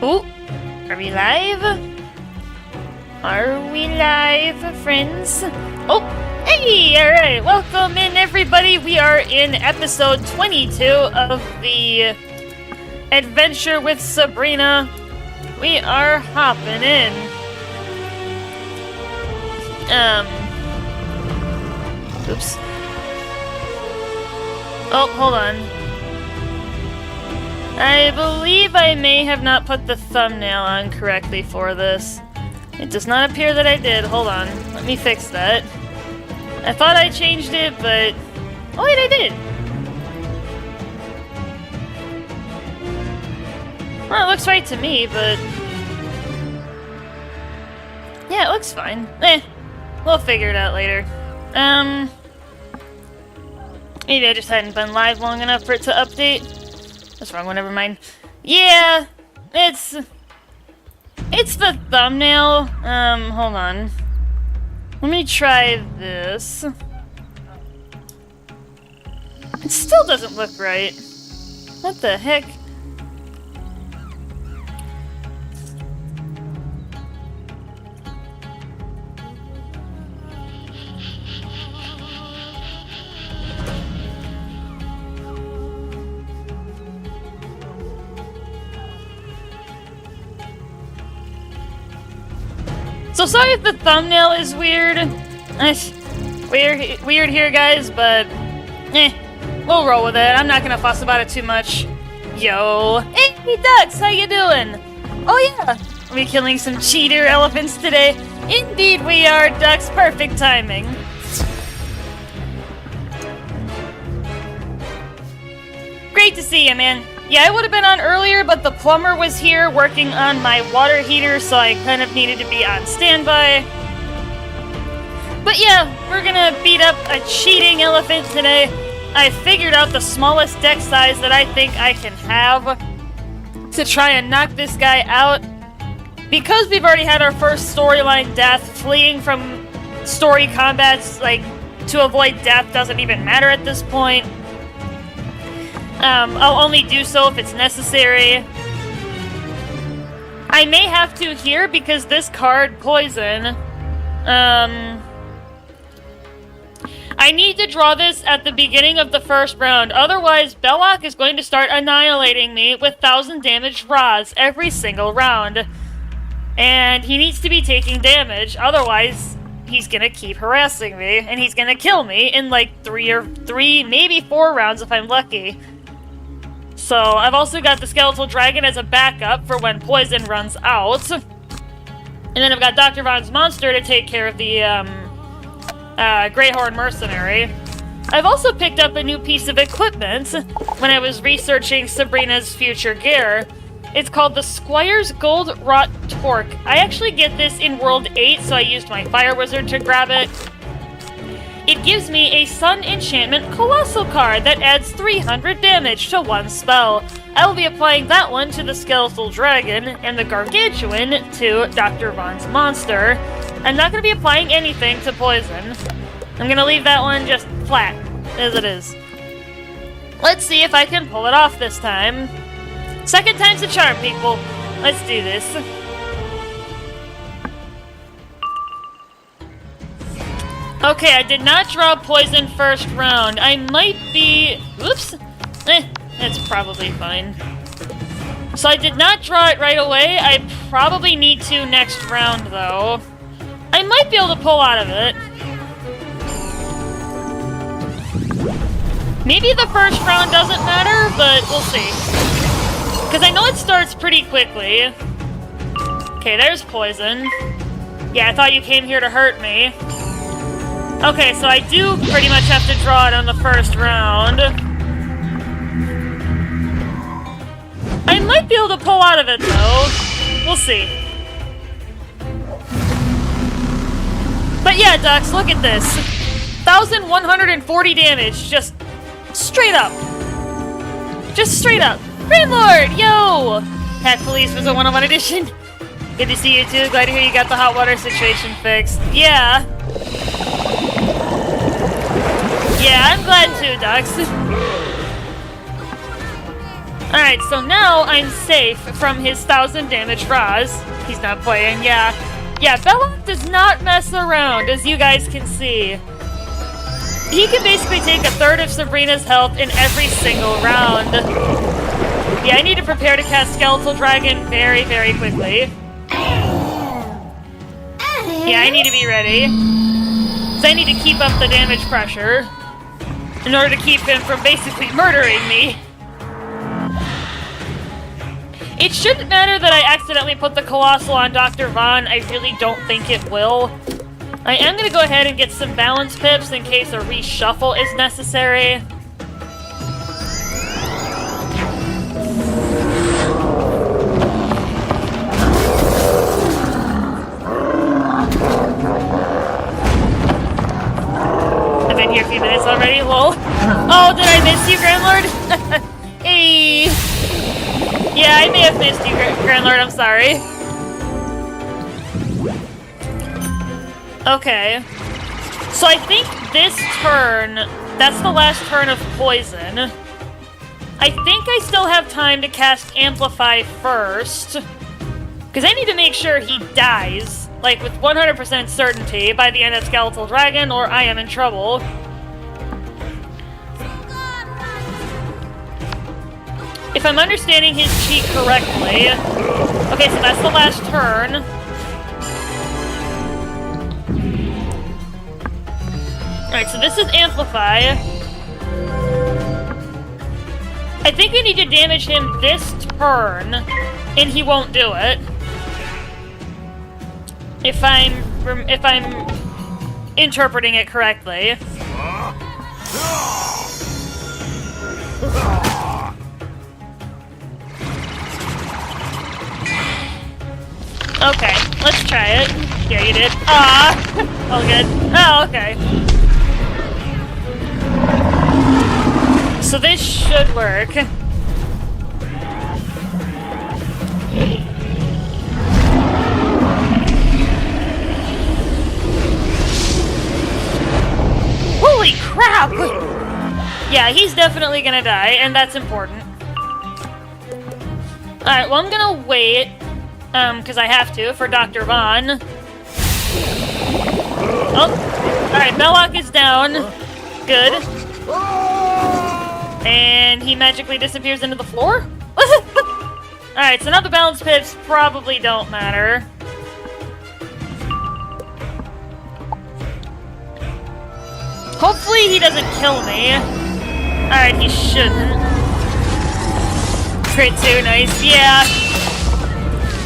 Oh, are we live? Are we live, friends? Oh, hey, alright, welcome in everybody. We are in episode 22 of the adventure with Sabrina. We are hopping in. Oops. Oh, hold on. I believe I may have not put the thumbnail on correctly for this. It does not appear that I did. Hold on. Let me fix that. I thought I changed it, but... oh wait, I did! Well, it looks right to me, but... yeah, it looks fine. We'll figure it out later. Maybe I just hadn't been live long enough for it to update. That's wrong one, never mind. Yeah, it's the thumbnail. Hold on. Let me try this. It still doesn't look right. What the heck? So sorry if the thumbnail is weird. Weird here, guys, but we'll roll with it. I'm not gonna fuss about it too much. Yo, hey ducks, how you doing? Oh yeah, are we killing some cheater elephants today? Indeed we are, ducks. Perfect timing. Great to see you, man. Yeah, I would have been on earlier, but the plumber was here working on my water heater, so I kind of needed to be on standby. But yeah, we're gonna beat up a cheating elephant today. I figured out the smallest deck size that I think I can have to try and knock this guy out. Because we've already had our first storyline death, fleeing from story combats, like, to avoid death doesn't even matter at this point. I'll only do so if it's necessary. I may have to here because this card, Poison, I need to draw this at the beginning of the first round. Otherwise, Belloc is going to start annihilating me with 1,000 damage raws every single round. And he needs to be taking damage, otherwise he's gonna keep harassing me, and he's gonna kill me in like three, maybe 4 rounds if I'm lucky. So, I've also got the Skeletal Dragon as a backup for when Poison runs out. And then I've got Dr. Von's Monster to take care of the, Greyhorn Mercenary. I've also picked up a new piece of equipment when I was researching Sabrina's future gear. It's called the Squire's Gold Wrought Torque. I actually get this in World 8, so I used my Fire Wizard to grab it. It gives me a Sun Enchantment Colossal card that adds 300 damage to one spell. I will be applying that one to the Skeletal Dragon and the Gargantuan to Dr. Von's Monster. I'm not going to be applying anything to Poison. I'm going to leave that one just flat, as it is. Let's see if I can pull it off this time. Second time's a charm, people. Let's do this. Okay, I did not draw Poison first round. I might be... oops. That's probably fine. So I did not draw it right away. I probably need to next round, though. I might be able to pull out of it. Maybe the first round doesn't matter, but we'll see. Because I know it starts pretty quickly. Okay, there's Poison. Yeah, I thought you came here to hurt me. Okay, so I do pretty much have to draw it on the first round. I might be able to pull out of it, though. We'll see. But yeah, Ducks, look at this. 1,140 damage, just straight up. Just straight up. Grimlord, yo! Hack Police was a 101 edition. Good to see you too. Glad to hear you got the hot water situation fixed. Yeah. Yeah, I'm glad too, Ducks. Alright, so now I'm safe from his 1,000 damage Raz. He's not playing, yeah. Yeah, Belloc does not mess around, as you guys can see. He can basically take a third of Sabrina's health in every single round. Yeah, I need to prepare to cast Skeletal Dragon very, very quickly. Yeah, I need to be ready. So I need to keep up the damage pressure in order to keep him from basically murdering me. It shouldn't matter that I accidentally put the Colossal on Dr. Von. I really don't think it will. I am going to go ahead and get some balance pips in case a reshuffle is necessary. I've been here a few minutes already, lol. Oh, did I miss you, Grandlord? Hey. Yeah, I may have missed you, Grandlord, I'm sorry. Okay. So I think this turn, that's the last turn of poison. I think I still have time to cast Amplify first. Because I need to make sure he dies, like with 100% certainty by the end of Skeletal Dragon, or I am in trouble. If I'm understanding his cheat correctly... Okay, so that's the last turn. Alright, so this is Amplify. I think we need to damage him this turn, and he won't do it. If I'm interpreting it correctly. Okay, let's try it. Yeah, you did. Ah! All good. Oh, okay. So this should work. Holy crap! Yeah, he's definitely gonna die, and that's important. Alright, well, I'm gonna wait. Because I have to, for Dr. Von. Oh, alright, Belloc is down. Good. And he magically disappears into the floor? Alright, so now the balance pips probably don't matter. Hopefully he doesn't kill me. Alright, he shouldn't. Crit 2, nice. Yeah.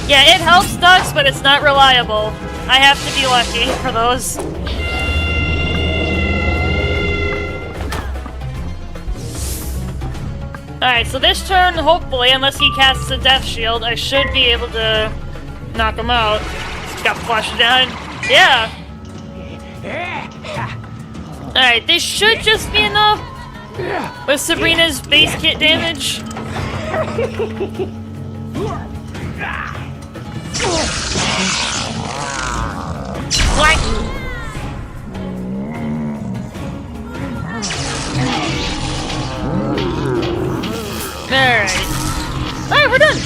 Yeah, it helps ducks, but it's not reliable. I have to be lucky for those. Alright, so this turn, hopefully, unless he casts a death shield, I should be able to knock him out. Got flushed down. Yeah! Alright, this should just be enough with Sabrina's base kit damage. What? Alright. Alright, we're done!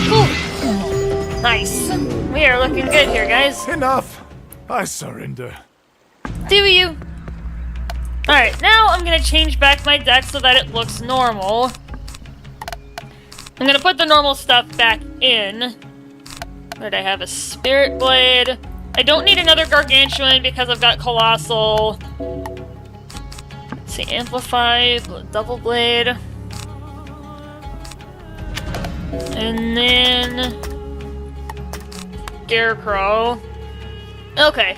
Cool. Nice. We are looking good here, guys. Enough! I surrender. Do you? Alright, now I'm gonna change back my deck so that it looks normal. I'm gonna put the normal stuff back in. Where'd I have a Spirit Blade? I don't need another Gargantuan because I've got Colossal. Let's see, Amplify, Double Blade. And then... Scarecrow. Okay.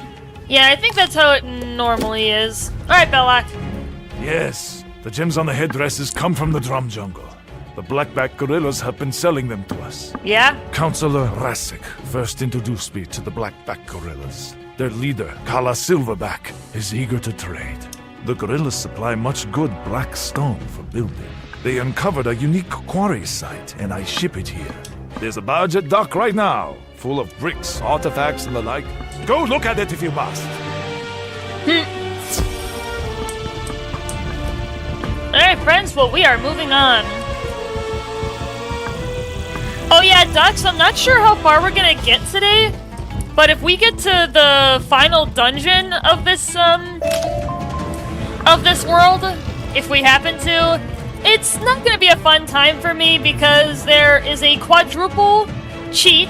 Yeah, I think that's how it normally is. Alright, Belloc. Yes, the gems on the headdresses come from the Drum Jungle. The Blackback Gorillas have been selling them to us. Yeah? Counselor Rassic first introduced me to the Blackback Gorillas. Their leader, Kala Silverback, is eager to trade. The gorillas supply much good black stone for building. They uncovered a unique quarry site, and I ship it here. There's a barge at dock right now, full of bricks, artifacts, and the like. Go look at it if you must. Alright, friends, well, we are moving on. Oh yeah, Dux, I'm not sure how far we're gonna get today, but if we get to the final dungeon of this world, if we happen to, it's not gonna be a fun time for me because there is a quadruple cheat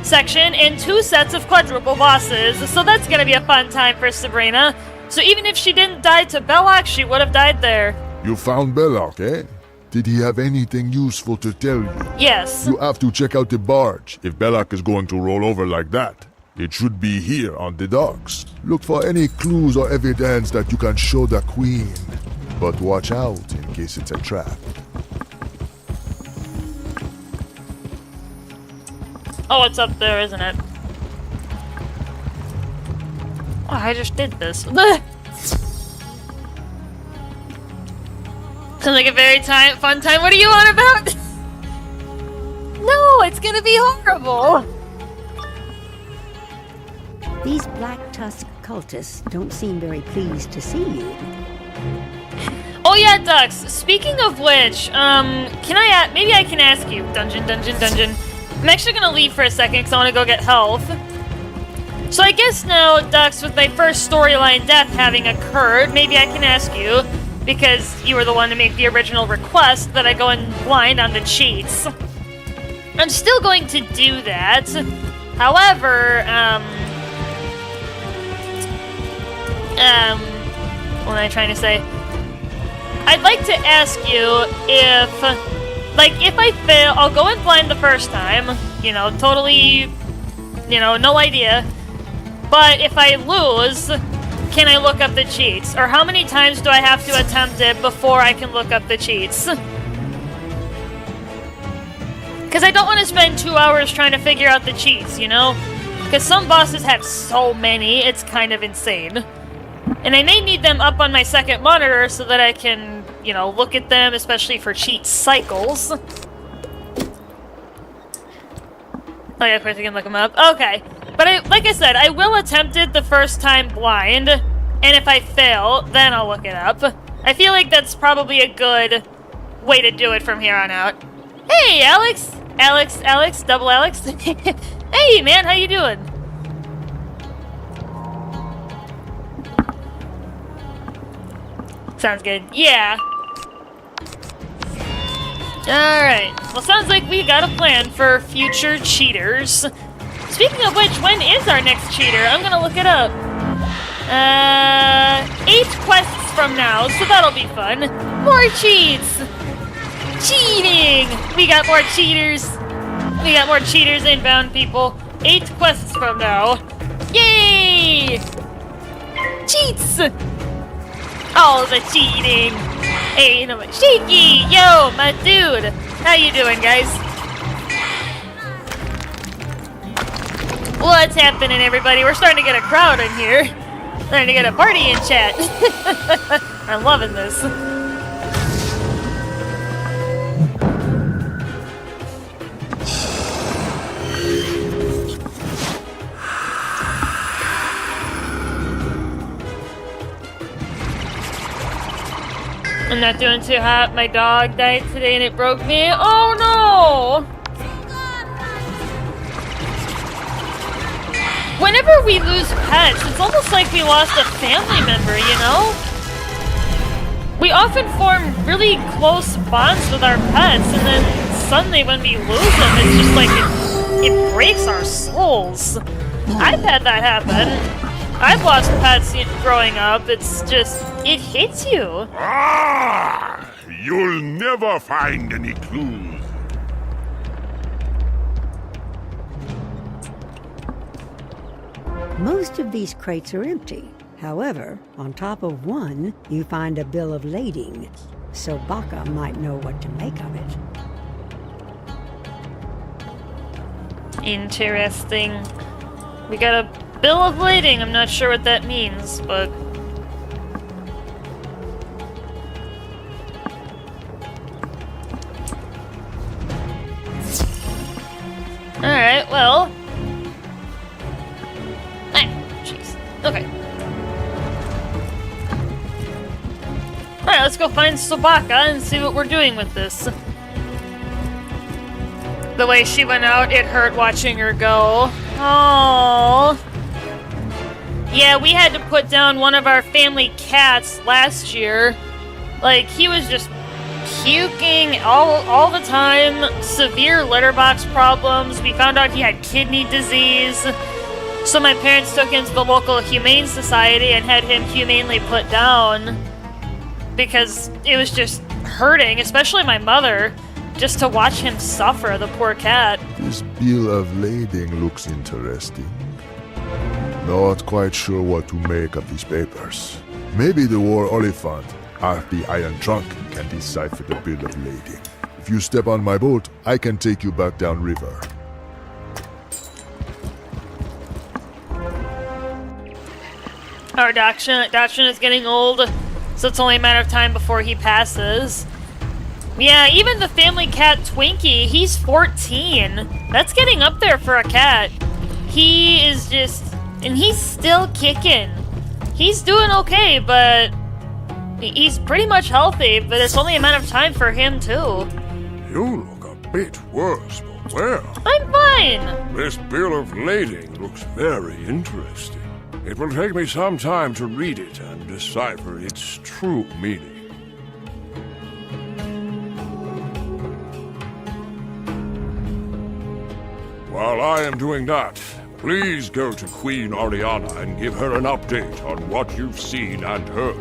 section and 2 sets of quadruple bosses, so that's gonna be a fun time for Sabrina. So even if she didn't die to Belloc, she would have died there. You found Belloc, eh? Did he have anything useful to tell you? Yes. You have to check out the barge if Belloc is going to roll over like that. It should be here on the docks. Look for any clues or evidence that you can show the Queen. But watch out in case it's a trap. Oh, it's up there, isn't it? Oh, I just did this. Sounds like a very fun time. What are you on about? No, it's gonna be horrible. These Black Tusk cultists don't seem very pleased to see you. Oh yeah, Dux. Speaking of which, maybe I can ask you, dungeon. I'm actually gonna leave for a second because I want to go get health. So I guess now, Dux, with my first storyline death having occurred, maybe I can ask you, because you were the one to make the original request, that I go in blind on the cheats. I'm still going to do that. However, what am I trying to say? I'd like to ask you if I fail, I'll go in blind the first time, totally, no idea. But if I lose, can I look up the cheats? Or how many times do I have to attempt it before I can look up the cheats? Because I don't want to spend 2 hours trying to figure out the cheats, Because some bosses have so many, it's kind of insane. And I may need them up on my second monitor so that I can, look at them, especially for cheat cycles. Oh yeah, of course I can look them up. Okay. But like I said, I will attempt it the first time blind, and if I fail, then I'll look it up. I feel like that's probably a good way to do it from here on out. Hey, Alex! Alex, double Alex. Hey, man, how you doing? Sounds good. Yeah. Alright. Well, sounds like we got a plan for future cheaters. Speaking of which, when is our next cheater? I'm gonna look it up. 8 quests from now, so that'll be fun. More cheats! Cheating! We got more cheaters. We got more cheaters inbound, people. 8 quests from now. Yay! Cheats! All the cheating. Hey, Shaky! Yo, my dude! How you doing, guys? What's happening, everybody? We're starting to get a crowd in here. Starting to get a party in chat. I'm loving this. I'm not doing too hot. My dog died today and it broke me. Oh no! Whenever we lose pets, it's almost like we lost a family member, We often form really close bonds with our pets, and then suddenly when we lose them, it's just like it breaks our souls. I've had that happen. I've lost pets growing up. It's just, it hits you. Ah! You'll never find any clues. Most of these crates are empty. However, on top of one, you find a bill of lading, so Baka might know what to make of it. Interesting. We got a bill of lading. I'm not sure what that means, but... Alright, well... Jeez. Okay. Alright, let's go find Sobaka and see what we're doing with this. The way she went out, it hurt watching her go. Oh. Yeah, we had to put down one of our family cats last year. Like, he was just puking all the time. Severe litter box problems. We found out he had kidney disease. So my parents took him to the local humane society and had him humanely put down. Because it was just hurting, especially my mother. Just to watch him suffer, the poor cat. This bill of lading looks interesting. Not quite sure what to make of these papers. Maybe the war Oliphant, the Iron Trunk, can decipher the bill of lading. If you step on my boat, I can take you back down river. Our Dachshund is getting old, so it's only a matter of time before he passes. Yeah, even the family cat Twinkie, he's 14. That's getting up there for a cat. He is just... and he's still kicking. He's doing okay, but... he's pretty much healthy, but it's only a matter of time for him, too. You look a bit worse, but well. I'm fine! This bill of lading looks very interesting. It will take me some time to read it and decipher its true meaning. While I am doing that, please go to Queen Oriana and give her an update on what you've seen and heard.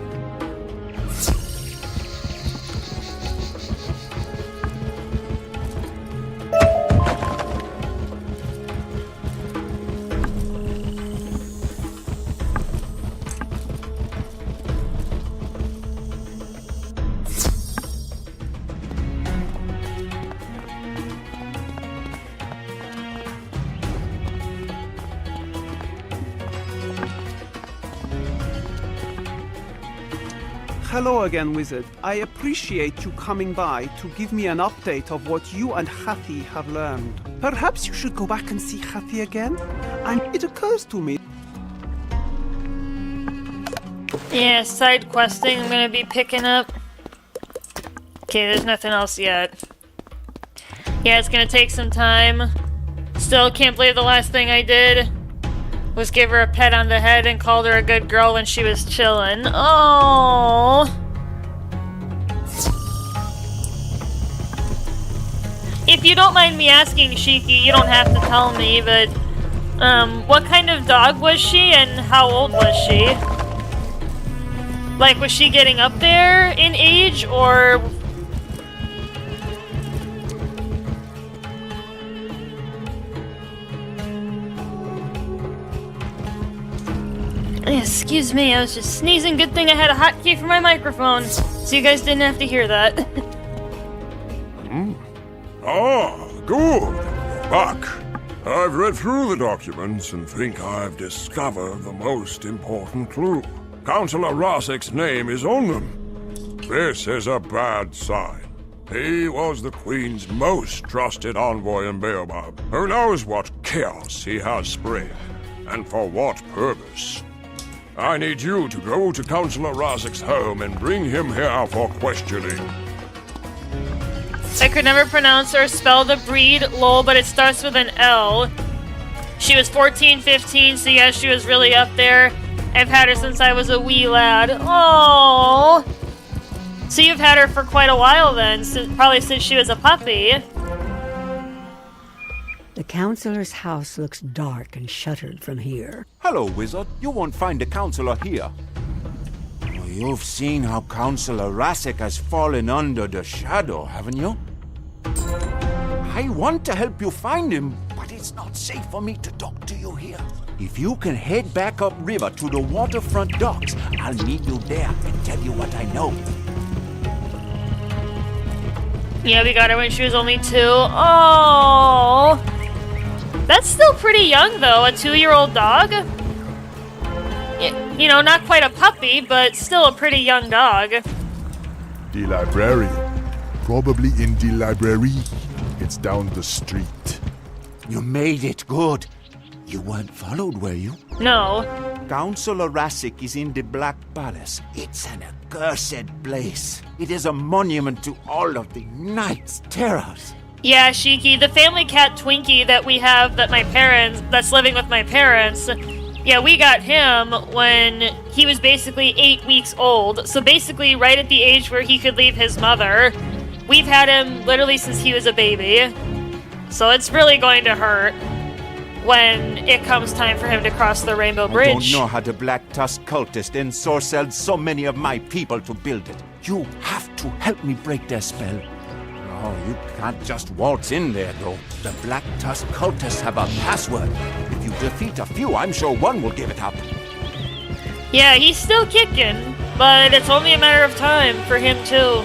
Hello again, Wizard. I appreciate you coming by to give me an update of what you and Hathi have learned. Perhaps you should go back and see Hathi again? And it occurs to me... Yeah, side questing I'm gonna be picking up. Okay, there's nothing else yet. Yeah, it's gonna take some time. Still can't believe the last thing I did was give her a pet on the head and called her a good girl when she was chillin'. Oh. If you don't mind me asking, Shiki, you don't have to tell me, but what kind of dog was she and how old was she? Like, was she getting up there in age, or... Excuse me, I was just sneezing. Good thing I had a hotkey for my microphone, so you guys didn't have to hear that. Ah, good. You're back. I've read through the documents and think I've discovered the most important clue. Counselor Rasik's name is on them. This is a bad sign. He was the Queen's most trusted envoy in Baobab, who knows what chaos he has spread, and for what purpose. I need you to go to Counselor Rasik's home and bring him here for questioning. I could never pronounce or spell the breed, lol, but it starts with an L. She was 14, 15, so yeah, she was really up there. I've had her since I was a wee lad. Oh, so you've had her for quite a while then, probably since she was a puppy. The counselor's house looks dark and shuttered from here. Hello, Wizard. You won't find the counselor here. Oh, you've seen how Counselor Rasik has fallen under the shadow, haven't you? I want to help you find him, but it's not safe for me to talk to you here. If you can head back upriver to the waterfront docks, I'll meet you there and tell you what I know. Yeah, we got her when she was only 2. Oh, that's still pretty young, though. A 2-year-old dog? You know, not quite a puppy, but still a pretty young dog. The librarian. Probably in the library. It's down the street. You made it good. You weren't followed, were you? No. Counselor Rasik is in the Black Palace. It's an accursed place. It is a monument to all of the Knight's terrors. Yeah, Shiki, the family cat Twinkie that we have that's living with my parents, yeah, we got him when he was basically 8 weeks old. So basically right at the age where he could leave his mother. We've had him literally since he was a baby. So it's really going to hurt when it comes time for him to cross the Rainbow Bridge. I don't know how the Black Tusk cultist ensorcelled so many of my people to build it. You have to help me break their spell. Oh, you can't just waltz in there, though. The Black Tusk cultists have a password. If you defeat a few, I'm sure one will give it up. Yeah, he's still kicking, but it's only a matter of time for him too.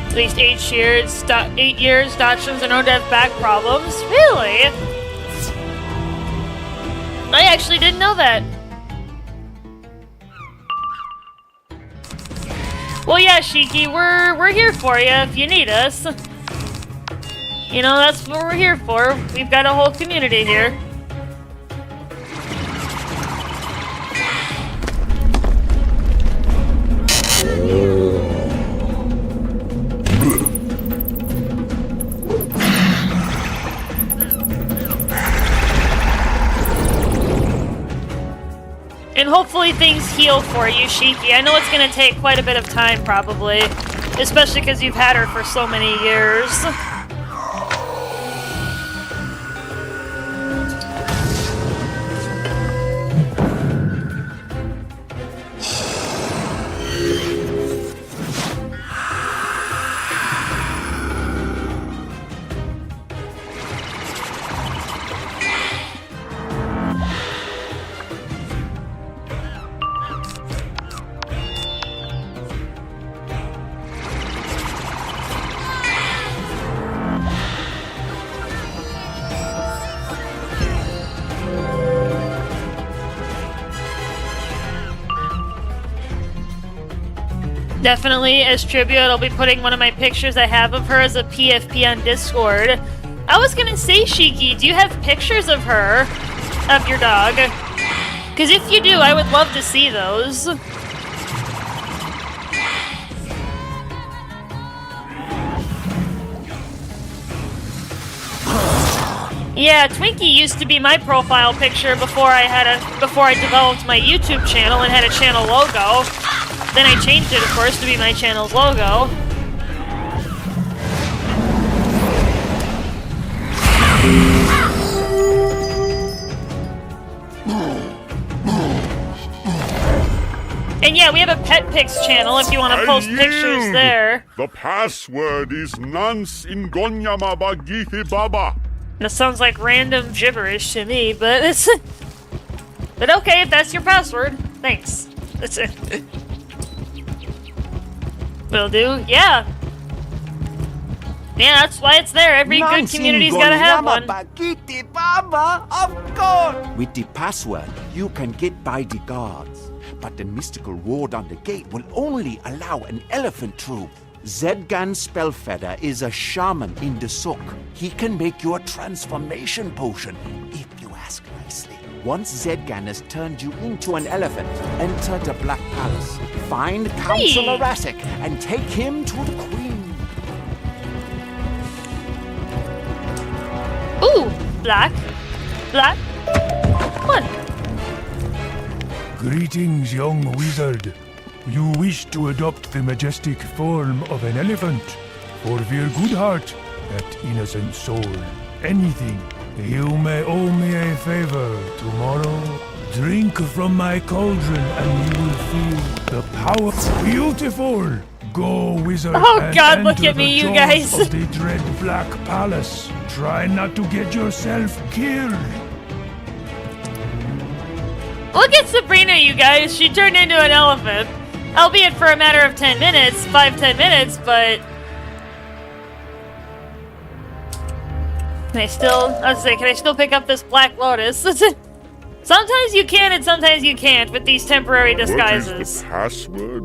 At least 8 years, Dachshunds are known to have back problems. Really? I actually didn't know that. Well, yeah, Shiki, we're here for you if you need us. You know, that's what we're here for. We've got a whole community here. And hopefully things heal for you, Shiki. I know it's going to take quite a bit of time, probably. Especially because you've had her for so many years. Definitely, as tribute, I'll be putting one of my pictures I have of her as a PFP on Discord. I was gonna say, Shiki, do you have pictures of her? Of your dog? Because if you do, I would love to see those. Yeah, Twinkie used to be my profile picture before I developed my YouTube channel and had a channel logo. Then I changed it, of course, to be my channel's logo. And yeah, we have a pet pics channel if you want to post pictures there. The password is Nance Ingonyama Bagithi Baba. That sounds like random gibberish to me, but it's... But okay, if that's your password, thanks. That's it. Will do, yeah. Yeah, that's why it's there. Every good community's gotta have one. Baba, of course! With the password, you can get by the guards. But the mystical ward on the gate will only allow an elephant troop. Zedgan Spellfeather is a shaman in the Sook. He can make you a transformation potion, if you ask nicely. Once Zedgan has turned you into an elephant, enter the Black Palace. Find Counselor Rasek and take him to the Queen. Ooh, black. Black. What? Greetings, young wizard. You wish to adopt the majestic form of an elephant. For your good heart, that innocent soul, anything. You may owe me a favor tomorrow. Drink from my cauldron and you will feel the power. Beautiful! Go, wizard, Oh and God, look enter at me, the you jaws guys. of the dread Black Palace. Try not to get yourself killed. Look at Sabrina, you guys. She turned into an elephant. Albeit for a matter of 10 minutes, 5-10 minutes, but... Can I still pick up this Black Lotus? Sometimes you can and sometimes you can't with these temporary disguises. What is the password?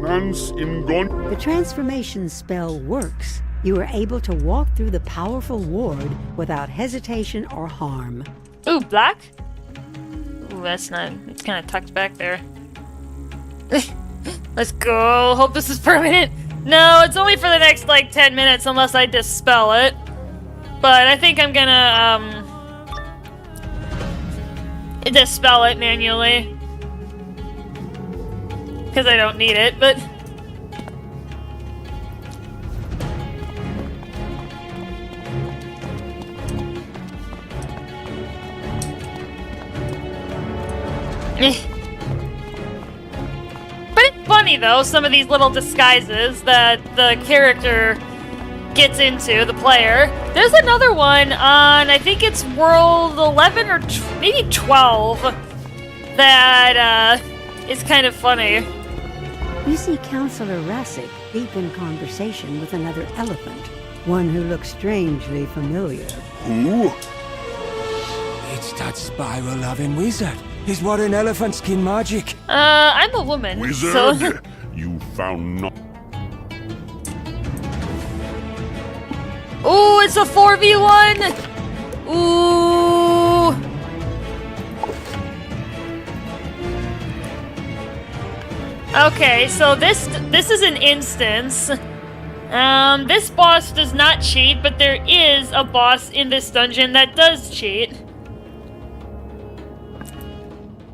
Nance Ingon... The transformation spell works. You are able to walk through the powerful ward without hesitation or harm. Ooh, black? Ooh, that's not... It's kind of tucked back there. Let's go. Hope this is permanent. No, it's only for the next, like, 10 minutes unless I dispel it. But I think I'm gonna, dispel it manually. Because I don't need it, but... But it's funny, though, some of these little disguises that the character gets into, the player. There's another one on, I think it's World 11 or maybe 12, that is kind of funny. You see Counselor Rassic deep in conversation with another elephant, one who looks strangely familiar. Who? It's that spiral-loving wizard. He's wearing elephant skin magic. I'm a woman, Wizard? so... You found no... Ooh, it's a 4v1! Ooh... Okay, so this is an instance. This boss does not cheat, but there is a boss in this dungeon that does cheat.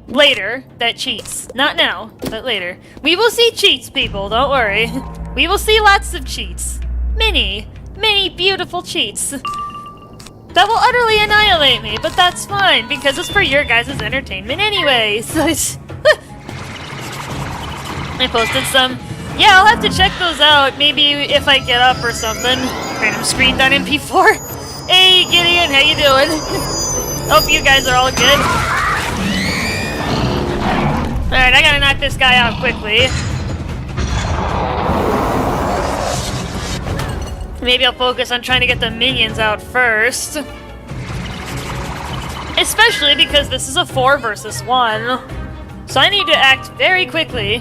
Later, that cheats. Not now, but later. We will see cheats, people, don't worry. We will see lots of cheats. Many beautiful cheats. That will utterly annihilate me, but that's fine, because it's for your guys' entertainment anyway. So I posted some. Yeah, I'll have to check those out, maybe if I get up or something. Random screen done MP4. Hey, Gideon, how you doing? Hope you guys are all good. Alright, I gotta knock this guy out quickly. Maybe I'll focus on trying to get the minions out first. Especially because this is a 4 versus 1. So I need to act very quickly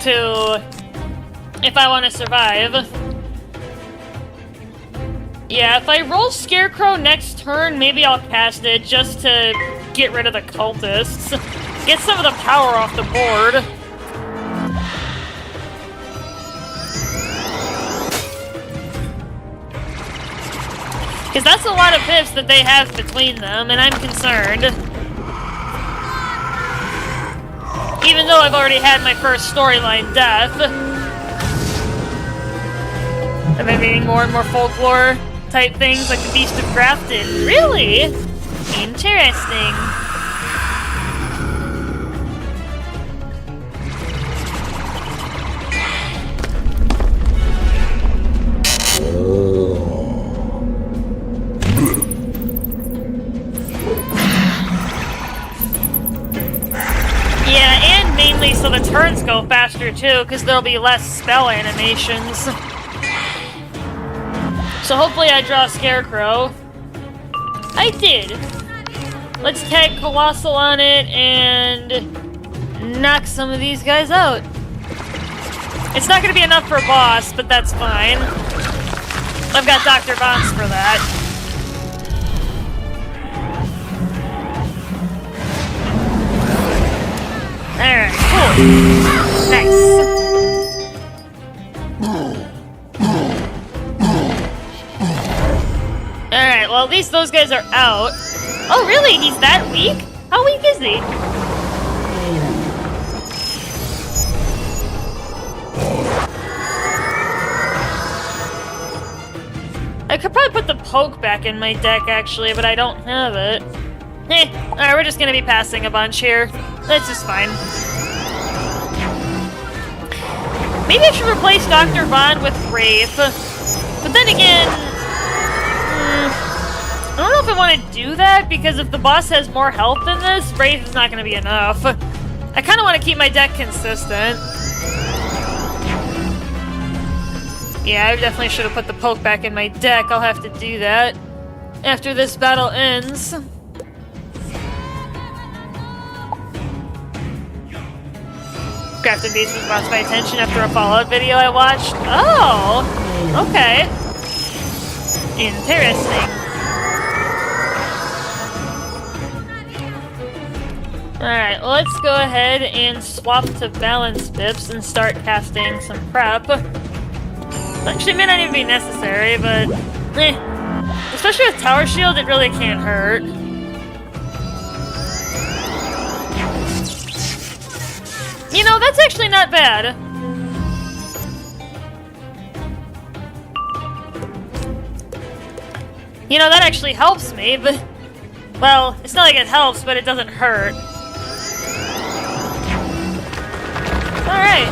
if I want to survive. Yeah, if I roll Scarecrow next turn, maybe I'll cast it just to get rid of the cultists. Get some of the power off the board. Because that's a lot of pips that they have between them, and I'm concerned. Even though I've already had my first storyline death. I've been reading more and more folklore type things like the Beast of Grafton. Really? Interesting. Yeah, and mainly so the turns go faster too, because there'll be less spell animations. So hopefully I draw Scarecrow. I did. Let's tag Colossal on it and knock some of these guys out. It's not going to be enough for a boss, but that's fine. I've got Dr. Bonds for that. Alright, cool. Nice. Alright, well at least those guys are out. Oh really? He's that weak? How weak is he? I could probably put the poke back in my deck actually, but I don't have it. Alright, we're just gonna be passing a bunch here. That's just fine. Maybe I should replace Dr. Bond with Wraith. But then again... I don't know if I want to do that, because if the boss has more health than this, Wraith is not going to be enough. I kind of want to keep my deck consistent. Yeah, I definitely should have put the poke back in my deck. I'll have to do that after this battle ends. Grafton Beast was lost my attention after a Fallout video I watched. Oh! Okay. Interesting. Alright, well, let's go ahead and swap to balance pips and start casting some prep. Actually, may not even be necessary, but especially with Tower Shield, it really can't hurt. You know, that's actually not bad. You know, that actually helps me, but... Well, it's not like it helps, but it doesn't hurt. Alright.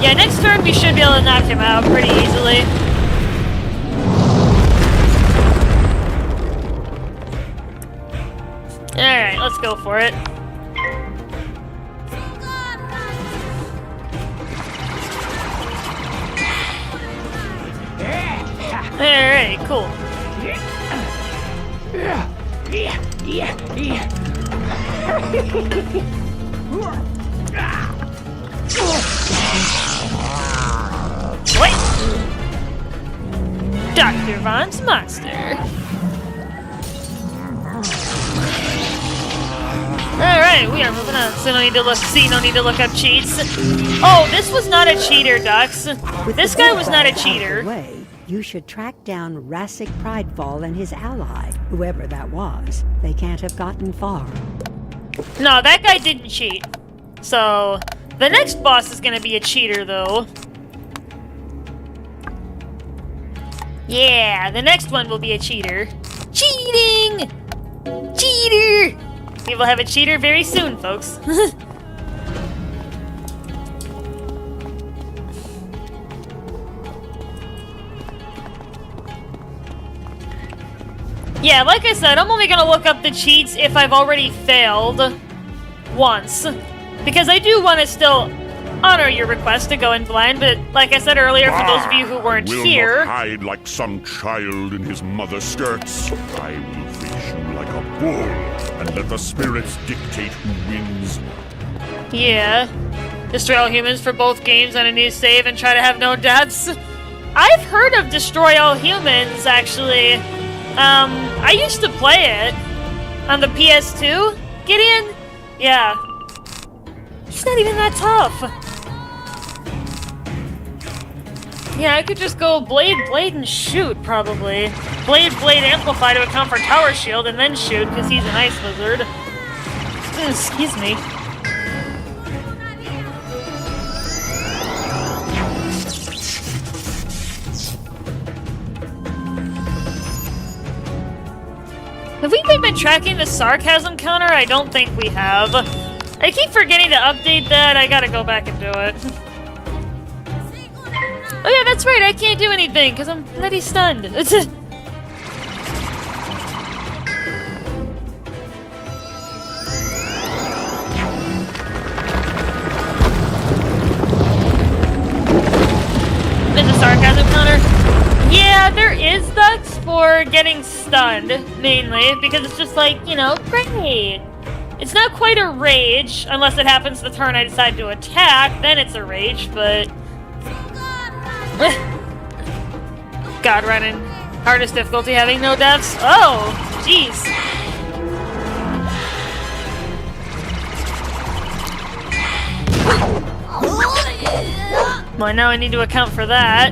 Yeah, next turn we should be able to knock him out pretty easily. Alright, let's go for it. Alright, cool. What? Dr. Von's monster. Alright, we are moving on, so no need to look up cheats. Oh, this was not a cheater, Dux. This guy was not a cheater. You should track down Rassic Pridefall and his ally, whoever that was. They can't have gotten far. No, that guy didn't cheat. So, the next boss is gonna be a cheater, though. Yeah, the next one will be a cheater. Cheating! Cheater! We will have a cheater very soon, folks. Yeah, like I said, I'm only gonna look up the cheats if I've already failed once. Because I do want to still honor your request to go in blind, but like I said earlier, for those of you who weren't here... Not hide like some child in his mother's skirts. I will face you like a bull, and let the spirits dictate who wins. Yeah. Destroy all humans for both games on a new save and try to have no deaths. I've heard of Destroy All Humans, actually. I used to play it on the PS2. Gideon? Yeah. It's not even that tough. Yeah, I could just go Blade, and shoot, probably. Blade, Amplify to account for Tower Shield, and then shoot, because he's an Ice Wizard. Excuse me. Have we been tracking the sarcasm counter? I don't think we have. I keep forgetting to update that. I gotta go back and do it. Oh yeah, that's right. I can't do anything because I'm bloody stunned. There's a sarcasm counter. Yeah, there is Dux for getting stunned, mainly, because it's just like, you know, great. It's not quite a rage, unless it happens the turn I decide to attack, then it's a rage, but... God, running. Hardest difficulty having no deaths? Oh, jeez. Well, now I need to account for that.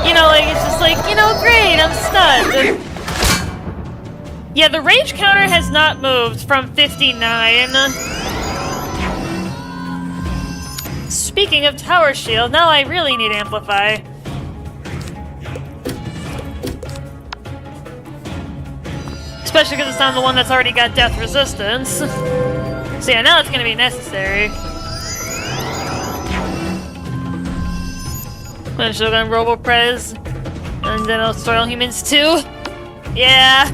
You know, like, it's just like, you know, great, I'm stunned. Yeah, the rage counter has not moved from 59. Speaking of Tower Shield, now I really need Amplify. Especially because it's on the one that's already got death resistance. So yeah, now it's going to be necessary. I'm still gonna Robo-Prez. And then I'll destroy all humans too. Yeah.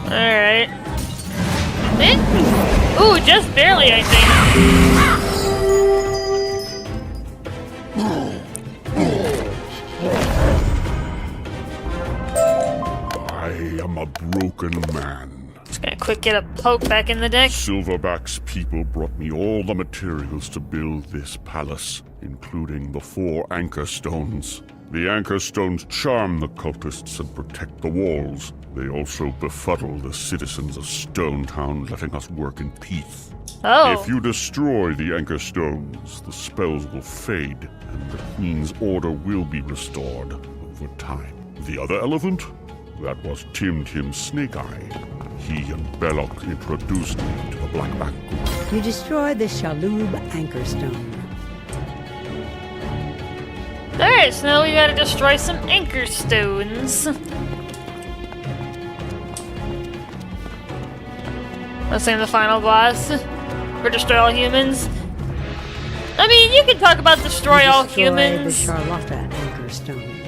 Alright. Ooh, just barely, I think. I am a broken man. Just gonna quick get a poke back in the deck. Silverback's people brought me all the materials to build this palace, including the 4 anchor stones. The anchor stones charm the cultists and protect the walls. They also befuddle the citizens of Stonetown, letting us work in peace. Oh. If you destroy the anchor stones, the spells will fade, and the Queen's order will be restored over time. The other elephant? That was Tim Snake Eye. He and Belloc introduced me to the Blackback group. You destroyed the Shalub Anchor Stone. Alright, so now we gotta destroy some anchor stones. Let's say the final boss. For destroy all humans. I mean, you can talk about destroy all humans. The Charlotta Anchor Stone.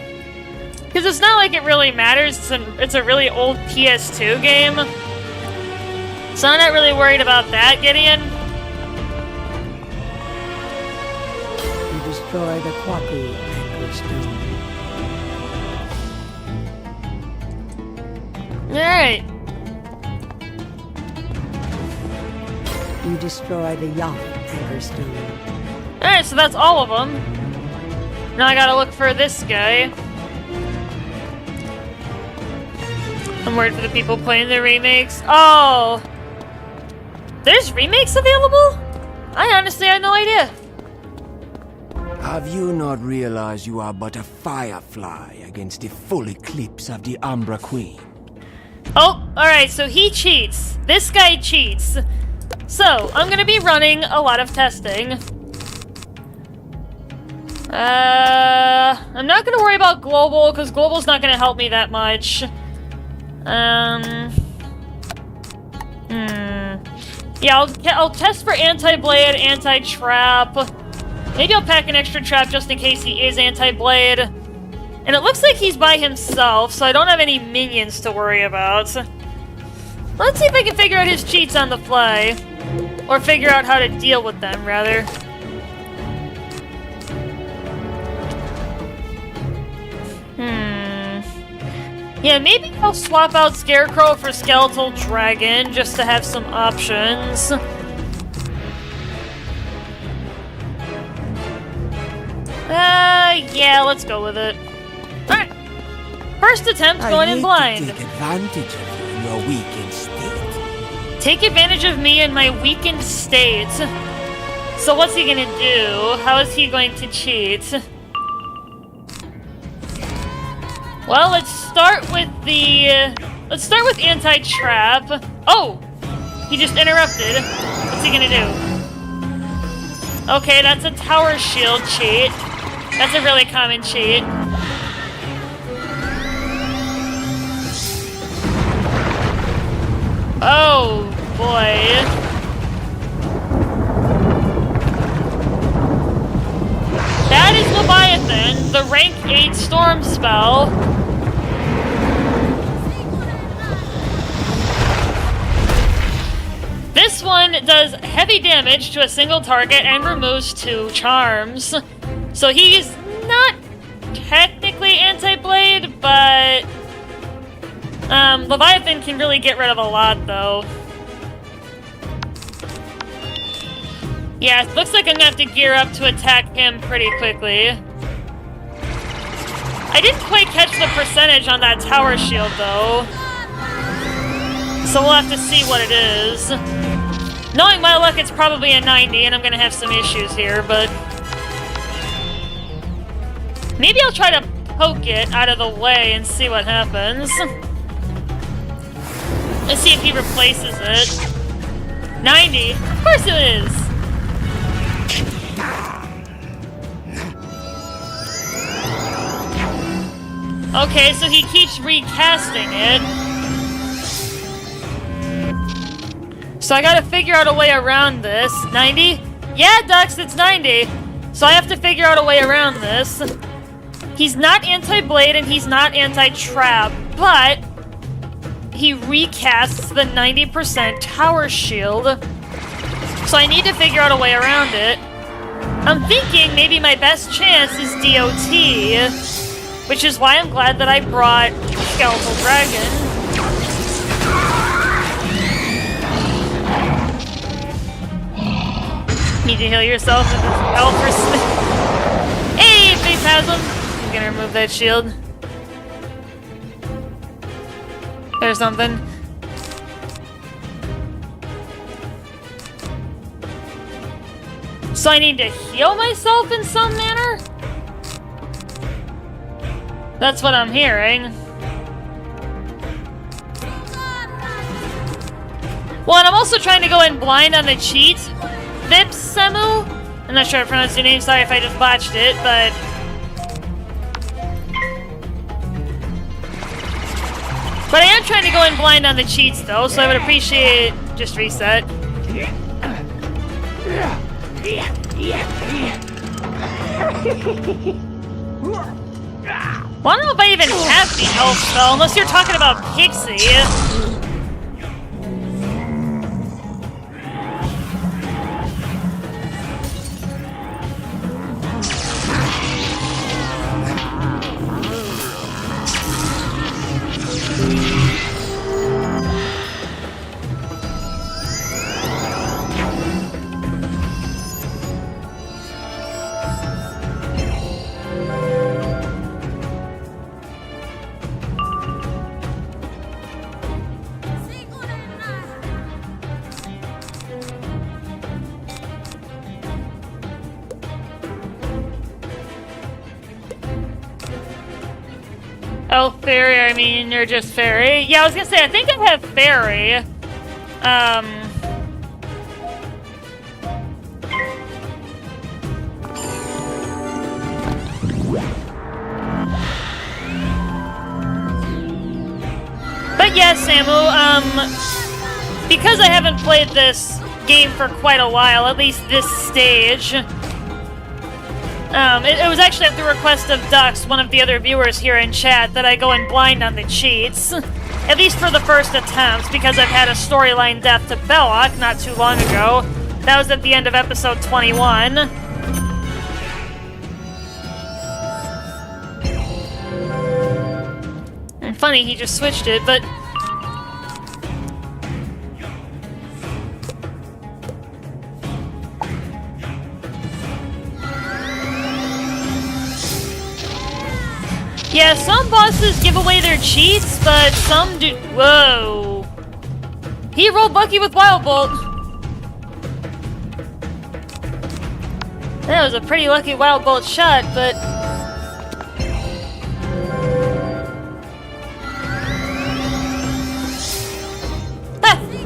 Because it's not like it really matters. It's a really old PS2 game. So I'm not really worried about that, Gideon. You destroy the Kwaku Anchor Stone. Alright. You destroy the Yacht Anchor Stone. Alright, so that's all of them. Now I gotta look for this guy. I'm worried for the people playing the remakes. Oh! There's remakes available? I honestly had no idea. Have you not realized you are but a firefly against the full eclipse of the Umbra Queen? Oh, alright, so he cheats. This guy cheats. So, I'm gonna be running a lot of testing. I'm not gonna worry about global, because global's not gonna help me that much. Yeah, I'll test for anti-blade, anti-trap. Maybe I'll pack an extra trap just in case he is anti-blade. And it looks like he's by himself, so I don't have any minions to worry about. Let's see if I can figure out his cheats on the fly. Or figure out how to deal with them, rather. Yeah, maybe I'll swap out Scarecrow for Skeletal Dragon, just to have some options. Yeah, let's go with it. Alright. First attempt going in blind. Take advantage of you in your weakened state. Take advantage of me in my weakened state. So what's he gonna do? How is he going to cheat? Well, let's start with anti-trap. Oh! He just interrupted. What's he gonna do? Okay, that's a tower shield cheat. That's a really common cheat. Oh, boy. That is Leviathan, the rank 8 storm spell. This one does heavy damage to a single target and removes 2 charms. So he's not technically anti-blade, but Leviathan can really get rid of a lot, though. Yeah, it looks like I'm gonna have to gear up to attack him pretty quickly. I didn't quite catch the percentage on that tower shield, though. So we'll have to see what it is. Knowing my luck, it's probably a 90, and I'm gonna have some issues here, but... maybe I'll try to poke it out of the way and see what happens. Let's see if he replaces it. 90? Of course it is! Okay, so he keeps recasting it. So I gotta figure out a way around this. 90? Yeah, Dux, it's 90. So I have to figure out a way around this. He's not anti-blade and he's not anti-trap, but he recasts the 90% tower shield. So I need to figure out a way around it. I'm thinking maybe my best chance is DOT, which is why I'm glad that I brought Skeletal Dragon. Need to heal yourself with this Elfer Hey, Phantasm! I'm gonna remove that shield. There's something. So I need to heal myself in some manner? That's what I'm hearing. Well, and I'm also trying to go in blind on the cheat. Vipsemu? I'm not sure how to pronounce your name, sorry if I just botched it, but... But I am trying to go in blind on the cheats, though, so I would appreciate... Just reset. Well, I don't know if I even have the health spell, unless you're talking about Pixie. Oh, fairy, I mean, you're just fairy. Yeah, I was gonna say, I think I have fairy. But yeah, Samu, because I haven't played this game for quite a while, at least this stage, it was actually at the request of Dux, one of the other viewers here in chat, that I go in blind on the cheats. At least for the first attempt, because I've had a storyline death to Belloc not too long ago. That was at the end of episode 21. And funny, he just switched it, but... Yeah, some bosses give away their cheats, but some do... Whoa. He rolled lucky with Wild Bolt. That was a pretty lucky Wild Bolt shot, but...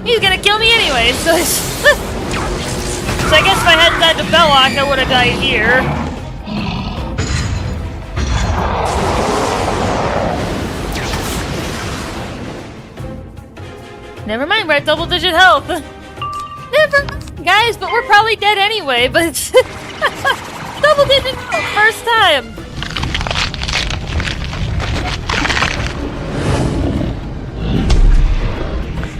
He's gonna kill me anyway, so... So I guess if I hadn't died to Belloc, I would have died here. Never mind, we're at double-digit health. Never mind, guys, but we're probably dead anyway, but... double-digit health, first time!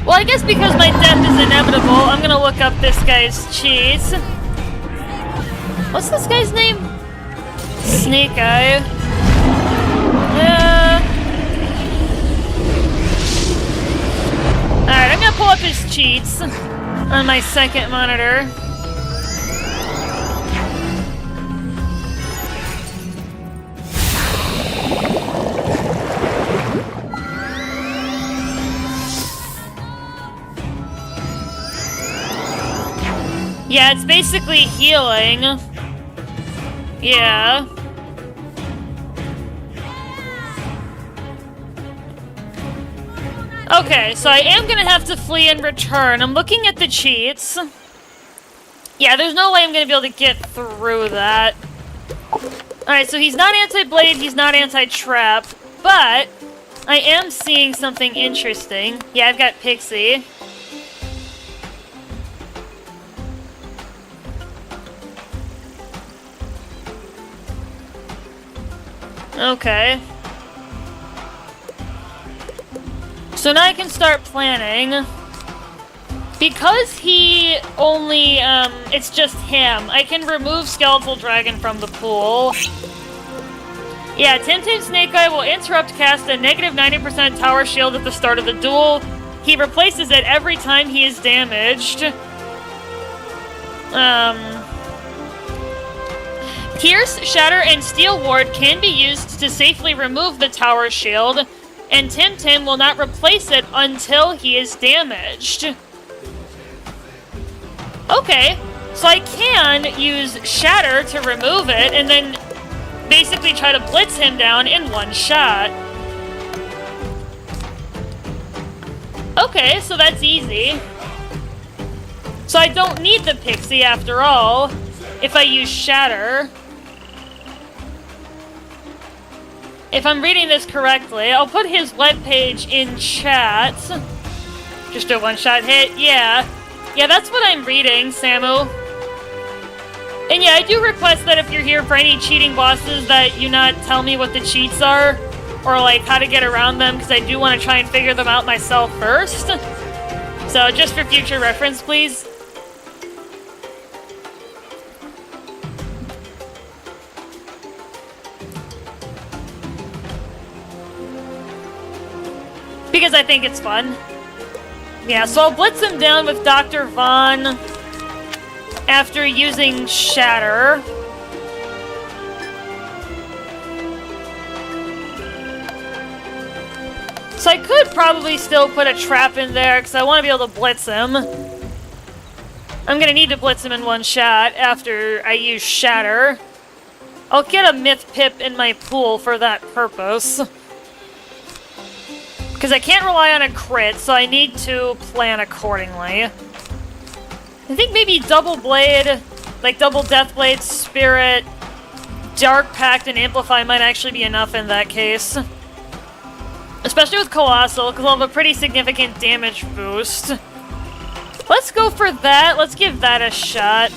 Well, I guess because my death is inevitable, I'm gonna look up this guy's cheats. What's this guy's name? Snake Eye. Alright, I'm gonna pull up his cheats on my second monitor. Yeah, it's basically healing. Yeah. Okay, so I am gonna have to flee and return. I'm looking at the cheats. Yeah, there's no way I'm gonna be able to get through that. Alright, so he's not anti-blade, he's not anti-trap, but I am seeing something interesting. Yeah, I've got Pixie. Okay. So now I can start planning. Because he only, it's just him, I can remove Skeletal Dragon from the pool. Yeah, Tintin Snake Eye will interrupt cast a negative 90% tower shield at the start of the duel. He replaces it every time he is damaged. Pierce, Shatter, and Steel Ward can be used to safely remove the tower shield, and Tim will not replace it until he is damaged. Okay, so I can use Shatter to remove it, and then basically try to blitz him down in one shot. Okay, so that's easy. So I don't need the pixie after all, if I use Shatter. If I'm reading this correctly, I'll put his webpage in chat. Just a one-shot hit, yeah. Yeah, that's what I'm reading, Samu. And yeah, I do request that if you're here for any cheating bosses that you not tell me what the cheats are, or like how to get around them, because I do want to try and figure them out myself first. So just for future reference, please. Because I think it's fun. Yeah, so I'll blitz him down with Dr. Vaughn after using Shatter. So I could probably still put a trap in there because I want to be able to blitz him. I'm going to need to blitz him in one shot after I use Shatter. I'll get a Myth Pip in my pool for that purpose. Because I can't rely on a crit, so I need to plan accordingly. I think maybe Double Blade, like Double Death Blade, Spirit, Dark Pact, and Amplify might actually be enough in that case. Especially with Colossal, because I'll have a pretty significant damage boost. Let's go for that. Let's give that a shot.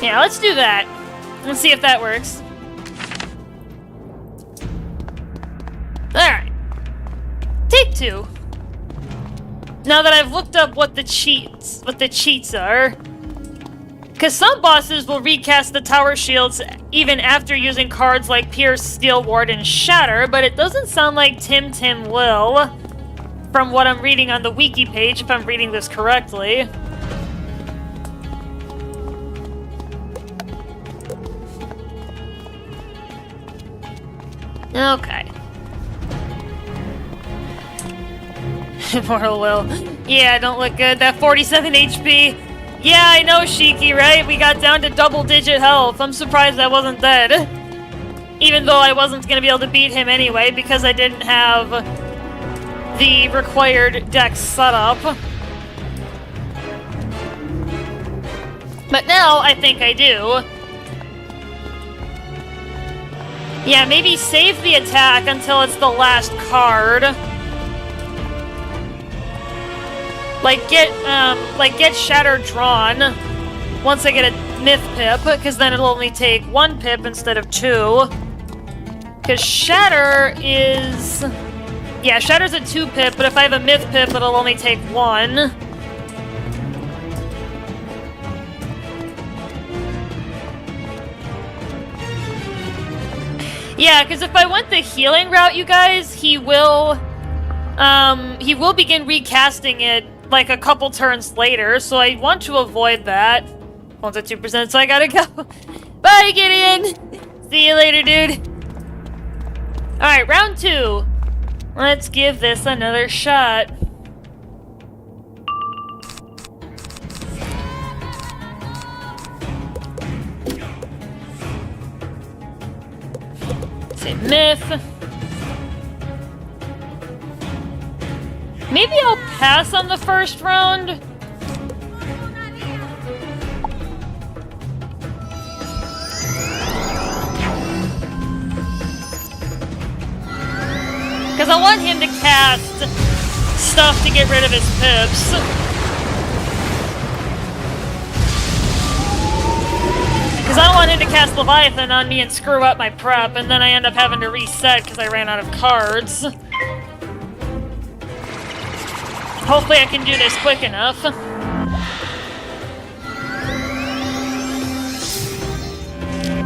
Yeah, let's do that. Let's see if that works. Alright. Take two. Now that I've looked up what the cheats are. Because some bosses will recast the tower shields even after using cards like Pierce, Steel Ward, and Shatter, but it doesn't sound like Tim will, from what I'm reading on the wiki page, if I'm reading this correctly. Okay. Immortal Will. Yeah, don't look good. That 47 HP. Yeah, I know, Shiki, right? We got down to double-digit health. I'm surprised I wasn't dead. Even though I wasn't going to be able to beat him anyway, because I didn't have the required dex set up. But now, I think I do. Yeah, maybe save the attack until it's the last card. Like get Shatter drawn once I get a Myth Pip, because then it'll only take one Pip instead of two. Because Shatter is... Yeah, Shatter's a 2 Pip, but if I have a Myth Pip, it'll only take 1. Yeah, because if I went the healing route, you guys, he will begin recasting it like a couple turns later, so I want to avoid that. One's at 2%, so I gotta go. Bye, Gideon! See you later, dude. Alright, round 2. Let's give this another shot. Say Myth. Maybe I'll pass on the first round. Because I want him to cast stuff to get rid of his pips. Because I don't want him to cast Leviathan on me and screw up my prep, and then I end up having to reset because I ran out of cards. Hopefully I can do this quick enough.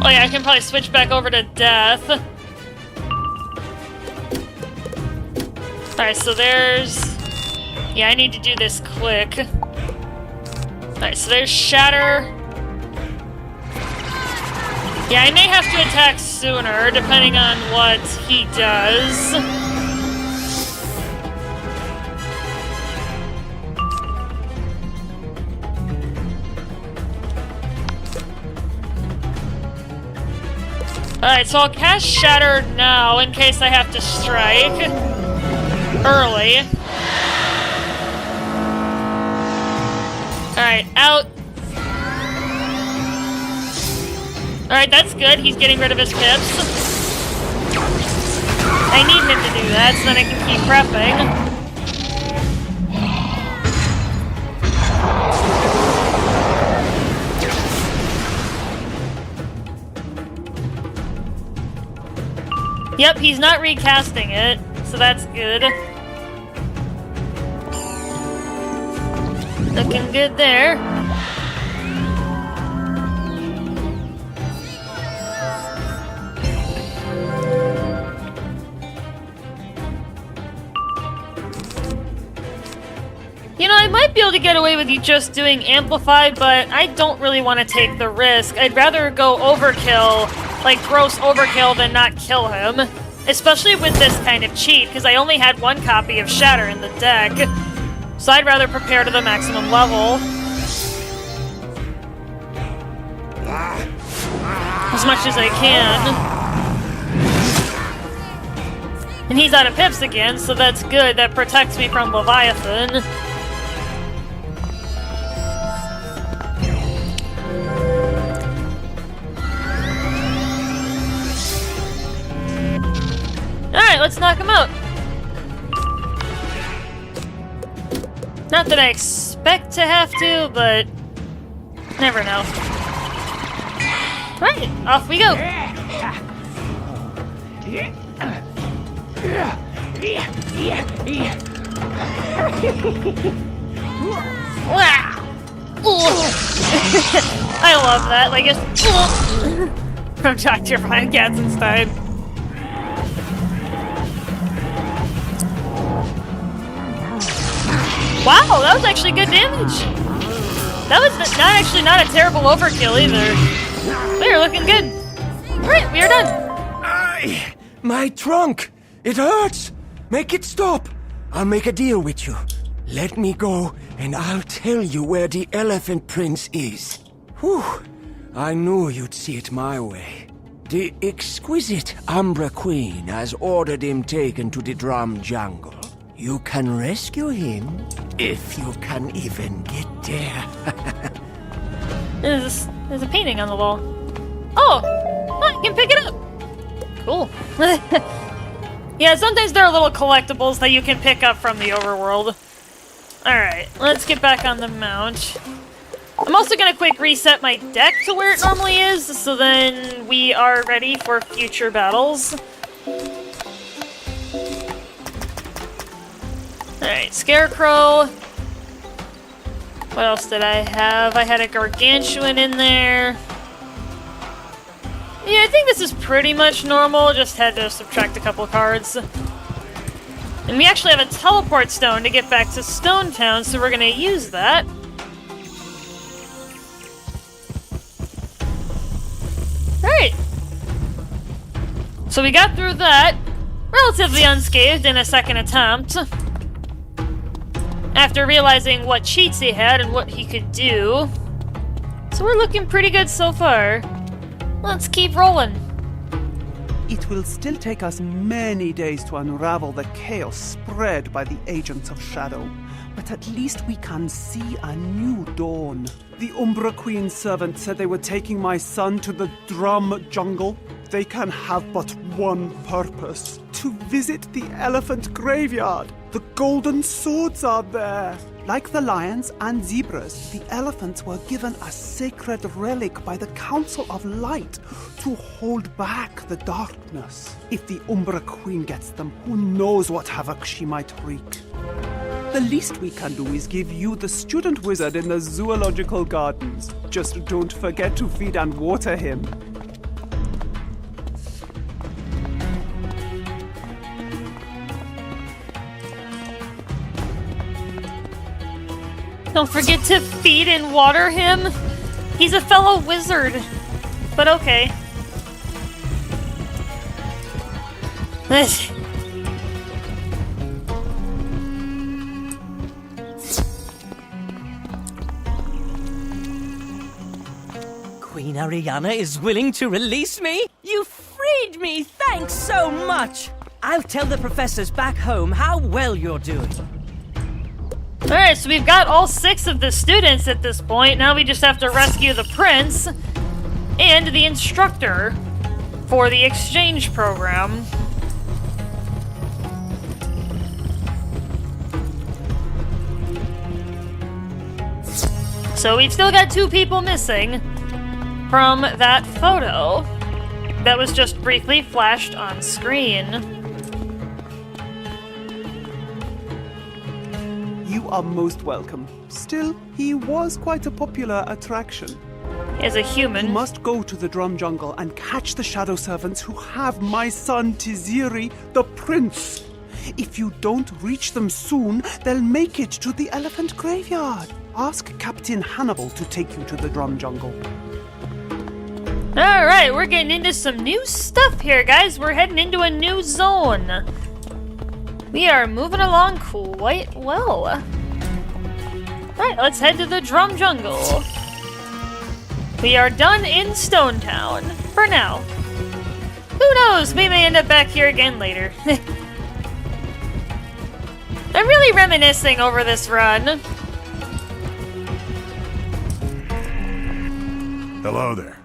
Oh yeah, I can probably switch back over to Death. Alright, so there's... Yeah, I need to do this quick. Alright, so there's Shatter. Yeah, I may have to attack sooner, depending on what he does. Alright, so I'll cast Shatter now in case I have to strike early. Alright, out. Alright, that's good. He's getting rid of his pips. I need him to do that so then I can keep prepping. Yep, he's not recasting it, so that's good. Looking good there. You know, I might be able to get away with you just doing Amplify, but I don't really want to take the risk. I'd rather go overkill, like gross overkill, than not kill him. Especially with this kind of cheat, because I only had one copy of Shatter in the deck. So I'd rather prepare to the maximum level. As much as I can. And he's out of pips again, so that's good. That protects me from Leviathan. Alright, let's knock him out. Not that I expect to have to, but never know. Right, off we go. I love that, like it's from Dr. Von Katzenstein. Wow, that was actually good damage. That was not a terrible overkill either. We are looking good. Alright, we are done. Aye, my trunk. It hurts. Make it stop. I'll make a deal with you. Let me go, and I'll tell you where the Elephant Prince is. Whew. I knew you'd see it my way. The exquisite Umbra Queen has ordered him taken to the Drum Jungle. You can rescue him, if you can even get there. There's a painting on the wall. Oh! I can pick it up! Cool. Yeah, sometimes there are little collectibles that you can pick up from the overworld. Alright, let's get back on the mount. I'm also gonna quick reset my deck to where it normally is, so then we are ready for future battles. Alright, Scarecrow. What else did I have? I had a Gargantuan in there. Yeah, I think this is pretty much normal, just had to subtract a couple cards. And we actually have a teleport stone to get back to Stone Town, so we're gonna use that. Alright. So we got through that relatively unscathed in a second attempt. After realizing what cheats he had and what he could do. So we're looking pretty good so far. Let's keep rolling. It will still take us many days to unravel the chaos spread by the agents of Shadow, but at least we can see a new dawn. The Umbra Queen's servant said they were taking my son to the Drum Jungle. They can have but one purpose: to visit the elephant graveyard. The golden swords are there. Like the lions and zebras, the elephants were given a sacred relic by the Council of Light to hold back the darkness. If the Umbra Queen gets them, who knows what havoc she might wreak. The least we can do is give you the student wizard in the zoological gardens. Just don't forget to feed and water him. Don't forget to feed and water him. He's a fellow wizard. But okay. Queen Ariana is willing to release me? You freed me! Thanks so much! I'll tell the professors back home how well you're doing. Alright, so we've got all 6 of the students at this point. Now we just have to rescue the prince and the instructor for the exchange program. So we've still got 2 people missing from that photo that was just briefly flashed on screen. You are most welcome. Still, he was quite a popular attraction. As a human. You must go to the drum jungle and catch the shadow servants who have my son Tiziri, the prince. If you don't reach them soon, they'll make it to the elephant graveyard. Ask Captain Hannibal to take you to the drum jungle. Alright, we're getting into some new stuff here, guys. We're heading into a new zone. We are moving along quite well. Alright, let's head to the drum jungle. We are done in Stone Town. For now. Who knows? We may end up back here again later. I'm really reminiscing over this run. Hello there.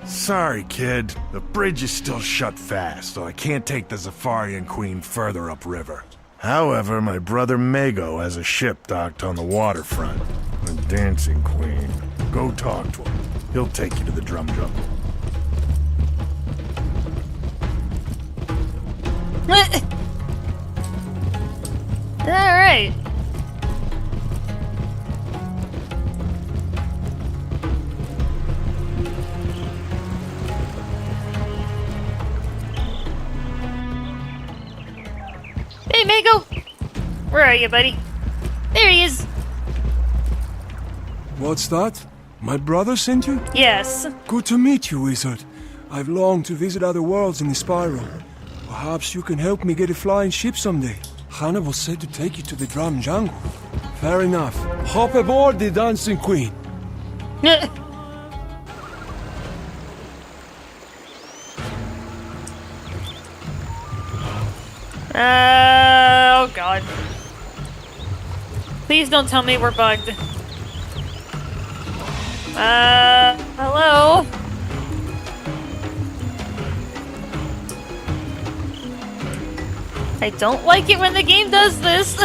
Sorry, kid. The bridge is still shut fast, so I can't take the Zafarian Queen further upriver. However, my brother Mago has a ship docked on the waterfront. The Dancing Queen. Go talk to him. He'll take you to the drum jungle. Alright. Hey, Mago! Where are you, buddy? There he is! What's that? My brother sent you? Yes. Good to meet you, Wizard. I've longed to visit other worlds in the Spiral. Perhaps you can help me get a flying ship someday. Hannibal said to take you to the drum jungle. Fair enough. Hop aboard the Dancing Queen. Oh god. Please don't tell me we're bugged. Hello? I don't like it when the game does this.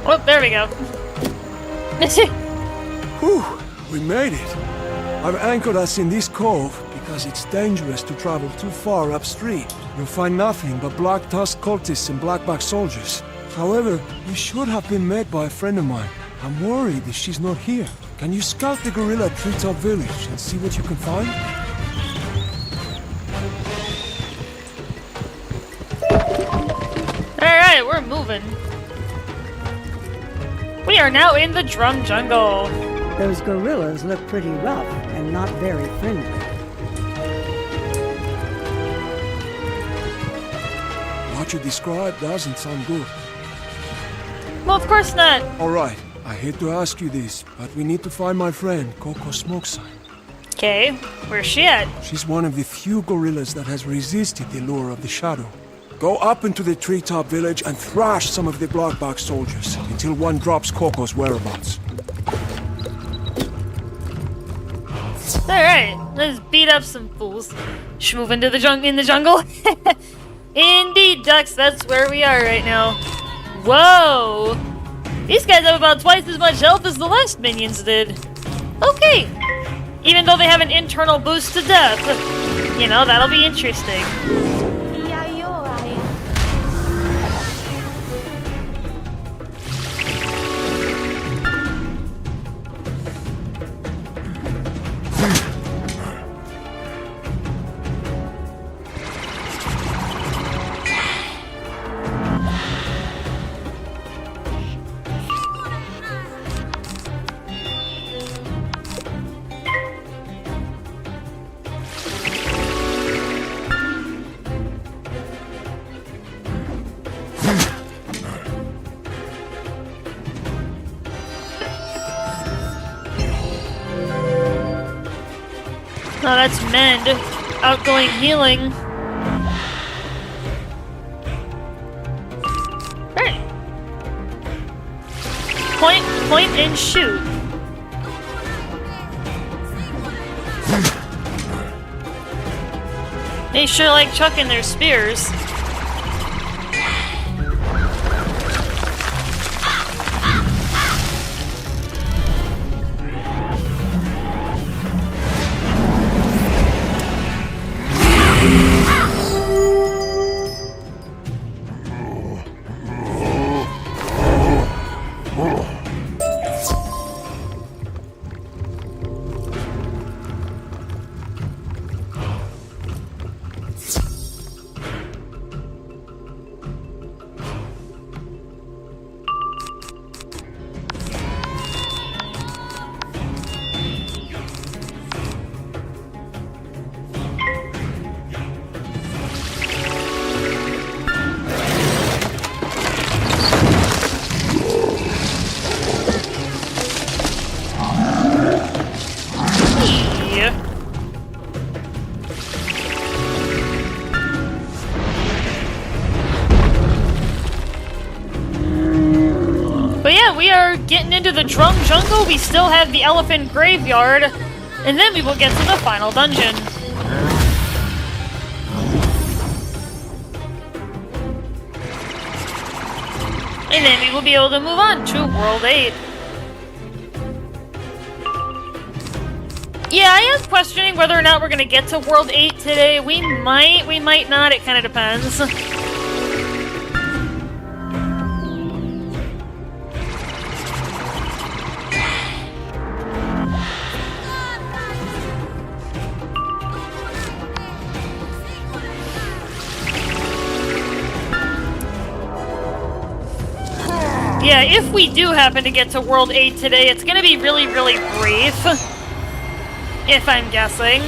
Oh, there we go. Whew, we made it. I've anchored us in this cove because it's dangerous to travel too far upstream. You'll find nothing but black tusk cultists and blackback soldiers. However, we should have been met by a friend of mine. I'm worried that she's not here. Can you scout the gorilla treetop village and see what you can find? Alright, we're moving. We are now in the drum jungle. Those gorillas look pretty rough and not very friendly. What you described doesn't sound good. Well, of course not. Alright, I hate to ask you this, but we need to find my friend, Coco Smokesign. Okay, where's she at? She's one of the few gorillas that has resisted the lure of the shadow. Go up into the treetop village and thrash some of the blackback soldiers until one drops Coco's whereabouts. Alright, let's beat up some fools. Should move into the jungle? Indeed, ducks, that's where we are right now. Whoa! These guys have about twice as much health as the last minions did. Okay. Even though they have an internal boost to death. You know, that'll be interesting. Oh, that's Mend. Outgoing healing. Alright. Point and shoot. They sure like chucking their spears. Getting into the drum jungle, we still have the elephant graveyard, and then we will get to the final dungeon. And then we will be able to move on to World 8. Yeah, I am questioning whether or not we're gonna get to World 8 today. We might not, it kinda depends. Yeah, if we do happen to get to World 8 today, it's gonna be really, really brief. If I'm guessing.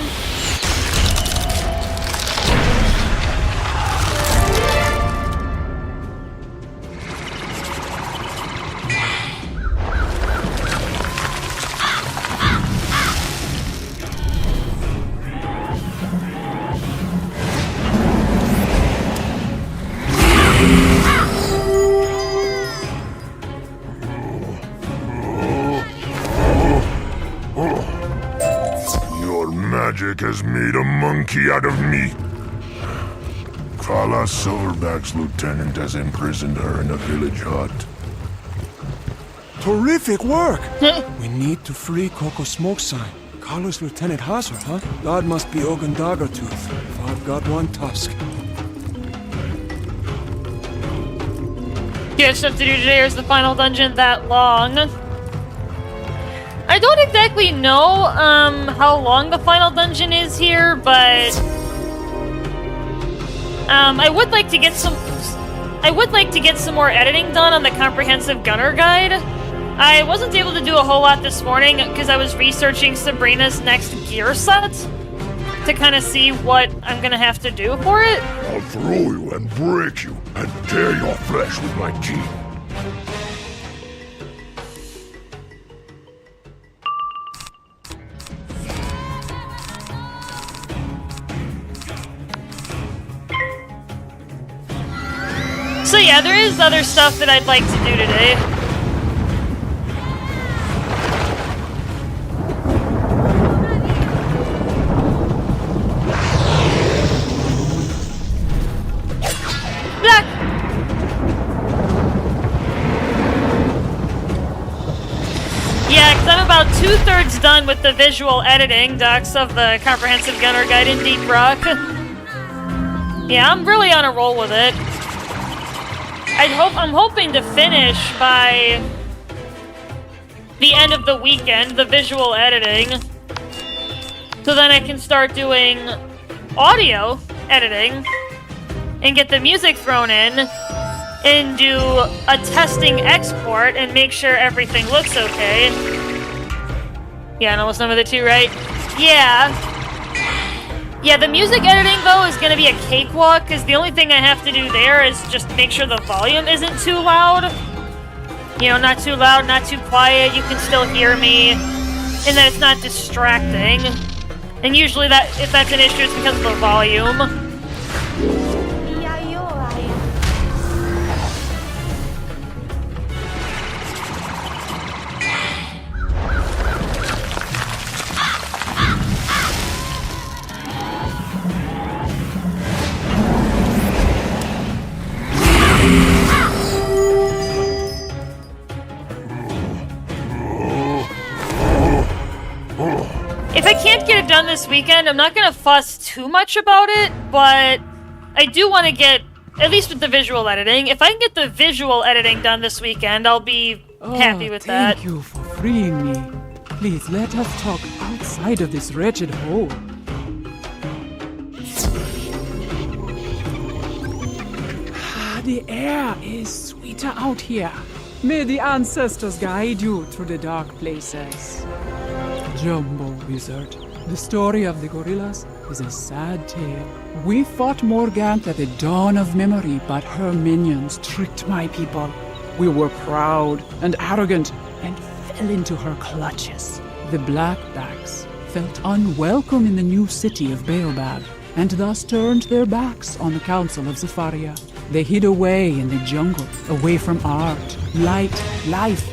Magic has made a monkey out of me. Kala Silverback's lieutenant has imprisoned her in a village hut. Terrific work! We need to free Coco Smoke Sign. Kala's lieutenant has her, huh? That must be Ogun Daggertooth, if I've got one tusk. You have stuff to do today, or is the final dungeon that long? I don't exactly know how long the final dungeon is here, but I would like to get some more editing done on the comprehensive gunner guide. I wasn't able to do a whole lot this morning because I was researching Sabrina's next gear set to kind of see what I'm gonna have to do for it. I'll throw you and break you and tear your flesh with my teeth. So yeah, there is other stuff that I'd like to do today. Black! Yeah, because I'm about 2/3 done with the visual editing docs of the Comprehensive Gunner Guide in Deep Rock. Yeah, I'm really on a roll with it. I'm hoping to finish by the end of the weekend, the visual editing. So then I can start doing audio editing and get the music thrown in and do a testing export and make sure everything looks okay. Yeah, and almost none of the two, right? Yeah. Yeah, the music editing, though, is going to be a cakewalk, because the only thing I have to do there is just make sure the volume isn't too loud. You know, not too loud, not too quiet, you can still hear me, and that it's not distracting. And usually if that's an issue, it's because of the volume. If I can't get it done this weekend, I'm not gonna fuss too much about it, but I do want to get, at least with the visual editing, if I can get the visual editing done this weekend, I'll be happy with that. Thank you for freeing me. Please let us talk outside of this wretched hole. The air is sweeter out here. May the ancestors guide you through the dark places. Jumbo Wizard, the story of the gorillas is a sad tale. We fought Morgant at the dawn of memory, but her minions tricked my people. We were proud and arrogant and fell into her clutches. The Blackbacks felt unwelcome in the new city of Baobab, and thus turned their backs on the Council of Zafaria. They hid away in the jungle, away from art, light, life.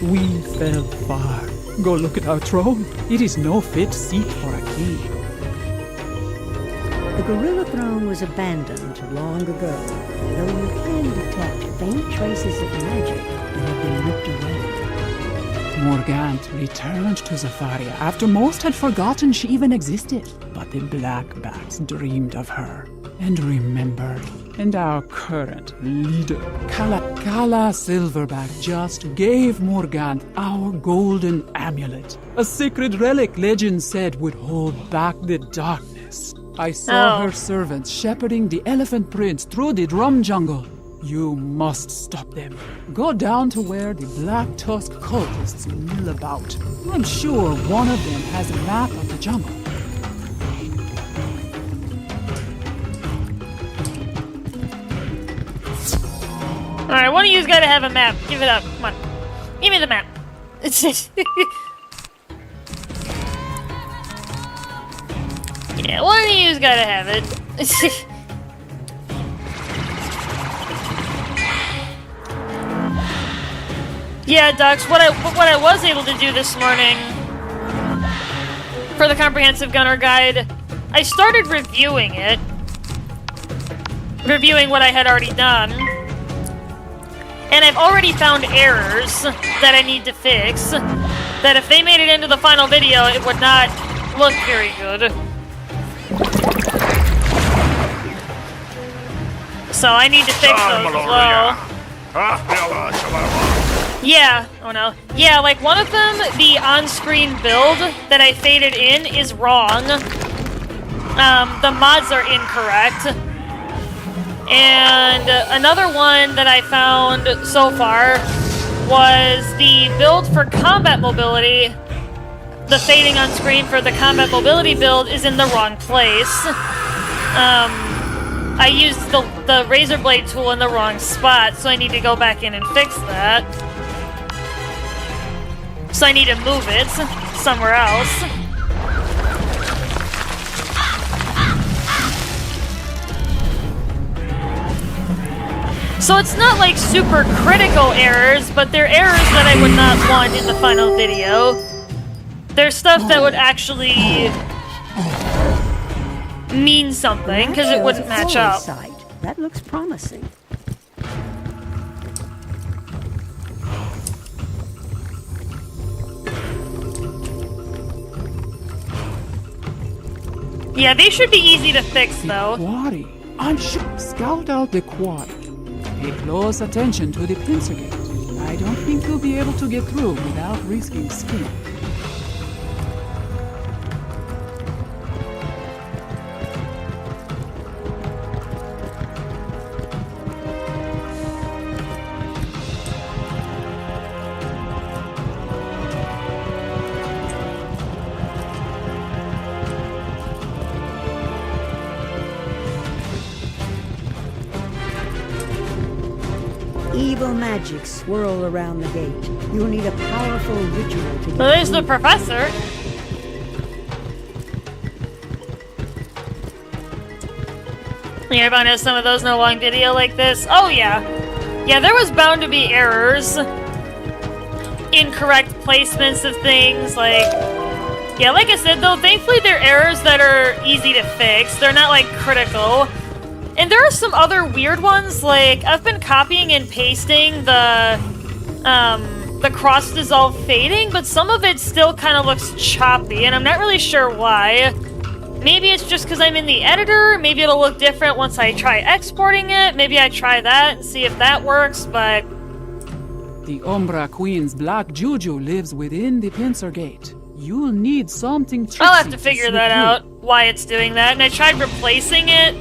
We fell far. Go look at our throne. It is no fit seat for a king. The gorilla throne was abandoned long ago, though you can detect faint traces of magic that have been ripped away. Morgant returned to Zafaria after most had forgotten she even existed. But the Blackbacks dreamed of her and remembered. And our current leader, Kala Silverback, just gave Morgant our golden amulet. A sacred relic legend said would hold back the darkness. I saw her servants shepherding the elephant prince through the drum jungle. You must stop them. Go down to where the Black Tusk cultists mill about. I'm sure one of them has a map of the jungle. Alright, one of you's gotta have a map. Give it up. Come on. Give me the map. Yeah, one of you's gotta have it. Yeah, Dux, what I was able to do this morning for the Comprehensive Gunner Guide, I started reviewing it. Reviewing what I had already done. And I've already found errors that I need to fix, that if they made it into the final video, it would not look very good. So I need to fix those as well. Yeah, oh no. Yeah, like one of them, the on-screen build that I faded in is wrong. The mods are incorrect. And another one that I found so far was the build for combat mobility. The fading on screen for the combat mobility build is in the wrong place. I used the razor blade tool in the wrong spot, so I need to go back in and fix that. So I need to move it somewhere else. So it's not like super critical errors, but they're errors that I would not want in the final video. There's stuff that would actually mean something, because it wouldn't match up. That looks promising. Yeah, they should be easy to fix, though. Quarry. I'm sure. Scout out the quarry. Pay close attention to the pincer gate. I don't think you'll be able to get through without risking skin. Evil magic swirl around the gate. You'll need a powerful ritual to get Well, there's the professor. Yeah, everyone has some of those in a long video like this. Oh, yeah. Yeah, there was bound to be errors. Incorrect placements of things, like... Yeah, like I said, though, thankfully they're errors that are easy to fix. They're not, like, critical. And there are some other weird ones, like, I've been copying and pasting the cross-dissolve fading, but some of it still kind of looks choppy, and I'm not really sure why. Maybe it's just because I'm in the editor, maybe it'll look different once I try exporting it, maybe I try that and see if that works, but... The Umbra Queen's black juju lives within the pincer gate. You'll need something tricksy. I'll have to figure that out, why it's doing that, and I tried replacing it.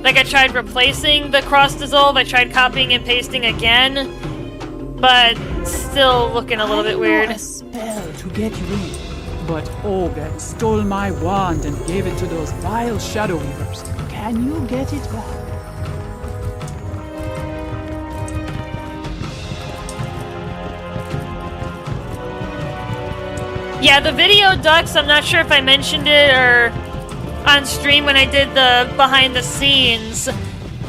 Like, I tried replacing the cross-dissolve, I tried copying and pasting again, but still looking a little bit weird. A spell to get you in. But Ogan stole my wand and gave it to those vile Shadow Weavers. Can you get it back? Yeah, the video ducks, I'm not sure if I mentioned it or on stream when I did the behind-the-scenes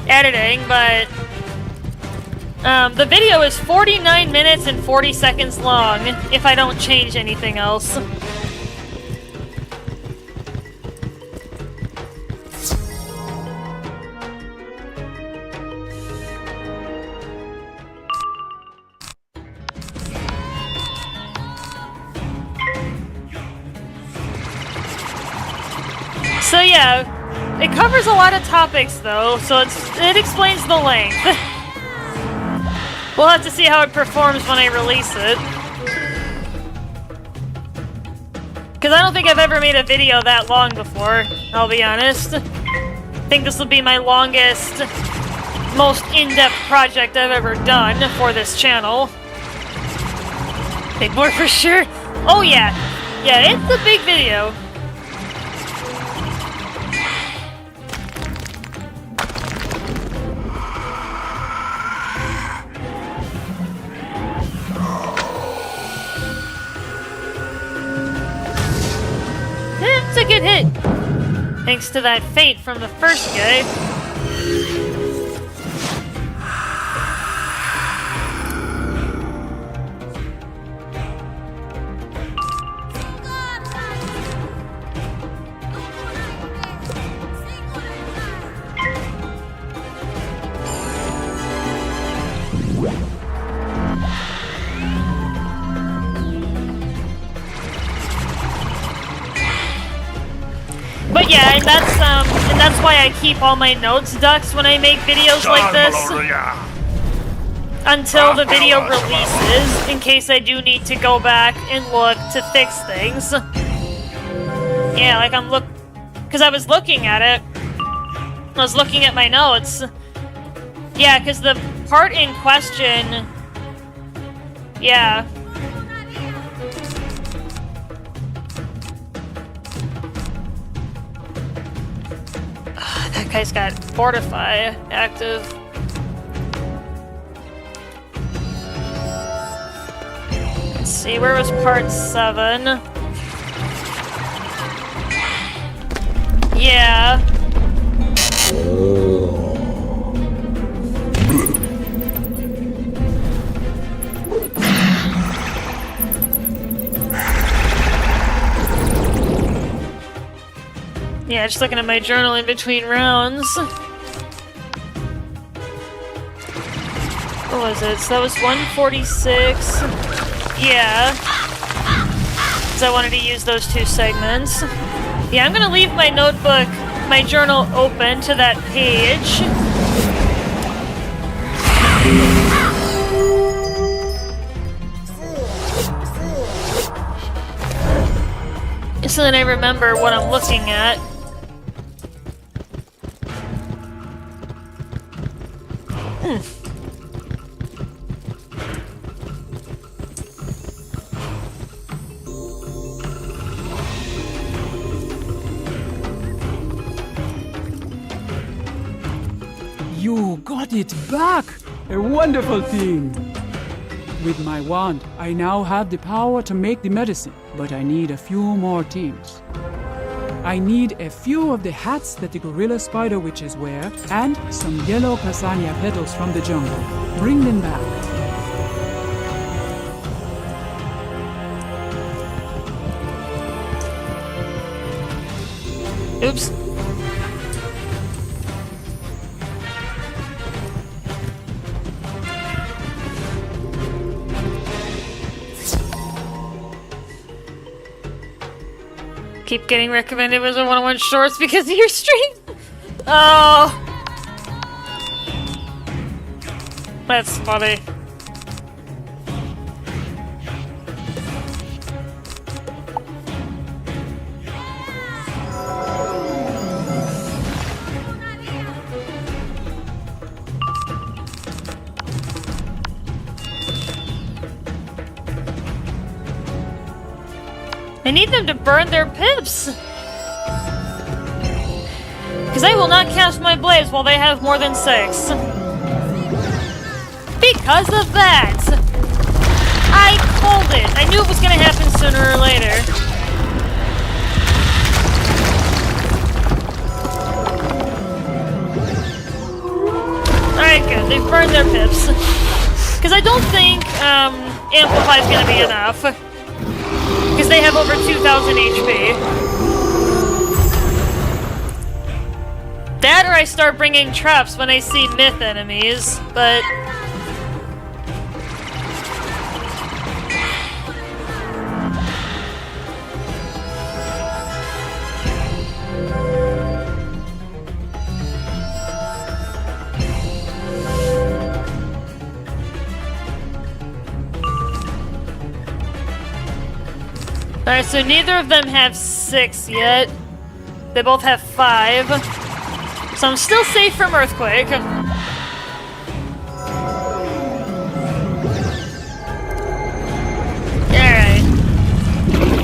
editing, but the video is 49 minutes and 40 seconds long if I don't change anything else. So yeah, it covers a lot of topics though, so it explains the length. We'll have to see how it performs when I release it. Because I don't think I've ever made a video that long before, I'll be honest. I think this will be my longest, most in-depth project I've ever done for this channel. Big more for sure. Oh yeah, yeah, it's a big video. It's a good hit. Thanks to that feint from the first guy. But yeah, and that's why I keep all my notes ducks when I make videos like this. Until the video releases, in case I do need to go back and look to fix things. Yeah, like because I was looking at it. I was looking at my notes. Yeah, because the part in question... Yeah. That guy's got Fortify active. Let's see, where was part 7? Yeah. Yeah, just looking at my journal in between rounds. What was it? So that was 146. Yeah. Because I wanted to use those 2 segments. Yeah, I'm gonna leave my notebook, my journal open to that page. So then I remember what I'm looking at. You got it back! A wonderful thing! With my wand, I now have the power to make the medicine, but I need a few more teams. I need a few of the hats that the gorilla spider witches wear, and some yellow pasania petals from the jungle. Bring them back. Oops. Keep getting recommended Wizard101 shorts because of your stream. Oh. That's funny. I need them to burn their pips! Because I will not cast my blades while they have more than 6. Because of that! I called it! I knew it was gonna happen sooner or later. Alright, good. They've burned their pips. Because I don't think Amplify's gonna be enough. Because they have over 2,000 HP. That or I start bringing traps when I see myth enemies, but... Alright, so neither of them have 6 yet. They both have 5. So I'm still safe from Earthquake. Alright.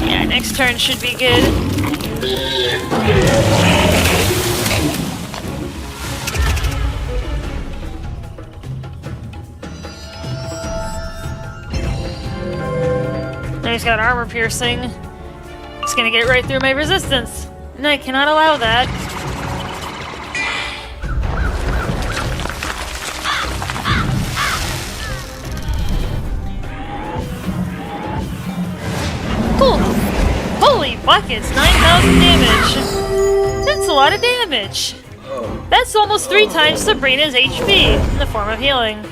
Yeah, next turn should be good. He's got armor piercing. It's gonna get right through my resistance. And I cannot allow that. Cool. Holy buckets, 9,000 damage. That's a lot of damage. That's almost 3 times Sabrina's HP in the form of healing.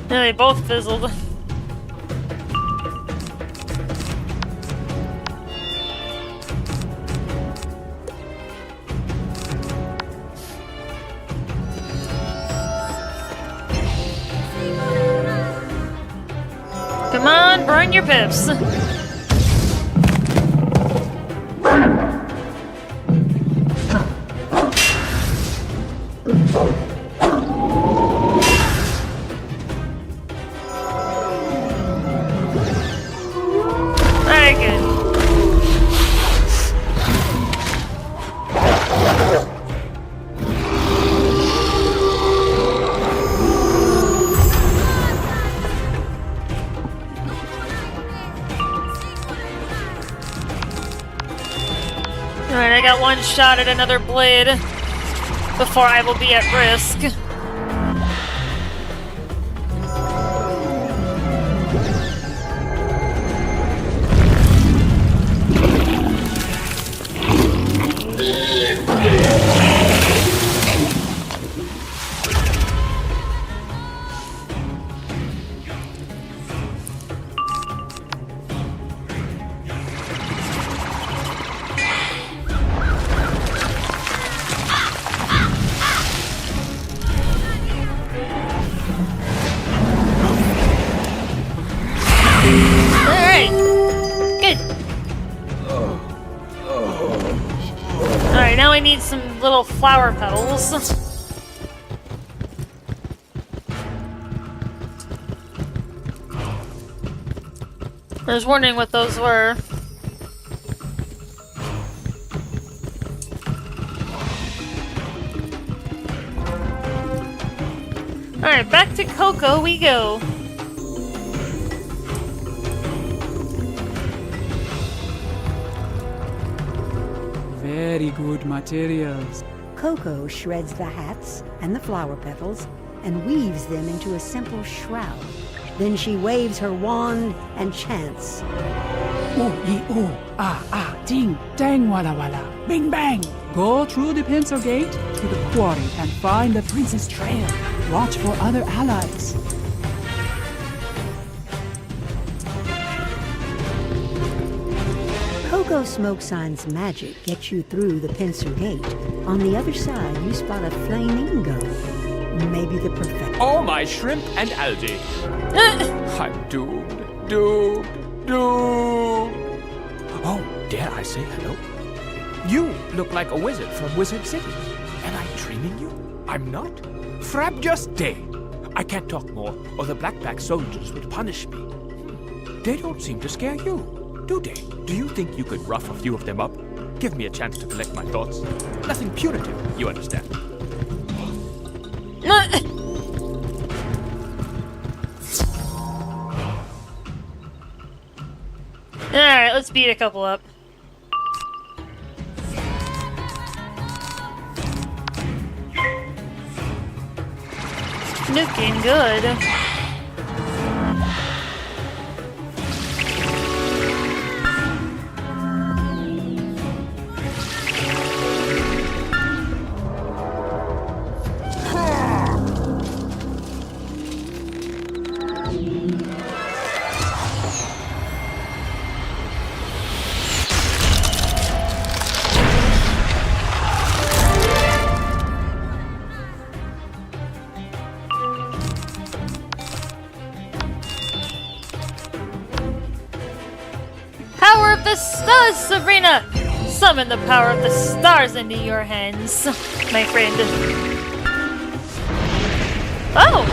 Yeah, they both fizzled. Come on, burn your pips. Very good. Alright, I got one shot at another blade before I will be at risk. I need some little flower petals. I was wondering what those were. Alright, back to Coco we go. Very good materials. Coco shreds the hats and the flower petals and weaves them into a simple shroud. Then she waves her wand and chants. Ooh, ee, ooh, ah, ah, ding, dang, walla, walla, bing, bang. Go through the pencil gate to the quarry and find the prince's trail. Watch for other allies. Coco Smoke Sign's magic gets you through the pencil gate. On the other side, you spot a flamingo. Maybe the perfect. Oh, my shrimp and algae. I'm doomed, doomed, doomed. Oh, dare I say hello? You look like a wizard from Wizard City. Am I dreaming you? I'm not. Frab just day. I can't talk more, or the Blackback soldiers would punish me. They don't seem to scare you, do they? Do you think you could rough a few of them up? Give me a chance to collect my thoughts. Nothing punitive, you understand. Alright, let's beat a couple up. Looking good. Power of the stars, Sabrina! Summon the power of the stars into your hands, my friend. Oh!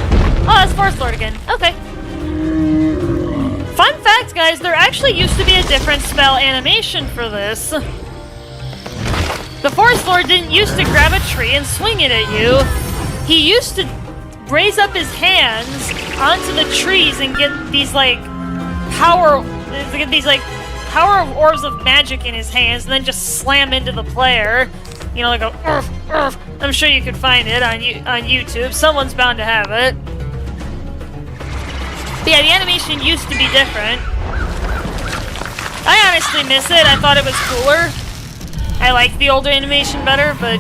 Oh, that's Force Lord again. Okay. Fun fact, guys, there actually used to be a different spell animation for this. The Force Lord didn't used to grab a tree and swing it at you. He used to raise up his hands onto the trees and get these, like, power orbs of magic in his hands and then just slam into the player. You know, like a urf, urf. I'm sure you could find it on YouTube. Someone's bound to have it. But yeah, the animation used to be different. I honestly miss it. I thought it was cooler. I liked the older animation better, but...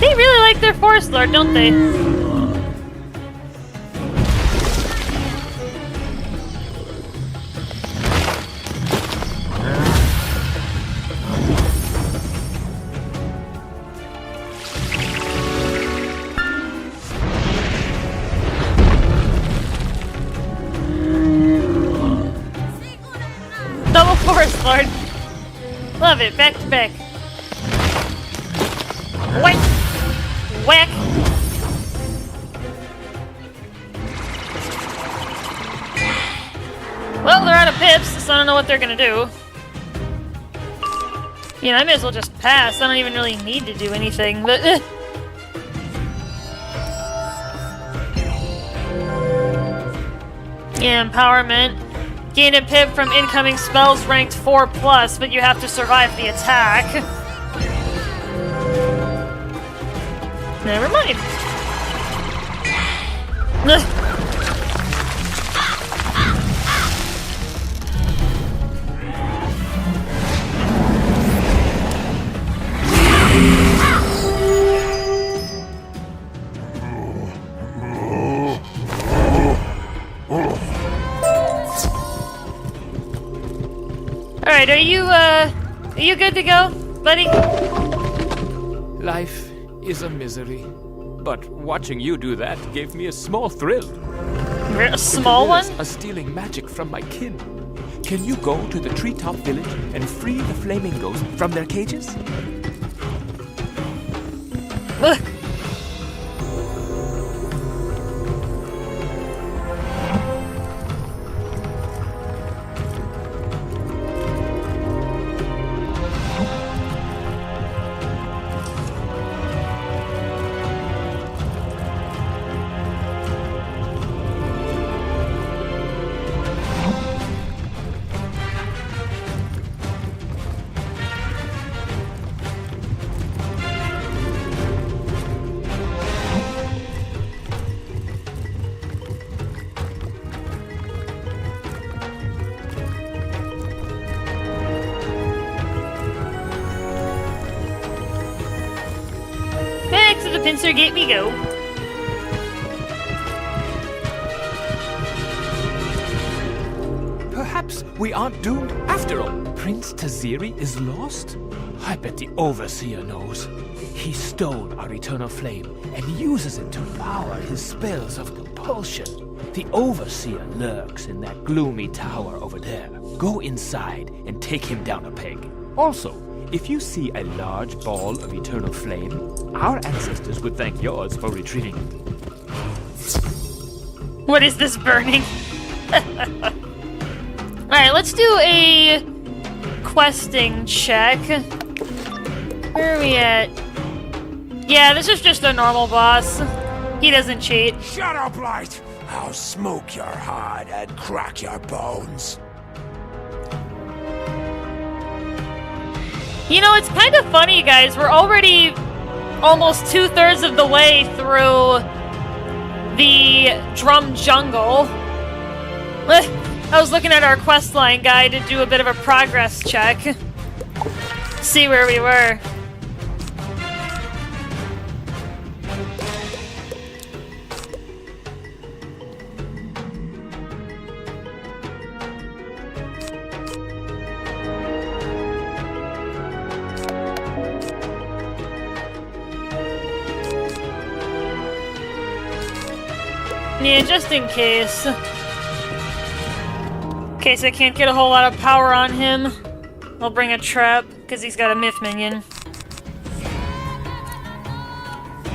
They really like their Force Lord, don't they? Double Force Lord. Love it, back to back. Whack! Whack! Well, they're out of pips, so I don't know what they're gonna do. Yeah, I may as well just pass. I don't even really need to do anything, but... Yeah, empowerment. Gain a pip from incoming spells ranked 4+, but you have to survive the attack. Never mind. Alright, are you good to go, buddy? Life is a misery, but watching you do that gave me a small thrill. A small one? Are stealing magic from my kin. Can you go to the treetop village and free the flamingos from their cages? Ugh. Back to the pincer gate we go. Perhaps we aren't doomed after all. Prince Taziri is lost? I bet the Overseer knows. He stole our eternal flame and uses it to power his spells of compulsion. The Overseer lurks in that gloomy tower over there. Go inside and take him down a peg. Also, if you see a large ball of eternal flame, our ancestors would thank yours for retrieving it. What is this burning? Alright, let's do a questing check. Where are we at? Yeah, this is just a normal boss. He doesn't cheat. Shut up, Light! I'll smoke your hide and crack your bones. You know, it's kind of funny, guys. We're already almost 2/3 of the way through the Drum Jungle. I was looking at our questline guide to do a bit of a progress check. See where we were. Yeah, just in case. In case I can't get a whole lot of power on him, I'll bring a trap, because he's got a myth minion.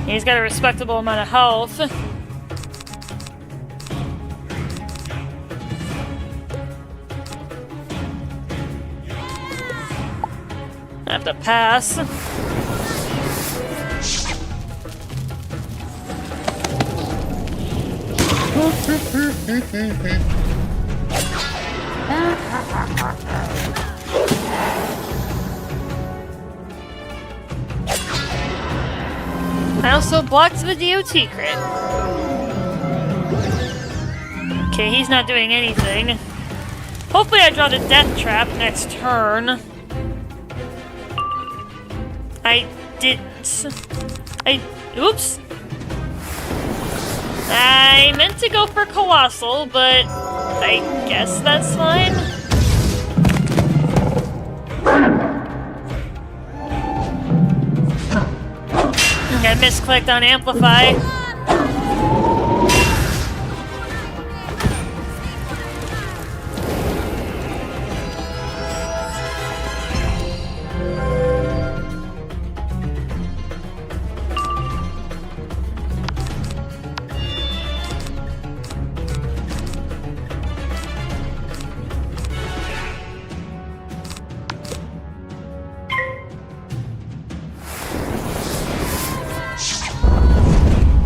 He's got a respectable amount of health. I have to pass. I also blocked the DOT crit. Okay, he's not doing anything. Hopefully I draw the death trap next turn. I didn't. Oops. I meant to go for Colossal, but I guess that's fine. I misclicked on Amplify.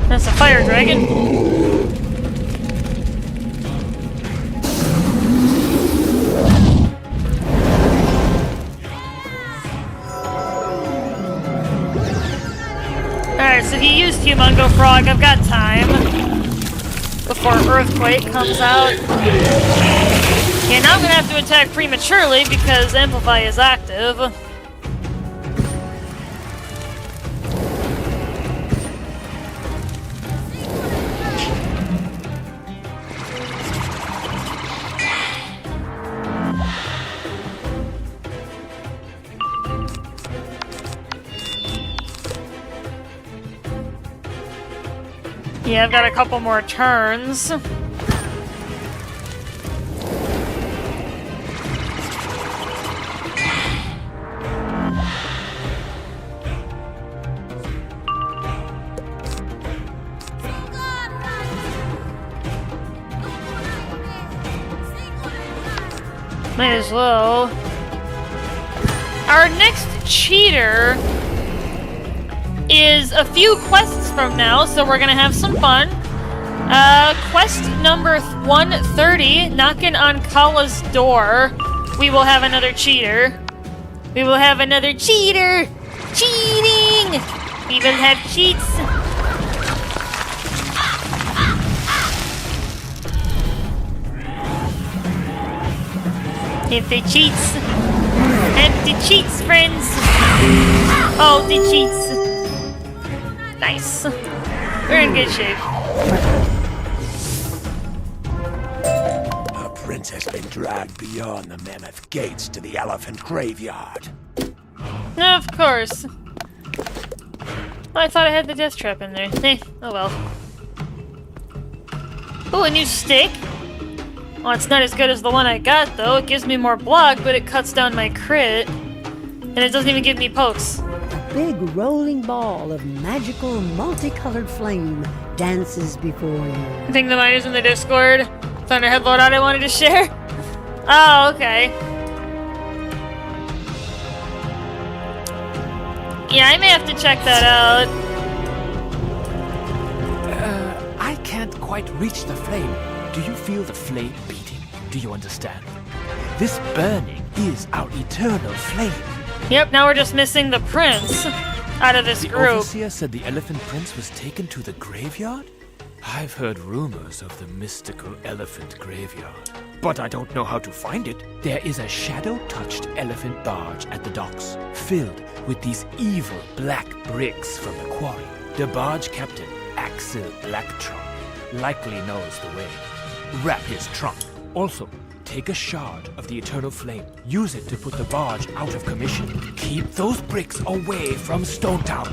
That's a fire dragon. Alright, so he used Humongo Frog. I've got time before Earthquake comes out. Yeah, now I'm gonna have to attack prematurely because Amplify is active. Yeah, I've got a couple more turns. Might as well. Our next cheater is a few quests from now, so we're gonna have some fun. Quest number 130, knocking on Kala's door. We will have another cheater. We will have another cheater! Cheating! We will have cheats. If the cheats. Empty cheats, friends. Oh, the cheats. Nice. We're in good shape. The prince has been dragged beyond the mammoth gates to the elephant graveyard. Of course. Oh, I thought I had the death trap in there. Oh well. Oh, a new stick. Well, it's not as good as the one I got, though. It gives me more block, but it cuts down my crit. And it doesn't even give me pokes. A big rolling ball of magical, multicolored flame dances before you. I think the miner's in the Discord. Thunderhead loadout I wanted to share. Oh, okay. Yeah, I may have to check that out. I can't quite reach the flame. Do you feel the flame beating? Do you understand? This burning is our eternal flame. Yep, now we're just missing the prince out of this The group. overseer said the elephant prince was taken to the graveyard? I've heard rumors of the mystical elephant graveyard, but I don't know how to find it. There is a shadow-touched elephant barge at the docks, filled with these evil black bricks from the quarry. The barge captain, Axel Blacktrunk, likely knows the way. Wrap his trunk. Also, take a shard of the eternal flame. Use it to put the barge out of commission. Keep those bricks away from Stone Town.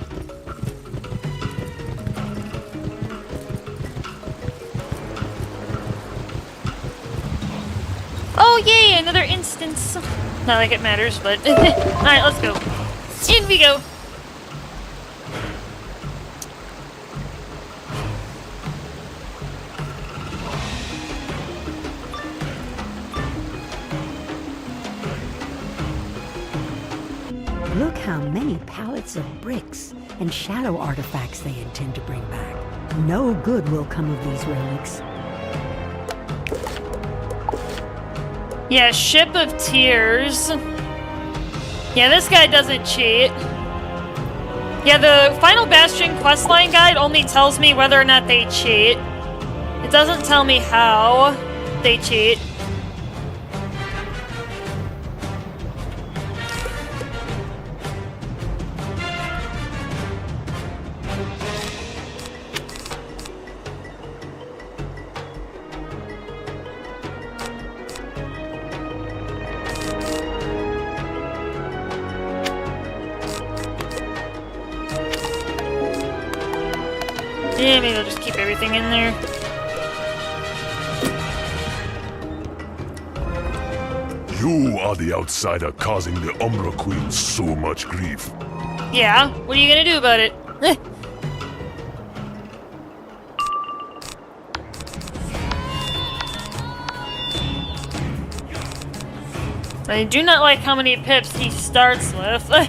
Oh yay, another instance. Not like it matters, but alright, let's go. In we go. Look how many pallets of bricks and shadow artifacts they intend to bring back. No good will come of these relics. Yeah, Ship of Tears. Yeah, this guy doesn't cheat. Yeah, the Final Bastion questline guide only tells me whether or not they cheat. It doesn't tell me how they cheat. Yeah, maybe I'll just keep everything in there. You are the outsider causing the Umbra Queen so much grief. Yeah, what are you gonna do about it? I do not like how many pips he starts with. Yeah,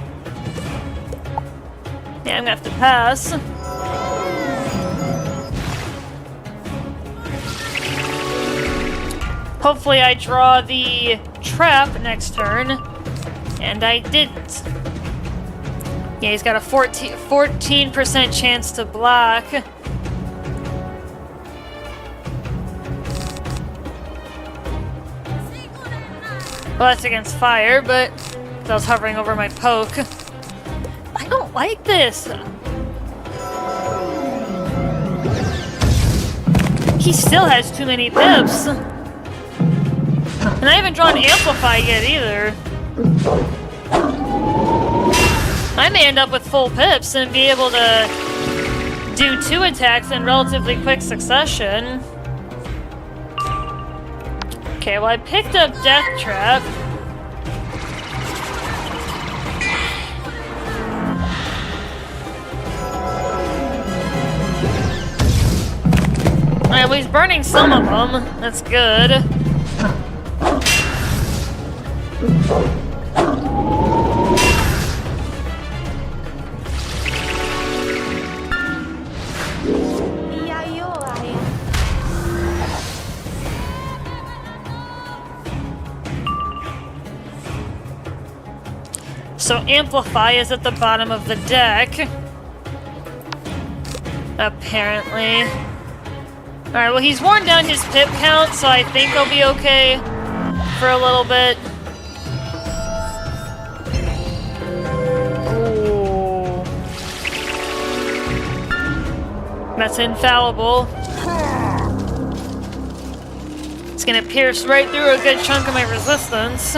I'm gonna have to pass. Hopefully I draw the trap next turn. And I didn't. Yeah, he's got a 14% chance to block. Well, that's against fire, but I was hovering over my poke. I don't like this. He still has too many pips. And I haven't drawn Amplify yet either. I may end up with full pips and be able to do 2 attacks in relatively quick succession. Okay, well I picked up Death Trap. Alright, well he's burning some of them. That's good. So Amplify is at the bottom of the deck. Apparently. Alright, well he's worn down his pip count, so I think he'll be okay for a little bit. Ooh. That's infallible. It's gonna pierce right through a good chunk of my resistance.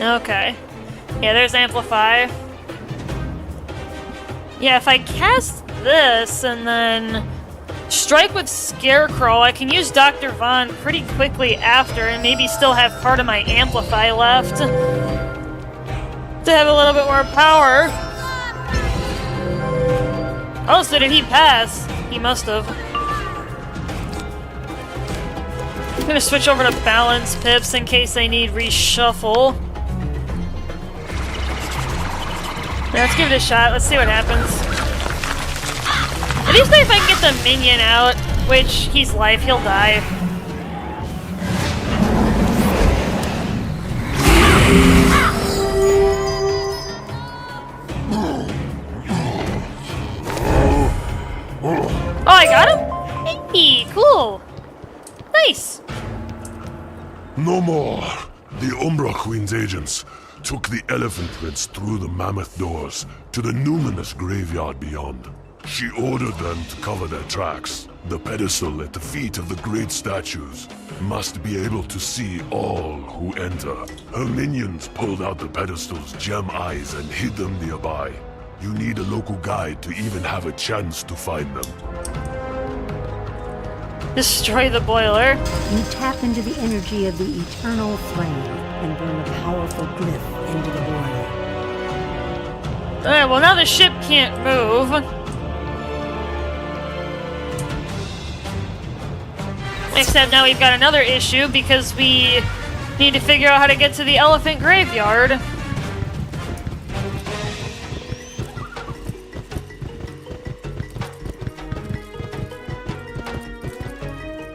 Okay. Yeah, there's Amplify. Yeah, if I cast this and then strike with Scarecrow, I can use Dr. Von pretty quickly after and maybe still have part of my Amplify left to have a little bit more power. Oh, so did he pass? He must have. I'm gonna switch over to Balance Pips in case I need reshuffle. Let's give it a shot. Let's see what happens. At least if I can get the minion out, which he's life, he'll die. Oh, I got him? Hey, cool. Nice. No more. The Umbra Queen's agents took the Elephant Prince through the mammoth doors to the numinous graveyard beyond. She ordered them to cover their tracks. The pedestal at the feet of the great statues must be able to see all who enter. Her minions pulled out the pedestal's gem eyes and hid them nearby. You need a local guide to even have a chance to find them. Destroy the boiler. You tap into the energy of the eternal flame and burn a powerful glyph into the boiler. Alright, well now the ship can't move. Except now we've got another issue because we need to figure out how to get to the elephant graveyard.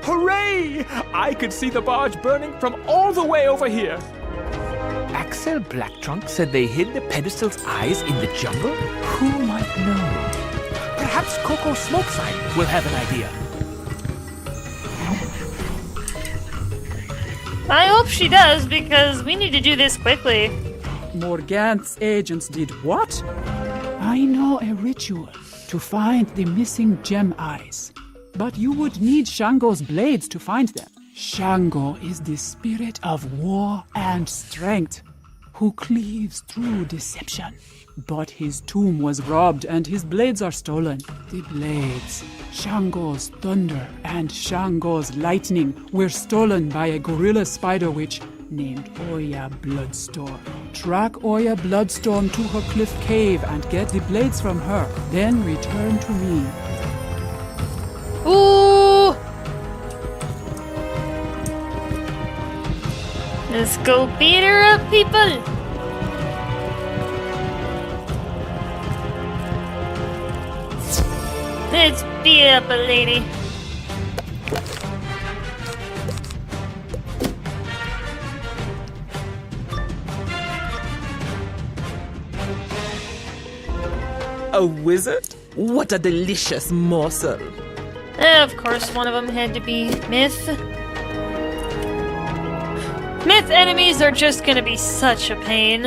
Hooray! I could see the barge burning from all the way over here. Axel Blacktrunk said they hid the pedestal's eyes in the jungle? Who might know? Perhaps Coco Smokeside will have an idea. I hope she does, because we need to do this quickly. Morganth's agents did what? I know a ritual to find the missing gem eyes. But you would need Shango's blades to find them. Shango is the spirit of war and strength, who cleaves through deception. But his tomb was robbed and his blades are stolen. The blades, Shango's thunder and Shango's lightning, were stolen by a gorilla spider witch named Oya Bloodstorm. Track Oya Bloodstorm to her cliff cave and get the blades from her. Then return to me. Ooh! Let's go beat her up, people! Let's beat up a lady. A wizard? What a delicious morsel. Of course, one of them had to be Myth. Myth enemies are just gonna be such a pain.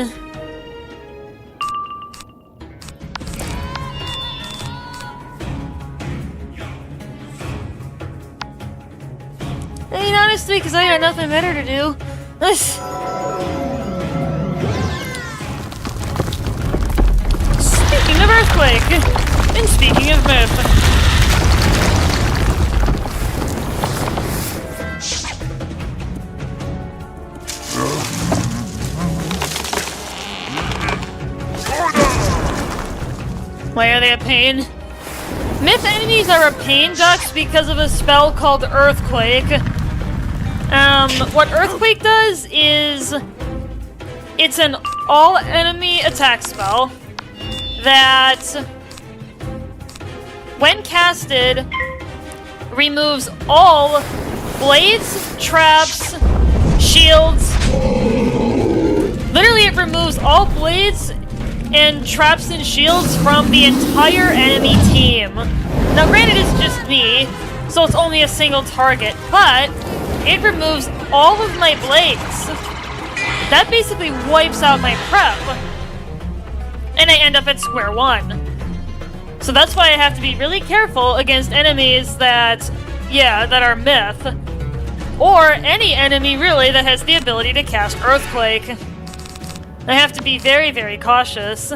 Hey, not honestly, because I got nothing better to do. Speaking of earthquake, and speaking of myth. Why are they a pain? Myth enemies are a pain, Dux, because of a spell called Earthquake. What Earthquake does is... it's an all-enemy attack spell that, when casted, removes all blades, traps, shields. Literally, it removes all blades and traps and shields from the entire enemy team. Now granted, it's just me, so it's only a single target, but it removes all of my blades. That basically wipes out my prep, and I end up at square one. So that's why I have to be really careful against enemies that, that are myth. Or any enemy, really, that has the ability to cast Earthquake. I have to be very, very cautious.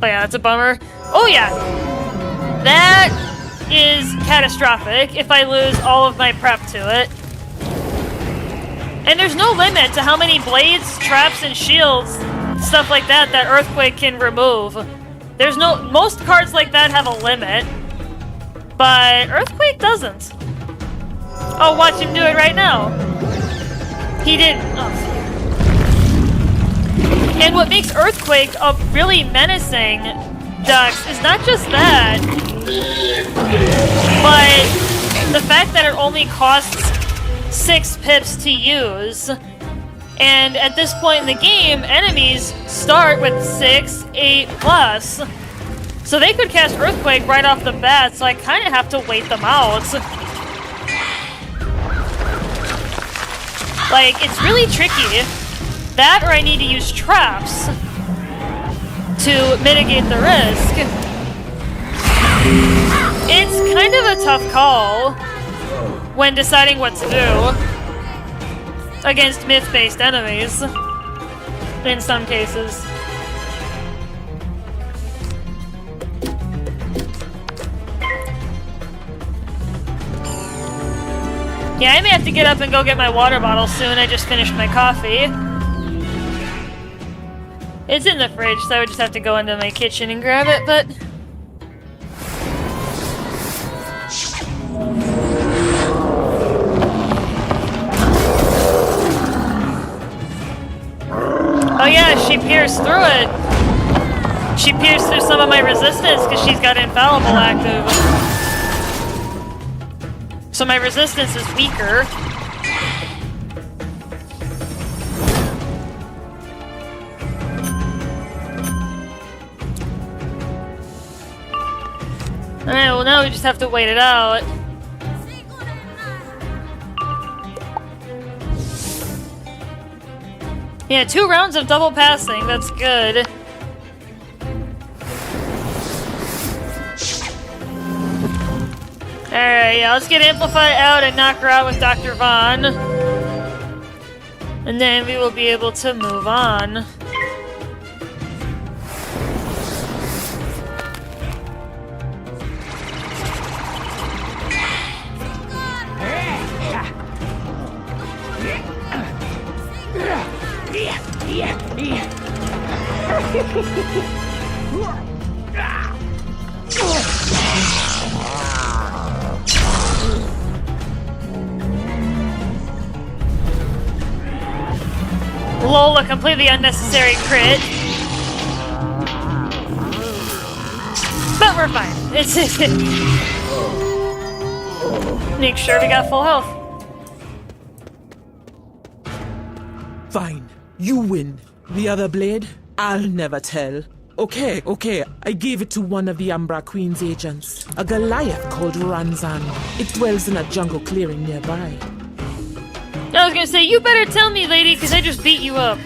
But yeah, it's a bummer. Oh yeah! That is catastrophic if I lose all of my prep to it. And there's no limit to how many blades, traps, and shields, stuff like that, that Earthquake can remove. There's no... most cards like that have a limit. But Earthquake doesn't. Oh, watch him do it right now. He didn't. Oh. And what makes Earthquake really menacing, Dux, is not just that, but the fact that it only costs 6 pips to use. And at this point in the game, enemies start with 6, 8 plus. So they could cast Earthquake right off the bat, so I kind of have to wait them out. Like, it's really tricky. That, or I need to use traps to mitigate the risk. It's kind of a tough call when deciding what to do against myth-based enemies, in some cases. Yeah, I may have to get up and go get my water bottle soon. I just finished my coffee. It's in the fridge, so I would just have to go into my kitchen and grab it, but... oh yeah, she pierced through it. She pierced through some of my resistance because she's got Infallible active. So my resistance is weaker. Alright, well now we just have to wait it out. Yeah, 2 rounds of double passing, that's good. Alright, yeah, let's get Amplify out and knock her out with Dr. Vaughn. And then we will be able to move on. Lol, a completely unnecessary crit. But we're fine. It's make sure we got full health. Fine. You win. The other blade? I'll never tell. Okay. I gave it to one of the Umbra Queen's agents. A Goliath called Ranzan. It dwells in a jungle clearing nearby. I was gonna say, you better tell me, lady, because I just beat you up.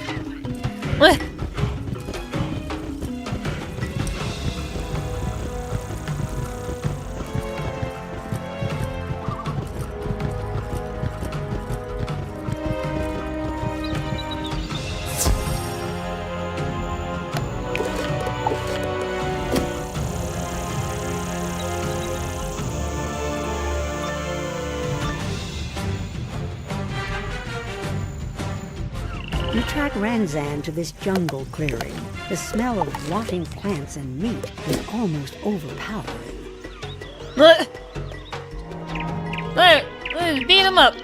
track Ranzan to this jungle clearing. The smell of rotting plants and meat is almost overpowering. Let's beat him up.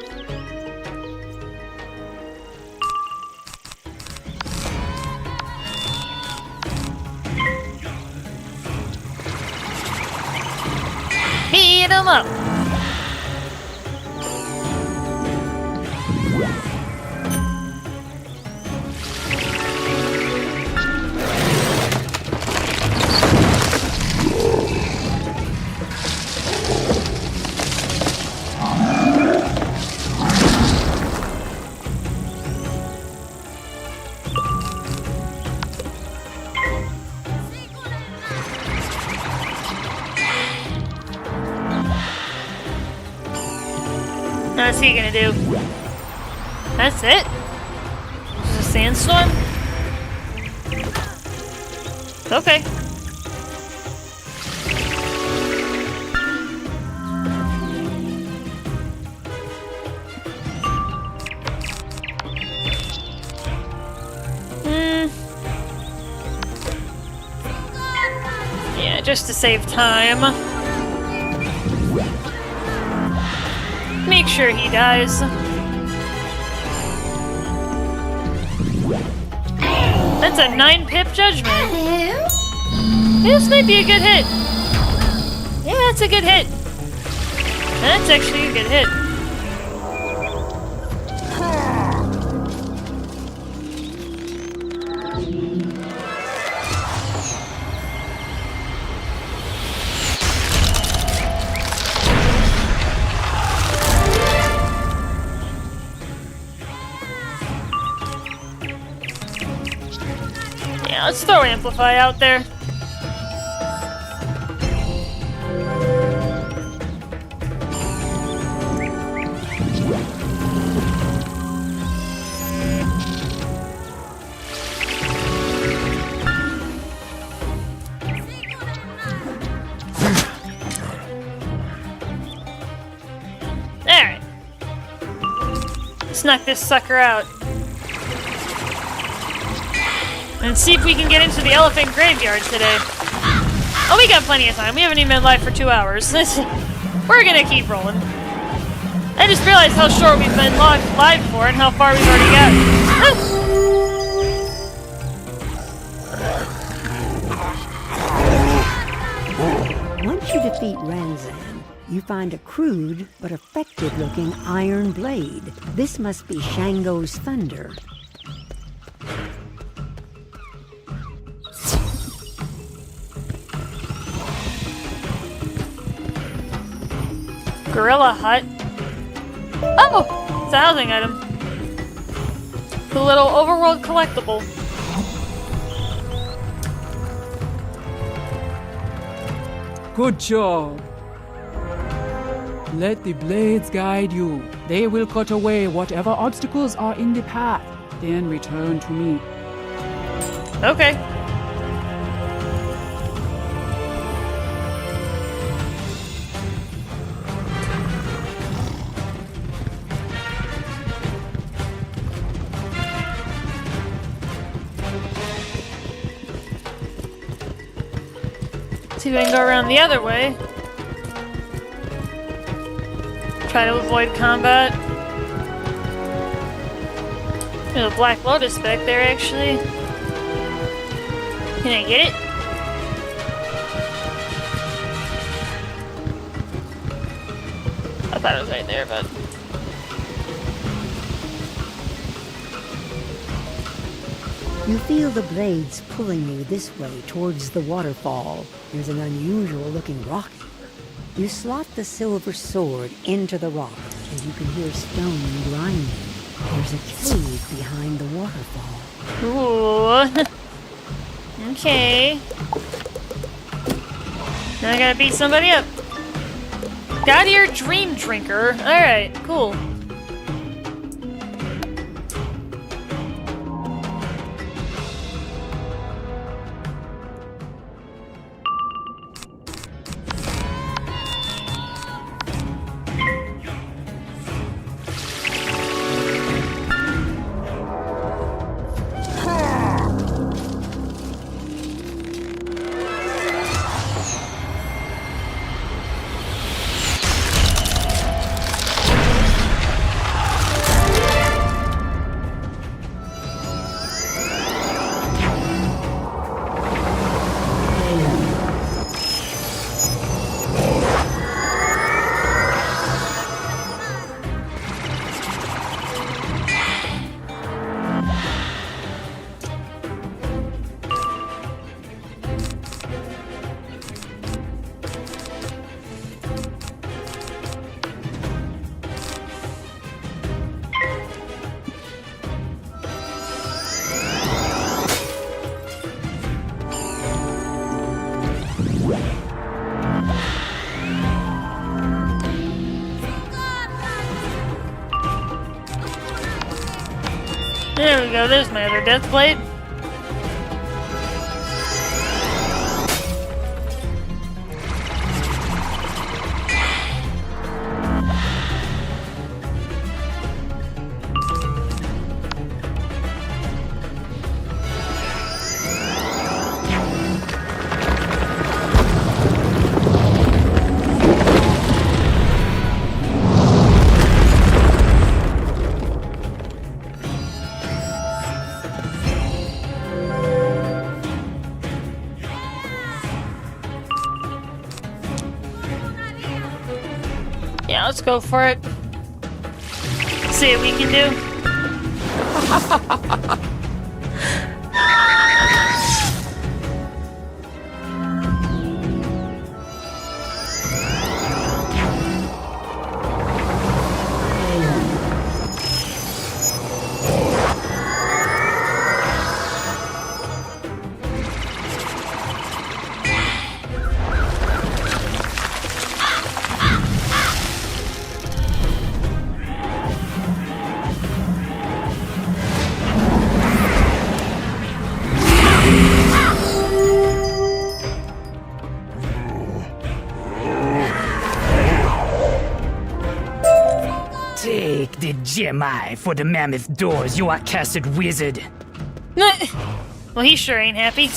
Beat him up. What's he gonna do? That's it? Just a sandstorm? Okay. Yeah, just to save time. Make sure he dies. That's a 9-pip judgment. This might be a good hit. Yeah, that's a good hit. That's actually a good hit. Let's throw Amplify out there. Alright. Let's knock this sucker out. And see if we can get into the elephant graveyard today. Oh, we got plenty of time. We haven't even been live for 2 hours. We're gonna keep rolling. I just realized how short we've been live for and how far we've already got. Once you defeat Ranzan, you find a crude but effective-looking iron blade. This must be Shango's thunder. Gorilla hut. Oh! It's a housing item. The little overworld collectible. Good job. Let the blades guide you. They will cut away whatever obstacles are in the path. Then return to me. Okay. See if I can go around the other way. Try to avoid combat. There's a Black Lotus back there, actually. Can I get it? I thought it was right there, but... You feel the blades pulling you this way towards the waterfall. There's an unusual looking rock here. You slot the silver sword into the rock, and you can hear stone grinding. There's a cave behind the waterfall. Ooh. Okay. Now I gotta beat somebody up. Got your dream drinker. Alright, cool. There we go, there's my other death blade. Yeah, let's go for it. See what we can do. Take the Gemini for the mammoth doors, you accursed wizard. Well, he sure ain't happy.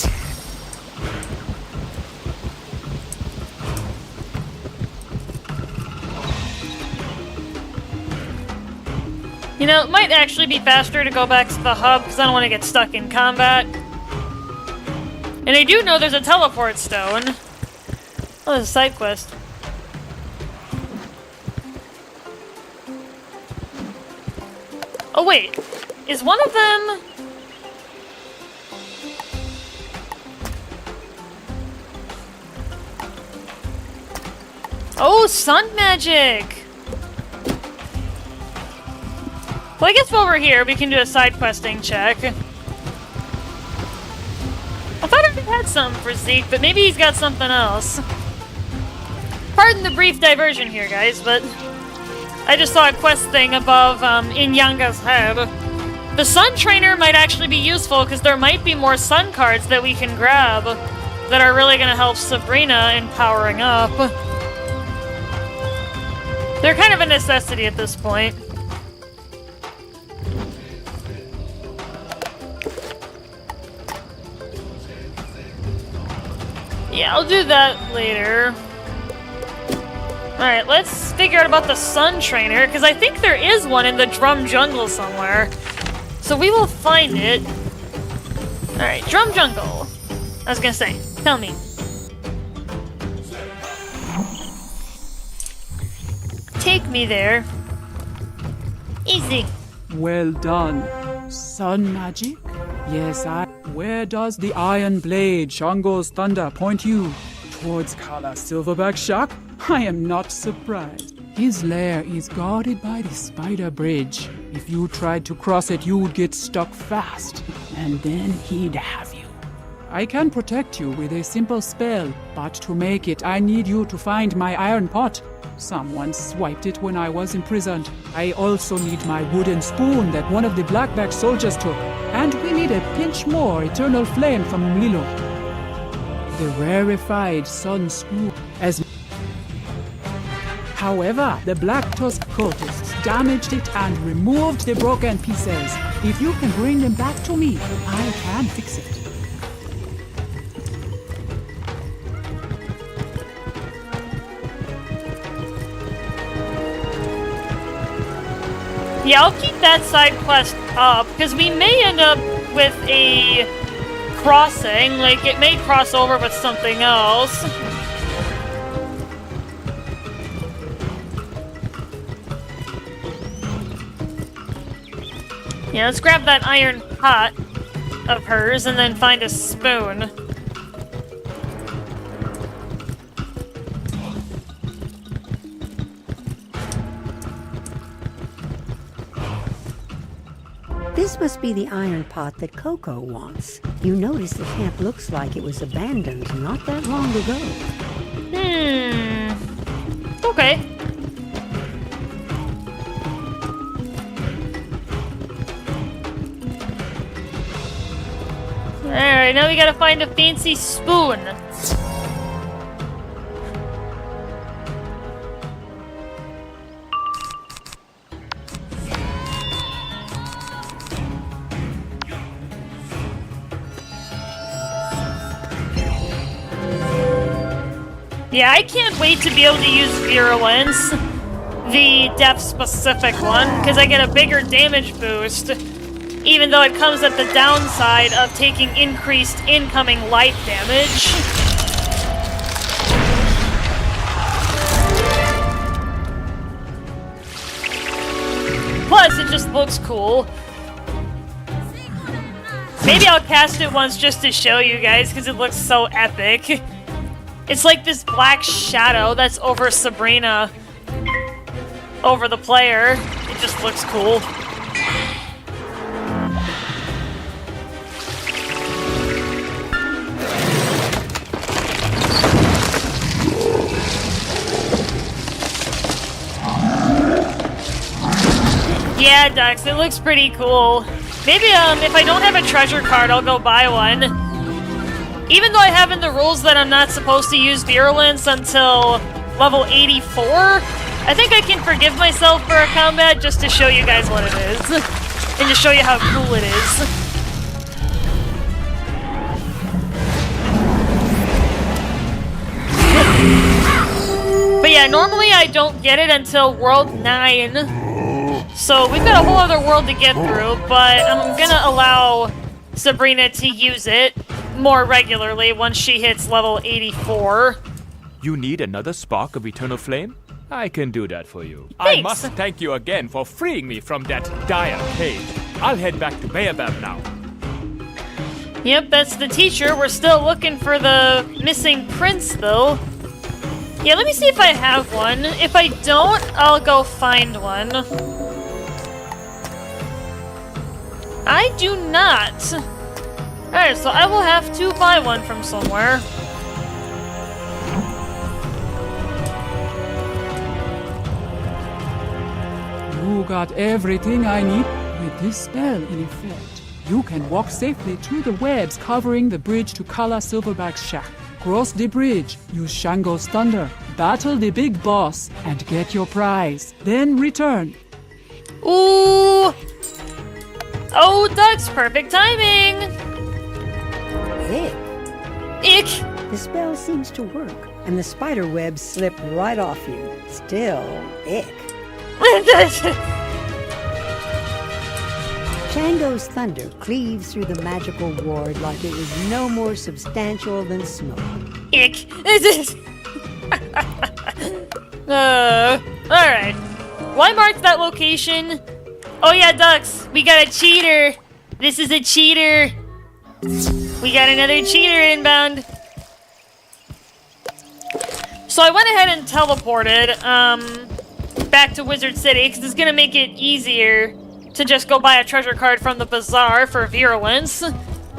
You know, it might actually be faster to go back to the hub because I don't want to get stuck in combat. And I do know there's a teleport stone. Oh, there's a side quest. Oh wait, is one of them... Oh, sun magic! Well, I guess while we're here, we can do a side questing check. I thought I had something for Zeke, but maybe he's got something else. Pardon the brief diversion here, guys, but I just saw a quest thing above Inyanga's head. The Sun Trainer might actually be useful because there might be more Sun cards that we can grab that are really going to help Sabrina in powering up. They're kind of a necessity at this point. Yeah, I'll do that later. Alright, let's figure out about the Sun Trainer, because I think there is one in the Drum Jungle somewhere. So we will find it. Alright, Drum Jungle. I was gonna say, tell me. Take me there. Easy. Well done. Sun magic? Yes, Where does the iron blade, Shango's thunder, point you? Towards Kala Silverback Shack? I am not surprised. His lair is guarded by the spider bridge. If you tried to cross it, you would get stuck fast, and then he'd have you. I can protect you with a simple spell, but to make it, I need you to find my iron pot. Someone swiped it when I was imprisoned. I also need my wooden spoon that one of the Blackback soldiers took. And we need a pinch more eternal flame from Milo. The rarefied sun screw as... However, the Black Tusk cultists damaged it and removed the broken pieces. If you can bring them back to me, I can fix it. Yeah, I'll keep that side quest up, because we may end up with a crossing. Like, it may cross over with something else. Yeah, let's grab that iron pot of hers and then find a spoon. This must be the iron pot that Coco wants. You notice the camp looks like it was abandoned not that long ago. Okay. Alright, now we gotta find a fancy spoon. Yeah, I can't wait to be able to use Virulence, the death-specific one, because I get a bigger damage boost, even though it comes at the downside of taking increased incoming life damage. Plus, it just looks cool. Maybe I'll cast it once just to show you guys, because it looks so epic. It's like this black shadow that's over Sabrina, over the player. It just looks cool. Yeah, Dux, it looks pretty cool. Maybe if I don't have a treasure card, I'll go buy one. Even though I have in the rules that I'm not supposed to use Virulence until level 84, I think I can forgive myself for a combat just to show you guys what it is. And to show you how cool it is. But yeah, normally I don't get it until World 9. So we've got a whole other world to get through, but I'm gonna allow Sabrina to use it more regularly once she hits level 84. You need another spark of eternal flame? I can do that for you. Thanks. I must thank you again for freeing me from that dire cage. I'll head back to Baobab now. Yep, that's the teacher. We're still looking for the missing prince, though. Yeah, let me see if I have one. If I don't, I'll go find one. I do not. Alright, so I will have to buy one from somewhere. You got everything I need. With this spell in effect, you can walk safely through the webs covering the bridge to Kala Silverback's shack. Cross the bridge, use Shango's thunder, battle the big boss, and get your prize. Then return. Ooh! Oh, Dux, perfect timing! Ick! The spell seems to work, and the spider webs slip right off you. Still, ick. Shango's thunder cleaves through the magical ward like it was no more substantial than smoke. Ick! Alright. Why mark that location? Oh yeah, Dux, we got a cheater! This is a cheater! We got another cheater inbound. So I went ahead and teleported back to Wizard City because it's gonna make it easier to just go buy a treasure card from the bazaar for Virulence.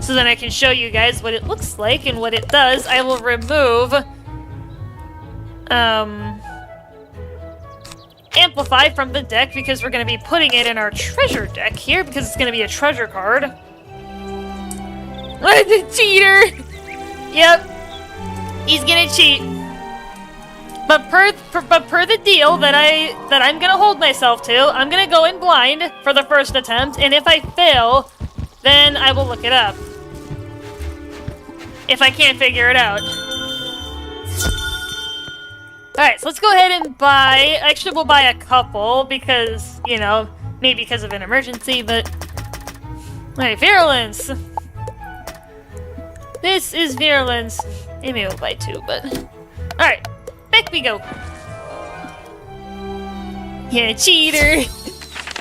So then I can show you guys what it looks like and what it does. I will remove Amplify from the deck because we're gonna be putting it in our treasure deck here because it's gonna be a treasure card. The cheater! Yep. He's gonna cheat. But per the deal that I'm gonna hold myself to, I'm gonna go in blind for the first attempt, and if I fail, then I will look it up. If I can't figure it out. Alright, so let's go ahead and buy... Actually, we'll buy a couple, because, you know, maybe because of an emergency, but... Alright, Virulence! This is Virulence. Maybe we'll buy two, but... Alright. Back we go. Yeah, cheater.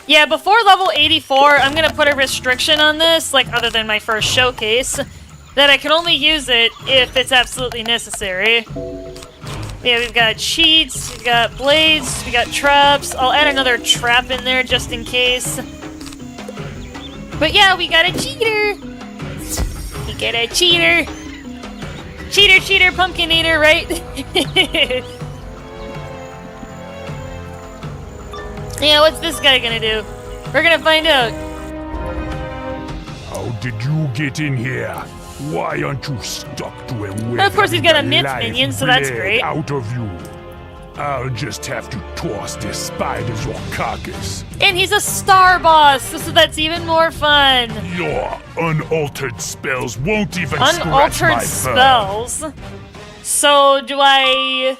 Yeah, before level 84, I'm gonna put a restriction on this, like other than my first showcase, that I can only use it if it's absolutely necessary. Yeah, we've got cheats, we've got blades, we got traps. I'll add another trap in there just in case. But yeah, we got a cheater. We get a cheater. Cheater, cheater, pumpkin eater, right? Yeah, what's this guy gonna do? We're gonna find out. How did you get in here? Why aren't you stuck to a web? Of course, he's got a myth life minion, so that's bled great. Out of you. I'll just have to toss this spider's your carcass. And he's a star boss, so that's even more fun. Your unaltered spells won't even scratch my Unaltered fur. spells. So do I...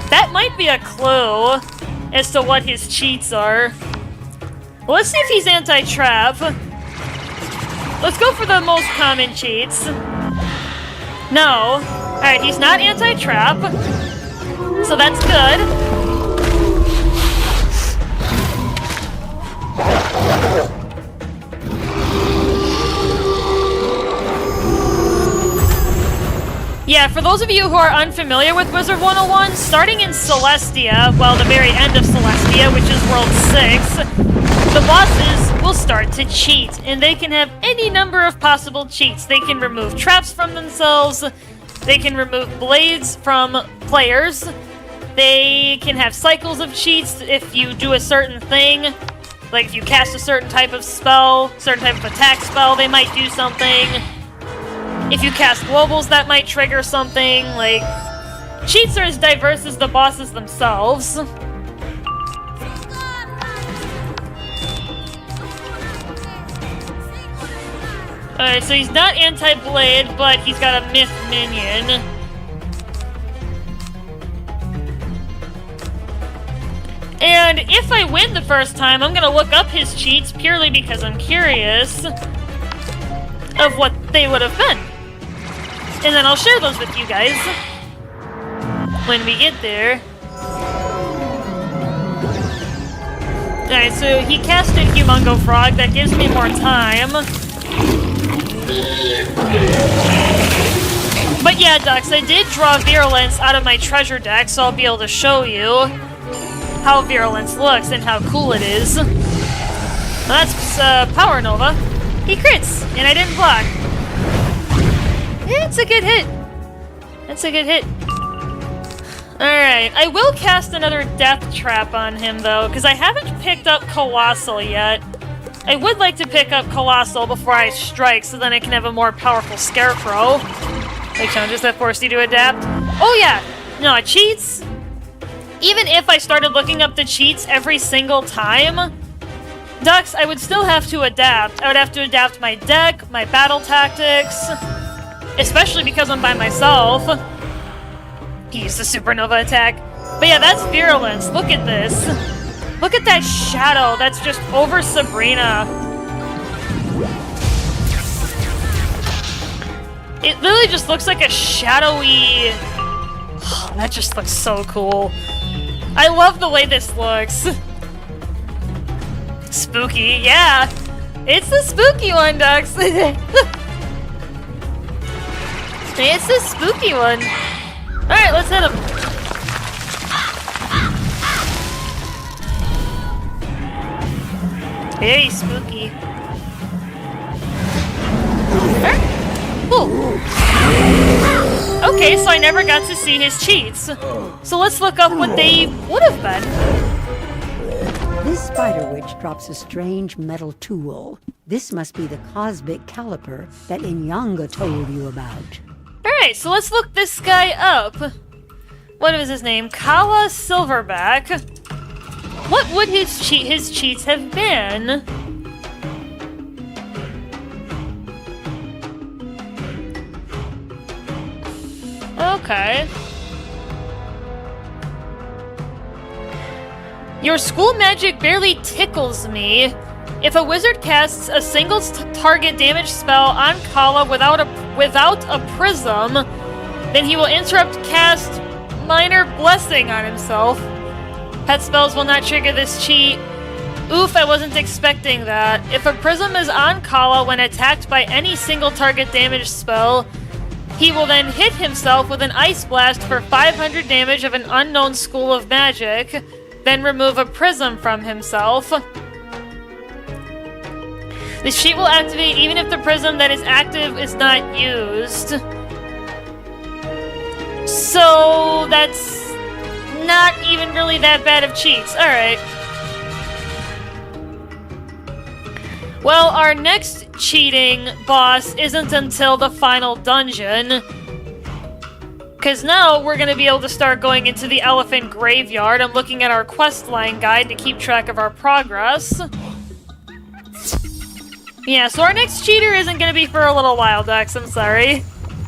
That might be a clue as to what his cheats are. Well, let's see if he's anti-trap. Let's go for the most common cheats. No. Alright, he's not anti-trap. So that's good. Yeah, for those of you who are unfamiliar with Wizard101, starting in Celestia, well, the very end of Celestia, which is World 6, the bosses will start to cheat, and they can have any number of possible cheats. They can remove traps from themselves, they can remove blades from players, they can have cycles of cheats if you do a certain thing. Like if you cast a certain type of spell, certain type of attack spell, they might do something. If you cast globals, that might trigger something. Like, cheats are as diverse as the bosses themselves. Alright, so he's not anti-blade, but he's got a myth minion. And if I win the first time, I'm gonna look up his cheats purely because I'm curious of what they would have been. And then I'll share those with you guys when we get there. Alright, so he casted Humongo Frog. That gives me more time. But yeah, Dux, I did draw Virulence out of my treasure deck, so I'll be able to show you how Virulence looks and how cool it is. That's Power Nova. He crits, and I didn't block. It's a good hit. That's a good hit. Alright, I will cast another Death Trap on him, though, because I haven't picked up Colossal yet. I would like to pick up Colossal before I strike, so then I can have a more powerful Scarecrow. Like challenges that force you to adapt. Oh yeah! No, cheats. Even if I started looking up the cheats every single time, Dux, I would still have to adapt. I would have to adapt my deck, my battle tactics, especially because I'm by myself. He used the Supernova attack. But yeah, that's Virulence. Look at this. Look at that shadow that's just over Sabrina. It literally just looks like a shadowy... Oh, that just looks so cool. I love the way this looks. Spooky, yeah. It's the spooky one, Dux. It's the spooky one. Alright, let's hit him. Very spooky. Ooh. Okay, so I never got to see his cheats. So let's look up what they would have been. This spider witch drops a strange metal tool. This must be the cosmic caliper that Inyanga told you about. Alright, so let's look this guy up. What is his name? Kala Silverback. What would his cheats have been? Okay. Your school magic barely tickles me. If a wizard casts a single target damage spell on Kala without a prism, then he will interrupt cast Minor Blessing on himself. Pet spells will not trigger this cheat. Oof, I wasn't expecting that. If a prism is on Kala when attacked by any single target damage spell, he will then hit himself with an Ice Blast for 500 damage of an unknown school of magic, then remove a prism from himself. This cheat will activate even if the prism that is active is not used. So that's not even really that bad of cheats. Alright. Well, our next cheating boss isn't until the final dungeon. Because now we're going to be able to start going into the elephant graveyard. I'm looking at our quest line guide to keep track of our progress. Yeah, so our next cheater isn't going to be for a little while, Dux. I'm sorry.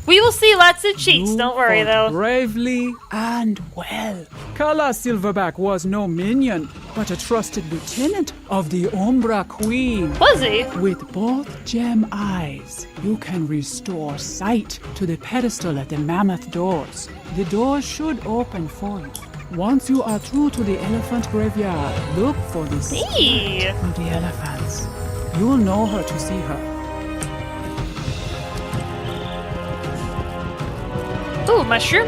We will see lots of cheats, don't worry though. Bravely and well. Kala Silverback was no minion, but a trusted lieutenant of the Umbra Queen. Was he? With both gem eyes, you can restore sight to the pedestal at the mammoth doors. The doors should open for you. Once you are through to the elephant graveyard, look for the spirit of the elephants. You'll know her to see her. Ooh, mushroom.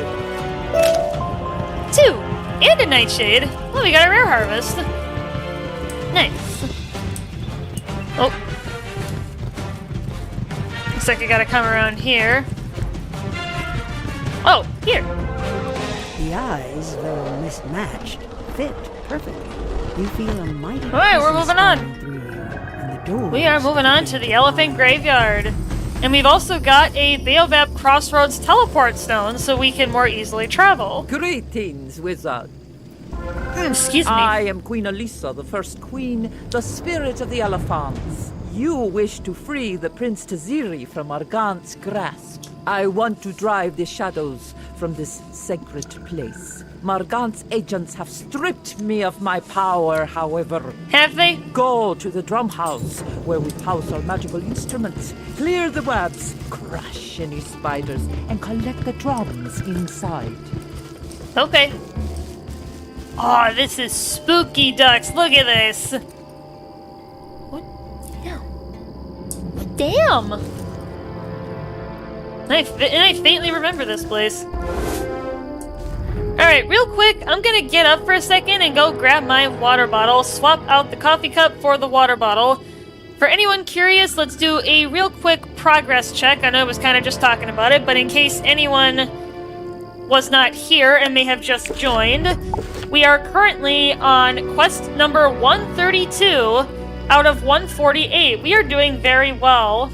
2. And a nightshade. Oh, we got a rare harvest. Nice. Oh. Looks like I gotta come around here. Oh, here. The eyes, though mismatched, fit perfectly. You feel a mighty Alright, we're moving on. and the door. We are moving on to the elephant graveyard. And we've also got a Baobab Crossroads teleport stone so we can more easily travel. Greetings, wizard. Excuse me. I am Queen Elisa, the first queen, the spirit of the elephants. You wish to free the Prince Taziri from Argant's grasp. I want to drive the shadows from this sacred place. Margant's agents have stripped me of my power, however. Have they? Go to the drum house, where we house our magical instruments. Clear the webs, crush any spiders, and collect the drums inside. Okay. Oh, this is spooky, Dux. Look at this. What? Damn. And I faintly remember this place. Alright, real quick, I'm gonna get up for a second and go grab my water bottle, swap out the coffee cup for the water bottle. For anyone curious, let's do a real quick progress check. I know I was kind of just talking about it, but in case anyone was not here and may have just joined, we are currently on quest number 132 out of 148. We are doing very well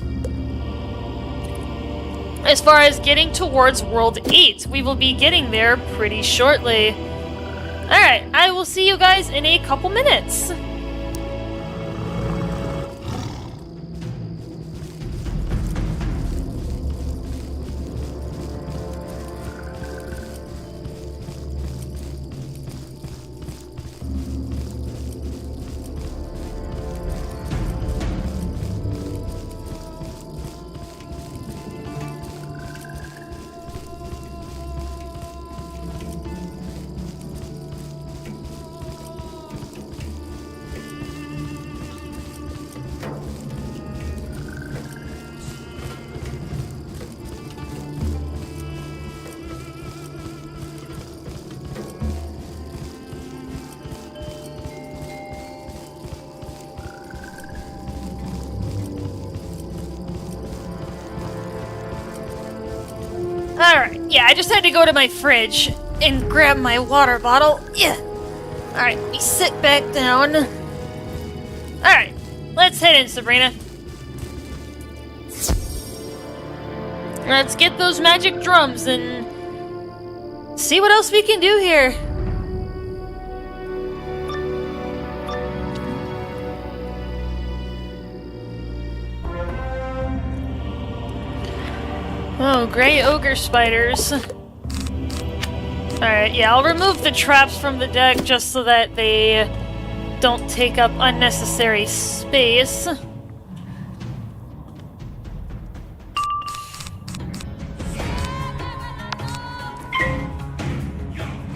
as far as getting towards World 8. We will be getting there pretty shortly. Alright, I will see you guys in a couple minutes. Alright, yeah, I just had to go to my fridge and grab my water bottle. Yeah. Alright, let me sit back down. Alright, let's head in, Sabrina. Let's get those magic drums and see what else we can do here. Oh, gray ogre spiders. Alright, yeah, I'll remove the traps from the deck just so that they don't take up unnecessary space.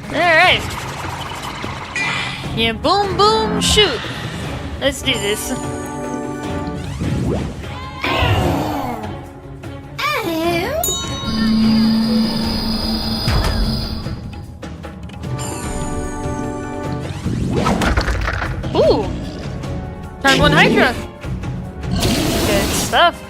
Alright. Yeah, boom, boom, shoot. Let's do this. Ooh! Turn 1 Hydra! Good stuff.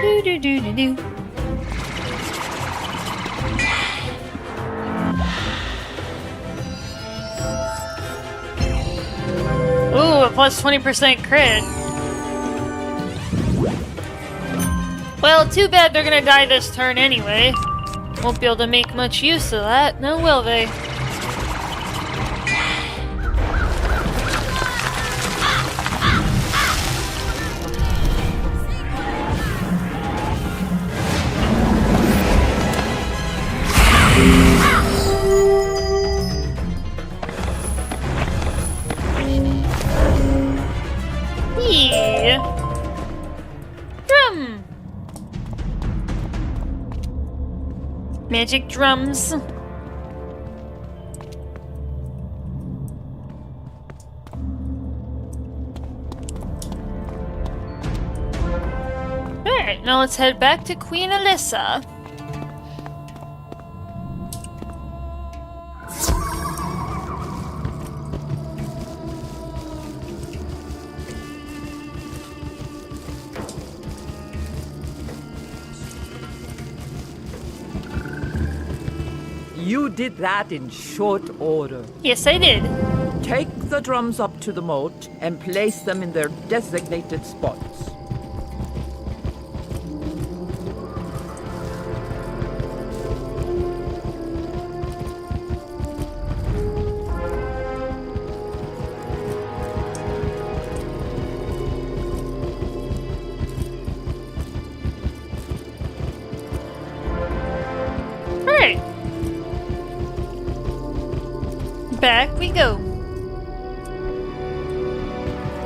Do do do do do. plus 20% crit. Well, too bad they're gonna die this turn anyway. Won't be able to make much use of that, no will they? Drum! Magic drums. Alright, now let's head back to Queen Alyssa. You did that in short order. Yes, I did. Take the drums up to the moat and place them in their designated spots. Alright. Back we go.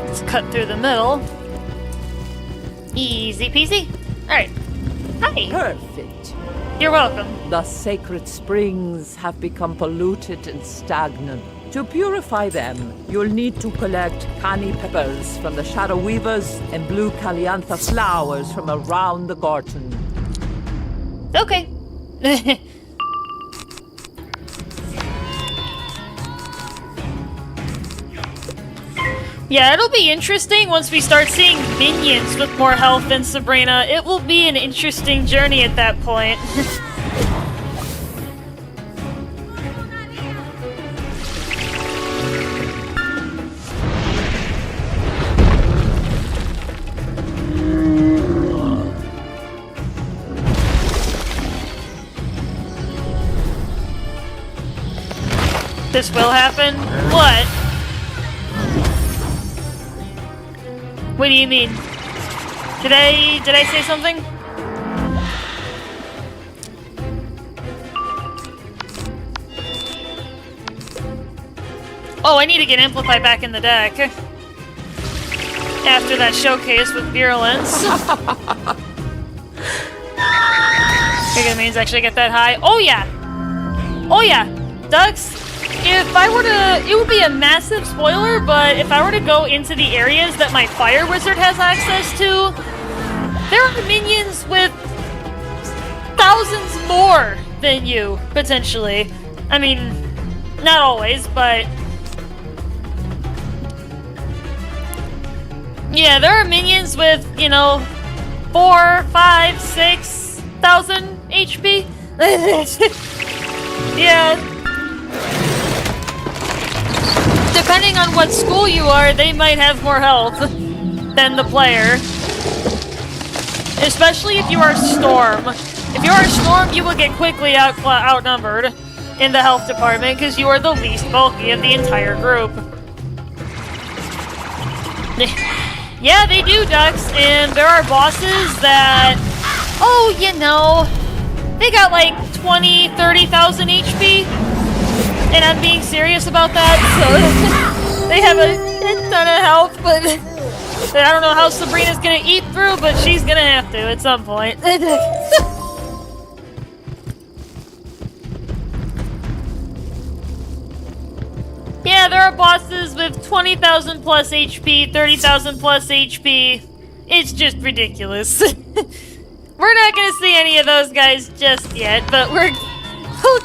Let's cut through the middle. Easy peasy. Alright. Hi. Perfect. You're welcome. The sacred springs have become polluted and stagnant. To purify them, you'll need to collect canny peppers from the shadow weavers and blue caliantha flowers from around the garden. Okay. Yeah, it'll be interesting once we start seeing minions with more health than Sabrina. It will be an interesting journey at that point. This will happen? What? What do you mean? Did I say something? Oh, I need to get Amplify back in the deck. After that showcase with Virulence. Think it means actually get that high. Oh yeah! Oh yeah! Ducks, if I were to... It would be a massive spoiler, but if I were to go into the areas that my Fire Wizard has access to, there are minions with thousands more than you, potentially. I mean, not always, but... Yeah, there are minions with, you know, 4, 5, 6,000 HP. Yeah. Depending on what school you are, they might have more health than the player. Especially if you are Storm. If you are Storm, you will get quickly outnumbered in the health department because you are the least bulky of the entire group. Yeah, they do, Ducks, and there are bosses that, oh, you know, they got like 20, 30,000 HP, and I'm being serious about that, so they have a ton of health, but I don't know how Sabrina's gonna eat through, but she's gonna have to at some point. Yeah, there are bosses with 20,000 plus HP, 30,000 plus HP. It's just ridiculous. We're not gonna see any of those guys just yet, but we'll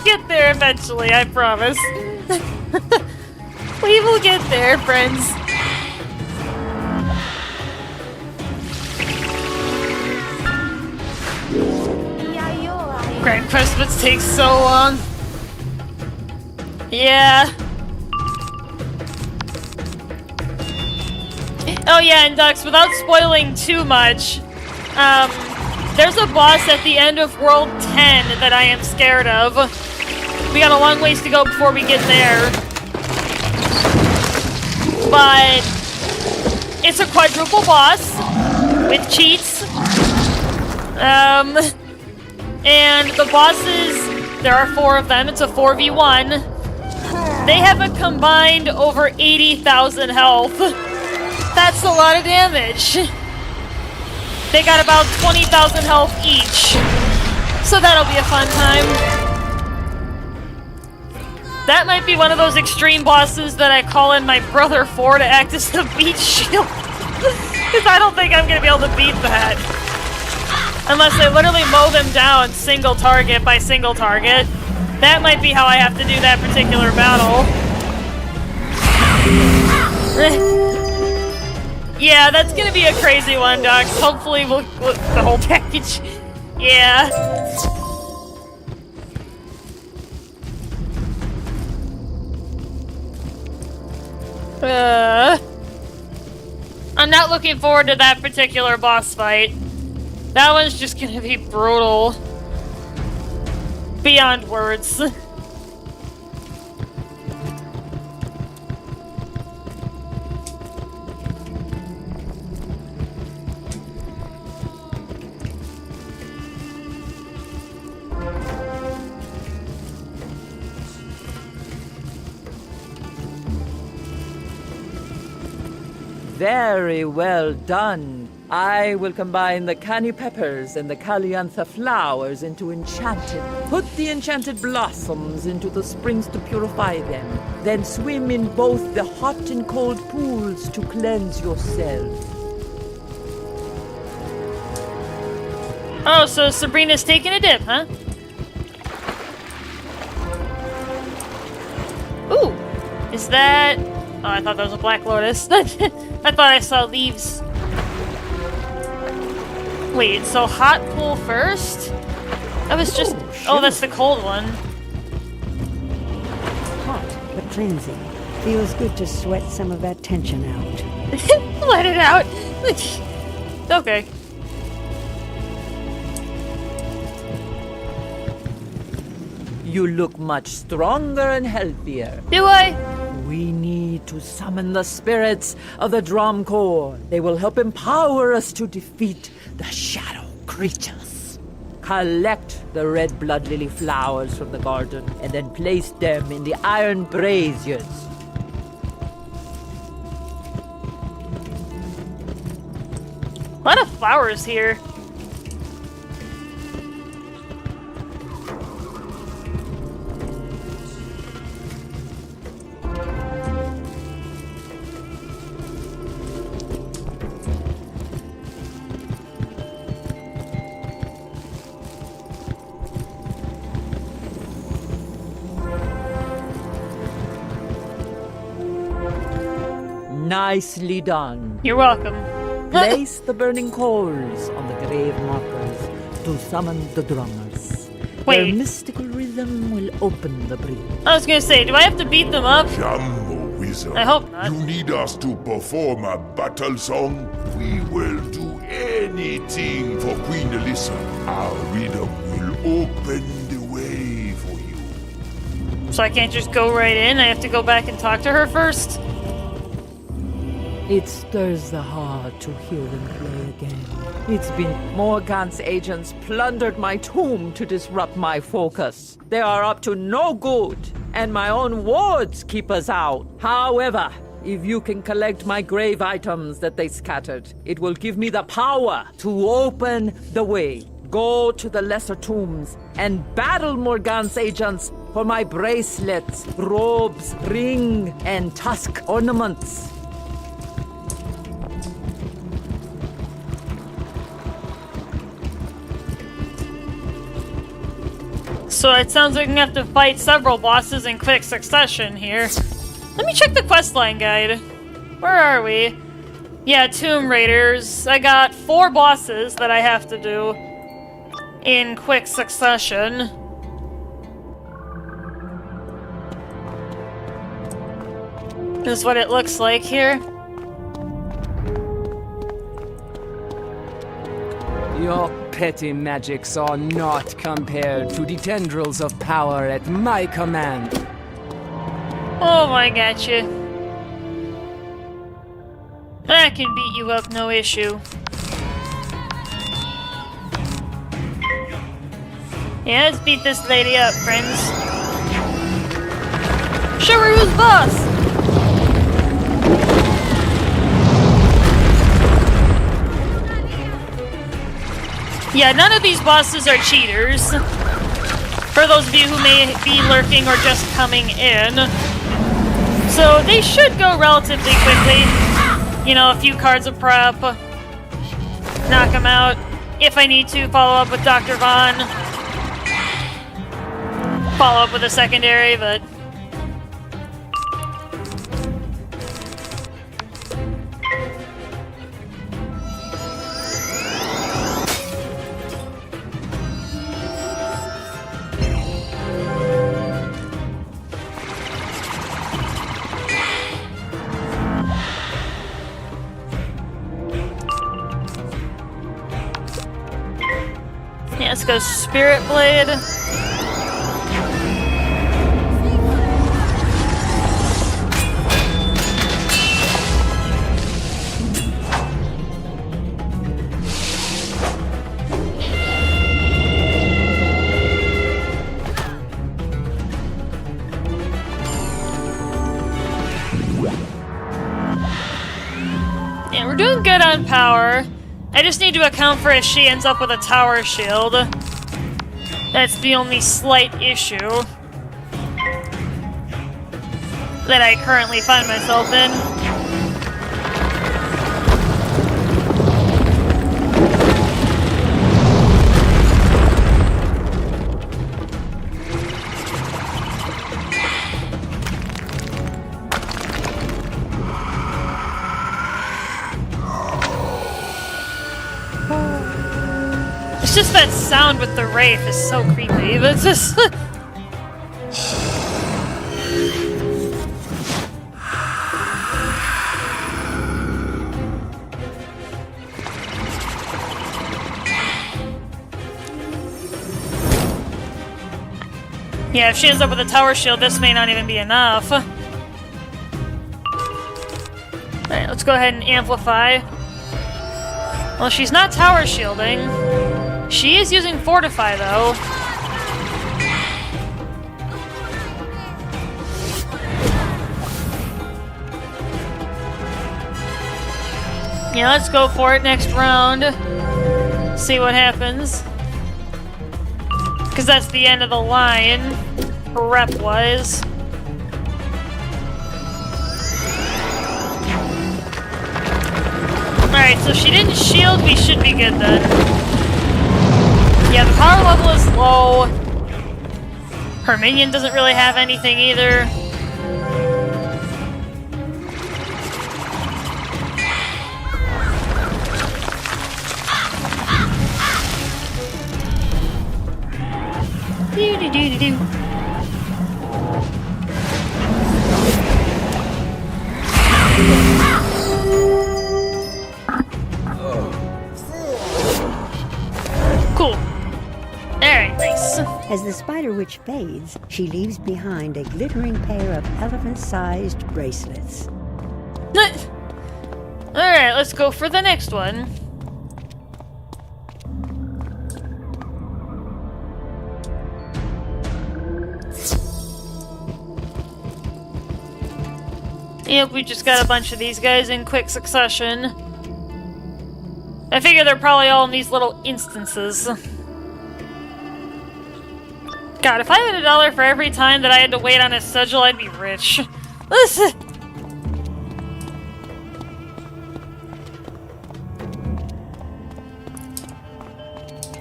get there eventually, I promise. We will get there, friends. Grand Christmas takes so long. Yeah. Oh yeah, and Dux, without spoiling too much, there's a boss at the end of World 10 that I am scared of. We got a long ways to go before we get there. But it's a quadruple boss with cheats. And the bosses, there are 4 of them. It's a 4v1. They have a combined over 80,000 health. That's a lot of damage. They got about 20,000 health each. So that'll be a fun time. That might be one of those extreme bosses that I call in my brother for to act as the beat shield. Because I don't think I'm going to be able to beat that. Unless I literally mow them down single target by single target. That might be how I have to do that particular battle. Yeah, that's gonna be a crazy one, Doc. Hopefully we'll the whole package. Yeah. I'm not looking forward to that particular boss fight. That one's just gonna be brutal. Beyond words. Very well done. I will combine the canny peppers and the caliantha flowers into enchanted. Put the enchanted blossoms into the springs to purify them. Then swim in both the hot and cold pools to cleanse yourself. Oh, so Sabrina's taking a dip, huh? Ooh, is that... Oh, I thought that was a black lotus. I thought I saw leaves. Wait, so hot pool first? That was just... Oh, that's the cold one. Hot, but cleansing. Feels good to sweat some of that tension out. Let it out. Okay. You look much stronger and healthier. Do I? We need to summon the spirits of the Drum Corps. They will help empower us to defeat the shadow creatures. Collect the red blood lily flowers from the garden and then place them in the iron braziers. A lot of flowers here. Nicely done. You're welcome. Place the burning coals on the grave markers to summon the drummers. Wait. Their mystical rhythm will open the breach. I was gonna say, do I have to beat them up? Jumbo Wizard. I hope not. You need us to perform a battle song? We will do anything for Queen Alyssa. Our rhythm will open the way for you. So I can't just go right in? I have to go back and talk to her first? It stirs the heart to hear them play again. It's been Morgant's agents plundered my tomb to disrupt my focus. They are up to no good, and my own wards keep us out. However, if you can collect my grave items that they scattered, it will give me the power to open the way. Go to the lesser tombs and battle Morgant's agents for my bracelets, robes, ring, and tusk ornaments. So it sounds like I'm gonna have to fight several bosses in quick succession here. Let me check the questline guide. Where are we? Yeah, Tomb Raiders. I got 4 bosses that I have to do in quick succession. This is what it looks like here. Your petty magics are not compared to the tendrils of power at my command. Oh, I gotcha. I can beat you up, no issue. Yeah, let's beat this lady up, friends. Show her who's boss! Yeah, none of these bosses are cheaters. For those of you who may be lurking or just coming in. So they should go relatively quickly. You know, a few cards of prep. Knock them out. If I need to, follow up with Dr. Vaughn. Follow up with a secondary, but... yeah, let's go Spirit Blade. Yeah, we're doing good on power. I just need to account for if she ends up with a tower shield. That's the only slight issue that I currently find myself in. It's just that sound with the Wraith is so creepy. It's just... yeah, if she ends up with a tower shield, this may not even be enough. Alright, let's go ahead and amplify. Well, she's not tower shielding. She is using Fortify, though. Yeah, let's go for it next round. See what happens. Because that's the end of the line, rep-wise. Alright, so she didn't shield, we should be good then. Yeah, the power level is low. Her minion doesn't really have anything either. Do-do-do-do-do. Cool. Alright, nice. As the Spider Witch fades, she leaves behind a glittering pair of elephant-sized bracelets. Alright, let's go for the next one. Yep, we just got a bunch of these guys in quick succession. I figure they're probably all in these little instances. God, if I had $1 for every time that I had to wait on a sigil, I'd be rich. Listen.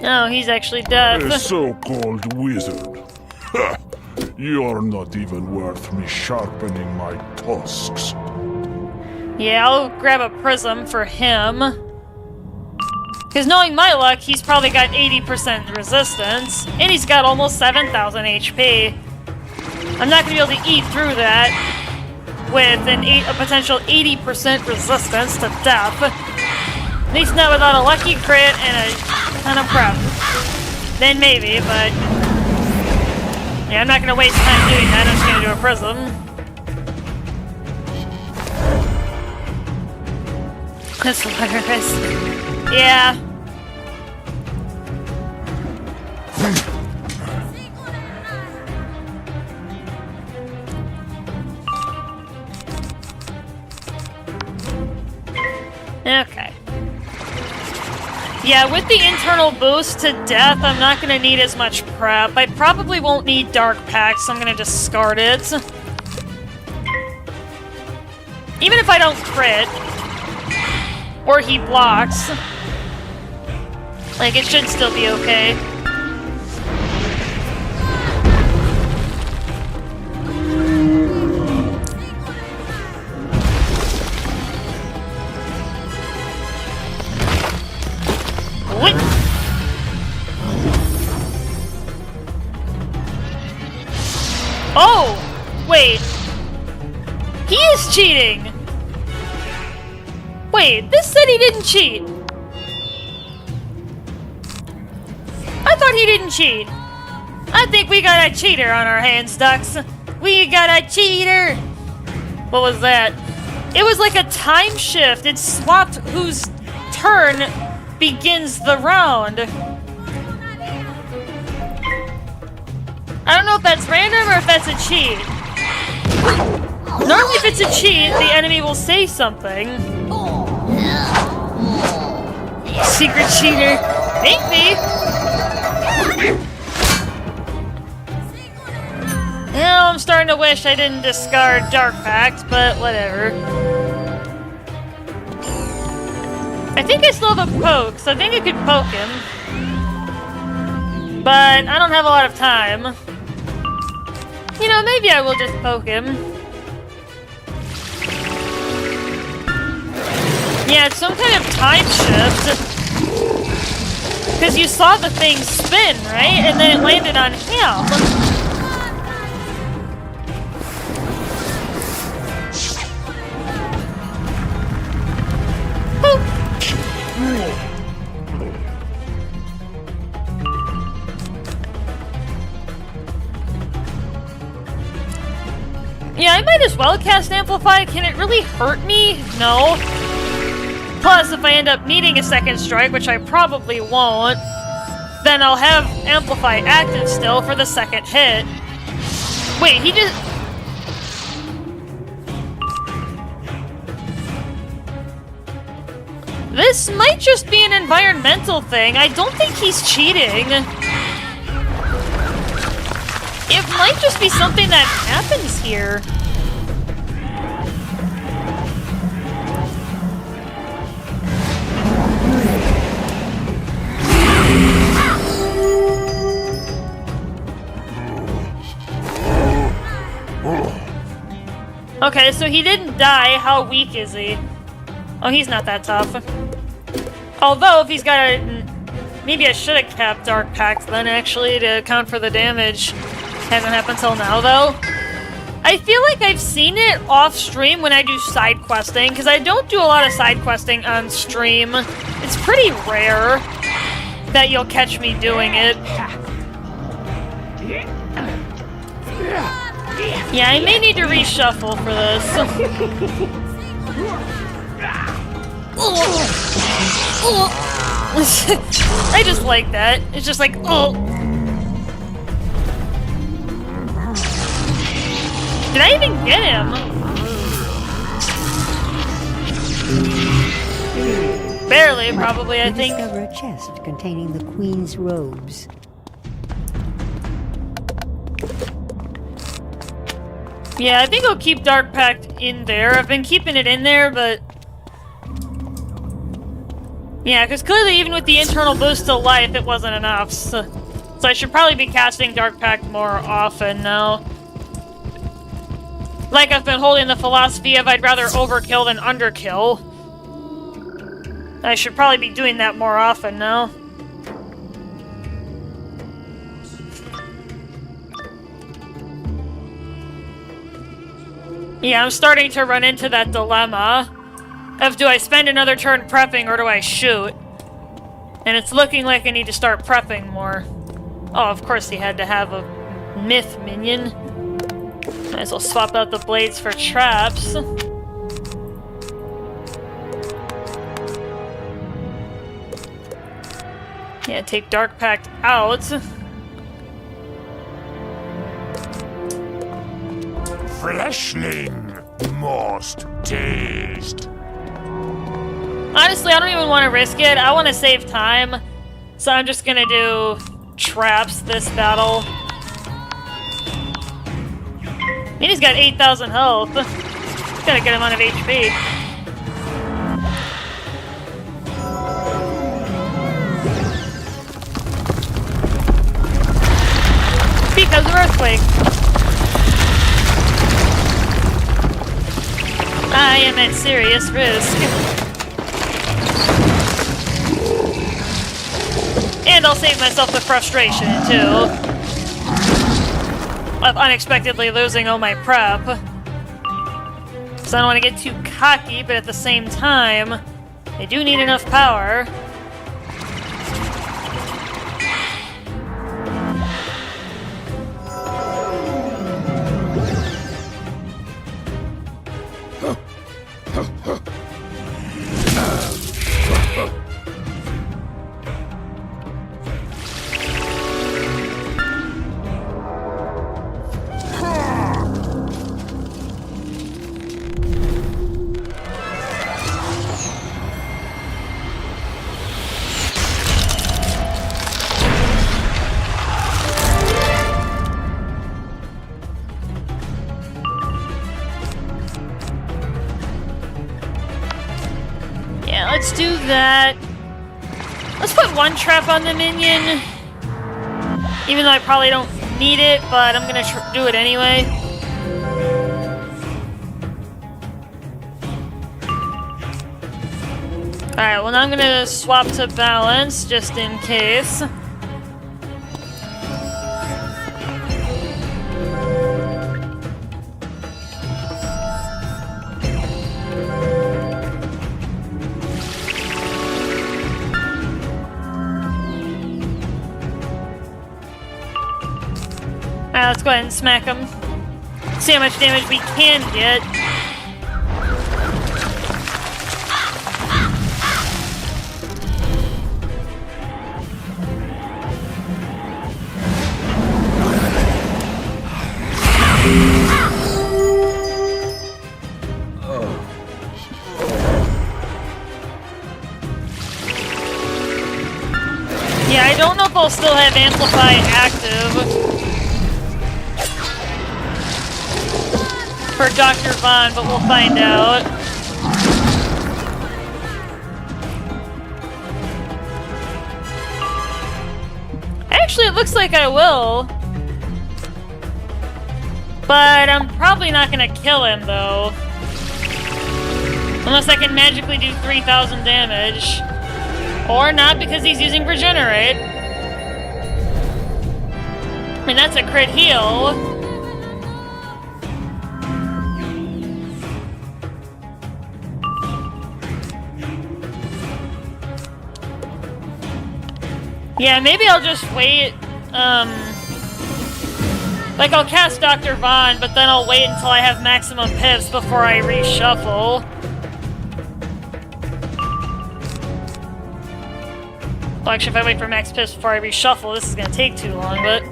Oh, he's actually dead. A so-called wizard. Ha! You're not even worth me sharpening my tusks. Yeah, I'll grab a prism for him. Because knowing my luck, he's probably got 80% resistance. And he's got almost 7,000 HP. I'm not going to be able to eat through that with a potential 80% resistance to death. At least not without a lucky crit and a ton of prep, then maybe, but yeah, I'm not gonna waste time doing that. I'm just gonna do a prism. That's hilarious. Yeah. Okay. Yeah, with the internal boost to death, I'm not going to need as much prep. I probably won't need Dark Pact, so I'm going to discard it. Even if I don't crit, or he blocks, like, it should still be okay. Oh! Wait. He is cheating! Wait, this said he didn't cheat. I thought he didn't cheat. I think we got a cheater on our hands, Ducks. We got a cheater! What was that? It was like a time shift. It swapped whose turn begins the round. I don't know if that's random or if that's a cheat. Normally if it's a cheat, the enemy will say something. Secret cheater. Ain't me. Now I'm starting to wish I didn't discard Dark Pact, but whatever. I think I still have a poke, so I think I could poke him. But I don't have a lot of time. You know, maybe I will just poke him. Yeah, it's some kind of time shift. Because you saw the thing spin, right? And then it landed on him. Yeah, I might as well cast Amplify. Can it really hurt me? No. Plus, if I end up needing a second strike, which I probably won't, then I'll have Amplify active still for the second hit. Wait, he just... This might just be an environmental thing. I don't think he's cheating. It might just be something that happens here. Okay, so he didn't die. How weak is he? Oh, he's not that tough. Although, if he's got a... Maybe I should have capped Dark Pact then, actually, to account for the damage. Hasn't happened till now, though. I feel like I've seen it off-stream when I do side questing, because I don't do a lot of side questing on stream. It's pretty rare that you'll catch me doing it. Yeah, I may need to reshuffle for this. I just like that. It's just like, oh. Did I even get him? Barely, probably, I think. You discover a chest containing the Queen's robes. Yeah, I think I'll keep Dark Pact in there. I've been keeping it in there, but... Yeah, because clearly even with the internal boost to life, it wasn't enough. So I should probably be casting Dark Pact more often now. Like I've been holding the philosophy of I'd rather overkill than underkill. I should probably be doing that more often now. Yeah, I'm starting to run into that dilemma of do I spend another turn prepping or do I shoot? And it's looking like I need to start prepping more. Oh, of course he had to have a myth minion. Might as well swap out the blades for traps. Yeah, take Dark Pact out. Fleshling must taste. Honestly, I don't even want to risk it. I want to save time. So I'm just gonna do traps this battle. I mean, he's got 8,000 health. He's got a good amount of HP. Because of Earthquake. I am at serious risk. And I'll save myself the frustration, too, of unexpectedly losing all my prep. So I don't want to get too cocky, but at the same time, I do need enough power. Let's do that. Let's put one trap on the minion. Even though I probably don't need it, but I'm gonna do it anyway. Alright, well now I'm gonna swap to balance, just in case. Alright, let's go ahead and smack him. See how much damage we can get. Yeah, I don't know if I'll still have Amplify active for Dr. Vaughn, but we'll find out. Actually, it looks like I will. But I'm probably not gonna kill him, though. Unless I can magically do 3,000 damage. Or not, because he's using Regenerate. I mean, that's a crit heal. Yeah, maybe I'll just wait, like I'll cast Dr. Vaughn, but then I'll wait until I have maximum pips before I reshuffle. Well, actually, if I wait for max pips before I reshuffle, this is gonna take too long, but...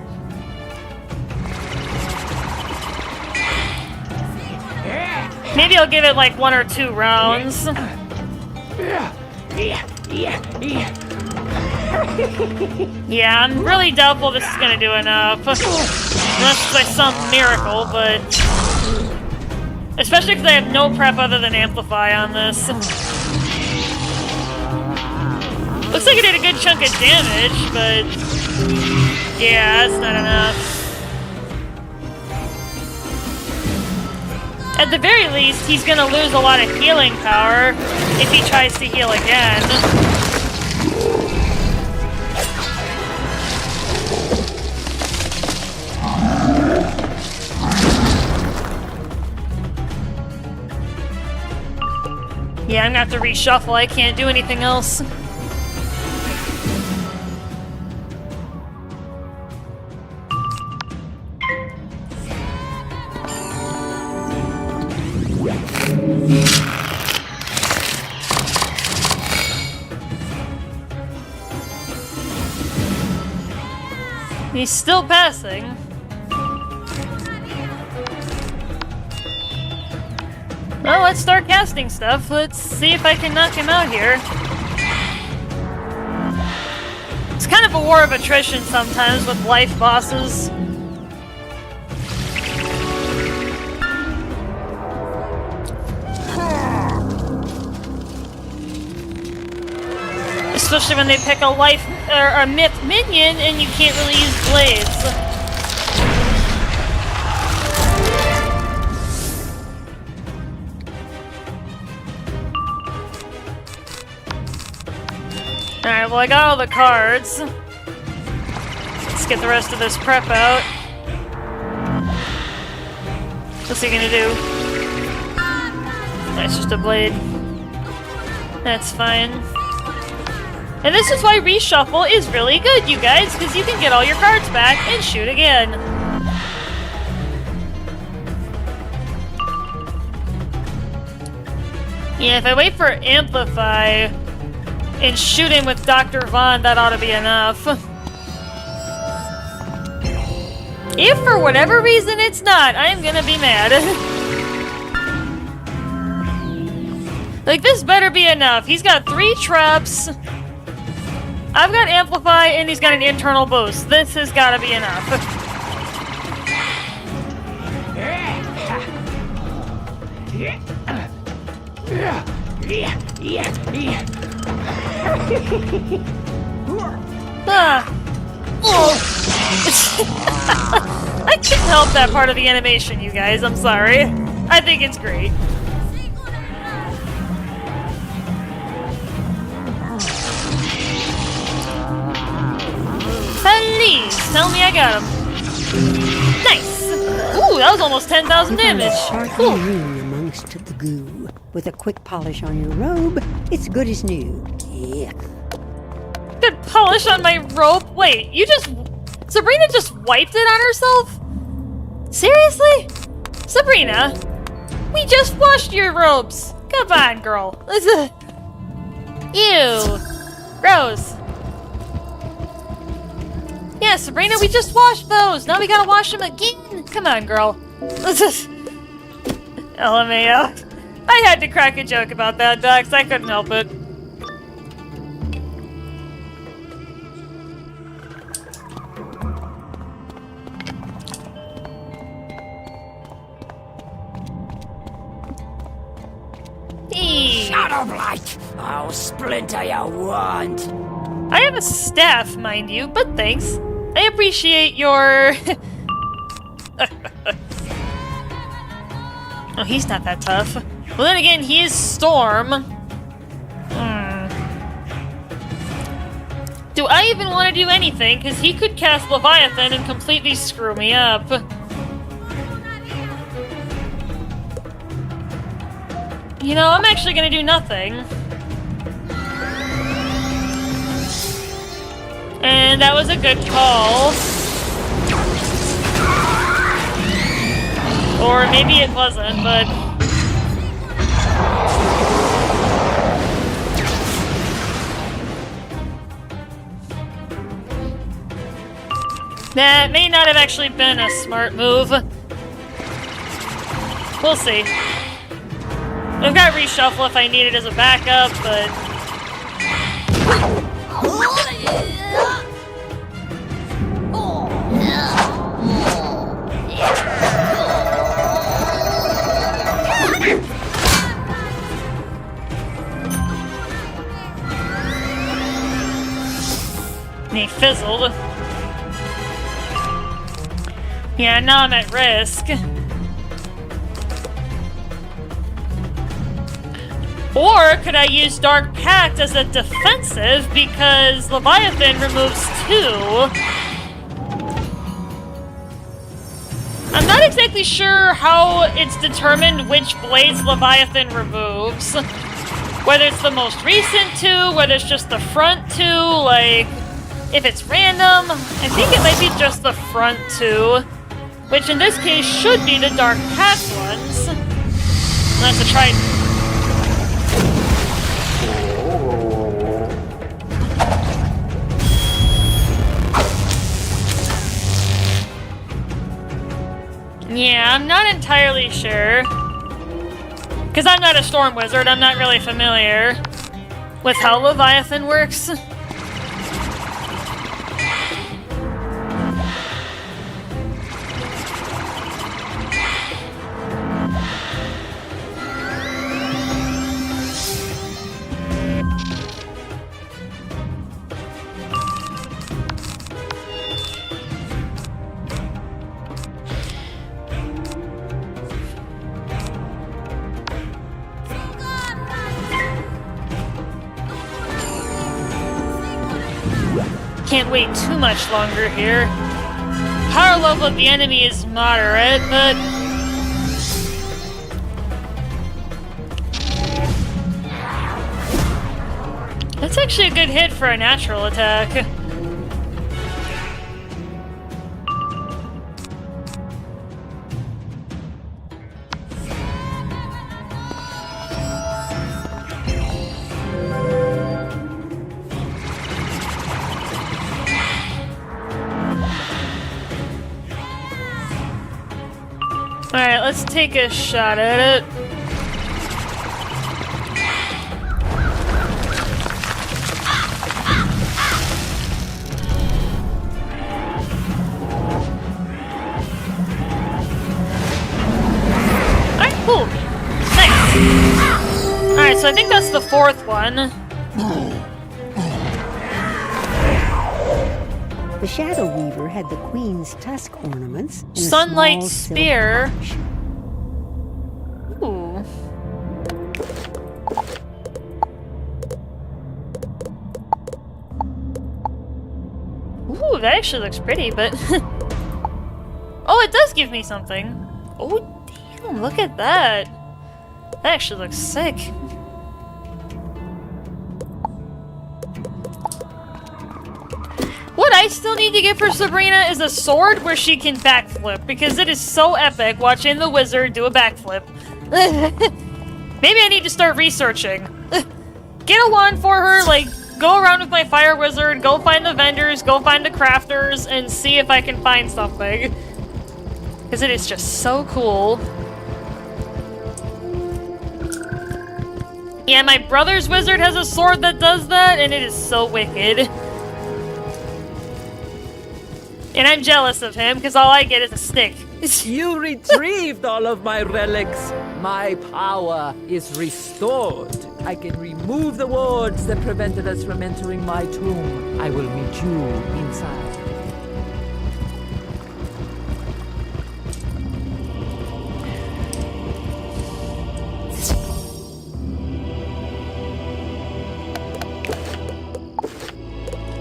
maybe I'll give it like 1 or 2 rounds. Yeah, I'm really doubtful this is gonna do enough. Unless by some miracle, but... especially because I have no prep other than Amplify on this. Looks like it did a good chunk of damage, but... yeah, that's not enough. At the very least, he's gonna lose a lot of healing power if he tries to heal again. Yeah, I'm gonna have to reshuffle. I can't do anything else. he's still passing. Well, let's start casting stuff. Let's see if I can knock him out here. It's kind of a war of attrition sometimes with life bosses. Especially when they pick a life or a myth minion and you can't really use blades. Alright, well I got all the cards. Let's get the rest of this prep out. What's he gonna do? That's just a blade. That's fine. And this is why reshuffle is really good, you guys, because you can get all your cards back and shoot again. Yeah, if I wait for Amplify and shoot him with Dr. Vaughn, that ought to be enough. If for whatever reason it's not, I'm gonna be mad. Like, this better be enough. He's got 3 traps. I've got Amplify, and he's got an internal boost. This has got to be enough. I couldn't help that part of the animation, you guys. I'm sorry. I think it's great. Please, tell me I got him. Nice! Ooh, that was almost 10,000 damage. Cool. Amongst the goo. With a quick polish on your robe, it's good as new. Yeah. Good polish on my robe? Wait, you just... Sabrina just wiped it on herself? Seriously? Sabrina, we just washed your robes. Come on, girl. Ew. Gross. Yeah, Sabrina, we just washed those. Now we gotta wash them again. Come on, girl. LMAO. I had to crack a joke about that, Docs. I couldn't help it. Shadow Blight! I'll splinter your wand. I have a staff, mind you, but thanks. I appreciate your... Oh, he's not that tough. Well, then again, he is Storm. Do I even want to do anything? Because he could cast Leviathan and completely screw me up. You know, I'm actually going to do nothing. And that was a good call. Or maybe it wasn't, but... That may not have actually been a smart move. We'll see. I've got reshuffle if I need it as a backup, but... And he fizzled. Yeah, now I'm at risk. Or could I use Dark Pact as a defensive because Leviathan removes 2? I'm not exactly sure how it's determined which blades Leviathan removes. Whether it's the most recent 2, whether it's just the front 2, like... If it's random, I think it might be just the front 2. Which in this case should be the Dark Pact ones. That's a Trident. Yeah, I'm not entirely sure. Because I'm not a storm wizard, I'm not really familiar with how Leviathan works. Can't wait too much longer here. Power level of the enemy is moderate, but... That's actually a good hit for a natural attack. Alright, let's take a shot at it. Alright, cool. Nice. Alright, so I think that's the fourth one. The Shadow Weaver had the Queen's tusk ornaments and Sunlight a small Spear. silver pouch. Ooh. Ooh, that actually looks pretty, but... Oh, it does give me something. Oh, damn, look at that. That actually looks sick. What I still need to get for Sabrina is a sword where she can backflip, because it is so epic watching the wizard do a backflip. Maybe I need to start researching. Get a wand for her, like, go around with my fire wizard, go find the vendors, go find the crafters, and see if I can find something. Because it is just so cool. Yeah, my brother's wizard has a sword that does that, and it is so wicked. And I'm jealous of him, because all I get is a stick. You retrieved all of my relics. My power is restored. I can remove the wards that prevented us from entering my tomb. I will meet you inside.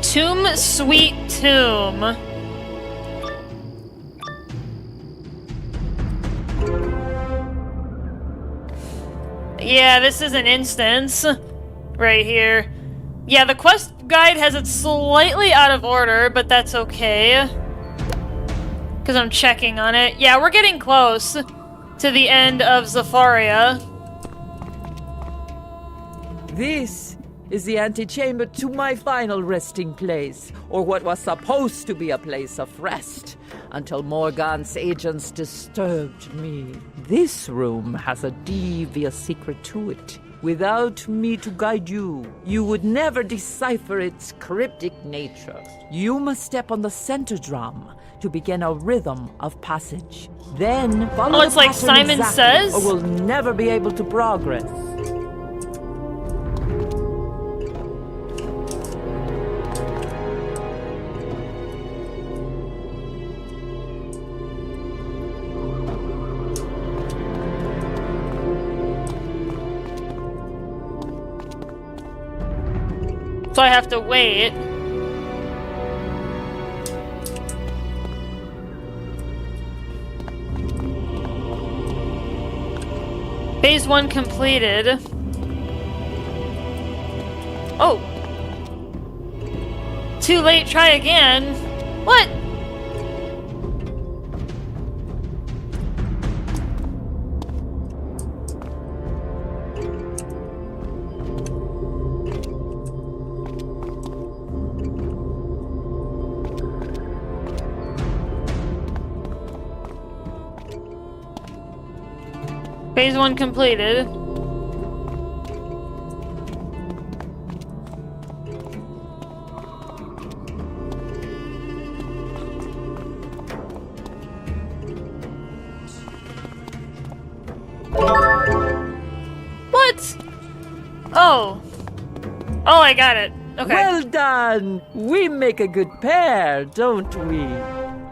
Tomb Sweet Tomb. Yeah, this is an instance right here. Yeah, the quest guide has it slightly out of order, but that's okay. Because I'm checking on it. Yeah, we're getting close to the end of Zafaria. This is the antechamber to my final resting place, or what was supposed to be a place of rest, until Morgan's agents disturbed me. This room has a devious secret to it. Without me to guide you, you would never decipher its cryptic nature. You must step on the center drum to begin a rhythm of passage. Then follow Oh, it's the like pattern Simon exactly, Says? or we'll never be able to progress. So I have to wait. Phase 1 completed. Oh. Too late, try again. What? Phase 1 completed. What? Oh. Oh, I got it. Okay. Well done! We make a good pair, don't we?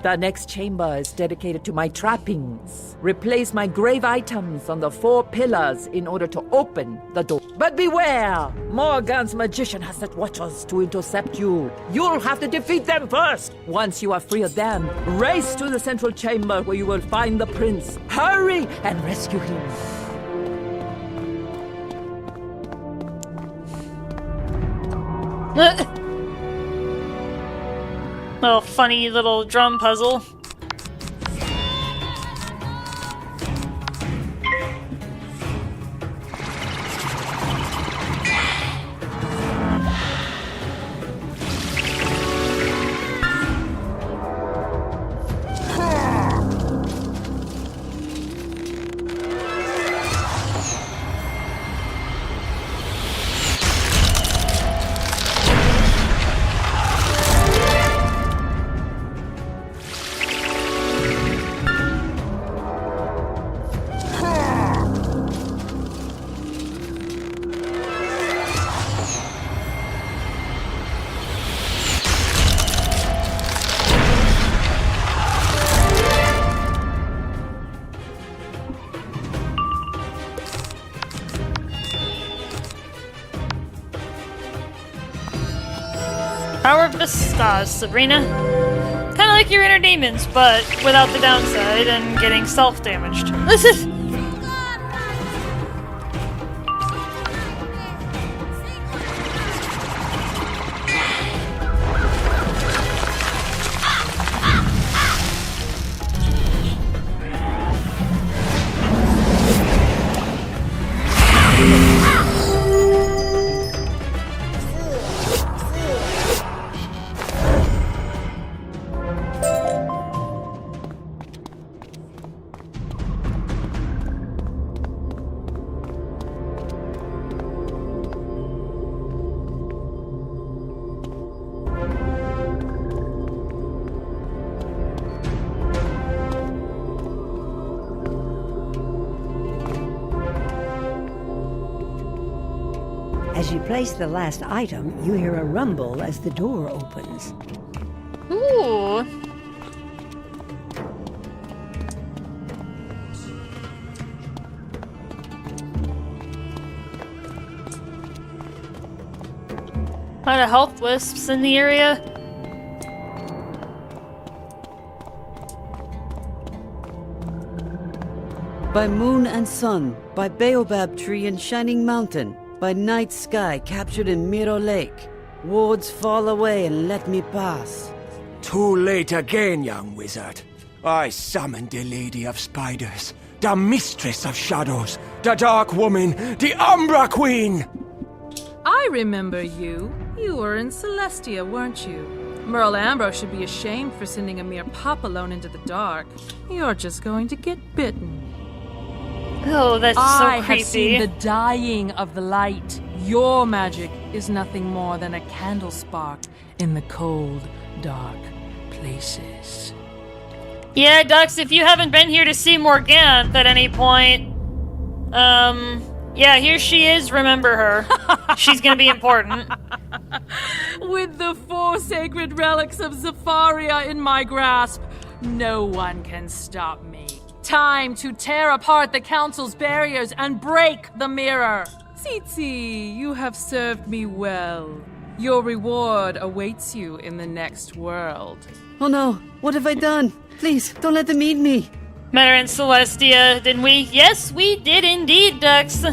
The next chamber is dedicated to my trappings. Replace my grave items on the 4 pillars in order to open the door. But beware! Morgan's magician has set watchers to intercept you. You'll have to defeat them first. Once you are free of them, race to the central chamber where you will find the prince. Hurry and rescue him. Little funny little drum puzzle. Power of the Stars, Sabrina. Kinda like your inner demons, but without the downside and getting self-damaged. This is... As you place the last item, you hear a rumble as the door opens. Ooh. A lot of health wisps in the area. By moon and sun, by baobab tree and shining mountain, by night sky captured in Miro Lake. Wards fall away and let me pass. Too late again, young wizard. I summoned the Lady of Spiders, the Mistress of Shadows, the Dark Woman, the Umbra Queen! I remember you. You were in Celestia, weren't you? Merle Ambrose should be ashamed for sending a mere pup alone into the dark. You're just going to get bitten. Oh, that's so I creepy. have seen the dying of the light. Your magic is nothing more than a candle spark in the cold, dark places. Yeah, Dux, if you haven't been here to see Morganthe at any point, yeah, here she is, remember her. She's gonna be important. With the 4 sacred relics of Zafaria in my grasp, no one can stop me. Time to tear apart the Council's barriers and break the mirror. Tsitsi, you have served me well. Your reward awaits you in the next world. Oh no, what have I done? Please, don't let them eat me. Met her in Celestia, didn't we? Yes, we did indeed, Dux.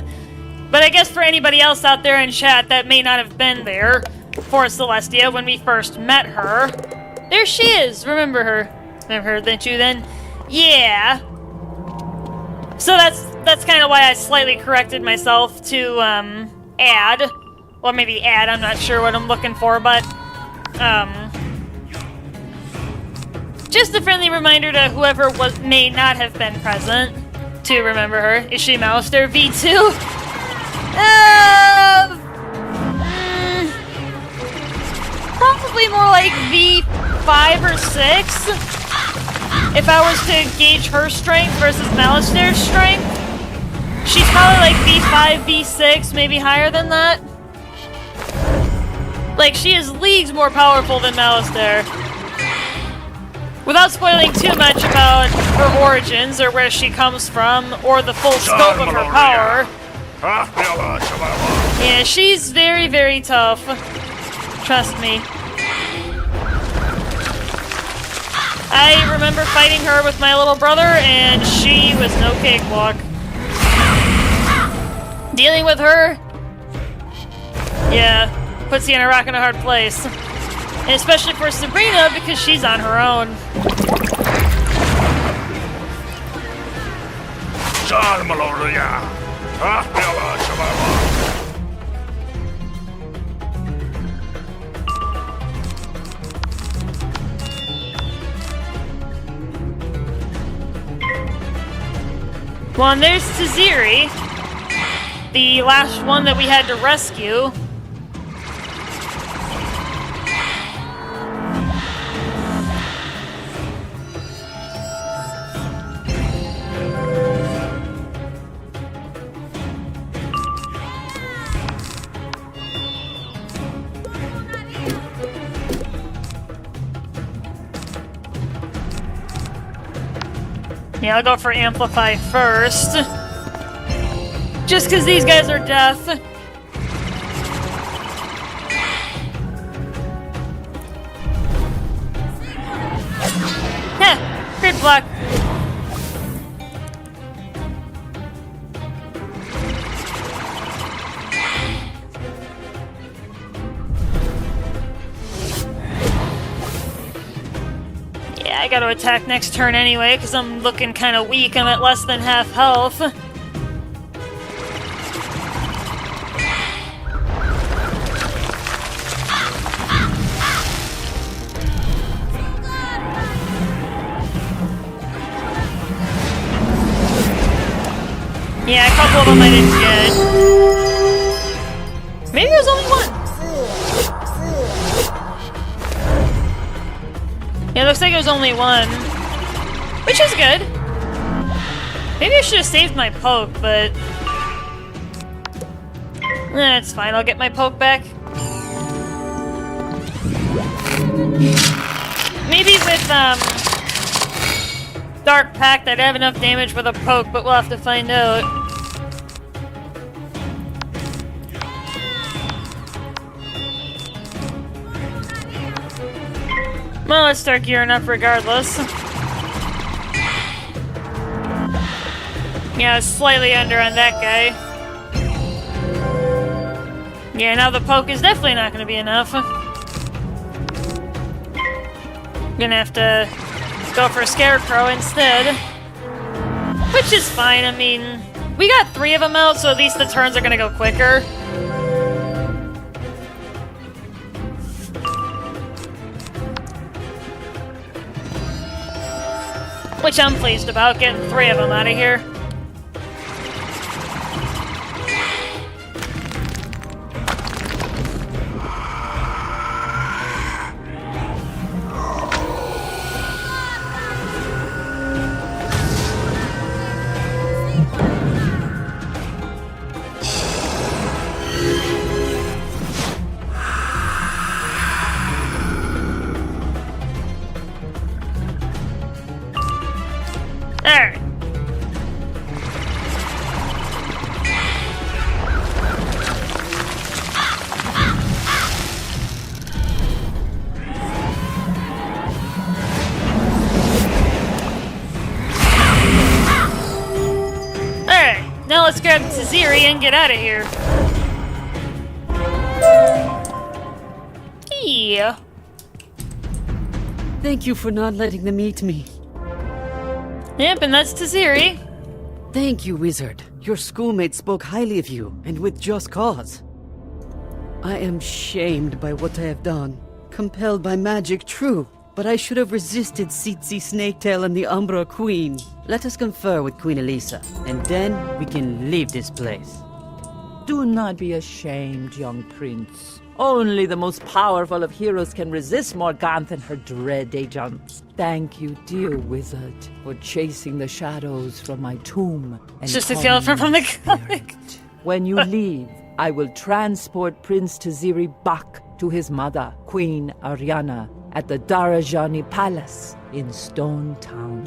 But I guess for anybody else out there in chat that may not have been there for Celestia when we first met her, there she is. Remember her? Remember her, didn't you then? Yeah. So that's kind of why I slightly corrected myself to add, or maybe add. I'm not sure what I'm looking for, but just a friendly reminder to whoever may not have been present to remember her. Is she Malister V2? Probably more like V5 or 6. If I was to gauge her strength versus Malister's strength, she's probably like V5, V6, maybe higher than that. Like, she is leagues more powerful than Malister. Without spoiling too much about her origins, or where she comes from, or the full scope of her power. Yeah, she's very, very tough. Trust me. I remember fighting her with my little brother, and she was no cakewalk. Dealing with her, yeah, puts you in a rock and a hard place. And especially for Sabrina, because she's on her own. Well, and there's Taziri, the last one that we had to rescue. Yeah, I'll go for Amplify first. Just because these guys are death. Heh! Crit block. I gotta attack next turn anyway, because I'm looking kind of weak. I'm at less than half health. Yeah, a couple of them I didn't get. Maybe it was only one. Yeah, it looks like it was only one. Which is good. Maybe I should have saved my poke, but... it's fine, I'll get my poke back. Maybe with, Dark Pact I'd have enough damage with a poke, but we'll have to find out. Well, let's start gearing up regardless. Yeah, slightly under on that guy. Yeah, now the poke is definitely not going to be enough. Gonna have to go for a Scarecrow instead. Which is fine, I mean, we got 3 of them out, so at least the turns are going to go quicker. Which I'm pleased about, getting 3 of them out of here. Alright. Alright, now let's grab Taziri and get out of here. Yeah. Thank you for not letting them eat me. Yep, and that's Taziri. Thank you, Wizard. Your schoolmates spoke highly of you, and with just cause. I am shamed by what I have done. Compelled by magic, true, but I should have resisted Tsitsi Snaketail and the Umbra Queen. Let us confer with Queen Elisa, and then we can leave this place. Do not be ashamed, young prince. Only the most powerful of heroes can resist Morganthe and her dread agents. Thank you, dear wizard, for chasing the shadows from my tomb. It's just a skeleton from the comic. When you leave, I will transport Prince Taziri back to his mother, Queen Ariana, at the Darajani Palace in Stone Town.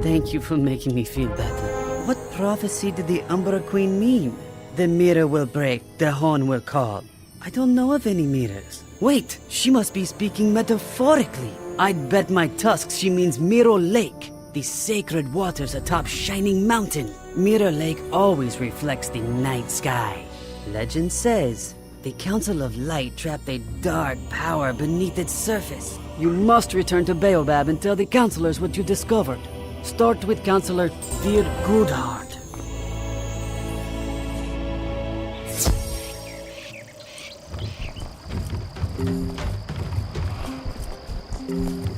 Thank you for making me feel better. What prophecy did the Umbra Queen mean? The mirror will break, the horn will call. I don't know of any mirrors. Wait, she must be speaking metaphorically. I'd bet my tusks she means Mirror Lake, the sacred waters atop Shining Mountain. Mirror Lake always reflects the night sky. Legend says the Council of Light trapped a dark power beneath its surface. You must return to Baobab and tell the counselors what you discovered. Start with Counselor Dear Goodheart.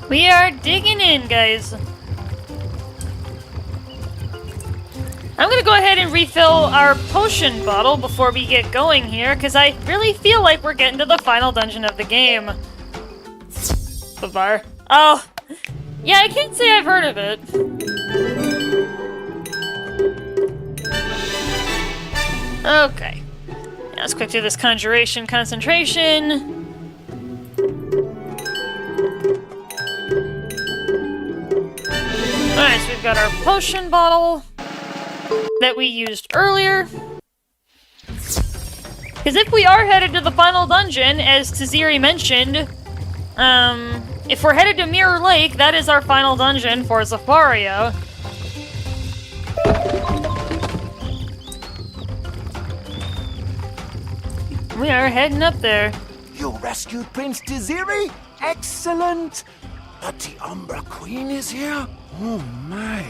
We are digging in, guys. I'm gonna go ahead and refill our potion bottle before we get going here, because I really feel like we're getting to the final dungeon of the game. Bavar. Oh, yeah, I can't say I've heard of it. Okay. Let's quick do this conjuration concentration. Alright, so we've got our potion bottle that we used earlier. Because if we are headed to the final dungeon, as Taziri mentioned, if we're headed to Mirror Lake, that is our final dungeon for Zafaria. We are heading up there. You rescued Prince Taziri? Excellent! But the Umbra Queen is here? Oh my.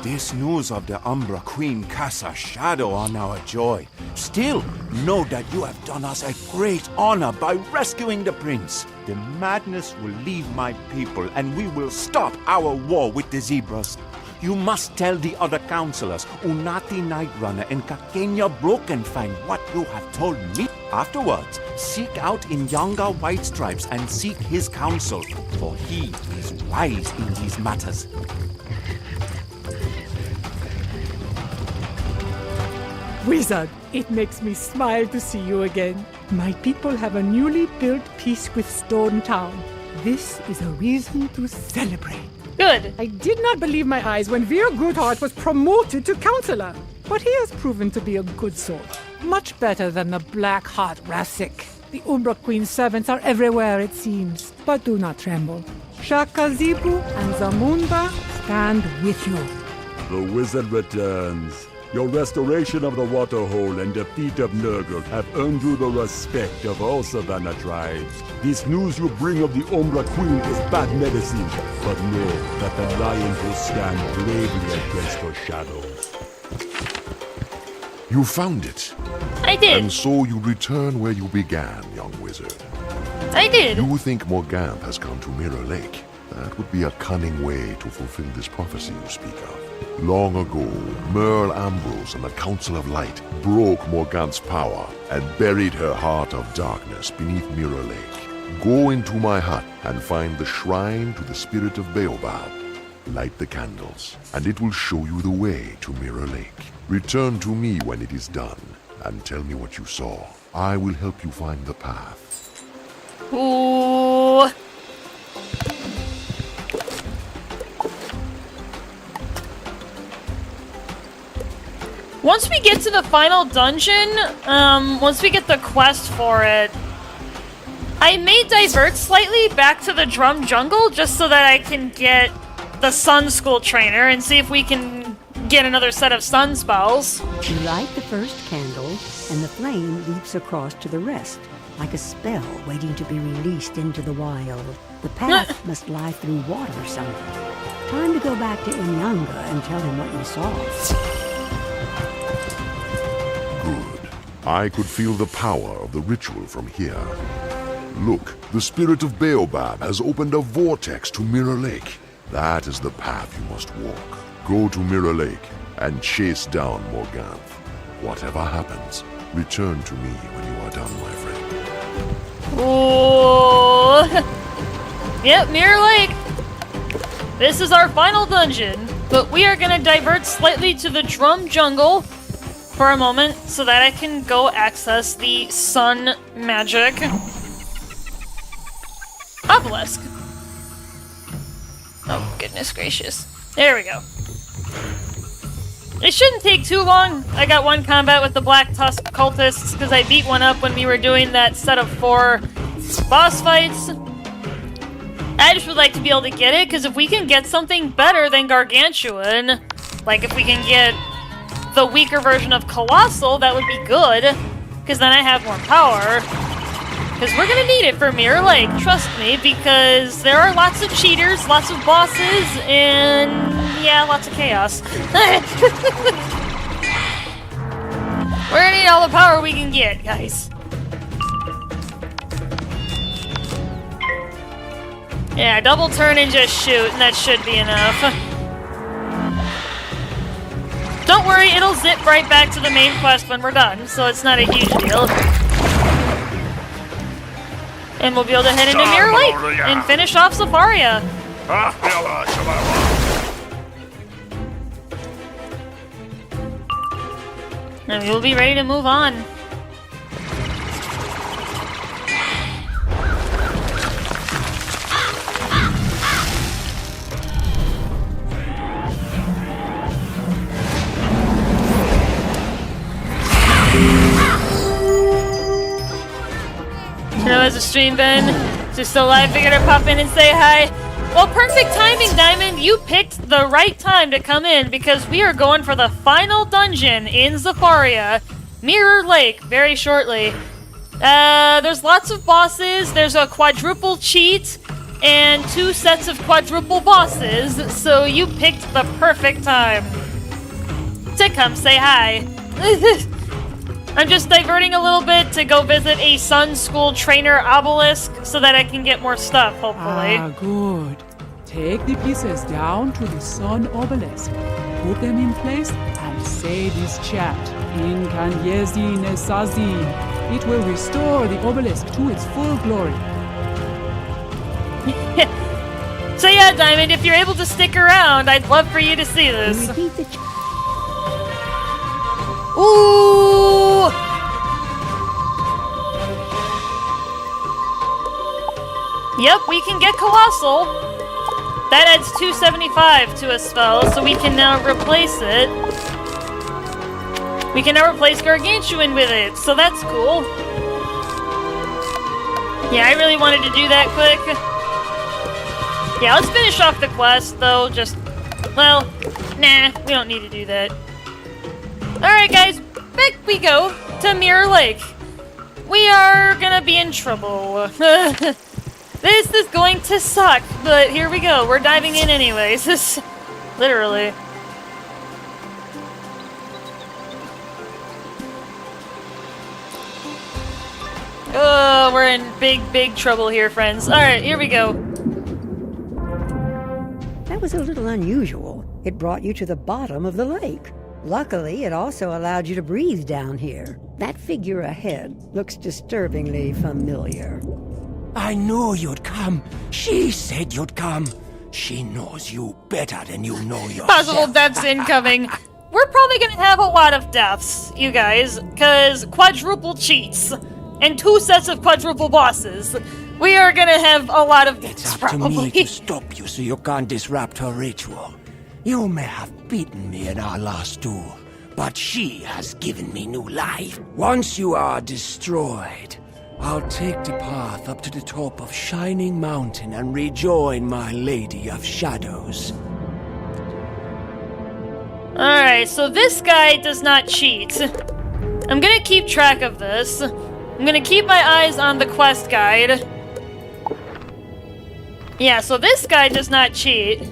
This news of the Umbra Queen casts a shadow on our joy. Still, know that you have done us a great honor by rescuing the prince. The madness will leave my people, and we will stop our war with the zebras. You must tell the other counselors, Unati Nightrunner and Kakenya Brokenfang, what you have told me. Afterwards, seek out Inyanga White Stripes and seek his counsel, for he is wise in these matters. Wizard, it makes me smile to see you again. My people have a newly built peace with Stone Town. This is a reason to celebrate. Good. I did not believe my eyes when Veer Goodheart was promoted to counselor, but he has proven to be a good sort. Much better than the black heart Rasik. The Umbra Queen's servants are everywhere, it seems. But do not tremble. Shaka Zibu and Zamunda stand with you. The wizard returns. Your restoration of the Waterhole and defeat of Nurgle have earned you the respect of all Savannah tribes. This news you bring of the Umbra Queen is bad medicine, but know that the Lions will stand bravely against her shadows. You found it. I did. And so you return where you began, young wizard. I did. You think Morganthe has come to Mirror Lake. That would be a cunning way to fulfill this prophecy you speak of. Long ago, Merle Ambrose and the Council of Light broke Morganthe's power and buried her heart of darkness beneath Mirror Lake. Go into my hut and find the shrine to the spirit of Baobab. Light the candles, and it will show you the way to Mirror Lake. Return to me when it is done, and tell me what you saw. I will help you find the path. Ooh. Once we get to the final dungeon, once we get the quest for it, I may divert slightly back to the Drum Jungle just so that I can get the Sun School Trainer and see if we can get another set of Sun spells. You light the first candle, and the flame leaps across to the rest, like a spell waiting to be released into the wild. The path must lie through water somewhere. Time to go back to Inyanga and tell him what you saw. Good. I could feel the power of the ritual from here. Look, the spirit of Baobab has opened a vortex to Mirror Lake. That is the path you must walk. Go to Mirror Lake and chase down Morganth. Whatever happens, return to me when you are done, my friend. Ooh. Yep, Mirror Lake. This is our final dungeon, but we are gonna divert slightly to the Drum Jungle for a moment so that I can go access the sun magic obelisk. Oh, goodness gracious. There we go. It shouldn't take too long. I got one combat with the Black Tusk cultists because I beat one up when we were doing that set of 4 boss fights. I just would like to be able to get it because if we can get something better than Gargantuan, like if we can get the weaker version of Colossal, that would be good because then I have more power. Because we're gonna need it for Mirror Lake, trust me, because there are lots of cheaters, lots of bosses, and yeah, lots of chaos. We're gonna need all the power we can get, guys. Yeah, double turn and just shoot, and that should be enough. Don't worry, it'll zip right back to the main quest when we're done, so it's not a huge deal. And we'll be able to head into Mirror Lake and finish off Safaria. And we'll be ready to move on. How was the stream, Ben? Just so live, figured I'd pop in and say hi. Well, perfect timing, Diamond. You picked the right time to come in because we are going for the final dungeon in Zafaria, Mirror Lake, very shortly. There's lots of bosses. There's a quadruple cheat and 2 sets of quadruple bosses, so you picked the perfect time to come say hi. I'm just diverting a little bit to go visit a Sun School trainer obelisk so that I can get more stuff, hopefully. Ah, good. Take the pieces down to the sun obelisk, put them in place, and say this chant. Inkan Yezin Esazin. It will restore the obelisk to its full glory. So yeah, Diamond, if you're able to stick around, I'd love for you to see this. Ooh! Yep, we can get Colossal. That adds 275 to a spell, so we can now replace it. We can now replace Gargantuan with it, so that's cool. Yeah, I really wanted to do that quick. Yeah, let's finish off the quest, though. Just, well, nah, we don't need to do that. Alright, guys, back we go to Mirror Lake. We are gonna be in trouble. This is going to suck, but here we go. We're diving in anyways. Literally. Oh, we're in big trouble here, friends. Alright, here we go. That was a little unusual. It brought you to the bottom of the lake. Luckily, it also allowed you to breathe down here. That figure ahead looks disturbingly familiar. I knew you'd come. She said you'd come. She knows you better than you know yourself. Possible deaths incoming. We're probably gonna have a lot of deaths, you guys, because quadruple cheats and 2 sets of quadruple bosses. We are gonna have a lot of deaths, It's up probably. to me to stop you so you can't disrupt her ritual. You may have beaten me in our last duel, but she has given me new life. Once you are destroyed, I'll take the path up to the top of Shining Mountain and rejoin my Lady of Shadows. Alright, so this guy does not cheat. I'm gonna keep track of this. I'm gonna keep my eyes on the quest guide. Yeah, so this guy does not cheat.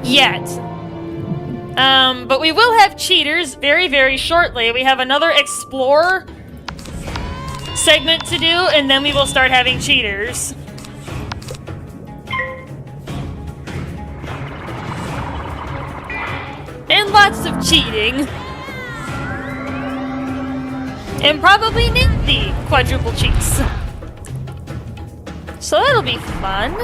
Yet. But we will have cheaters very shortly. We have another explorer segment to do, and then we will start having cheaters. And lots of cheating. And probably nifty quadruple cheats. So that'll be fun.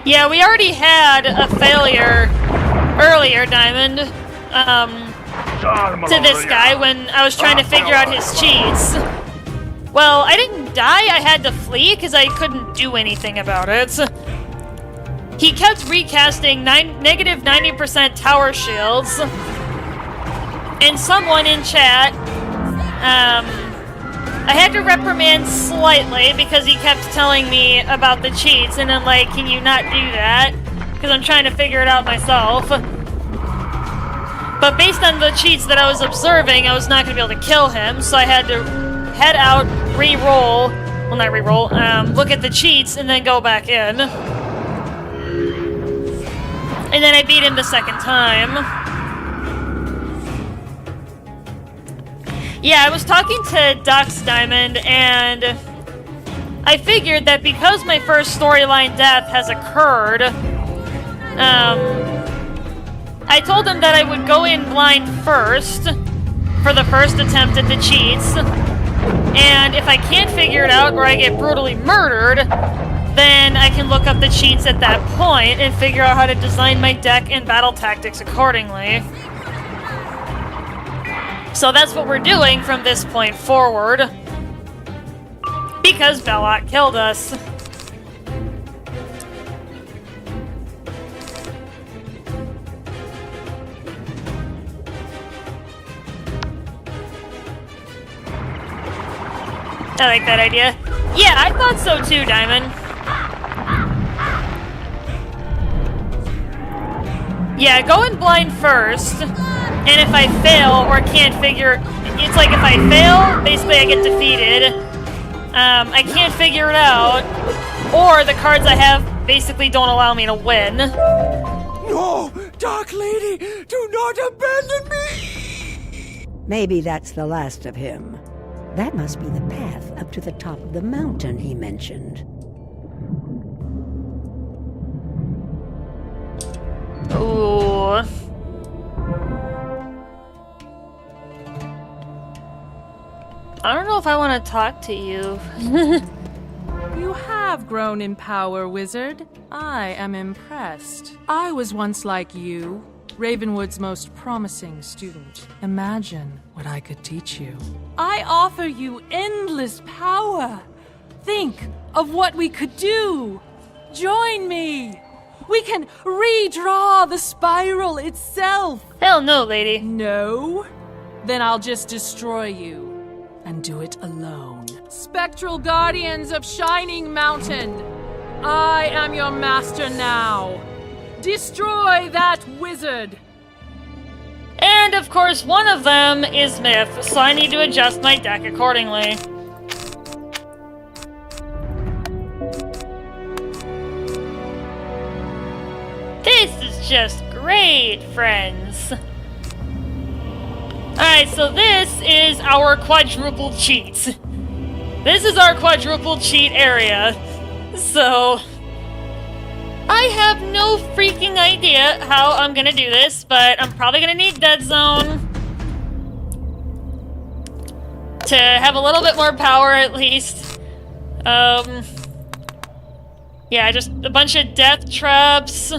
Yeah, we already had a failure earlier, Diamond, to this guy when I was trying to figure out his cheats. Well, I didn't die, I had to flee because I couldn't do anything about it. He kept recasting negative 90% tower shields. And someone in chat, I had to reprimand slightly because he kept telling me about the cheats, and I'm like, can you not do that? Because I'm trying to figure it out myself. But based on the cheats that I was observing, I was not going to be able to kill him, so I had to head out, re-roll, well not re-roll, look at the cheats, and then go back in. And then I beat him the second time. Yeah, I was talking to Dux Diamond, and I figured that because my first storyline death has occurred, I told him that I would go in blind first for the first attempt at the cheats, and if I can't figure it out or I get brutally murdered, then I can look up the cheats at that point and figure out how to design my deck and battle tactics accordingly. So that's what we're doing from this point forward. Because Belloc killed us. I like that idea. Yeah, I thought so too, Diamond. Yeah, go in blind first. And if I fail or can't figure... It's like if I fail, basically I get defeated. I can't figure it out. Or the cards I have basically don't allow me to win. No! Dark Lady! Do not abandon me! Maybe that's the last of him. That must be the path up to the top of the mountain he mentioned. Ooh... I don't know if I want to talk to you. You have grown in power, Wizard. I am impressed. I was once like you, Ravenwood's most promising student. Imagine what I could teach you. I offer you endless power. Think of what we could do. Join me. We can redraw the spiral itself. Hell no, lady. No? Then I'll just destroy you. And do it alone. Spectral Guardians of Shining Mountain, I am your master now. Destroy that wizard! And of course, one of them is Myth, so I need to adjust my deck accordingly. This is just great, friends. Alright, so this is our quadruple cheat. This is our quadruple cheat area. So, I have no freaking idea how I'm gonna do this, but I'm probably gonna need Dead Zone to have a little bit more power at least. Yeah, just a bunch of death traps.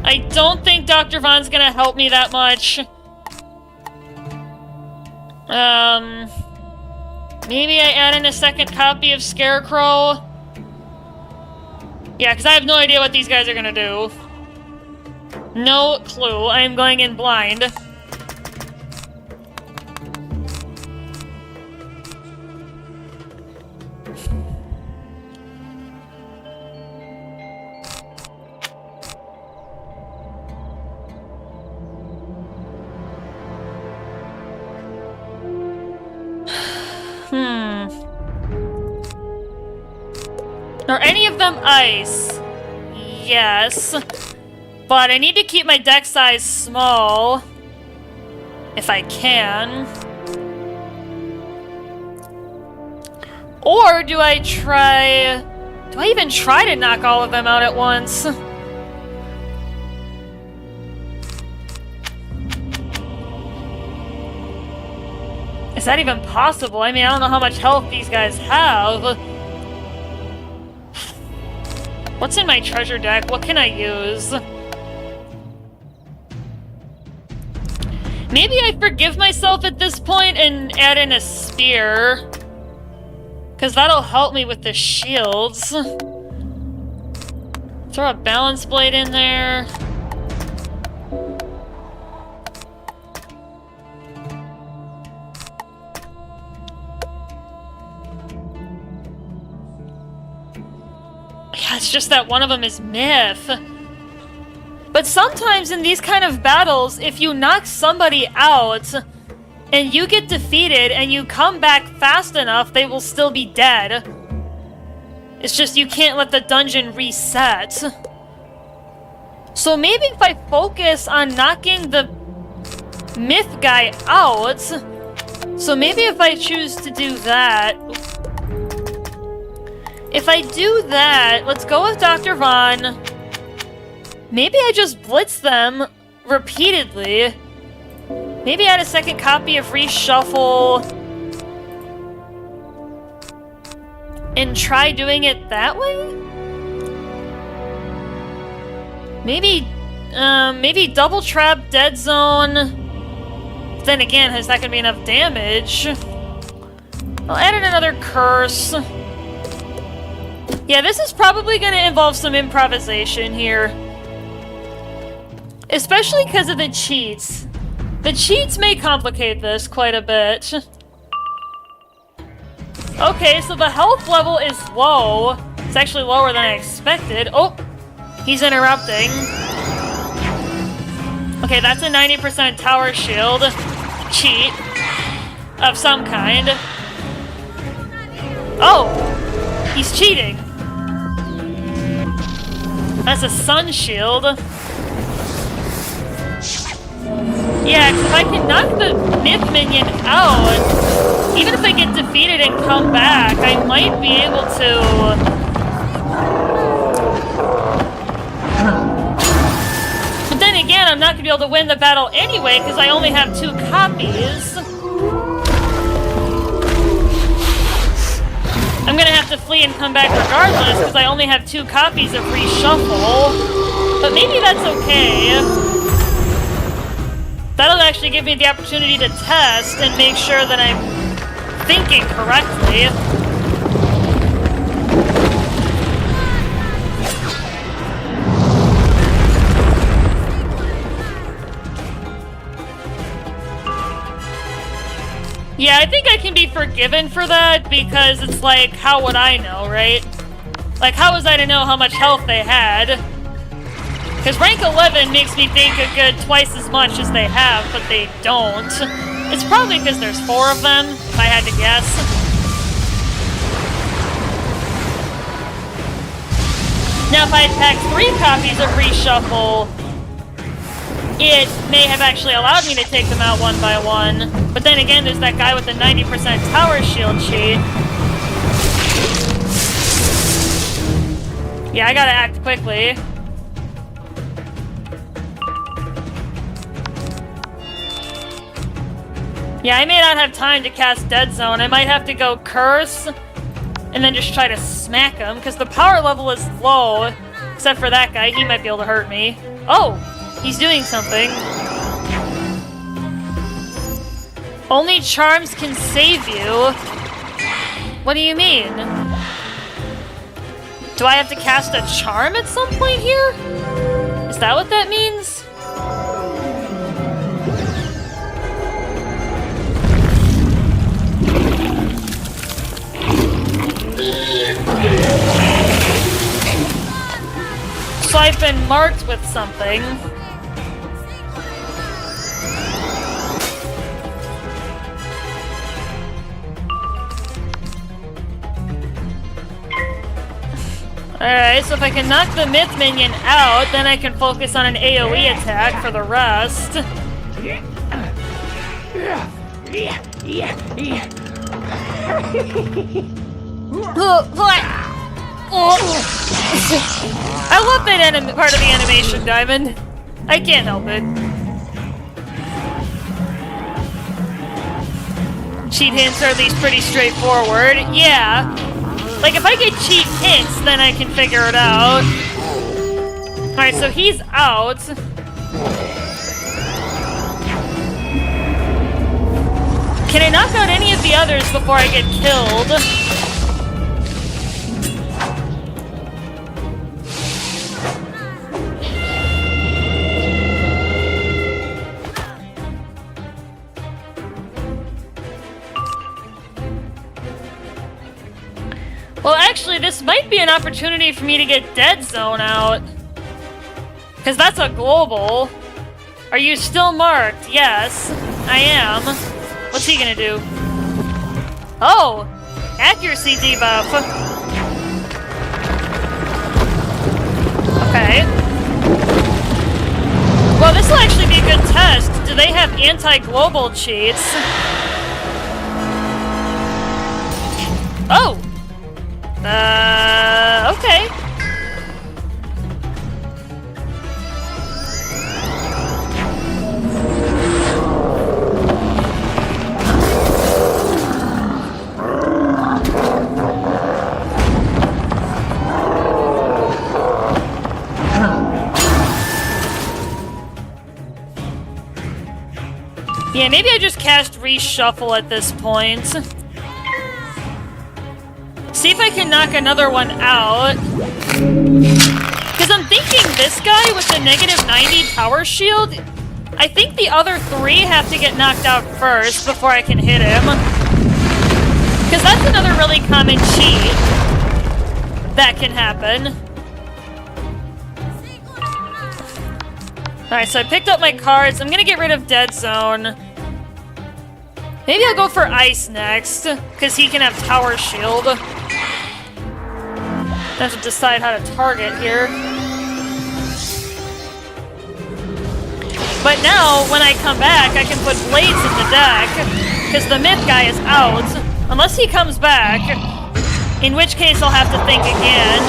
I don't think Dr. Von's gonna help me that much. Maybe I add in a second copy of Scarecrow. Yeah, because I have no idea what these guys are gonna do. No clue. I am going in blind. Are any of them ice? Yes. But I need to keep my deck size small. If I can. Or do I try... Do I even try to knock all of them out at once? Is that even possible? I mean, I don't know how much health these guys have. What's in my treasure deck? What can I use? Maybe I forgive myself at this point and add in a spear. Because that'll help me with the shields. Throw a balance blade in there. Yeah, it's just that one of them is myth. But sometimes in these kind of battles, if you knock somebody out and you get defeated and you come back fast enough, they will still be dead. It's just you can't let the dungeon reset. So maybe if I focus on knocking the myth guy out, so maybe if I choose to do that, if I do that, let's go with Dr. Vaughn. Maybe I just blitz them repeatedly. Maybe add a second copy of Reshuffle and try doing it that way? Maybe double trap, dead zone. Then again, is that gonna be enough damage? I'll add in another curse. Yeah, this is probably gonna involve some improvisation here. Especially because of the cheats. The cheats may complicate this quite a bit. Okay, so the health level is low. It's actually lower than I expected. Oh, he's interrupting. Okay, that's a 90% tower shield. Cheat. Of some kind. Oh, he's cheating. That's a sun shield. Yeah, because if I can knock the myth minion out, even if I get defeated and come back, I might be able to... But then again, I'm not going to be able to win the battle anyway, because I only have 2 copies. I'm going to have to flee and come back regardless, because I only have 2 copies of Reshuffle. But maybe that's okay. That'll actually give me the opportunity to test and make sure that I'm thinking correctly. Yeah, I think I can be forgiven for that because it's like, how would I know, right? Like, how was I to know how much health they had? Because rank 11 makes me think a good twice as much as they have, but they don't. It's probably because there's 4 of them, if I had to guess. Now, if I had packed 3 copies of Reshuffle, it may have actually allowed me to take them out one by one. But then again, there's that guy with the 90% tower shield cheat. Yeah, I gotta act quickly. Yeah, I may not have time to cast Dead Zone. I might have to go Curse and then just try to smack him, because the power level is low. Except for that guy, he might be able to hurt me. Oh, he's doing something. Only charms can save you. What do you mean? Do I have to cast a charm at some point here? Is that what that means? So I've been marked with something. Alright, so if I can knock the myth minion out, then I can focus on an AoE attack for the rest. I love that part of the animation, Diamond. I can't help it. Cheat hints are at least pretty straightforward. Yeah. Like, if I get cheat hints, then I can figure it out. Alright, so he's out. Can I knock out any of the others before I get killed? Well, actually, this might be an opportunity for me to get Dead Zone out. Because that's a global. Are you still marked? Yes, I am. What's he gonna do? Oh! Accuracy debuff. Okay. Well, this will actually be a good test. Do they have anti-global cheats? Oh! Okay. Yeah, maybe I just cast Reshuffle at this point. See if I can knock another one out. Because I'm thinking this guy with the -90 tower shield, I think the other three have to get knocked out first before I can hit him. Because that's another really common cheat that can happen. Alright, so I picked up my cards. I'm gonna get rid of Dead Zone. Maybe I'll go for Ice next, because he can have Tower Shield. I have to decide how to target here. But now, when I come back, I can put Blades in the deck, because the Myth guy is out. Unless he comes back, in which case I'll have to think again.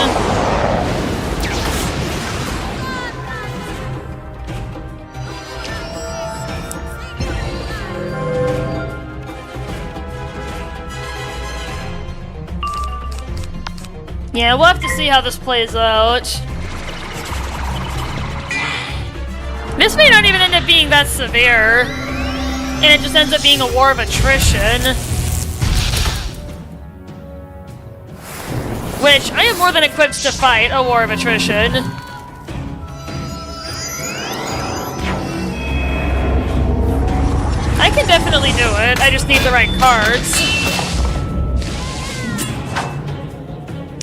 Yeah, we'll have to see how this plays out. This may not even end up being that severe. And it just ends up being a war of attrition. Which, I am more than equipped to fight a war of attrition. I can definitely do it, I just need the right cards.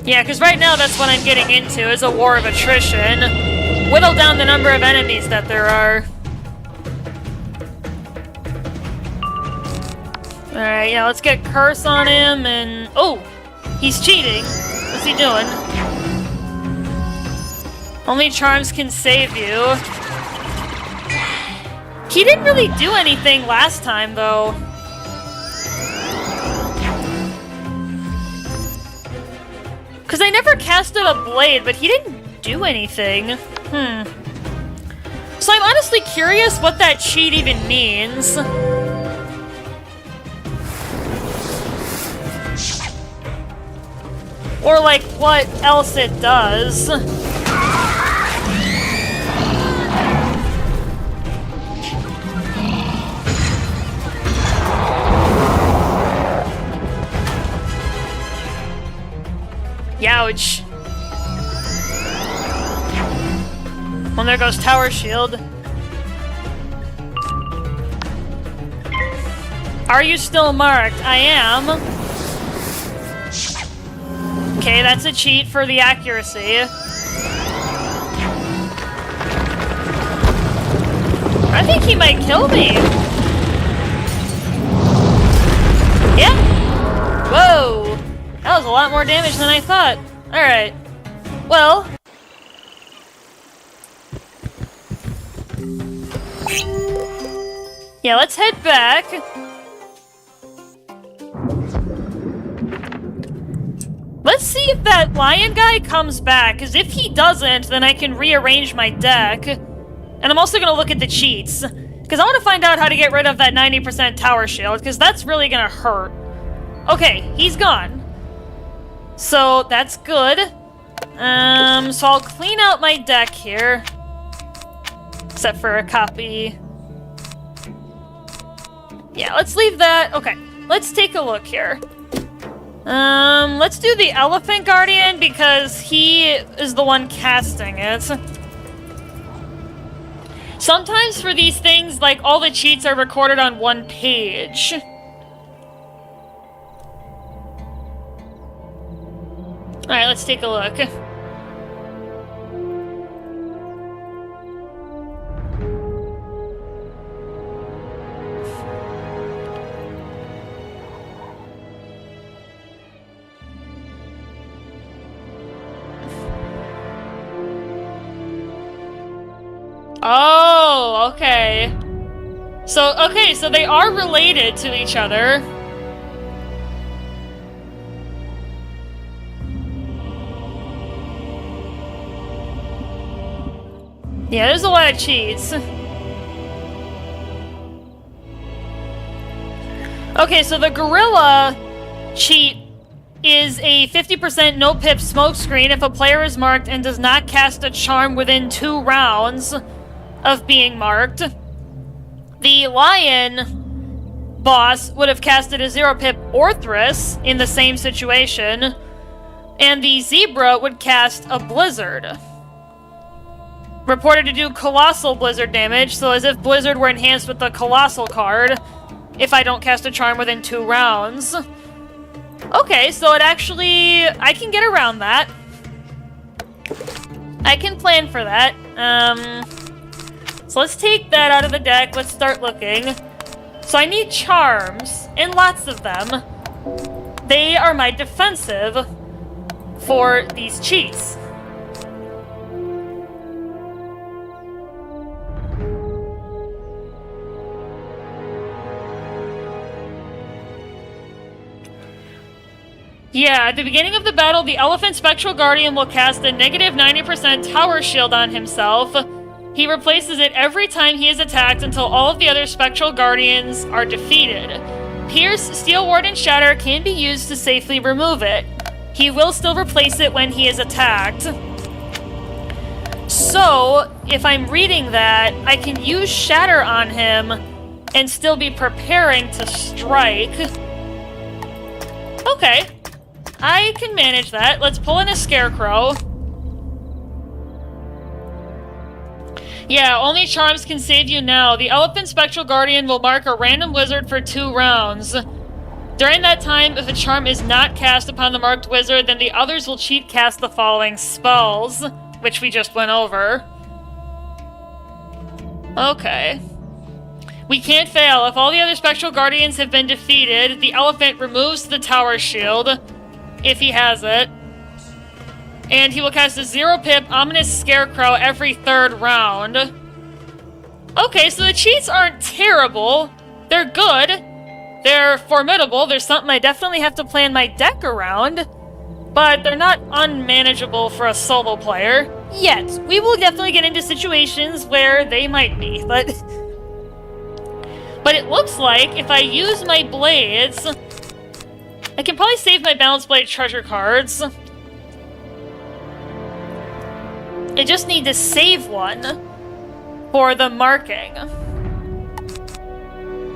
Yeah, because right now that's what I'm getting into, is a war of attrition. Whittle down the number of enemies that there are. Alright, yeah, let's get Curse on him and... Oh! He's cheating. What's he doing? Only charms can save you. He didn't really do anything last time, though. Because I never casted a blade, but he didn't do anything. So I'm honestly curious what that cheat even means. Or, like, what else it does. Youch. Well, there goes Tower Shield. Are you still marked? I am. Okay, that's a cheat for the accuracy. I think he might kill me. Yeah. Whoa. That was a lot more damage than I thought. Alright. Well... yeah, let's head back. Let's see if that lion guy comes back, because if he doesn't, then I can rearrange my deck. And I'm also going to look at the cheats, because I want to find out how to get rid of that 90% tower shield, because that's really going to hurt. Okay, he's gone. So, that's good. So I'll clean out my deck here. Except for a copy. Yeah, let's leave that. Okay, let's take a look here. Let's do the Elephant Guardian because he is the one casting it. Sometimes for these things, like, all the cheats are recorded on one page. Alright, let's take a look. Oh, okay. So they are related to each other. Yeah, there's a lot of cheats. Okay, so the gorilla cheat is a 50% no-pip smokescreen if a player is marked and does not cast a charm within 2 rounds of being marked. The lion boss would have casted a 0-pip Orthrus in the same situation, and the zebra would cast a blizzard. Reported to do colossal blizzard damage, so as if blizzard were enhanced with the colossal card if I don't cast a charm within 2 rounds. Okay, so it actually... I can get around that. I can plan for that. So let's take that out of the deck. Let's start looking. So I need charms, and lots of them. They are my defensive for these cheats. Yeah, at the beginning of the battle, the Elephant Spectral Guardian will cast a negative 90% tower shield on himself. He replaces it every time he is attacked until all of the other Spectral Guardians are defeated. Pierce, Steel Ward, and Shatter can be used to safely remove it. He will still replace it when he is attacked. So, if I'm reading that, I can use Shatter on him and still be preparing to strike. Okay. I can manage that. Let's pull in a Scarecrow. Yeah, only charms can save you now. The Elephant Spectral Guardian will mark a random wizard for 2 rounds. During that time, if a charm is not cast upon the marked wizard, then the others will cheat cast the following spells, which we just went over. Okay. We can't fail. If all the other Spectral Guardians have been defeated, the Elephant removes the tower shield, if he has it. And he will cast a 0-pip Ominous Scarecrow every 3rd round. Okay, so the cheats aren't terrible. They're good. They're formidable. There's something I definitely have to plan my deck around. But they're not unmanageable for a solo player. Yet. We will definitely get into situations where they might be, but it looks like if I use my blades, I can probably save my Balance Blade treasure cards. I just need to save one for the marking.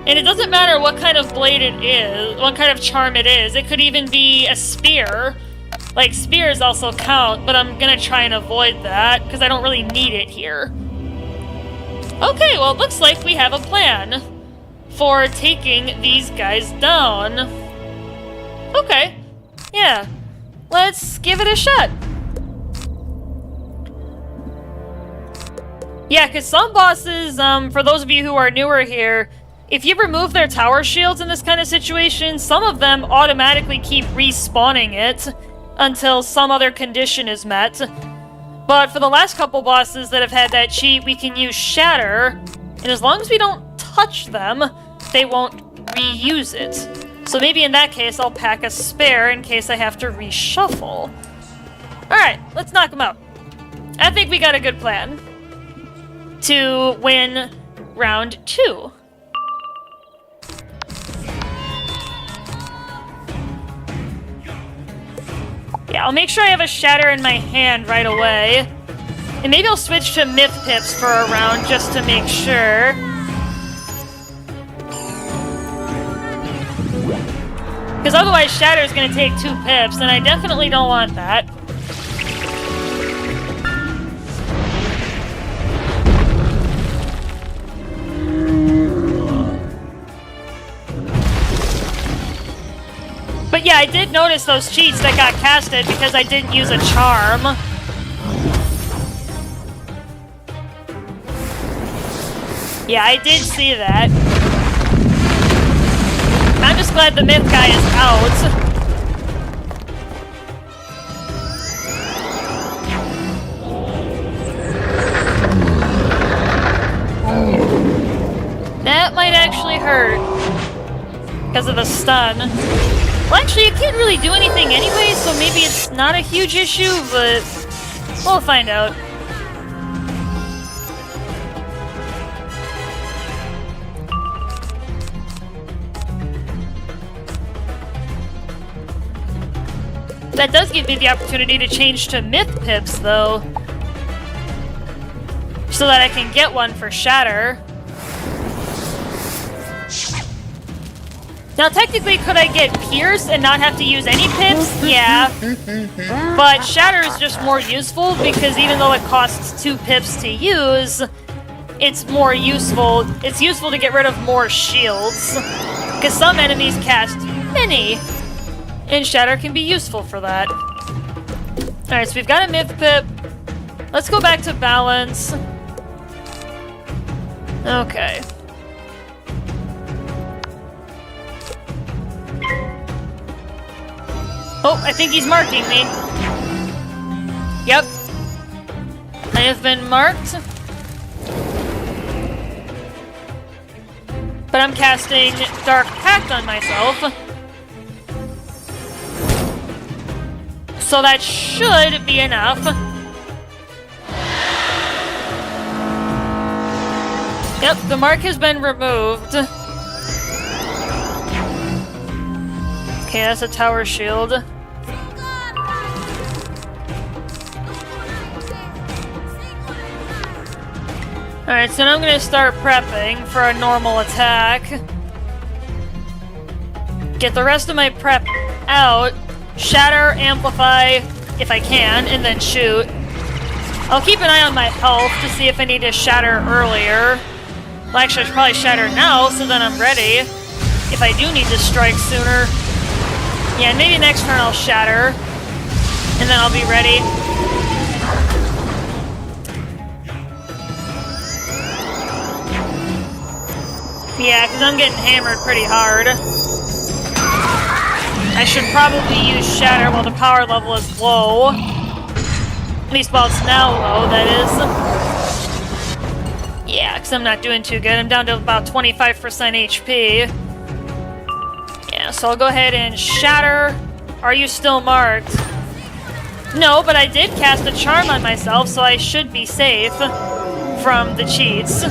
And it doesn't matter what kind of blade it is, what kind of charm it is. It could even be a spear. Like, spears also count, but I'm gonna try and avoid that, because I don't really need it here. Okay, well, it looks like we have a plan for taking these guys down. Okay. Yeah. Let's give it a shot. Yeah, because some bosses, for those of you who are newer here, if you remove their tower shields in this kind of situation, some of them automatically keep respawning it, until some other condition is met. But for the last couple bosses that have had that cheat, we can use Shatter, and as long as we don't touch them, they won't reuse it. So maybe in that case, I'll pack a spare in case I have to reshuffle. Alright, let's knock them out. I think we got a good plan to win round 2. Yeah, I'll make sure I have a Shatter in my hand right away. And maybe I'll switch to Myth Pips for a round just to make sure. Because otherwise Shatter is going to take 2 pips, and I definitely don't want that. But yeah, I did notice those cheats that got casted because I didn't use a charm. Yeah, I did see that. I'm just glad the myth guy is out. That might actually hurt. Because of the stun. Well, actually, it can't really do anything anyway, so maybe it's not a huge issue, but we'll find out. That does give me the opportunity to change to Myth Pips, though. So that I can get one for Shatter. Now, technically, could I get Pierce and not have to use any pips? Yeah. But Shatter is just more useful because even though it costs 2 pips to use, it's more useful. It's useful to get rid of more shields. Because some enemies cast many. And Shatter can be useful for that. Alright, so we've got a Myth Pip. Let's go back to balance. Okay. Oh, I think he's marking me. Yep. I have been marked. But I'm casting Dark Pact on myself. So that should be enough. Yep, the mark has been removed. Okay, that's a tower shield. Alright, so now I'm gonna start prepping for a normal attack. Get the rest of my prep out. Shatter, amplify, if I can, and then shoot. I'll keep an eye on my health to see if I need to shatter earlier. Well, actually, I should probably shatter now, so then I'm ready. If I do need to strike sooner. Yeah, and maybe next turn I'll shatter. And then I'll be ready. Yeah, because I'm getting hammered pretty hard. I should probably use Shatter while the power level is low. At least while it's now low, that is. Yeah, because I'm not doing too good. I'm down to about 25% HP. Yeah, so I'll go ahead and Shatter. Are you still marked? No, but I did cast a charm on myself, so I should be safe from the cheats.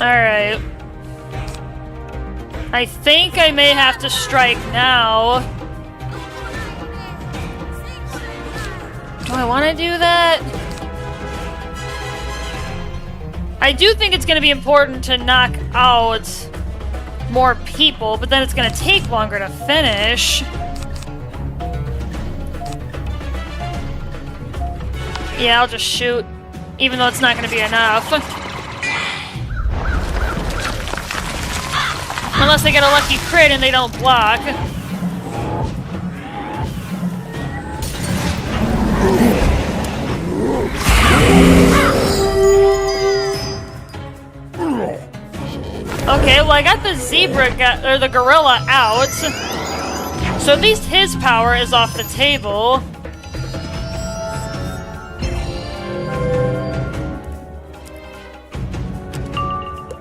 Alright. I think I may have to strike now. Do I want to do that? I do think it's going to be important to knock out more people, but then it's going to take longer to finish. Yeah, I'll just shoot, even though it's not going to be enough. Unless they get a lucky crit and they don't block. Okay, well I got the or the gorilla out. So at least his power is off the table.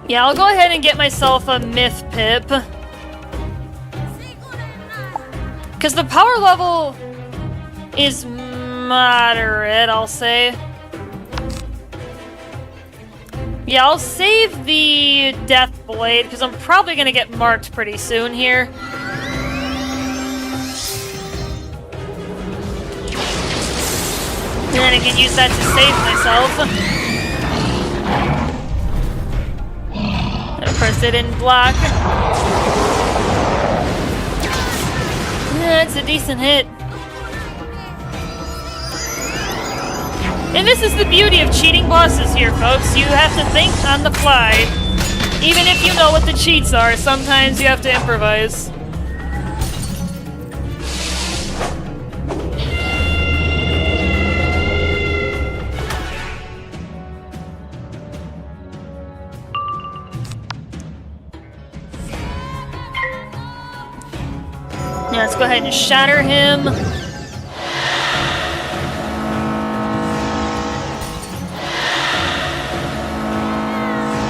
Yeah, I'll go ahead and get myself a myth pip. Because the power level is moderate, I'll say. Yeah, I'll save the Death Blade, because I'm probably going to get marked pretty soon here. And then I can use that to save myself. Press it in block. Yeah, it's a decent hit. And this is the beauty of cheating bosses here, folks. You have to think on the fly. Even if you know what the cheats are, sometimes you have to improvise. Yeah, let's go ahead and shatter him.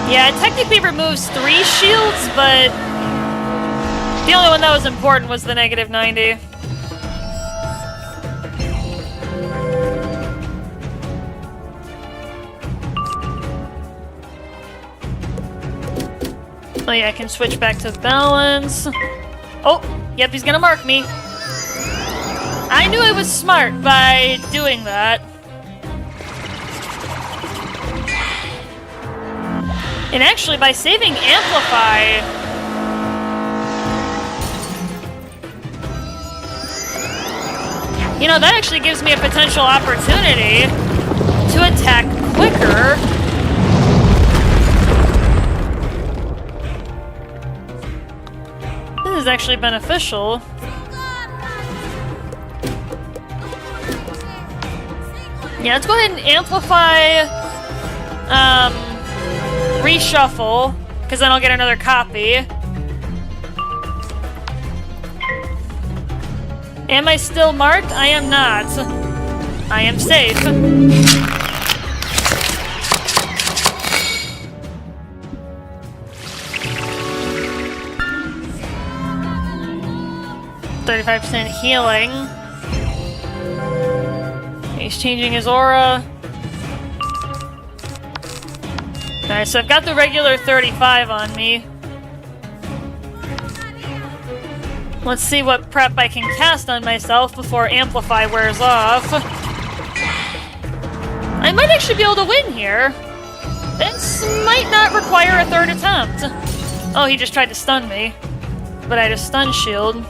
Yeah, it technically removes 3 shields, but the only one that was important was the -90. Oh yeah, I can switch back to balance. Oh, yep, he's gonna mark me. I knew I was smart by doing that. And actually, by saving Amplify... You know, that actually gives me a potential opportunity to attack quicker. This is actually beneficial. Yeah, let's go ahead and amplify, reshuffle, because then I'll get another copy. Am I still marked? I am not. I am safe. %35 healing. He's changing his aura. Alright, so I've got the regular 35 on me. Let's see what prep I can cast on myself before Amplify wears off. I might actually be able to win here. This might not require a 3rd attempt. Oh, he just tried to stun me. But I had a stun shield.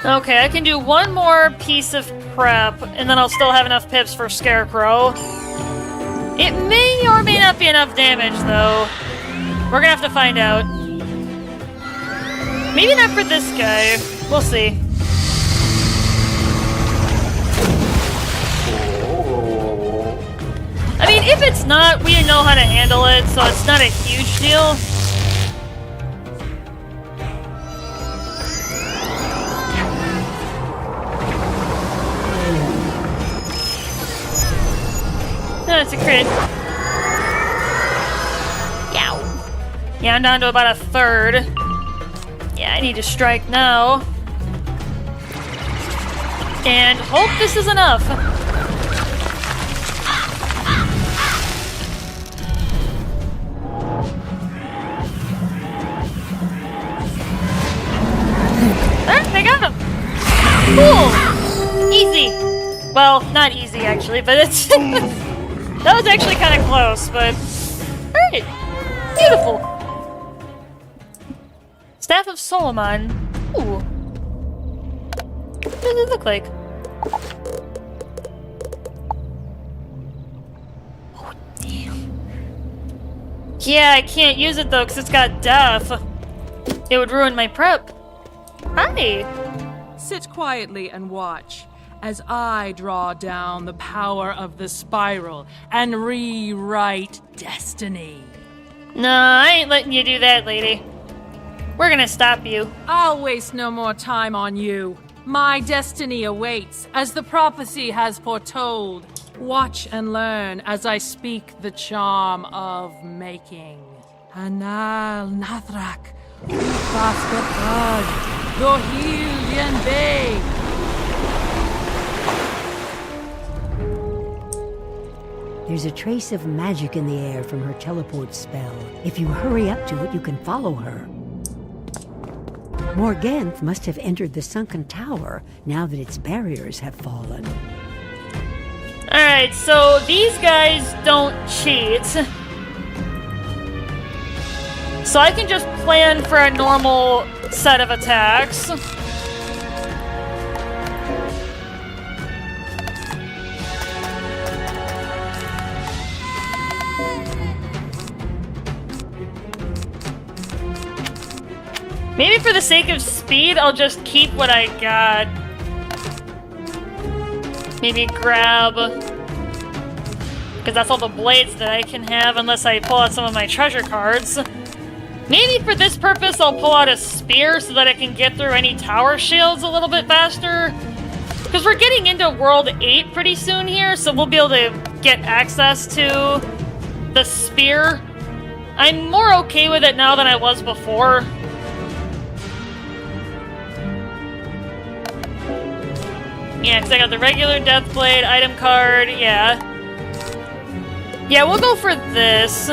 Okay, I can do one more piece of prep, and then I'll still have enough pips for Scarecrow. It may or may not be enough damage, though. We're gonna have to find out. Maybe not for this guy. We'll see. I mean, if it's not, we know how to handle it, so it's not a huge deal. No, it's a crit. Yow. Yeah, I'm down to about a 3rd. Yeah, I need to strike now. And hope this is enough. I got him! Cool! Easy. Well, not easy actually, but it's... That was actually kind of close, but... Alright. Beautiful. Staff of Solomon. Ooh. What does it look like? Oh, damn. Yeah, I can't use it though because it's got death. It would ruin my prep. Hi. Sit quietly and watch as I draw down the power of the spiral and rewrite destiny. No, I ain't letting you do that, lady. We're gonna stop you. I'll waste no more time on you. My destiny awaits, as the prophecy has foretold. Watch and learn as I speak the charm of making. Anal Nathrak, Basketball, Dohil Bay. There's a trace of magic in the air from her teleport spell. If you hurry up to it, you can follow her. Morganth must have entered the sunken tower now that its barriers have fallen. Alright, so these guys don't cheat. So I can just plan for a normal set of attacks. Maybe for the sake of speed, I'll just keep what I got. Maybe grab... because that's all the blades that I can have unless I pull out some of my treasure cards. Maybe for this purpose, I'll pull out a spear so that I can get through any tower shields a little bit faster. Because we're getting into World 8 pretty soon here, so we'll be able to get access to the spear. I'm more okay with it now than I was before. Yeah, because I got the regular Death Blade item card, yeah. Yeah, we'll go for this.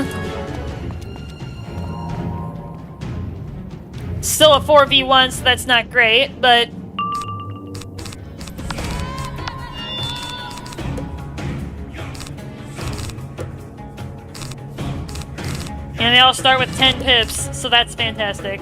Still a 4v1, so that's not great, but... and they all start with 10 pips, so that's fantastic.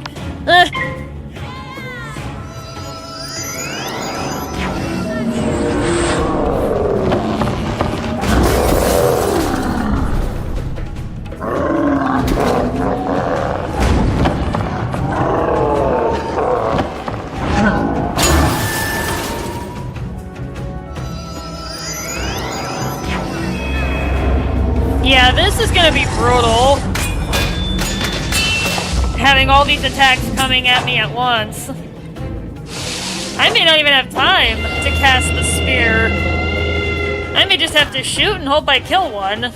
Yeah, this is gonna be brutal. Having all these attacks coming at me at once. I may not even have time to cast the spear. I may just have to shoot and hope I kill one.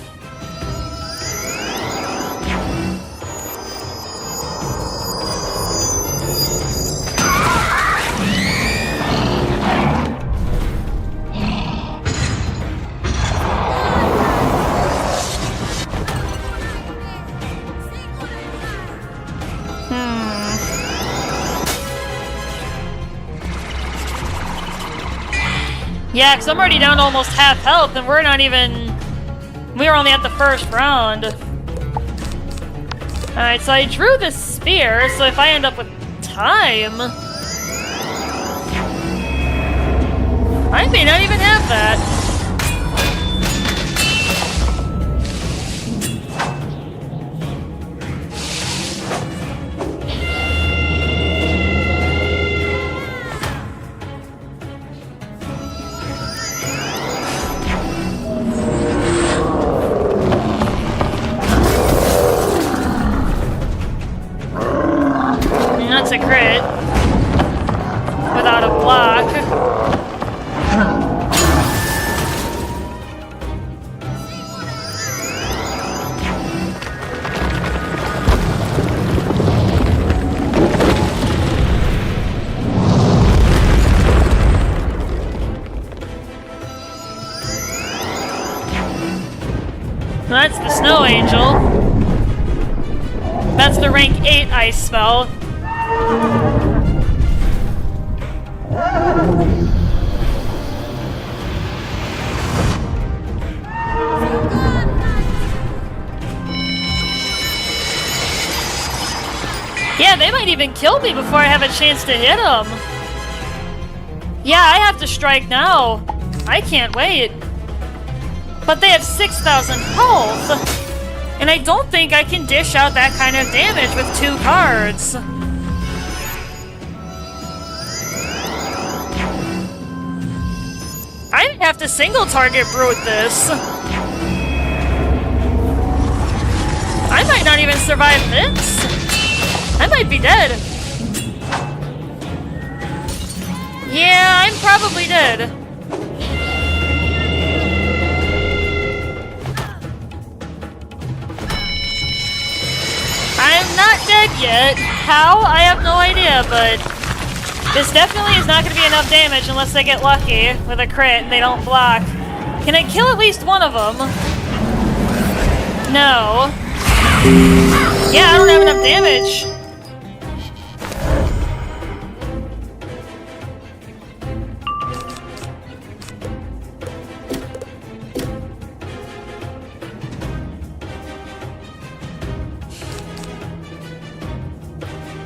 Yeah, because I'm already down to almost half health, and we're not even... we were only at the first round. Alright, so I drew the spear, so if I end up with time... I may not even have that. That's a crit. Without a block. That's the Snow Angel. That's the rank 8 ice spell. Yeah, they might even kill me before I have a chance to hit them. Yeah, I have to strike now. I can't wait. But they have 6,000 health. And I don't think I can dish out that kind of damage with 2 cards. I didn't have to single target brute this. I might not even survive this. I might be dead. Yeah, I'm probably dead. I'm not dead yet. How? I have no idea, but this definitely is not going to be enough damage unless I get lucky with a crit and they don't block. Can I kill at least one of them? No. Yeah, I don't have enough damage.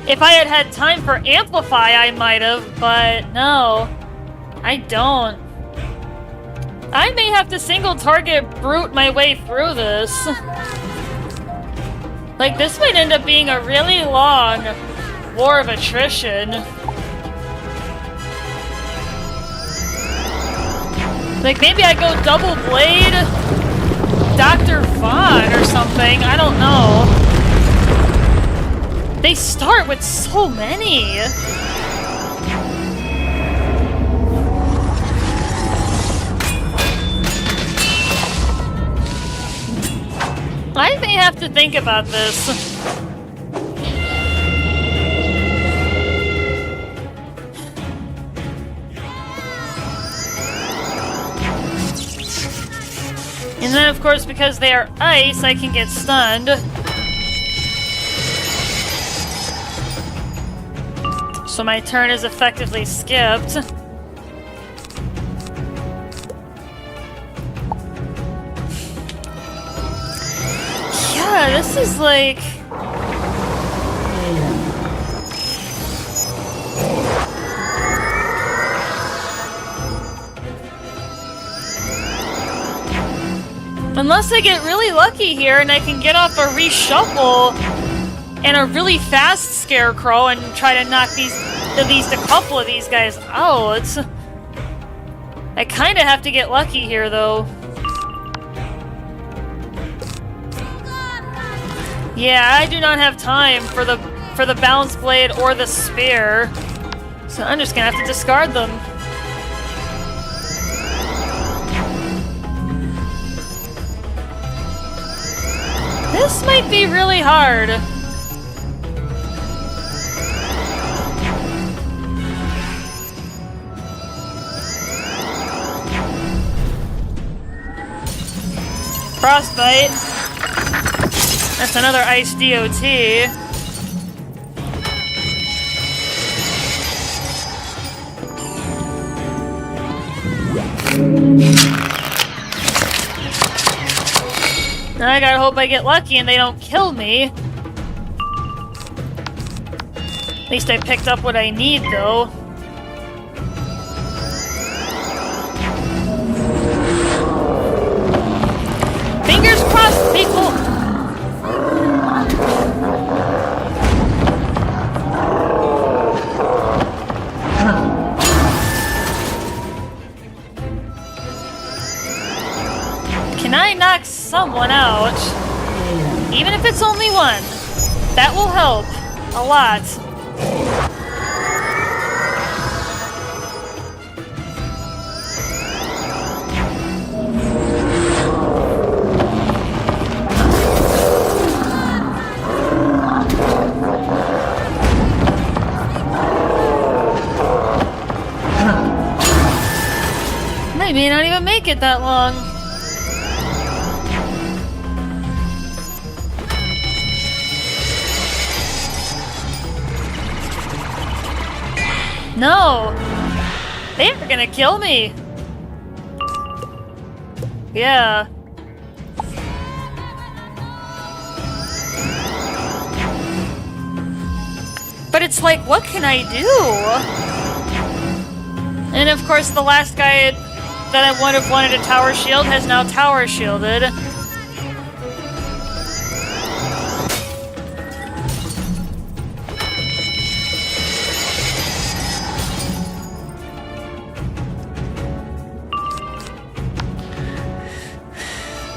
If I had had time for Amplify, I might have, but no. I don't. I may have to single target brute my way through this. Like, this might end up being a really long war of attrition. Like, maybe I go double blade Dr. Fawn or something. I don't know. They start with so many. I may have to think about this. And then, of course, because they are ice, I can get stunned. So my turn is effectively skipped. Yeah, this is like... Unless I get really lucky here and I can get off a reshuffle and a really fast scarecrow and try to knock at least a couple of these guys out. I kind of have to get lucky here, though. Yeah, I do not have time for the balance blade or the spear, so I'm just gonna have to discard them. This might be really hard. Frostbite. That's another ice DOT. Now I gotta hope I get lucky and they don't kill me. At least I picked up what I need, though. Fingers crossed, people! Can I knock someone out? Even if it's only one. That will help a lot. I may not even make it that long. No! They are gonna kill me! Yeah. But it's like, what can I do? And of course, the last guy that I would have wanted a tower shield has now tower shielded.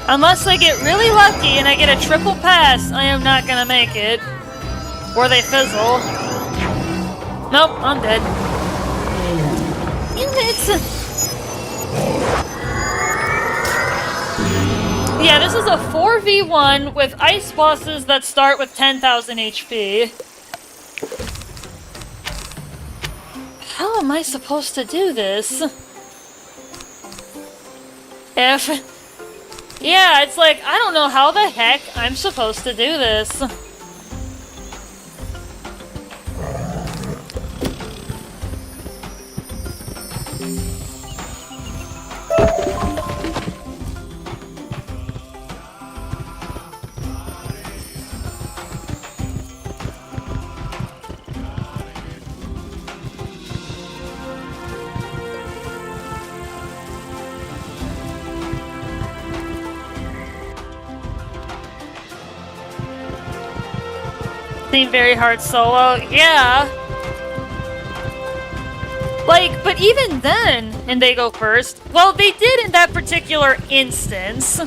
Unless I get really lucky and I get a triple pass, I am not gonna make it. Or they fizzle. Nope, I'm dead. Yeah, this is a 4v1 with ice bosses that start with 10,000 HP. How am I supposed to do this? Yeah, it's like, I don't know how the heck I'm supposed to do this. Seemed very hard solo. Yeah. Like, but even then, and they go first. Well, they did in that particular instance.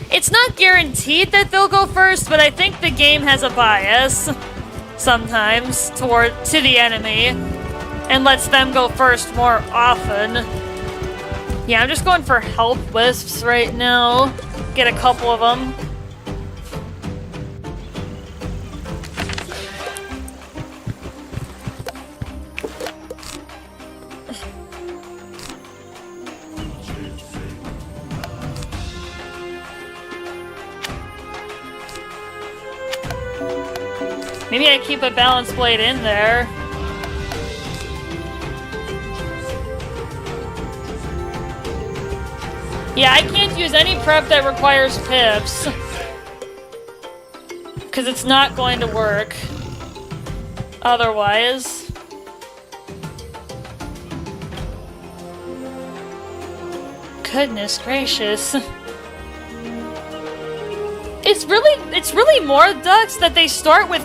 It's not guaranteed that they'll go first, but I think the game has a bias sometimes to the enemy and lets them go first more often. Yeah, I'm just going for help wisps right now. Get a couple of them. Maybe I keep a balance blade in there. Yeah, I can't use any prep that requires pips. Because it's not going to work. Otherwise. Goodness gracious. It's really more ducks that they start with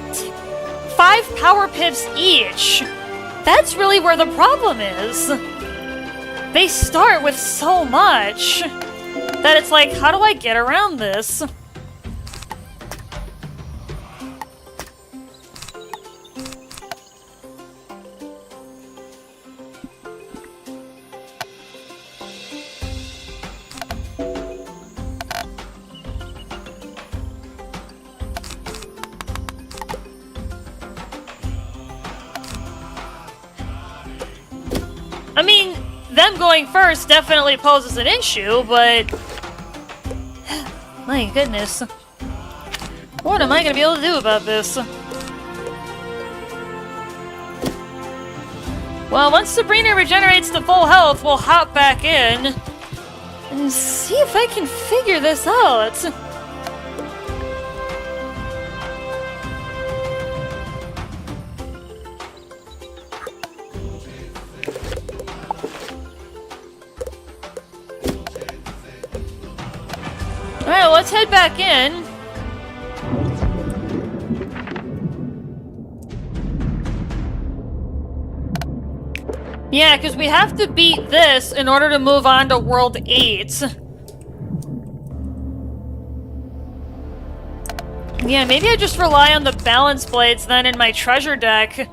5 power pips each. That's really where the problem is. They start with so much that it's like, how do I get around this? I mean, them going first definitely poses an issue, but... my goodness. What am I gonna be able to do about this? Well, once Sabrina regenerates to full health, we'll hop back in and see if I can figure this out. Alright, let's head back in. Yeah, because we have to beat this in order to move on to World 8. Yeah, maybe I just rely on the balance blades then in my treasure deck.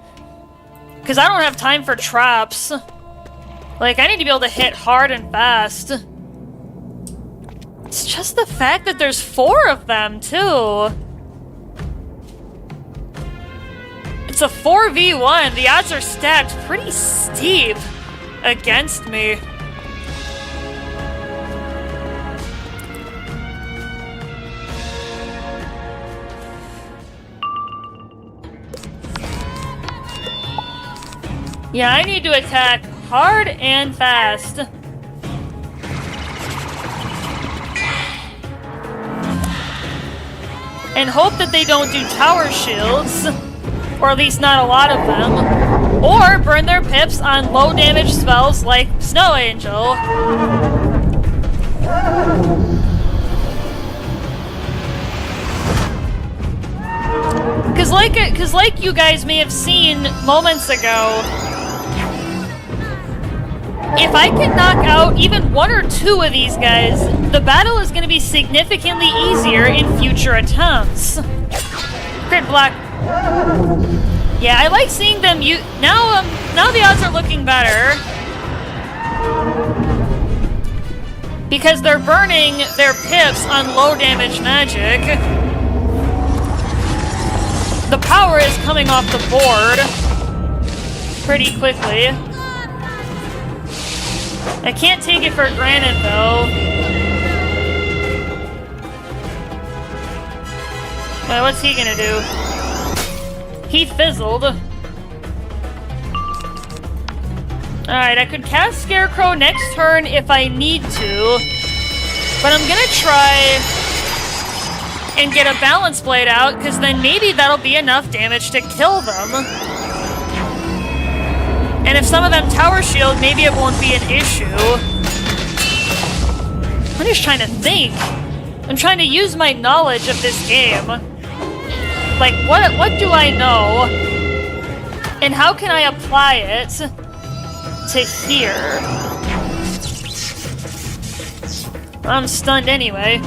Because I don't have time for traps. Like, I need to be able to hit hard and fast. It's just the fact that there's 4 of them, too. It's a 4v1. The odds are stacked pretty steep against me. Yeah, I need to attack hard and fast. And hope that they don't do tower shields, or at least not a lot of them, or burn their pips on low damage spells like Snow Angel. Cause like you guys may have seen moments ago, If I can knock out even 1 or 2 of these guys, the battle is going to be significantly easier in future attempts. Crit block. Yeah, I like seeing them now the odds are looking better. Because they're burning their pips on low damage magic. The power is coming off the board pretty quickly. I can't take it for granted, though. Well, what's he gonna do? He fizzled. Alright, I could cast Scarecrow next turn if I need to. But I'm gonna try and get a Balance Blade out, because then maybe that'll be enough damage to kill them. And if some of them Tower Shield, maybe it won't be an issue. I'm just trying to think. I'm trying to use my knowledge of this game. Like, what do I know? And how can I apply it to here? I'm stunned anyway.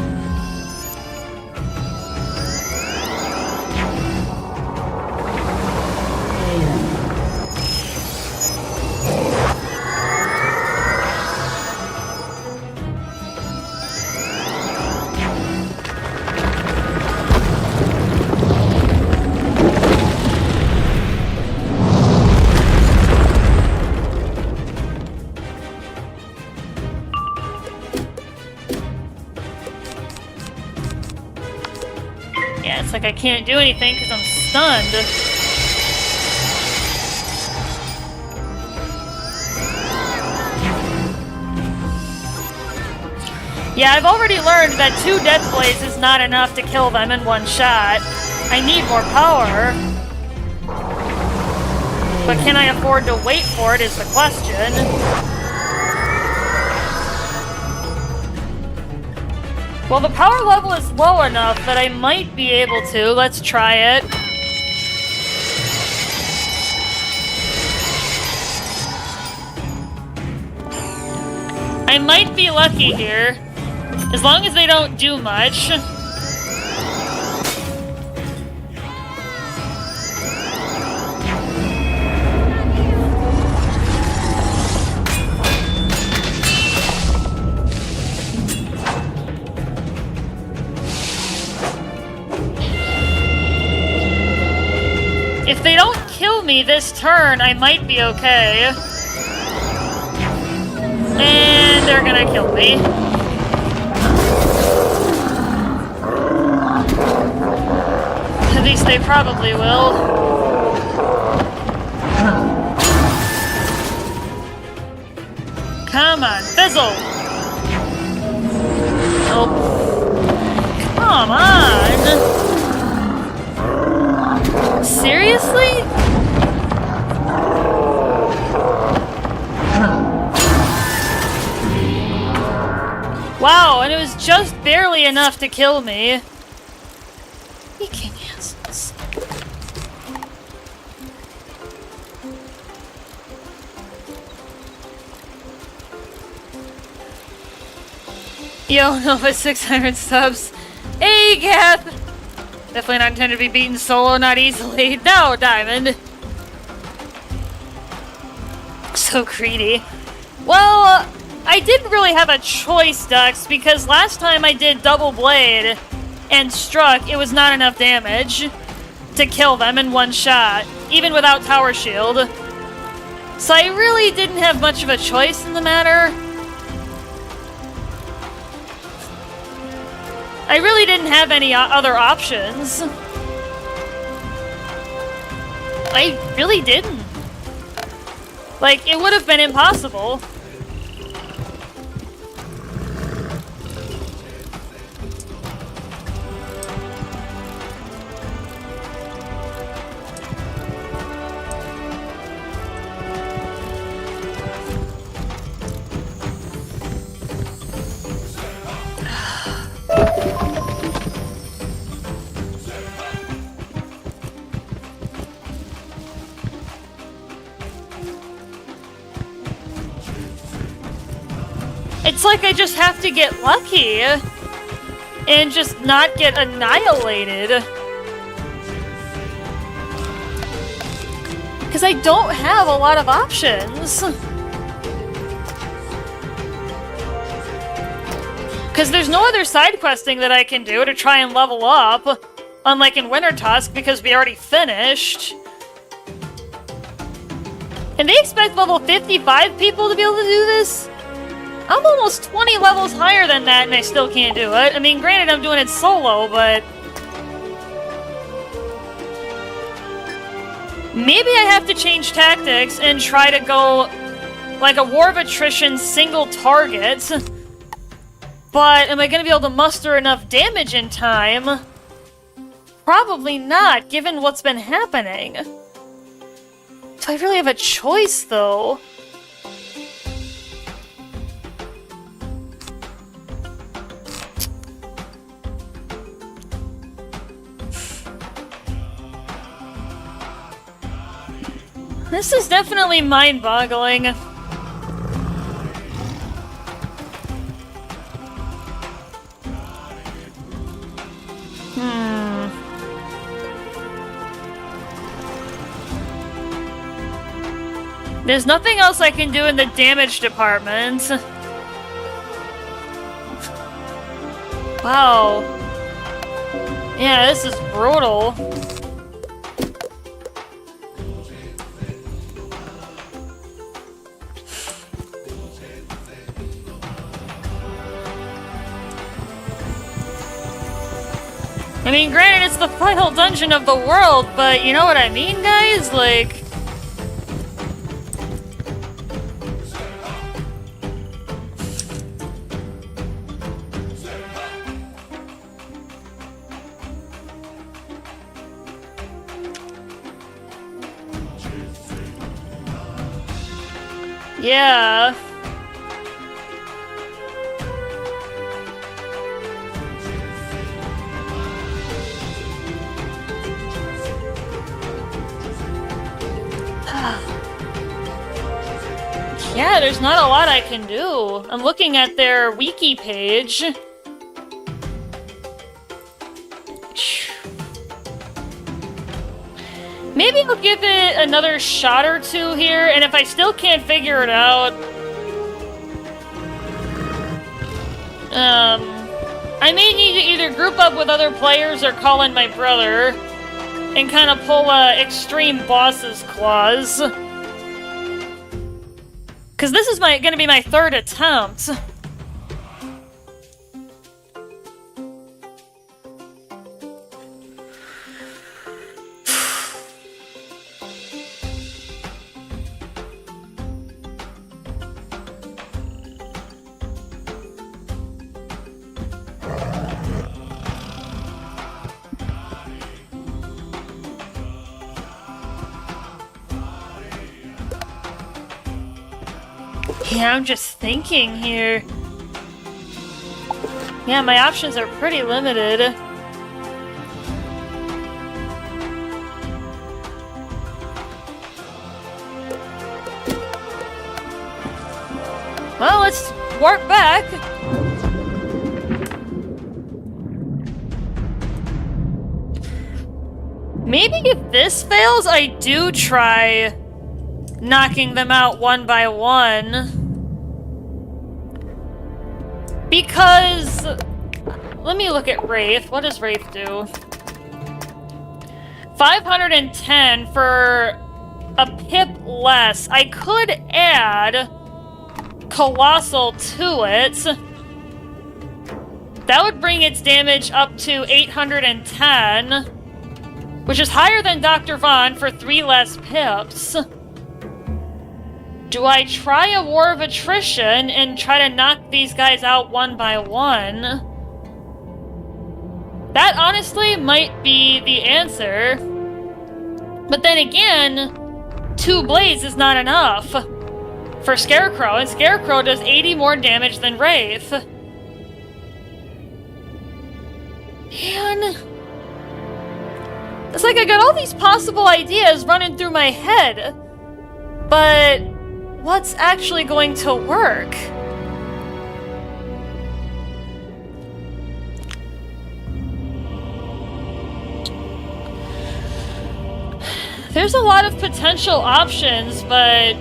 I can't do anything because I'm stunned. Yeah, I've already learned that 2 Death Blades is not enough to kill them in 1 shot. I need more power. But can I afford to wait for it is the question. Well, the power level is low enough that I might be able to. Let's try it. I might be lucky here. As long as they don't do much. If they don't kill me this turn, I might be okay. And they're gonna kill me. At least they probably will. Come on, fizzle! Oh. Come on! Seriously? Wow, and it was just barely enough to kill me. You king assholes. Yo, Nova 600 subs. Hey, Gath! Definitely not intended to be beaten solo, not easily. No, Diamond! So greedy. Well, I didn't really have a choice, Dux, because last time I did double blade and struck, it was not enough damage to kill them in 1 shot, even without tower shield. So I really didn't have much of a choice in the matter. I really didn't have any other options. I really didn't. Like, it would have been impossible. It's like I just have to get lucky and just not get annihilated. Because I don't have a lot of options. Because there's no other side questing that I can do to try and level up, unlike in Winter Tusk, because we already finished. And they expect level 55 people to be able to do this? I'm almost 20 levels higher than that and I still can't do it. I mean, granted, I'm doing it solo, but... maybe I have to change tactics and try to go like a War of Attrition single target. But am I going to be able to muster enough damage in time? Probably not, given what's been happening. Do I really have a choice, though? This is definitely mind-boggling. There's nothing else I can do in the damage department. Wow. Yeah, this is brutal. I mean, granted, it's the final dungeon of the world, but you know what I mean, guys? Like... yeah. Yeah, there's not a lot I can do. I'm looking at their wiki page. Maybe I'll give it another shot or two here, and if I still can't figure it out... I may need to either group up with other players or call in my brother and kind of pull a extreme boss's clause. Because this is gonna be my third attempt. Yeah, I'm just thinking here. Yeah, my options are pretty limited. Well, let's warp back. Maybe if this fails, I do try knocking them out one by one. Because... let me look at Wraith. What does Wraith do? 510 for a pip less. I could add Colossal to it. That would bring its damage up to 810, which is higher than Dr. Von for 3 less pips. Do I try a War of Attrition and try to knock these guys out one by one? That honestly might be the answer. But then again, 2 blades is not enough for Scarecrow, and Scarecrow does 80 more damage than Wraith. Man. It's like I got all these possible ideas running through my head. But what's actually going to work? There's a lot of potential options, but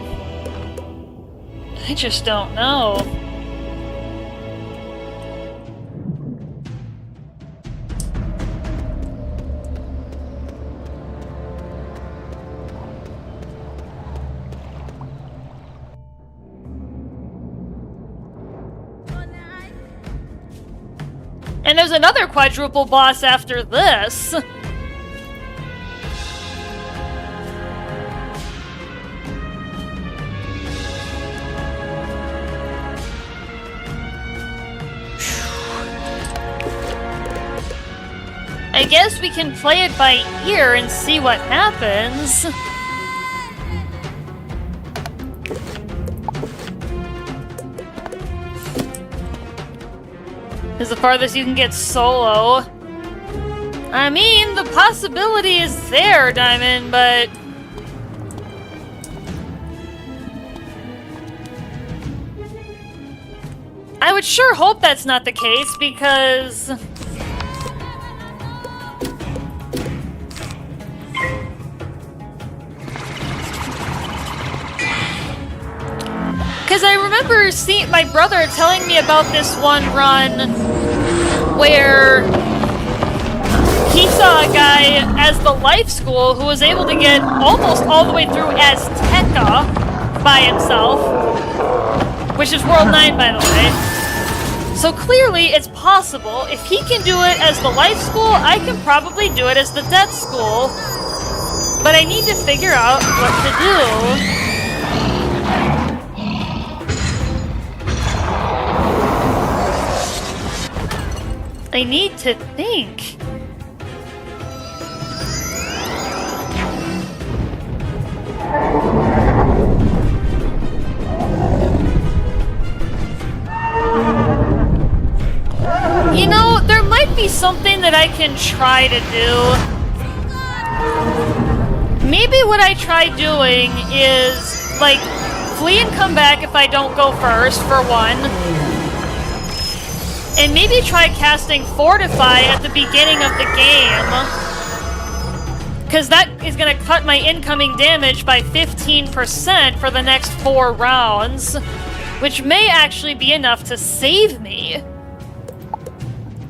I just don't know. And there's another quadruple boss after this. I guess we can play it by ear and see what happens. Is the farthest you can get solo. I mean, the possibility is there, Diamond, but... I would sure hope that's not the case, because... Because I remember seeing my brother telling me about this one run where he saw a guy as the life school who was able to get almost all the way through as Tekka by himself, which is World 9, by the way. So clearly it's possible. If he can do it as the life school, I can probably do it as the death school. But I need to figure out what to do. I need to think. You know, there might be something that I can try to do. Maybe what I try doing is, like, flee and come back if I don't go first, for one. And maybe try casting Fortify at the beginning of the game. Because that is going to cut my incoming damage by 15% for the next 4 rounds. Which may actually be enough to save me.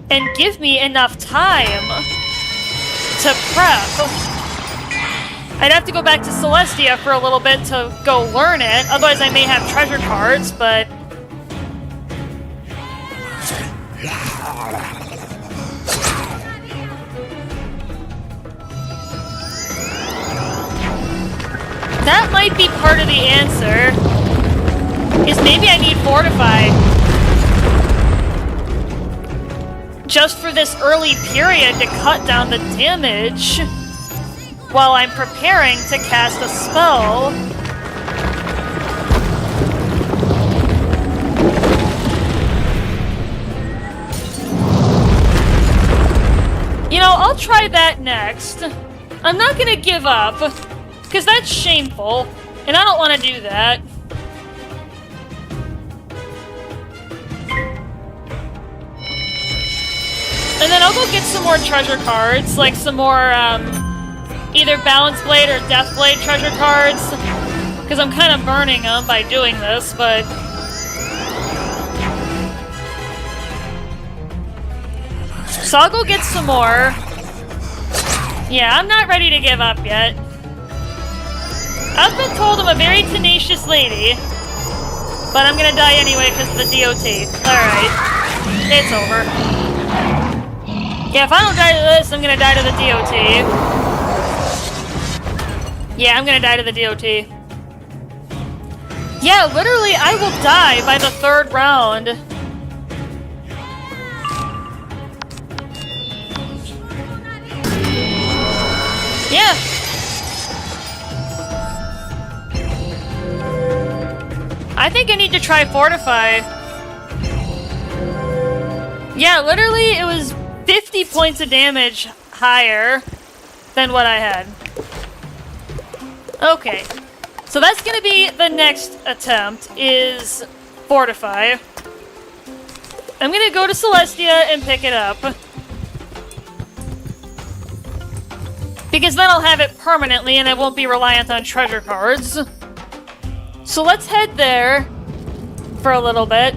And give me enough time to prep. I'd have to go back to Celestia for a little bit to go learn it. Otherwise I may have treasure cards, but... That might be part of the answer. Is maybe I need Fortify. Just for this early period to cut down the damage while I'm preparing to cast a spell. You know, I'll try that next. I'm not gonna give up, because that's shameful, and I don't want to do that. And then I'll go get some more treasure cards, like some more, either Balance Blade or Death Blade treasure cards. Because I'm kind of burning them by doing this, but... So I'll go get some more. Yeah, I'm not ready to give up yet. I've been told I'm a very tenacious lady. But I'm gonna die anyway because of the DOT. Alright. It's over. Yeah, if I don't die to this, I'm gonna die to the DOT. Yeah, I'm gonna die to the DOT. Yeah, literally, I will die by the 3rd round. Yeah. I think I need to try Fortify. Yeah, literally, it was 50 points of damage higher than what I had. Okay. So that's gonna be the next attempt, is Fortify. I'm gonna go to Celestia and pick it up. Because then I'll have it permanently and I won't be reliant on treasure cards. So let's head there for a little bit.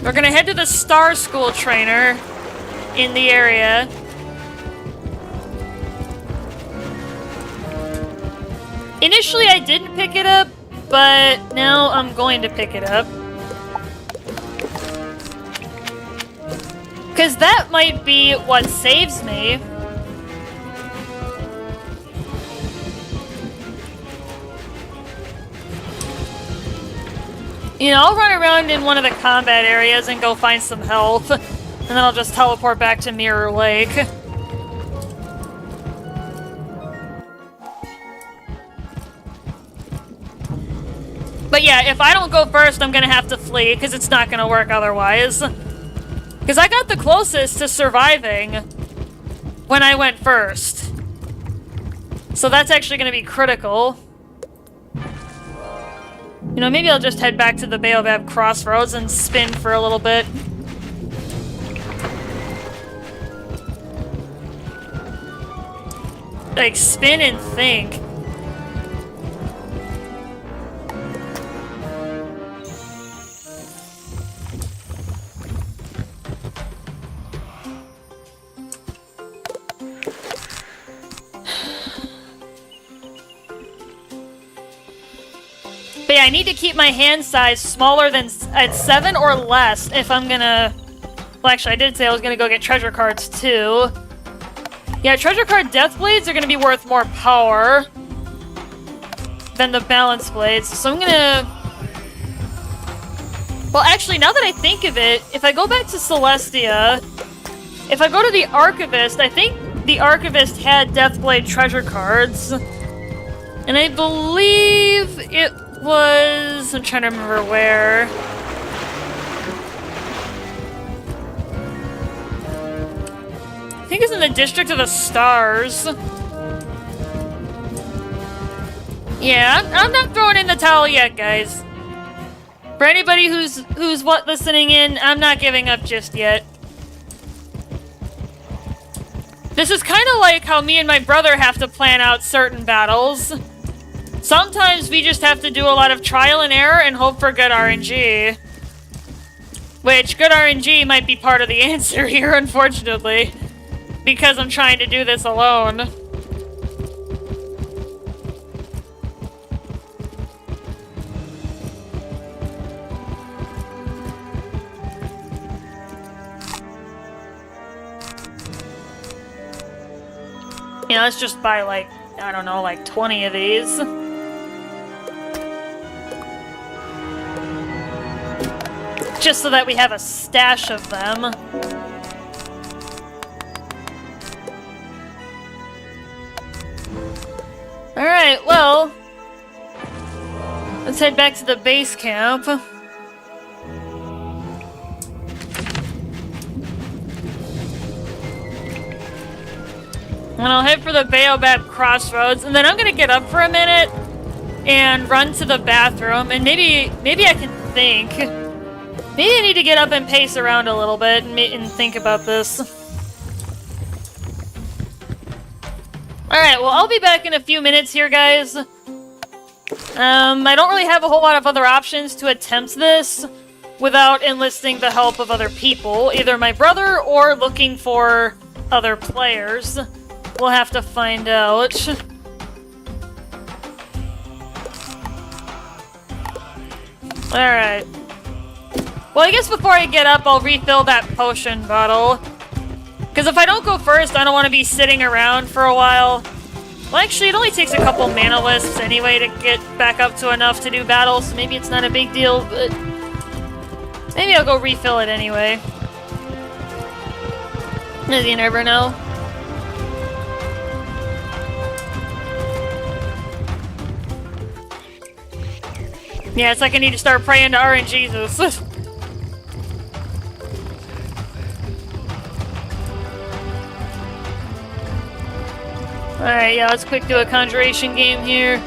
We're gonna head to the Star School trainer in the area. Initially I didn't pick it up, but now I'm going to pick it up. Because that might be what saves me. You know, I'll run around in one of the combat areas and go find some health. And then I'll just teleport back to Mirror Lake. But yeah, if I don't go first, I'm gonna have to flee, because it's not gonna work otherwise. Because I got the closest to surviving when I went first. So that's actually gonna be critical. You know, maybe I'll just head back to the Baobab Crossroads and spin for a little bit. Like, spin and think. But yeah, I need to keep my hand size smaller than at 7 or less if I'm gonna... Well, actually, I did say I was gonna go get treasure cards too. Yeah, treasure card death blades are gonna be worth more power than the balance blades. So I'm gonna... Well, actually, now that I think of it, if I go back to Celestia, if I go to the Archivist, I think the Archivist had Deathblade treasure cards. And I believe it was... I'm trying to remember where. I think it's in the District of the Stars. Yeah, I'm not throwing in the towel yet, guys. For anybody who's listening in, I'm not giving up just yet. This is kind of like how me and my brother have to plan out certain battles. Sometimes we just have to do a lot of trial and error and hope for good RNG. Which, good RNG might be part of the answer here, unfortunately. Because I'm trying to do this alone. Yeah, let's just buy like, I don't know, like 20 of these. Just so that we have a stash of them. Alright, well... let's head back to the base camp. And I'll head for the Baobab Crossroads, and then I'm gonna get up for a minute and run to the bathroom, and maybe I can think. Maybe I need to get up and pace around a little bit and think about this. Alright, well, I'll be back in a few minutes here, guys. I don't really have a whole lot of other options to attempt this without enlisting the help of other people, either my brother or looking for other players. We'll have to find out. Alright. Well, I guess before I get up, I'll refill that potion bottle. Because if I don't go first, I don't want to be sitting around for a while. Well, actually, it only takes a couple mana wisps anyway to get back up to enough to do battles, so maybe it's not a big deal, but... maybe I'll go refill it anyway. As you never know. Yeah, it's like I need to start praying to RNGesus. Alright, yeah, let's quick do a conjuration game here.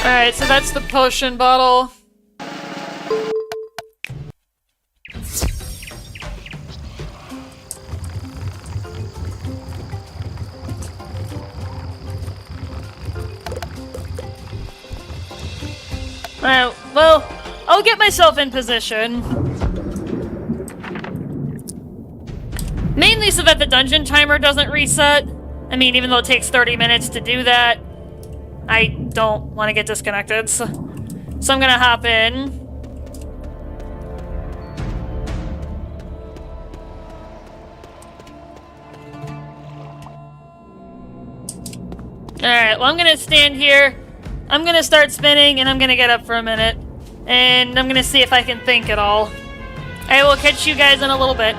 Alright, so that's the potion bottle. Alright, well, I'll get myself in position. Mainly so that the dungeon timer doesn't reset. I mean, even though it takes 30 minutes to do that, I don't want to get disconnected. So I'm gonna hop in. Alright, well, I'm gonna stand here. I'm gonna start spinning, and I'm gonna get up for a minute. And I'm gonna see if I can think at all. I will catch you guys in a little bit.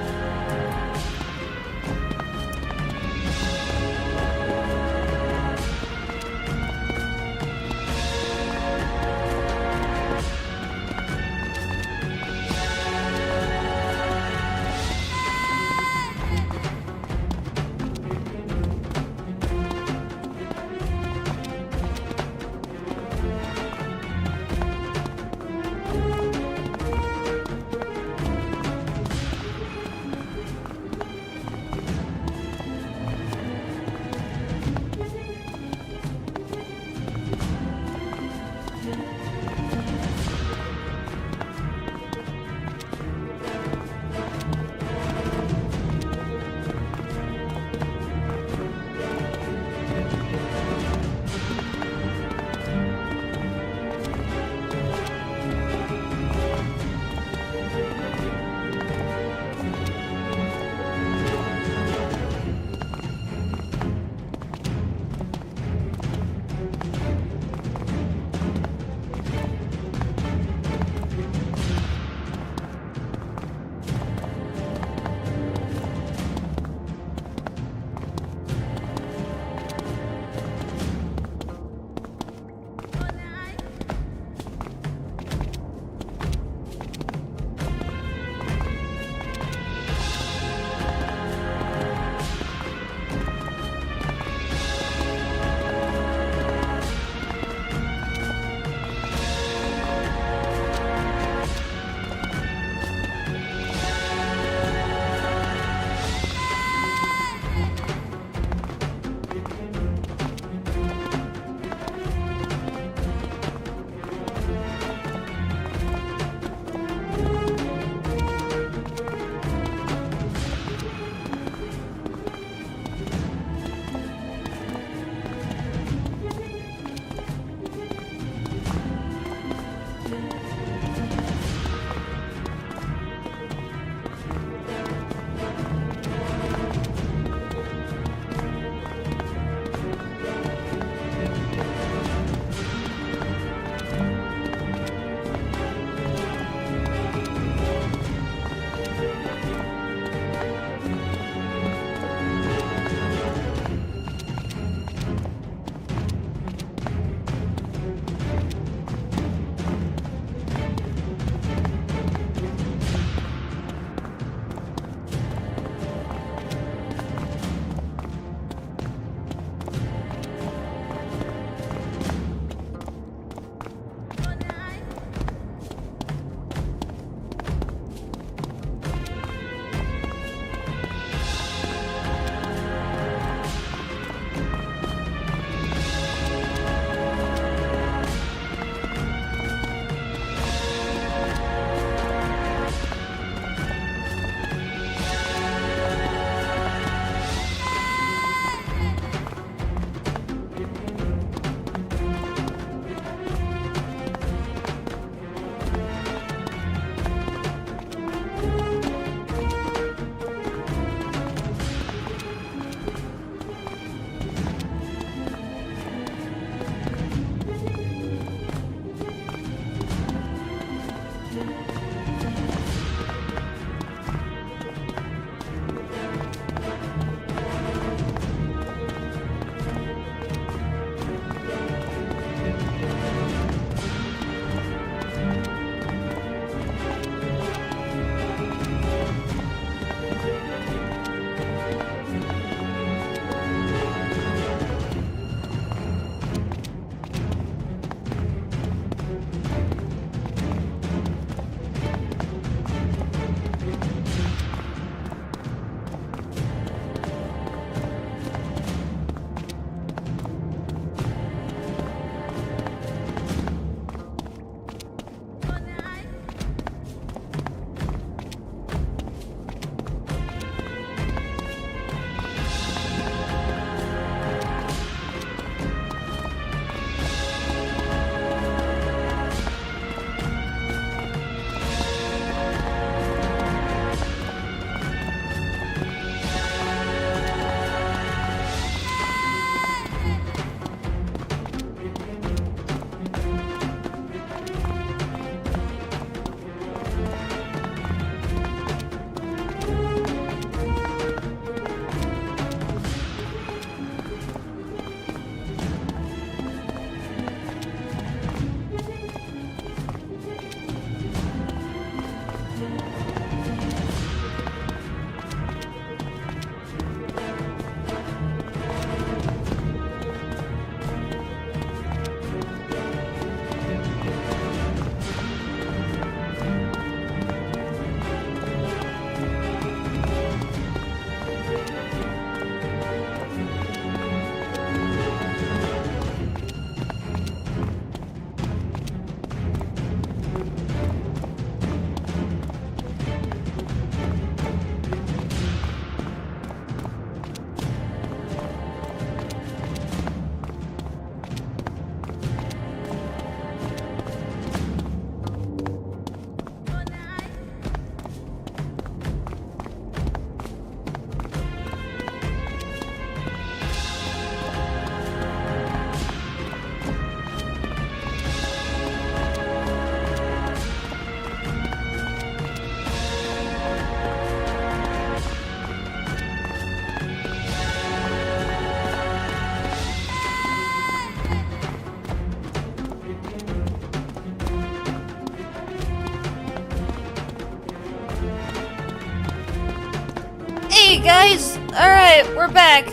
Hey guys! Alright, we're back.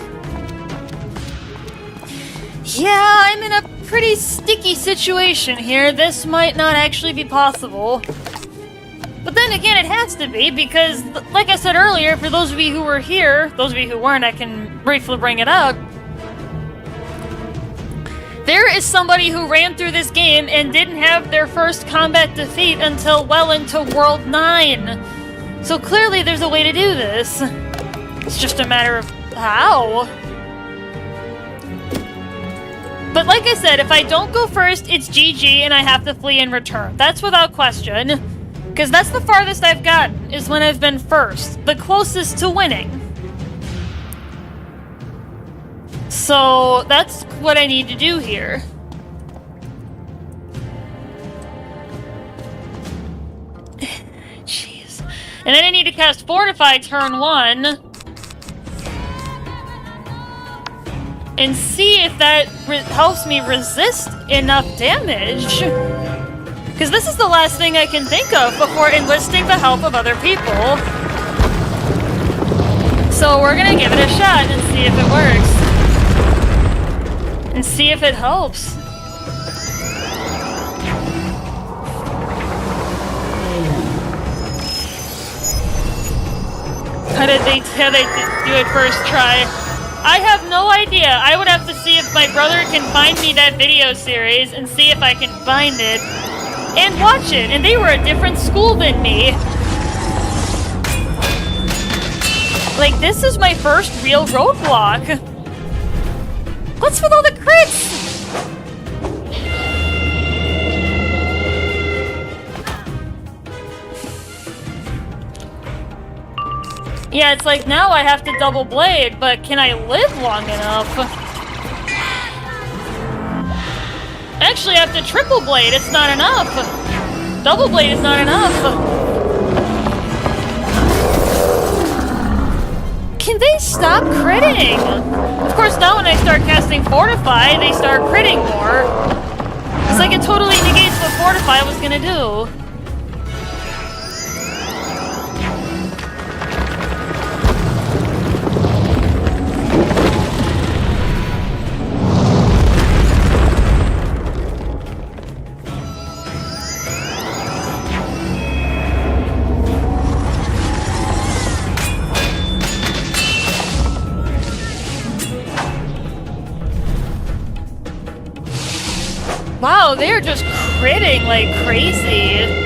Yeah, I'm in a pretty sticky situation here. This might not actually be possible. But then again, it has to be, because, like I said earlier, for those of you who were here, those of you who weren't, I can briefly bring it up. There is somebody who ran through this game and didn't have their first combat defeat until well into World 9. So clearly there's a way to do this. It's just a matter of how. But like I said, if I don't go first, it's GG and I have to flee and return. That's without question. Because that's the farthest I've gotten, is when I've been first. The closest to winning. So that's what I need to do here. Jeez. And then I need to cast Fortify turn 1. And see if that helps me resist enough damage. Because this is the last thing I can think of before enlisting the help of other people. So we're gonna give it a shot and see if it works. And see if it helps. How did they do it first try? I have no idea. I would have to see if my brother can find me that video series and see if I can find it and watch it. And they were a different school than me. Like, this is my first real roadblock. What's with all the crits? Yeah, it's like now I have to double blade, but can I live long enough? Actually, I have to triple blade. It's not enough. Double blade is not enough. Can they stop critting? Of course, now when I start casting Fortify, they start critting more. It's like it totally negates what Fortify was gonna do. Wow, they're just critting like crazy.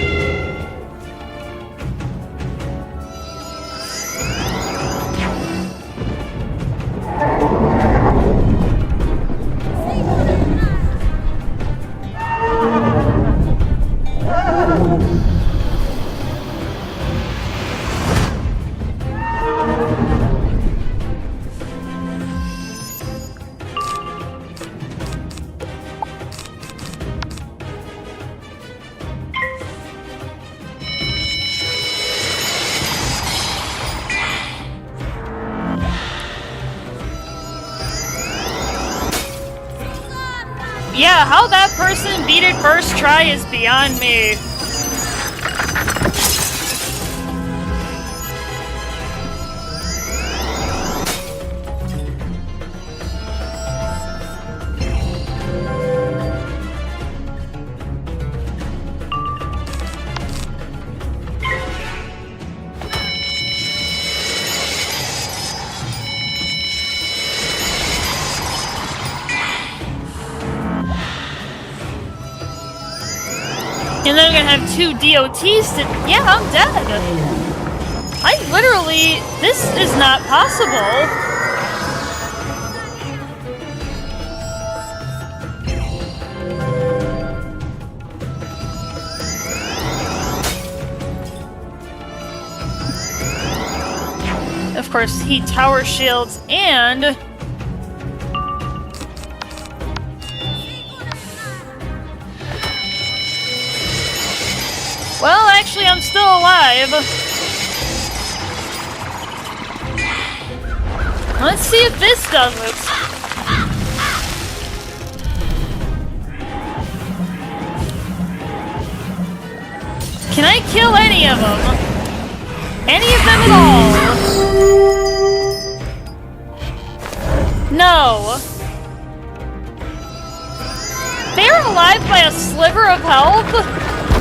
Yeah, how that person beat it first try is beyond me. And then I'm gonna have 2 DOTs to... Yeah, I'm dead. I literally... This is not possible. Of course, he tower shields and... Well, actually, I'm still alive. Let's see if this does it. Can I kill any of them? Any of them at all? survived by a sliver of health?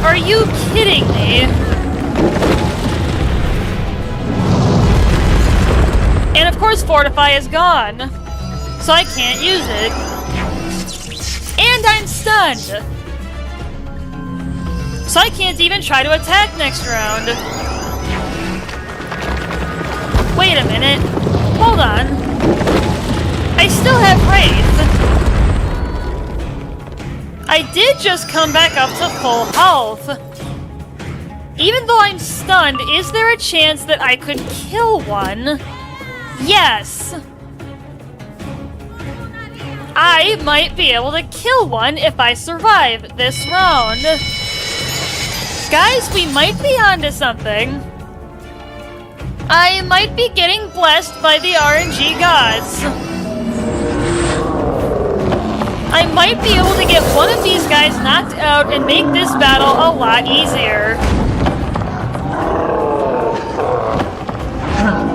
Are you kidding me? And of course Fortify is gone, so I can't use it. And I'm stunned, so I can't even try to attack next round. Wait a minute. Hold on. I still have Wraith. I did just come back up to full health. Even though I'm stunned, is there a chance that I could kill one? Yes. I might be able to kill one if I survive this round. Guys, we might be onto something. I might be getting blessed by the RNG gods. I might be able to get one of these guys knocked out and make this battle a lot easier.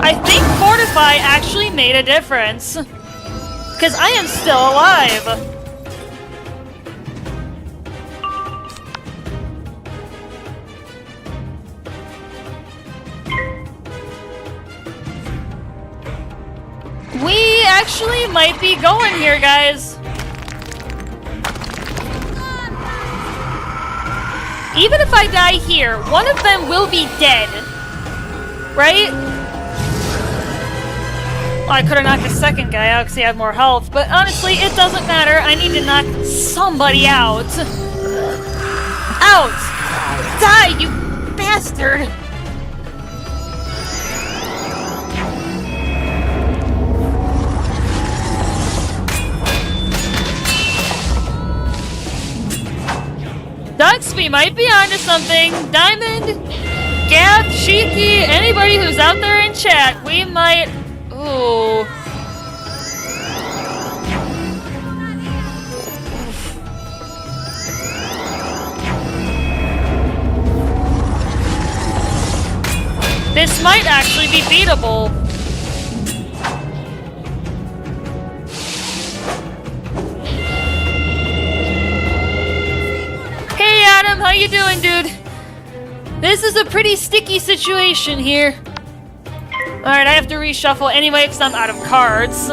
I think Fortify actually made a difference, because I am still alive. We actually might be going here, guys. Even if I die here, one of them will be dead. Right? Well, I could have knocked the second guy out because he had more health, but honestly, it doesn't matter. I need to knock somebody out. Out! Die, you bastard! Ducks, we might be onto something. Diamond, Gath, Shiki, anybody who's out there in chat, we might... Ooh. This might actually be beatable. Hey Adam, how you doing, dude? This is a pretty sticky situation here. Alright, I have to reshuffle anyway because I'm out of cards.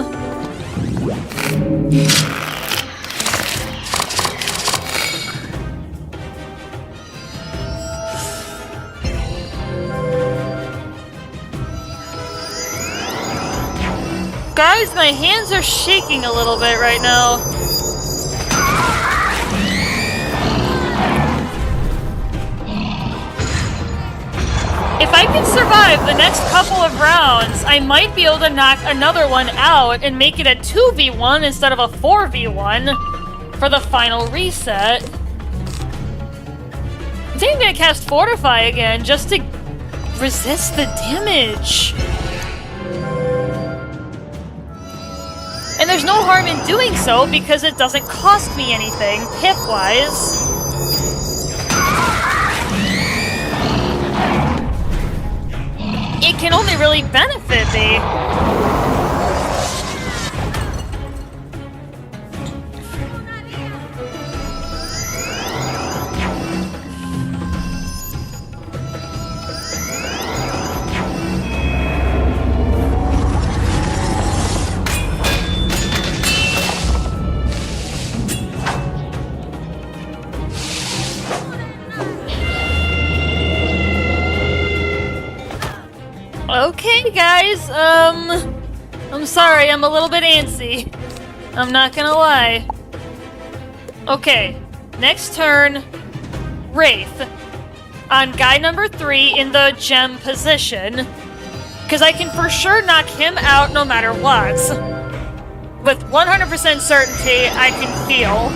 Guys, my hands are shaking a little bit right now. If I can survive the next couple of rounds, I might be able to knock another one out and make it a 2v1 instead of a 4v1 for the final reset. I think I'm gonna cast Fortify again just to resist the damage. And there's no harm in doing so because it doesn't cost me anything, hit-wise. It can only really benefit me. Okay, guys, I'm sorry, I'm a little bit antsy. I'm not gonna lie. Okay, next turn, Wraith. On guy number 3 in the gem position. Because I can for sure knock him out no matter what. With 100% certainty, I can feel.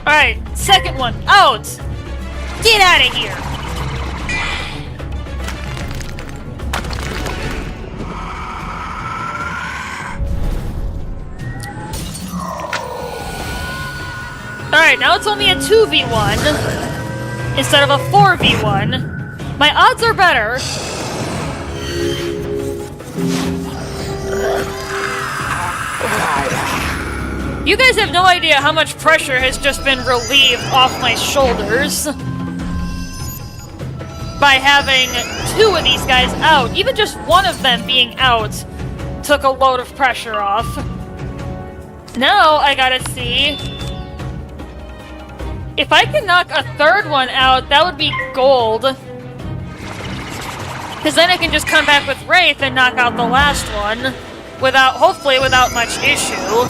Alright, second one, out! Get out of here! Alright, now it's only a 2v1 instead of a 4v1. My odds are better. You guys have no idea how much pressure has just been relieved off my shoulders by having 2 of these guys out. Even just one of them being out took a load of pressure off. Now I gotta see if I can knock a 3rd one out. That would be gold, because then I can just come back with Wraith and knock out the last one hopefully without much issue,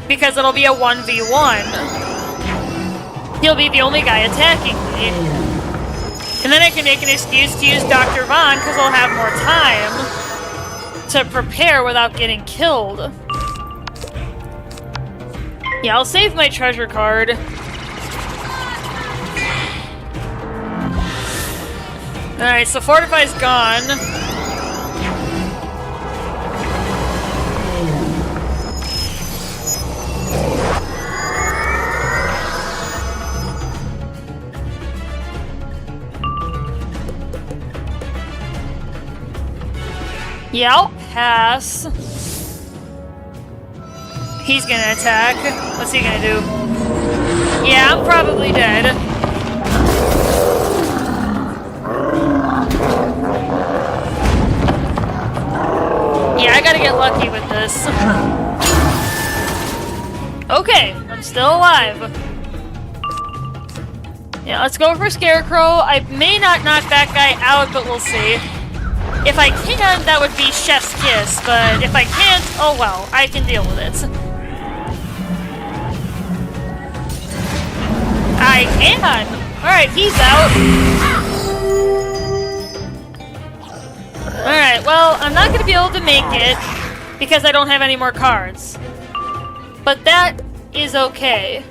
because it'll be a 1v1. He'll be the only guy attacking me, and then I can make an excuse to use Dr. Von because I'll have more time to prepare without getting killed. Yeah, I'll save my treasure card. Alright, so Fortify's gone. Yeah, I'll pass. He's gonna attack. What's he gonna do? Yeah, I'm probably dead. Yeah, I gotta get lucky with this. Okay, I'm still alive. Yeah, let's go for Scarecrow. I may not knock that guy out, but we'll see. If I can, that would be Chef's Kiss, but if I can't, oh well, I can deal with it. I can! Alright, he's out. Alright, well, I'm not gonna be able to make it because I don't have any more cards. But that is okay.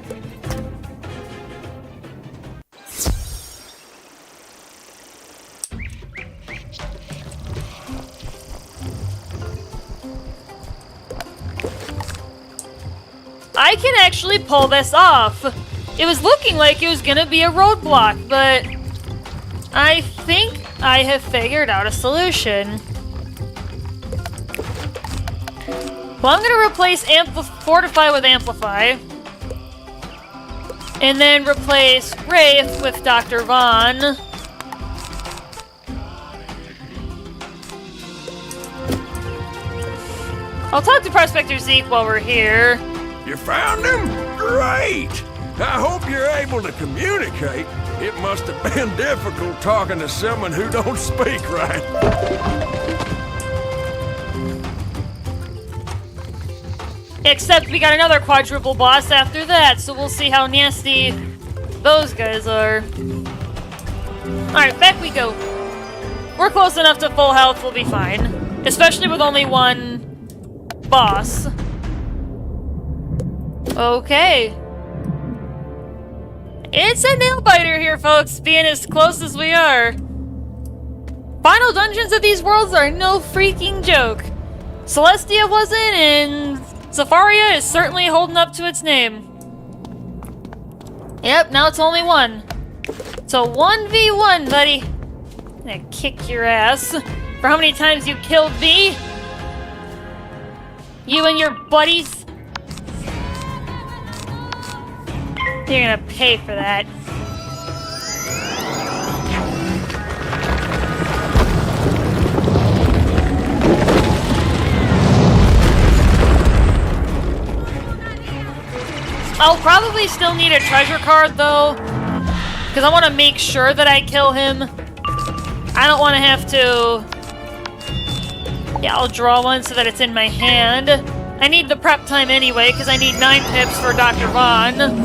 I can actually pull this off. It was looking like it was gonna be a roadblock, but I think I have figured out a solution. Well, I'm gonna replace Fortify with Amplify, and then replace Wraith with Dr. Von. I'll talk to Prospector Zeke while we're here. You found him? Great! I hope you're able to communicate. It must have been difficult talking to someone who don't speak right. Except we got another quadruple boss after that, so we'll see how nasty those guys are. Alright, back we go. We're close enough to full health, we'll be fine. Especially with only one boss. Okay. It's a nail biter here, folks, being as close as we are. Final dungeons of these worlds are no freaking joke. Celestia wasn't, and Zafaria is certainly holding up to its name. Yep, now it's only 1. So 1v1, buddy. I'm gonna kick your ass for how many times you killed me. You and your buddies. You're gonna pay for that. I'll probably still need a treasure card though, because I want to make sure that I kill him. I don't want to have to... Yeah, I'll draw one so that it's in my hand. I need the prep time anyway, because I need 9 pips for Dr. Von.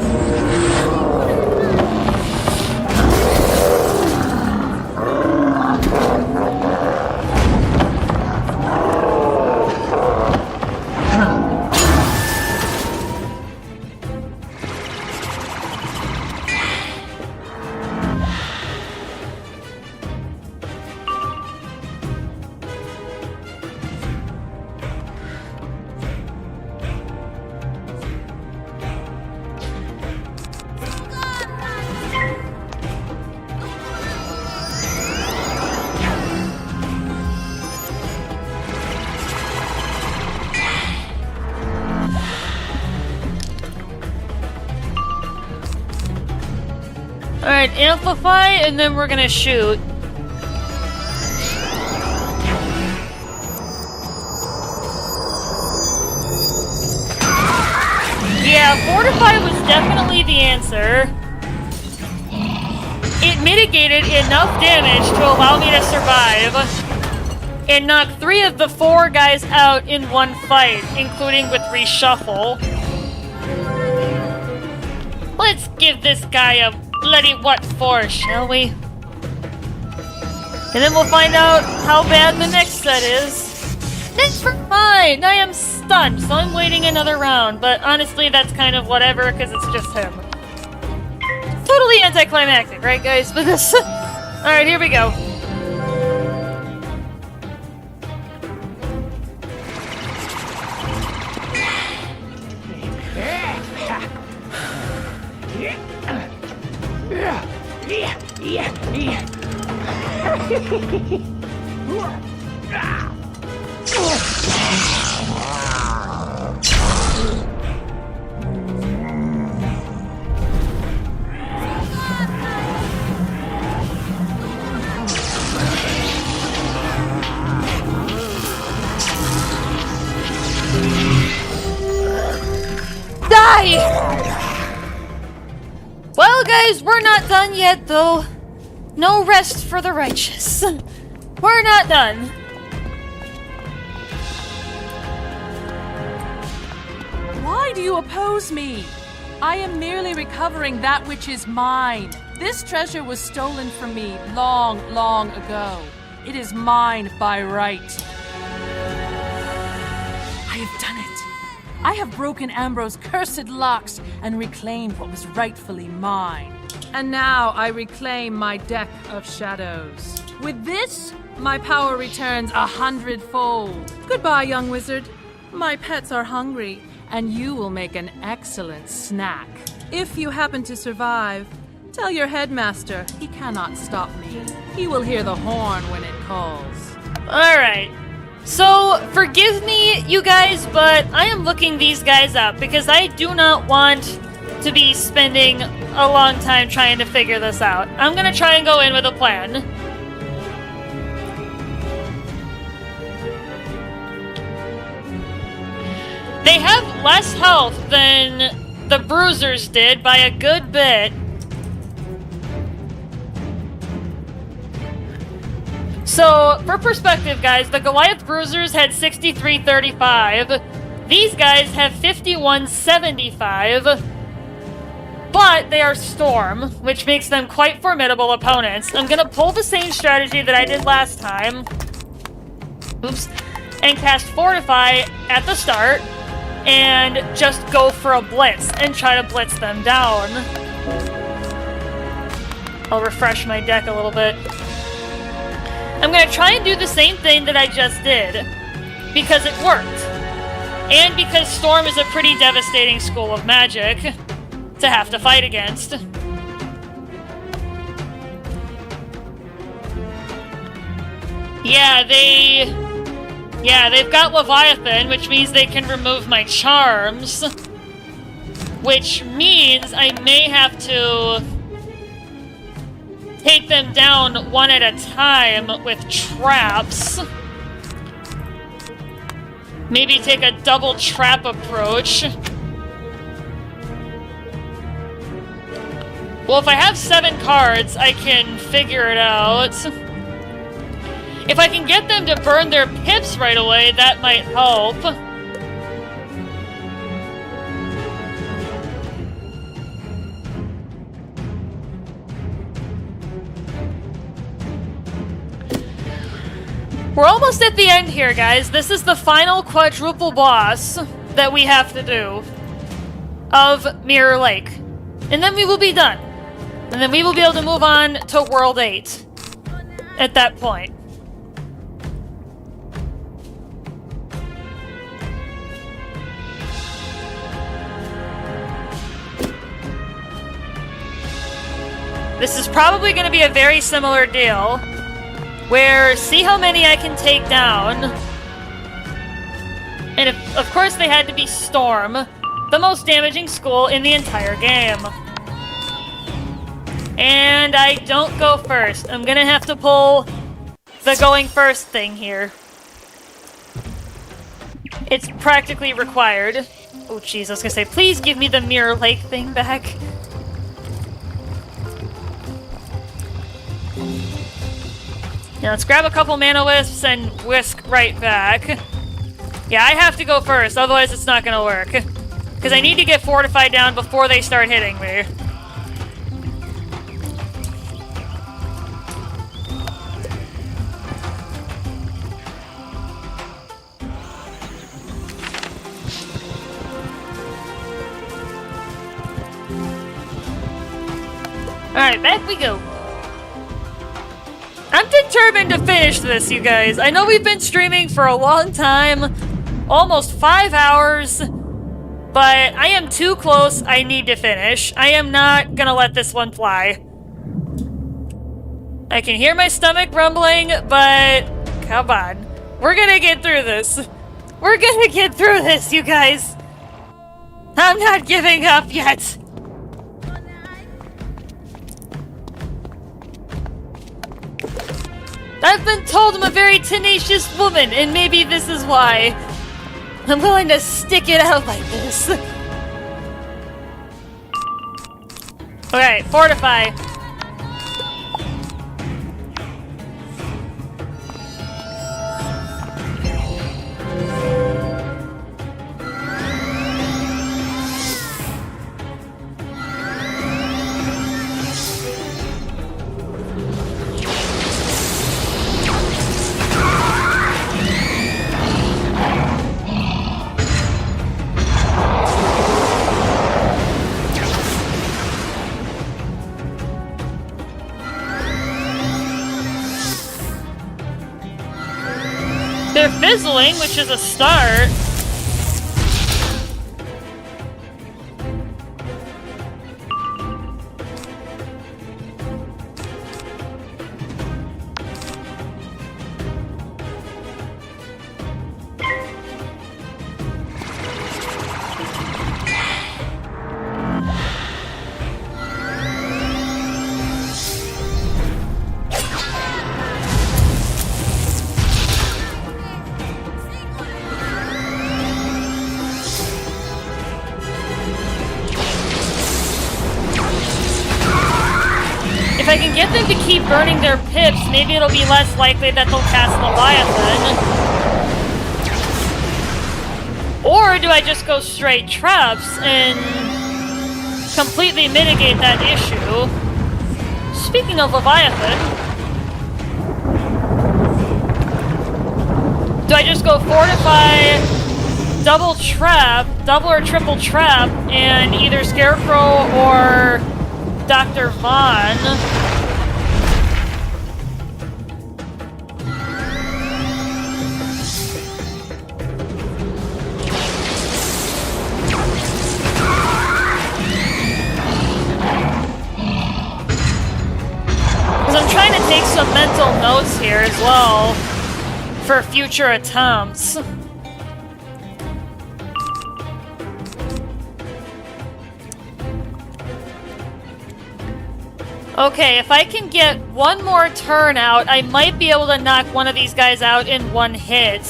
Alright, amplify, and then we're gonna shoot. Yeah, fortify was definitely the answer. It mitigated enough damage to allow me to survive and knock 3 of the 4 guys out in one fight, including with reshuffle. Let's give this guy a bloody what for, shall we? And then we'll find out how bad the next set is. Never mind! I am stunned, so I'm waiting another round. But honestly, that's kind of whatever, because it's just him. Totally anticlimactic, right, guys? But this... Alright, here we go. Well, guys, we're not done yet, though. No rest for the righteous. We're not done. Why do you oppose me? I am merely recovering that which is mine. This treasure was stolen from me long, long ago. It is mine by right. I have done it. I have broken Ambro's cursed locks and reclaimed what was rightfully mine. And now I reclaim my deck of shadows. With this, my power returns 100-fold. Goodbye, young wizard. My pets are hungry, and you will make an excellent snack. If you happen to survive, tell your headmaster he cannot stop me. He will hear the horn when it calls. Alright. So, forgive me, you guys, but I am looking these guys up because I do not want to be spending a long time trying to figure this out. I'm gonna try and go in with a plan. They have less health than the bruisers did by a good bit. So, for perspective, guys, the Goliath Bruisers had 63-35. These guys have 51-75. But they are Storm, which makes them quite formidable opponents. I'm gonna pull the same strategy that I did last time. Oops. And cast Fortify at the start. And just go for a blitz and try to blitz them down. I'll refresh my deck a little bit. I'm gonna try and do the same thing that I just did, because it worked. And because Storm is a pretty devastating school of magic to have to fight against. Yeah, they've got Leviathan, which means they can remove my charms. Which means I may have to take them down one at a time with traps. Maybe take a double trap approach. Well, if I have 7 cards, I can figure it out. If I can get them to burn their pips right away, that might help. We're almost at the end here, guys. This is the final quadruple boss that we have to do of Mirror Lake. And then we will be done. And then we will be able to move on to World 8 at that point. This is probably going to be a very similar deal, where see how many I can take down. And of course they had to be Storm, the most damaging school in the entire game. And I don't go first. I'm gonna have to pull the going first thing here. It's practically required. Oh jeez, I was gonna say, please give me the Mirror Lake thing back. Now let's grab a couple mana wisps and whisk right back. Yeah, I have to go first, otherwise it's not gonna work. Because I need to get fortified down before they start hitting me. Alright, back we go. I'm determined to finish this, you guys. I know we've been streaming for a long time, almost 5 hours, but I am too close. I need to finish. I am not gonna let this one fly. I can hear my stomach rumbling, but come on. We're gonna get through this. We're gonna get through this, you guys. I'm not giving up yet. I've been told I'm a very tenacious woman, and maybe this is why. I'm willing to stick it out like this. Okay, fortify. They're fizzling, which is a start. If I can get them to keep burning their pips, maybe it'll be less likely that they'll cast Leviathan. Or do I just go straight traps and completely mitigate that issue? Speaking of Leviathan, do I just go fortify, double trap, double or triple trap, and either Scarecrow or Dr. Vaughn? Because I'm trying to take some mental notes here as well for future attempts. Okay, if I can get one more turn out, I might be able to knock one of these guys out in one hit.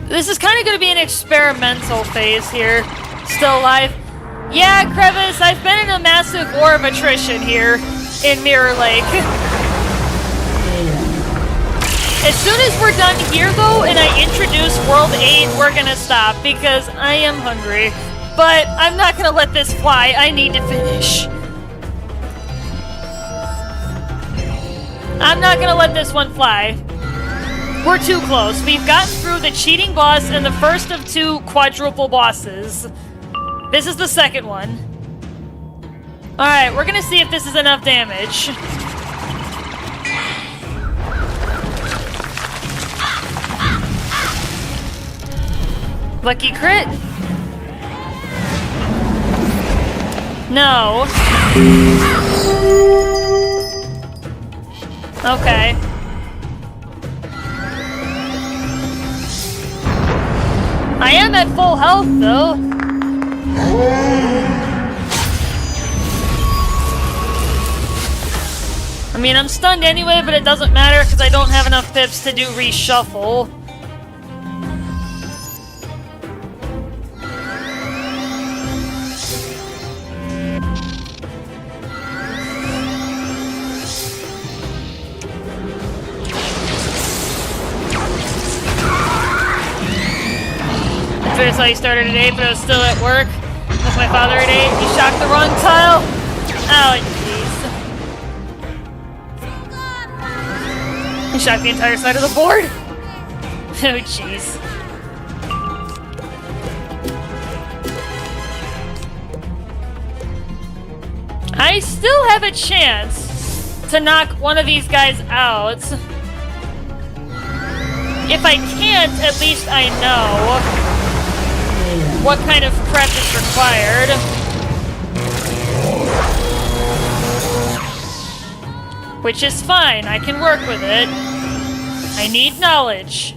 This is kind of going to be an experimental phase here. Still alive. Yeah, Crevice, I've been in a massive war of attrition here in Mirror Lake. As soon as we're done here, though, and I introduce World 8, we're going to stop because I am hungry. But I'm not gonna let this fly. I need to finish. I'm not gonna let this one fly. We're too close. We've gotten through the cheating boss and the first of 2 quadruple bosses. This is the second one. Alright, we're gonna see if this is enough damage. Lucky crit. No. Okay. I am at full health, though. mean, I'm stunned anyway, but it doesn't matter because I don't have enough pips to do reshuffle. That's how he started at 8, but I was still at work. That's my father at 8. He shocked the wrong tile. Oh, jeez. He shocked the entire side of the board. Oh, jeez. I still have a chance to knock one of these guys out. If I can't, at least I know what kind of prep is required. Which is fine, I can work with it. I need knowledge.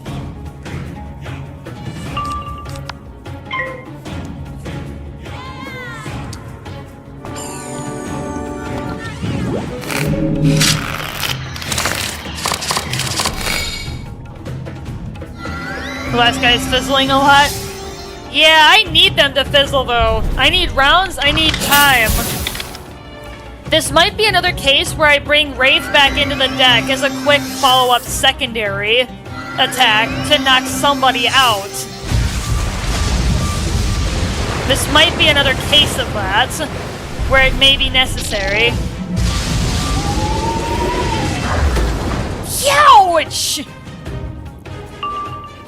The last guy's fizzling a lot. Yeah, I need them to fizzle though. I need rounds, I need time. This might be another case where I bring Wraith back into the deck as a quick follow-up secondary attack to knock somebody out. This might be another case of that, where it may be necessary. Youch!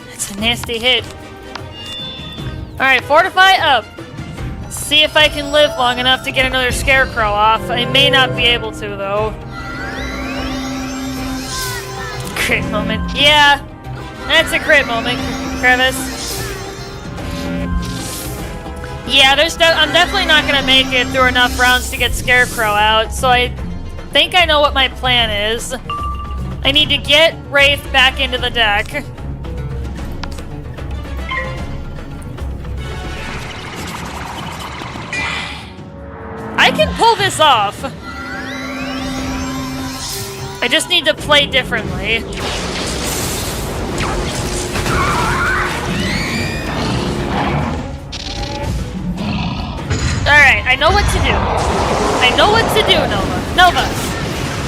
That's a nasty hit. Alright, fortify up. See if I can live long enough to get another scarecrow off. I may not be able to, though. Crit moment. Yeah, that's a crit moment, Crevice. Yeah, I'm definitely not going to make it through enough rounds to get scarecrow out, so I think I know what my plan is. I need to get Wraith back into the deck. I can pull this off. I just need to play differently. Alright, I know what to do. I know what to do, Nova. Nova,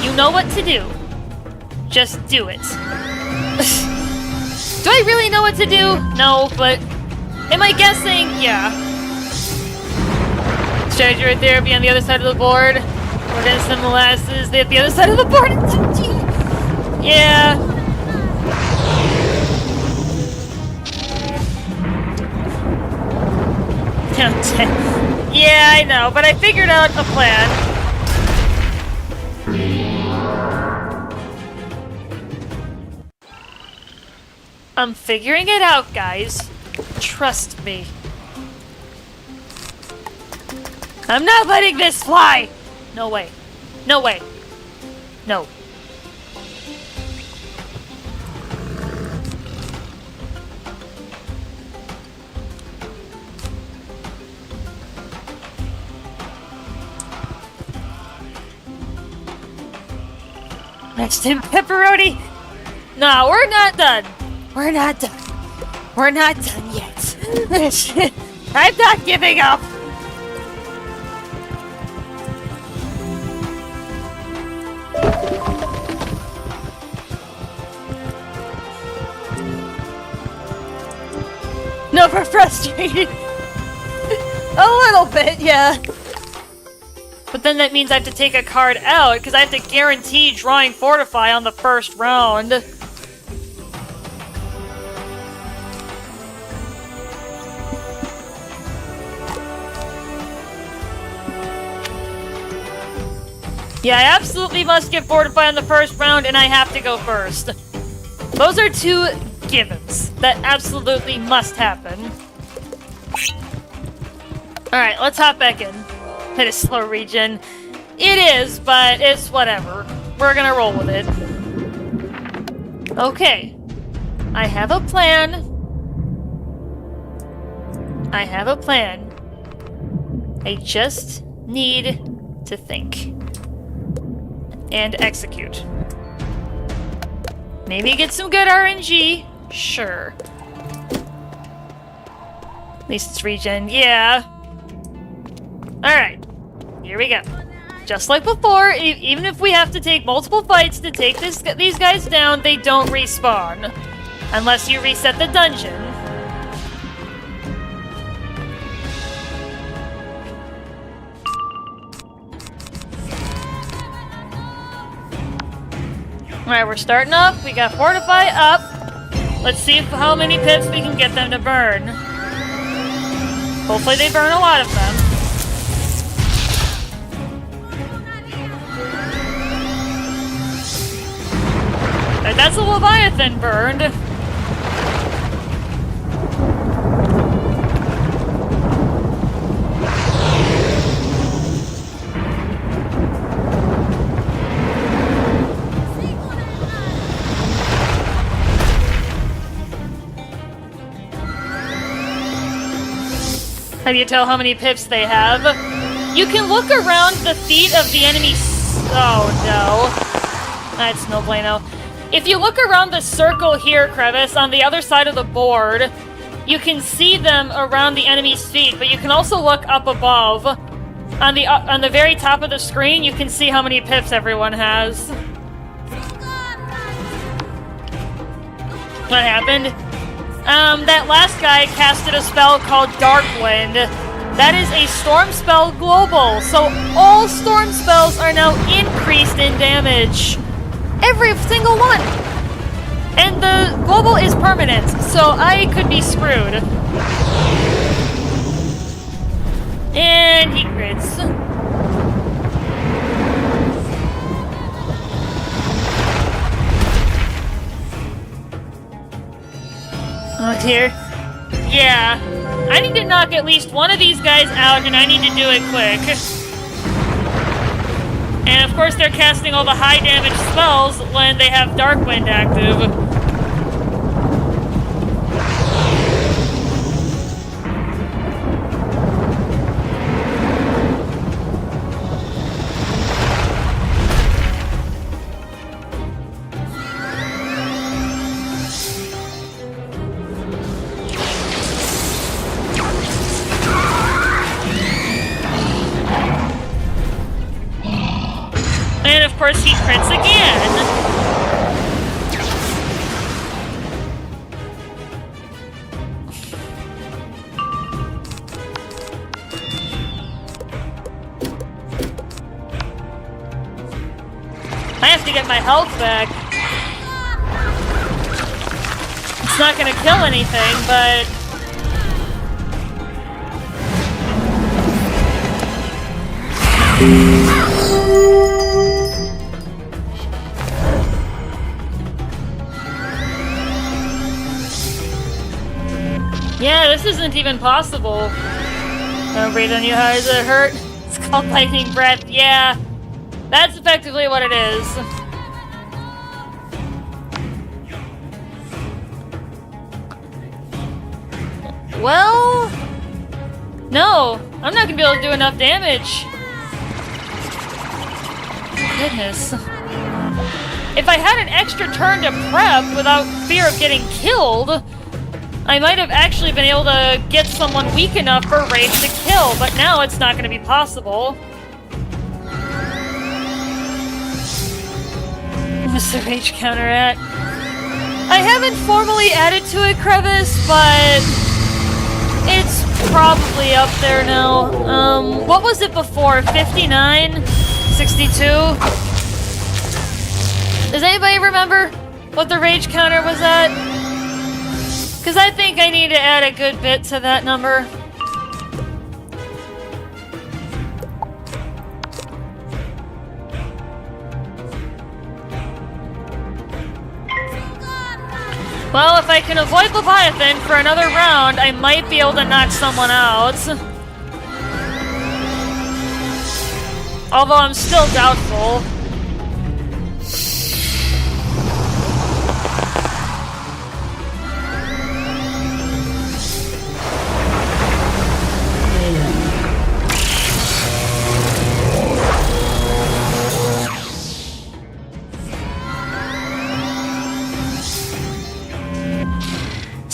you know what to do. Just do it. Do I really know what to do? No, but am I guessing? Yeah. Strategy right there, be on the other side of the board. We're gonna send molasses. They at the other side of the board. Yeah. Yeah, I know, but I figured out a plan. I'm figuring it out, guys. Trust me. I'm not letting this fly! No way. No way. No. Next in pepperoni! No, we're not done. We're not done. We're not done yet. I'm not giving up. No, we're frustrated. A little bit, yeah. But then that means I have to take a card out, because I have to guarantee drawing Fortify on the first round. Yeah, I absolutely must get Fortify on the first round, and I have to go first. Those are two givens that absolutely must happen. Alright, let's hop back in. It is slow regen. It is, but it's whatever. We're gonna roll with it. Okay. I have a plan. I have a plan. I just need to think. And execute. Maybe get some good RNG. Sure. At least it's regen. Yeah. Alright. Here we go. Just like before, even if we have to take multiple fights to take these guys down, they don't respawn. Unless you reset the dungeon. Alright, we're starting up. We got Fortify up. Let's see how many pips we can get them to burn. Hopefully they burn a lot of them. Alright, that's a Leviathan burned. How do you tell how many pips they have? You can look around the feet of the enemy. Oh no. That's no bueno. If you look around the circle here, Crevice, on the other side of the board, you can see them around the enemy's feet, but you can also look up above. On the very top of the screen, you can see how many pips everyone has. What happened? That last guy casted a spell called Dark Wind. That is a storm spell global, so all storm spells are now increased in damage. Every single one! And the global is permanent, so I could be screwed. And he crits. Oh dear. Yeah. I need to knock at least one of these guys out, and I need to do it quick. And of course they're casting all the high damage spells when they have Dark Wind active. And of course he crits again. I have to get my health back. It's not gonna kill anything, but... Yeah, this isn't even possible. Don't breathe on you, how does it hurt? It's called lightning breath, yeah. That's effectively what it is. Well... No, I'm not gonna be able to do enough damage. Goodness. If I had an extra turn to prep without fear of getting killed, I might have actually been able to get someone weak enough for Rage to kill, but now it's not going to be possible. What's the Rage counter at? I haven't formally added to it, Crevice, but it's probably up there now. What was it before? 59? 62? Does anybody remember what the Rage counter was at? Because I think I need to add a good bit to that number. Well, if I can avoid Leviathan for another round, I might be able to knock someone out. Although I'm still doubtful.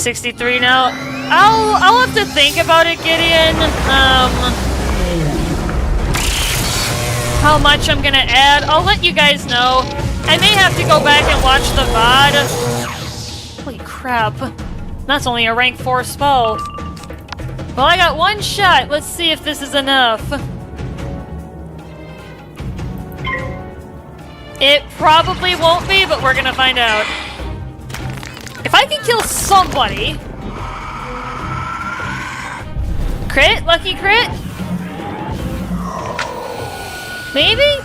63 now. I'll have to think about it, Gideon. How much I'm gonna add, I'll let you guys know. I may have to go back and watch the VOD. Holy crap. That's only a rank 4 spell. Well, I got one shot. Let's see if this is enough. It probably won't be, but we're gonna find out. If I can kill somebody... Crit? Lucky crit? Maybe?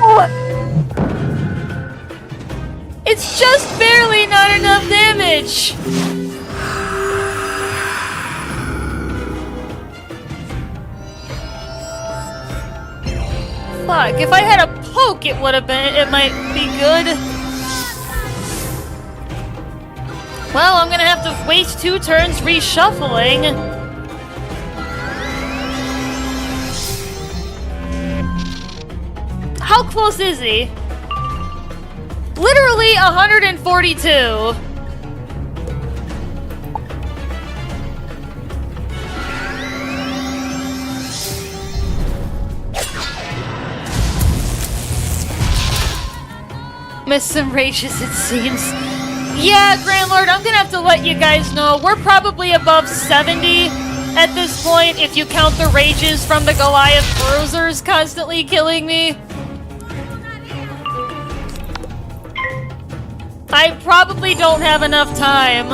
What? It's just barely not enough damage! Fuck, if I had a poke it might be good. Well, I'm gonna have to waste 2 turns reshuffling. How close is he? Literally 142. Missed some rages, it seems. Yeah, Grand Lord, I'm gonna have to let you guys know. We're probably above 70 at this point, if you count the rages from the Goliath bruisers constantly killing me. I probably don't have enough time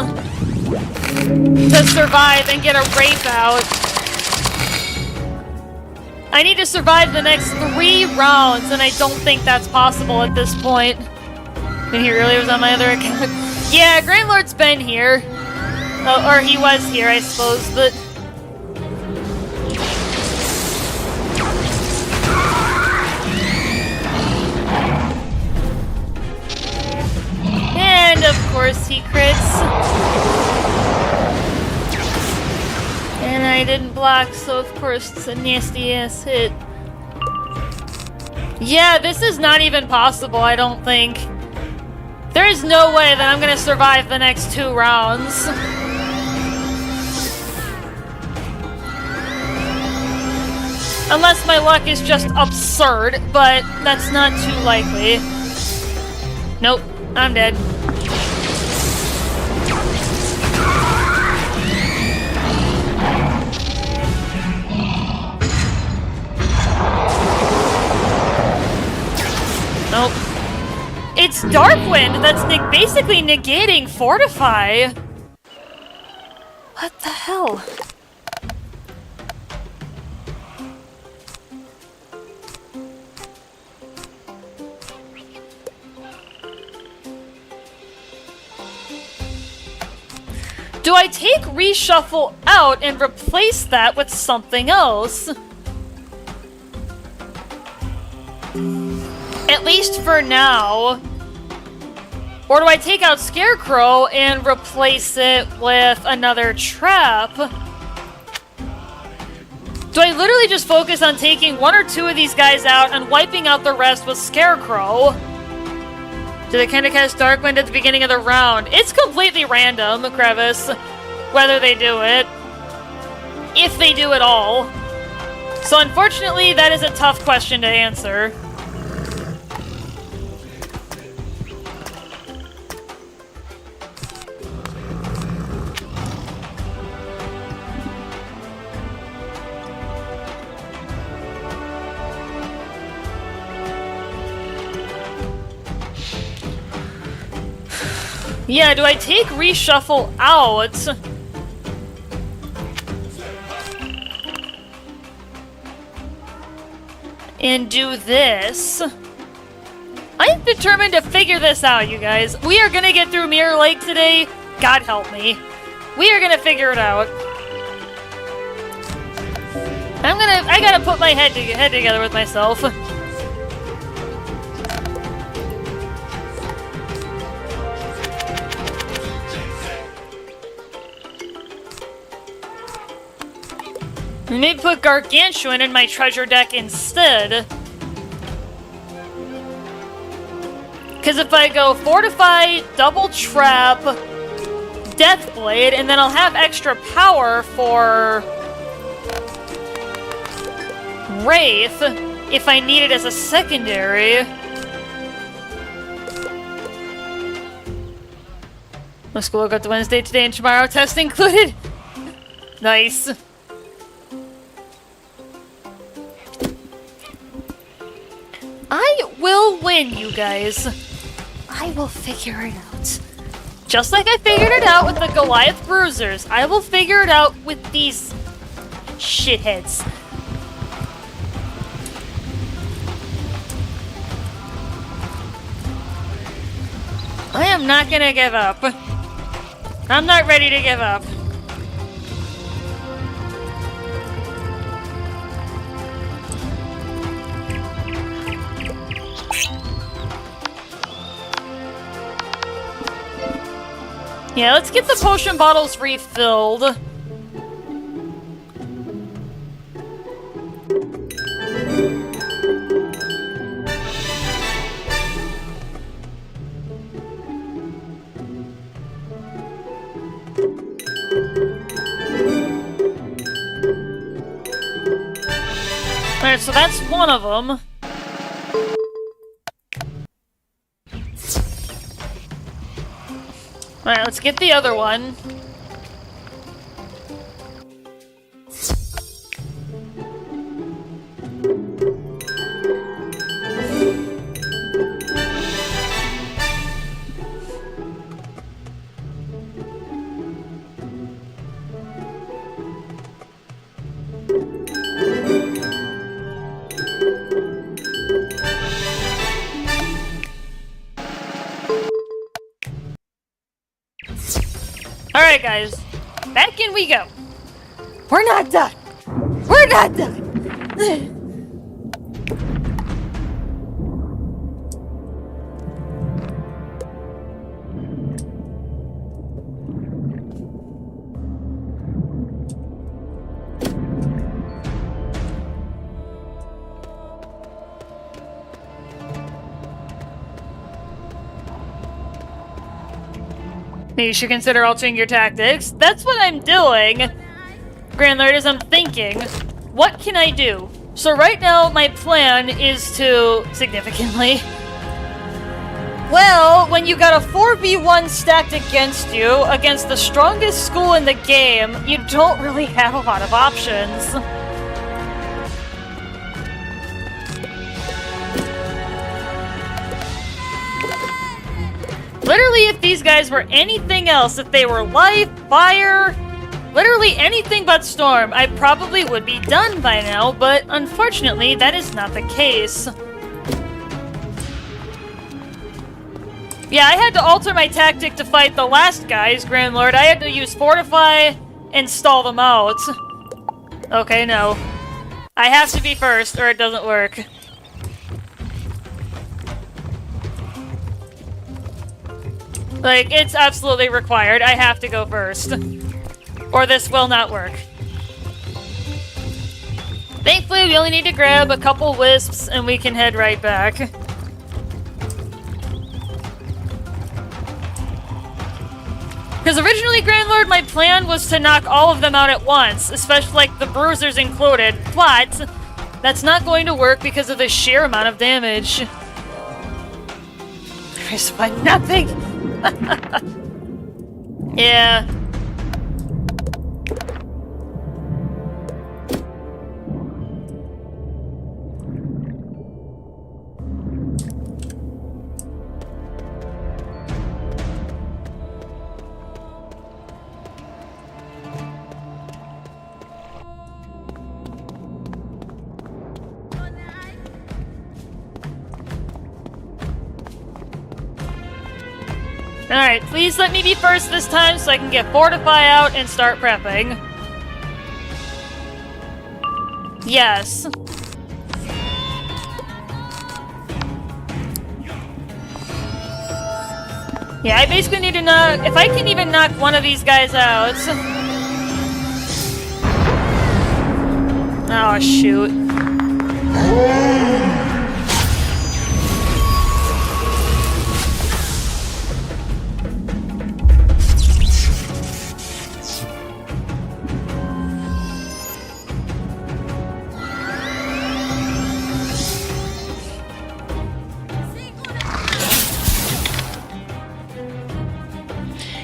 to survive and get a rape out. I need to survive the next 3 rounds, and I don't think that's possible at this point. Been here earlier, was on my other account. Yeah, Grand Lord's been here. Oh, or he was here, I suppose, but... And of course he crits. And I didn't block, so of course it's a nasty ass hit. Yeah, this is not even possible, I don't think. There is no way that I'm gonna survive the next 2 rounds. Unless my luck is just absurd, but that's not too likely. Nope, I'm dead. Nope. It's Darkwind that's basically negating Fortify. What the hell? Do I take reshuffle out and replace that with something else? At least for now. Or do I take out Scarecrow and replace it with another trap? Do I literally just focus on taking 1 or 2 of these guys out and wiping out the rest with Scarecrow? Do they kind of cast Darkwind at the beginning of the round? It's completely random, Crevice, whether they do it. If they do at all. So unfortunately, that is a tough question to answer. Yeah, do I take reshuffle out? And do this? I'm determined to figure this out, you guys. We are gonna get through Mirror Lake today. God help me. We are gonna figure it out. I gotta put my head together with myself. Maybe put Gargantuan in my treasure deck instead. Because if I go Fortify, Double Trap, Deathblade, and then I'll have extra power for Wraith if I need it as a secondary. My school got to Wednesday today and tomorrow, test included. Nice. I will win, you guys. I will figure it out. Just like I figured it out with the Goliath Bruisers, I will figure it out with these shitheads. I am not gonna give up. I'm not ready to give up. Yeah, let's get the potion bottles refilled. Alright, so that's one of them. Alright, let's get the other one. Alright guys, back in we go. We're not done. We're not done. Maybe you should consider altering your tactics. That's what I'm doing, Grand Lord, is I'm thinking, what can I do? So right now, my plan is to significantly... Well, when you got a 4v1 stacked against you, against the strongest school in the game, you don't really have a lot of options. Literally, if these guys were anything else, if they were life, fire, literally anything but storm, I probably would be done by now, but unfortunately, that is not the case. Yeah, I had to alter my tactic to fight the last guys, Grand Lord. I had to use Fortify and stall them out. Okay, no. I have to be first, or it doesn't work. Like, it's absolutely required. I have to go first. Or this will not work. Thankfully, we only need to grab a couple wisps and we can head right back. Because originally, Grand Lord, my plan was to knock all of them out at once, especially like the bruisers included, but that's not going to work because of the sheer amount of damage. There's but nothing! Yeah. Alright, please let me be first this time so I can get Fortify out and start prepping. Yes. Yeah, I basically need to knock... If I can even knock one of these guys out... Oh, shoot.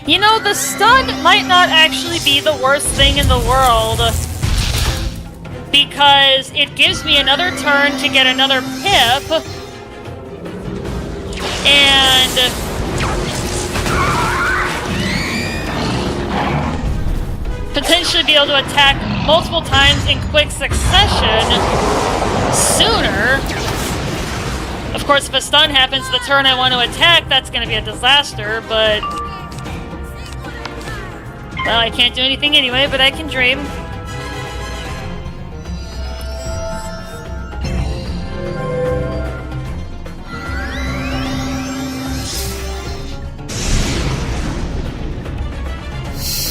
You know, the stun might not actually be the worst thing in the world, because it gives me another turn to get another pip, and potentially be able to attack multiple times in quick succession sooner. Of course, if a stun happens the turn I want to attack, that's going to be a disaster, but... well, I can't do anything anyway, but I can dream.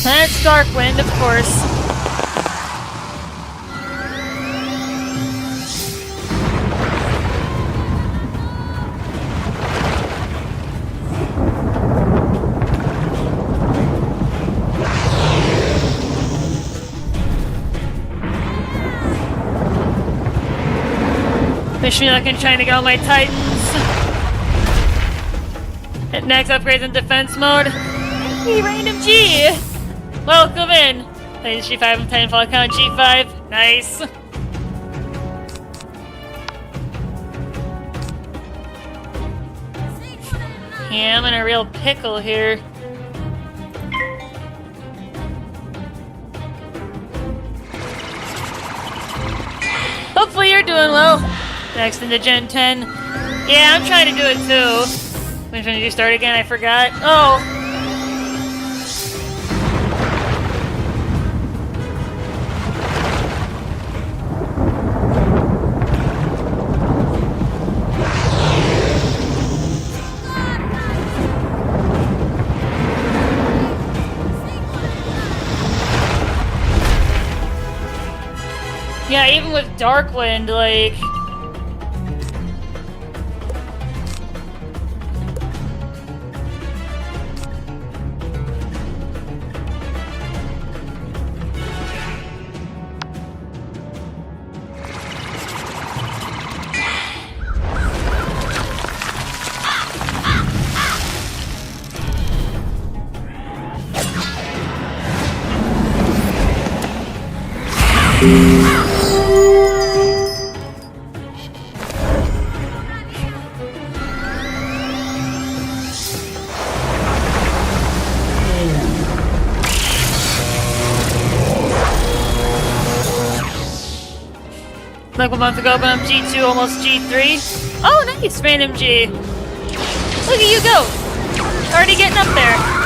That's Darkwind, of course. Wish me luck in trying to get all my Titans. Next upgrades in defense mode. Hey, Random G! Welcome in! Titans G5 and Titanfall account G5. Nice. Yeah, I'm in a real pickle here. Hopefully you're doing well. Next into Gen 10. Yeah, I'm trying to do it too. When did you start again? I forgot. Oh. Yeah, even with Darkwind, like... Like a month ago, but I'm G2, almost G3. Oh, nice, Random G. Look at you go. Already getting up there.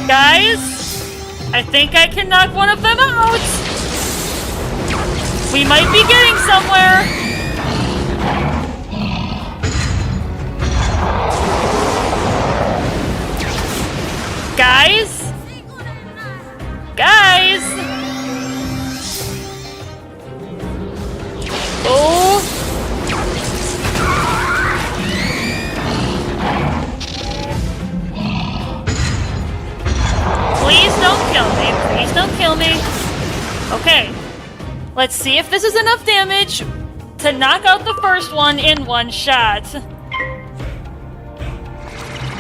Guys, I think I can knock one of them out. We might be getting somewhere. Guys? Guys? Oh. Please don't kill me. Please don't kill me. Okay. Let's see if this is enough damage to knock out the first one in one shot.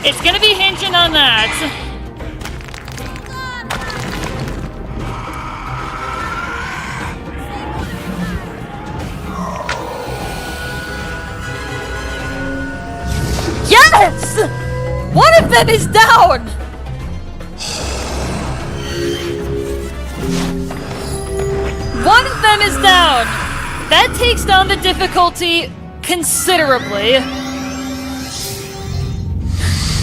It's gonna be hinging on that. them is down! One of them is down! That takes down the difficulty considerably.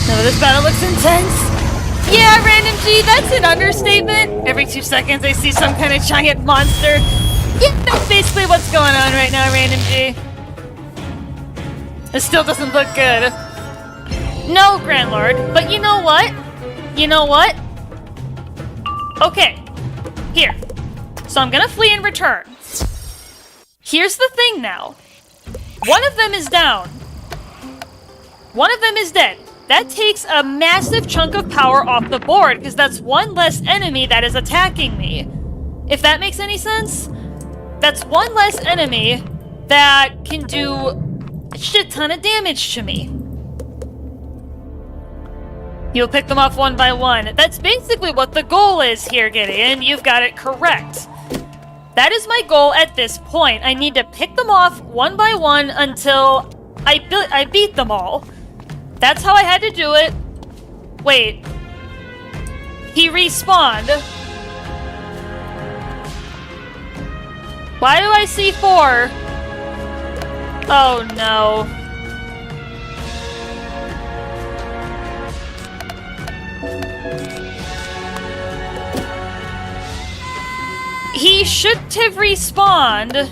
No, this battle looks intense. Yeah, Random G, that's an understatement. Every 2 seconds I see some kind of giant monster. Yeah, that's basically what's going on right now, Random G. It still doesn't look good. No, Grand Lord, but you know what? You know what? Okay, here. So I'm gonna flee and return. Here's the thing now. One of them is down. One of them is dead. That takes a massive chunk of power off the board, because that's one less enemy that is attacking me. If that makes any sense? That's one less enemy that can do a shit ton of damage to me. You'll pick them off one by one. That's basically what the goal is here, Gideon. You've got it correct. That is my goal at this point. I need to pick them off one by one until I beat them all. That's how I had to do it. Wait. He respawned. Why do I see 4? Oh no. He shouldn't have respawned.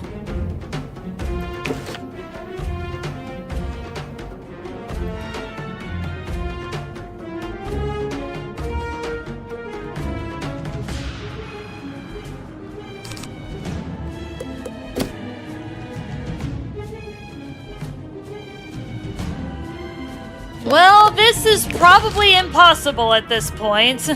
Well, this is probably impossible at this point.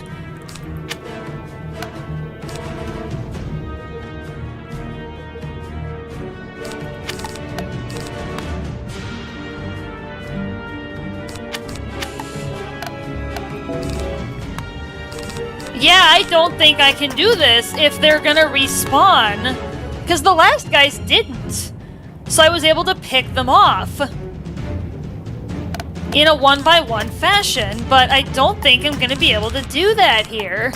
Yeah, I don't think I can do this if they're gonna respawn. Because the last guys didn't. So I was able to pick them off in a one-by-one fashion, but I don't think I'm gonna be able to do that here.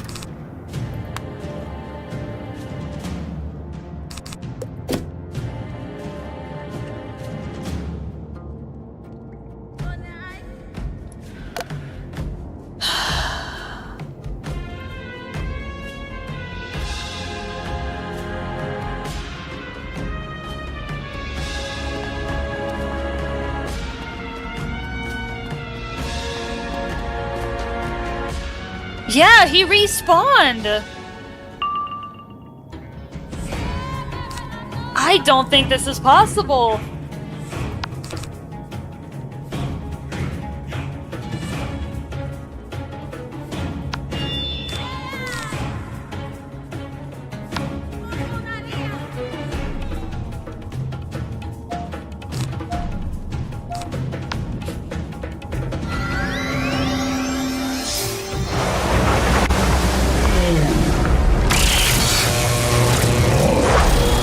Yeah, he respawned! I don't think this is possible.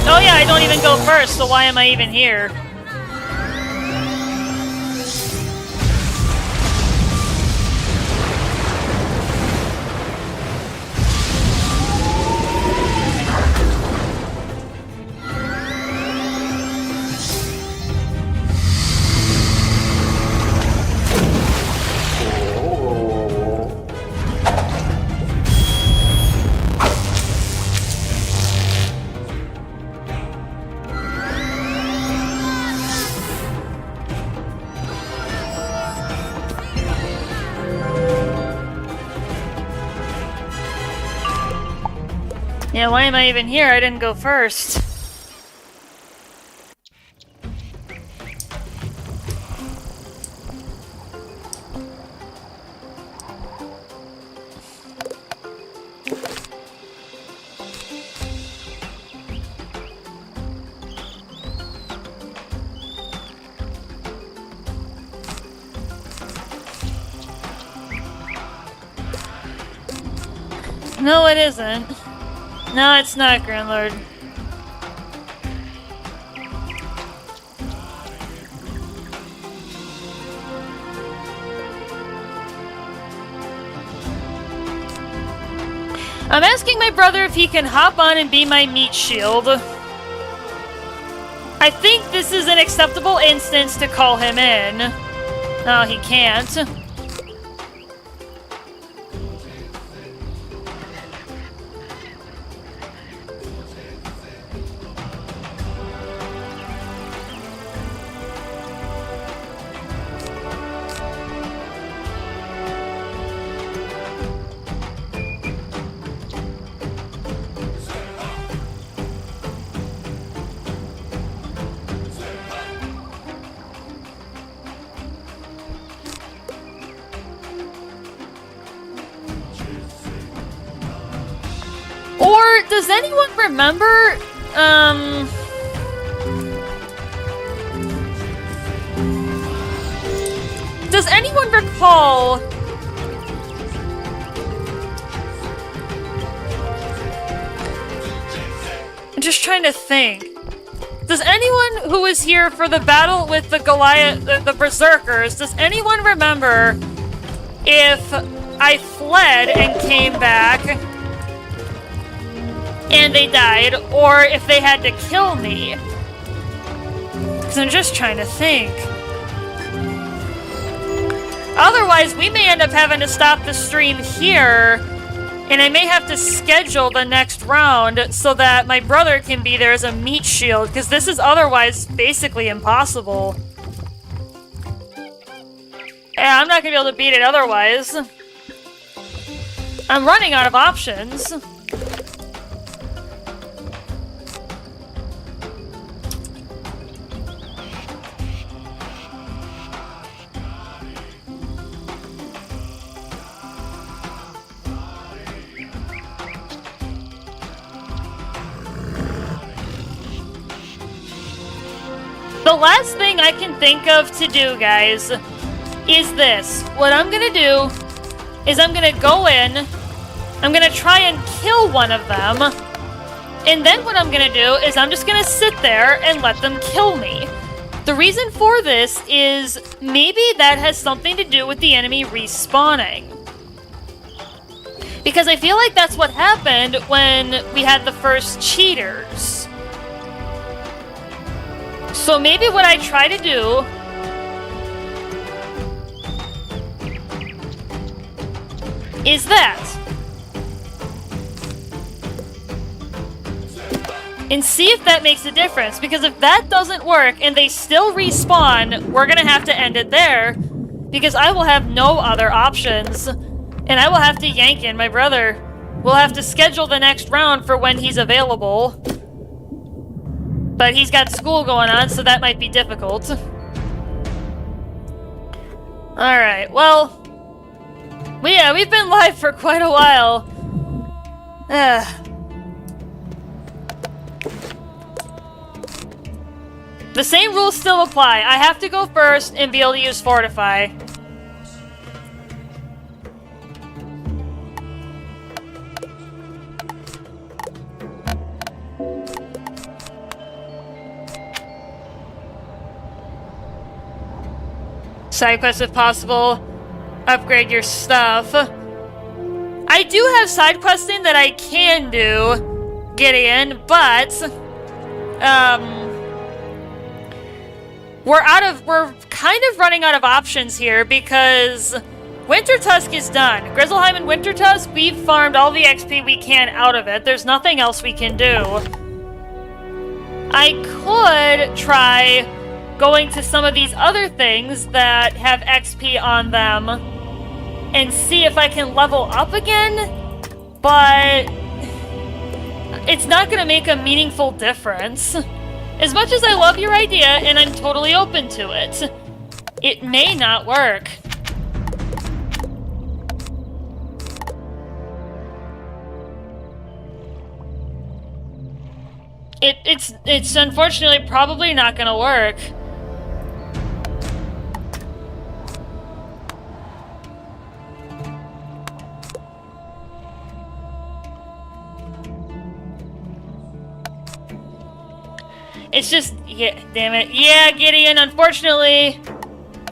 Oh yeah, I don't even go first, so why am I even here? Yeah, why am I even here? I didn't go first. No, it isn't. No, it's not, Grand Lord. I'm asking my brother if he can hop on and be my meat shield. I think this is an acceptable instance to call him in. No, he can't. Or does anyone remember, does anyone recall I'm just trying to think. Does anyone who was here for the battle with the Goliath, the Berserkers, does anyone remember if I fled and came back and they died, or if they had to kill me? Because I'm just trying to think. Otherwise, we may end up having to stop the stream here, and I may have to schedule the next round so that my brother can be there as a meat shield, because this is otherwise basically impossible. Yeah, I'm not going to be able to beat it otherwise. I'm running out of options. The last thing I can think of to do, guys, is this. What I'm gonna do is I'm gonna go in, I'm gonna try and kill one of them, and then what I'm gonna do is I'm just gonna sit there and let them kill me. The reason for this is maybe that has something to do with the enemy respawning. Because I feel like that's what happened when we had the first cheaters. So maybe what I try to do is that. And see if that makes a difference. Because if that doesn't work and they still respawn, we're going to have to end it there. Because I will have no other options. And I will have to yank in my brother. We'll have to schedule the next round for when he's available. But he's got school going on, so that might be difficult. Alright, well... we've been live for quite a while. The same rules still apply. I have to go first and be able to use Fortify. Side quest if possible. Upgrade your stuff. I do have side questing that I can do, Gideon, but we're kind of running out of options here because Wintertusk is done. Grizzleheim and Wintertusk, we've farmed all the XP we can out of it. There's nothing else we can do. I could try going to some of these other things that have XP on them and see if I can level up again, but it's not going to make a meaningful difference. As much as I love your idea and I'm totally open to it, it may not work. It's unfortunately probably not going to work. It's just, yeah, damn it. Yeah, Gideon, unfortunately,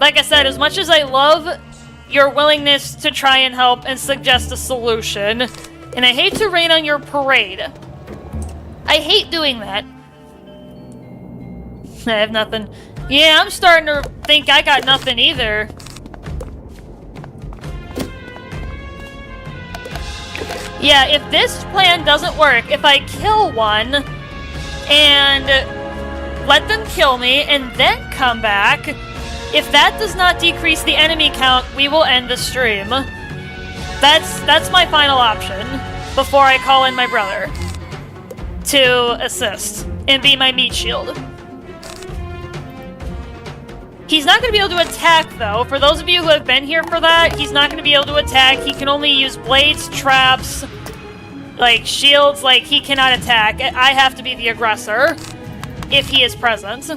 like I said, as much as I love your willingness to try and help and suggest a solution, And I hate to rain on your parade. I hate doing that. I have nothing. Yeah, I'm starting to think I got nothing either. Yeah, if this plan doesn't work, if I kill one and let them kill me and then come back, if that does not decrease the enemy count, we will end the stream. That's my final option before I call in my brother to assist and be my meat shield. He's not going to be able to attack, though. For those of you who have been here for that, he's not going to be able to attack. He can only use blades, traps, like shields. Like, he cannot attack. I have to be the aggressor if he is present.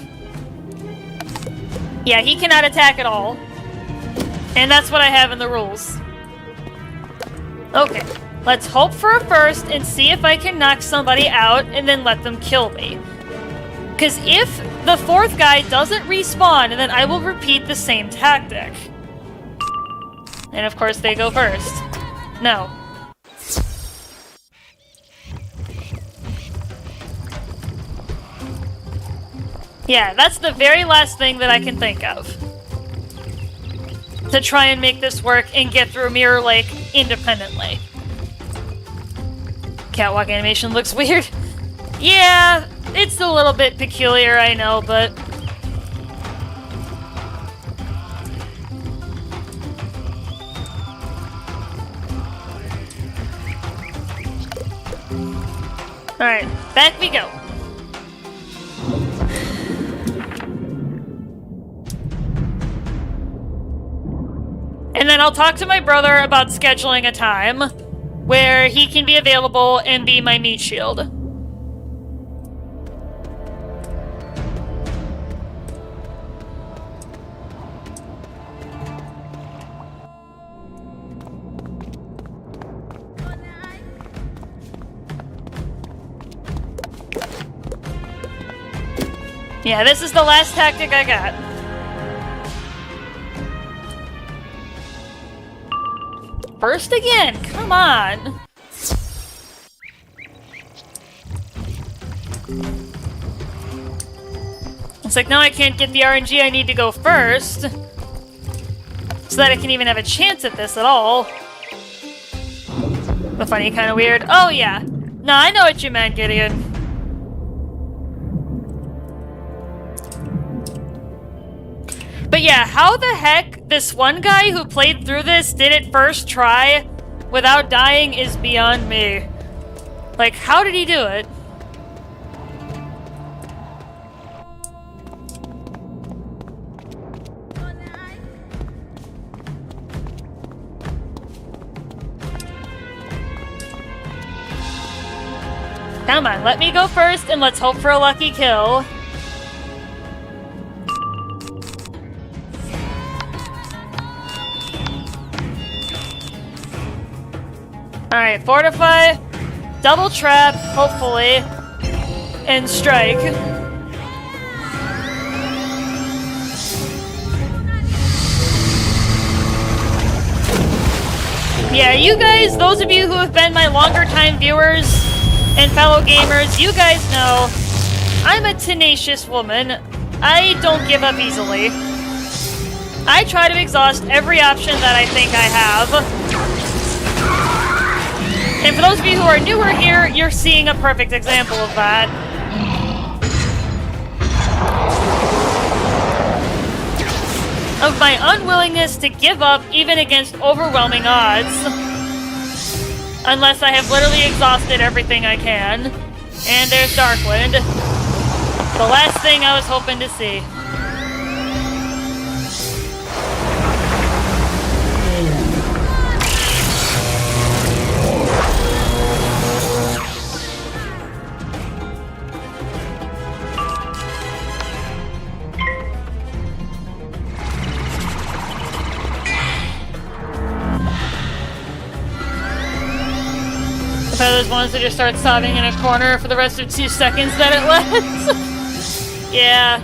Yeah, he cannot attack at all. And that's what I have in the rules. Okay, let's hope for a first and see if I can knock somebody out and then let them kill me. Because if the fourth guy doesn't respawn, then I will repeat the same tactic. And of course they go first. No. Yeah, that's the very last thing that I can think of. To try and make this work and get through Mirror Lake independently. Catwalk animation looks weird. Yeah, it's a little bit peculiar, I know, but... Alright, back we go. And then I'll talk to my brother about scheduling a time where he can be available and be my meat shield. Yeah, this is the last tactic I got. First again, come on. It's like now I can't get the RNG, I need to go first. So that I can even have a chance at this at all. The funny, kind of weird. Oh yeah. No, I know what you meant, Gideon. But yeah, how the heck this one guy who played through this did it first try without dying is beyond me. Like, how did he do it? Come on, let me go first and let's hope for a lucky kill. Alright, fortify, double trap, hopefully, and strike. Yeah, you guys, those of you who have been my longer time viewers and fellow gamers, you guys know I'm a tenacious woman. I don't give up easily. I try to exhaust every option that I think I have. And for those of you who are newer here, you're seeing a perfect example of that. Of my unwillingness to give up even against overwhelming odds. Unless I have literally exhausted everything I can. And there's Darkwind. The last thing I was hoping to see. Those ones that just start sobbing in a corner for the rest of 2 seconds that it lets. Yeah.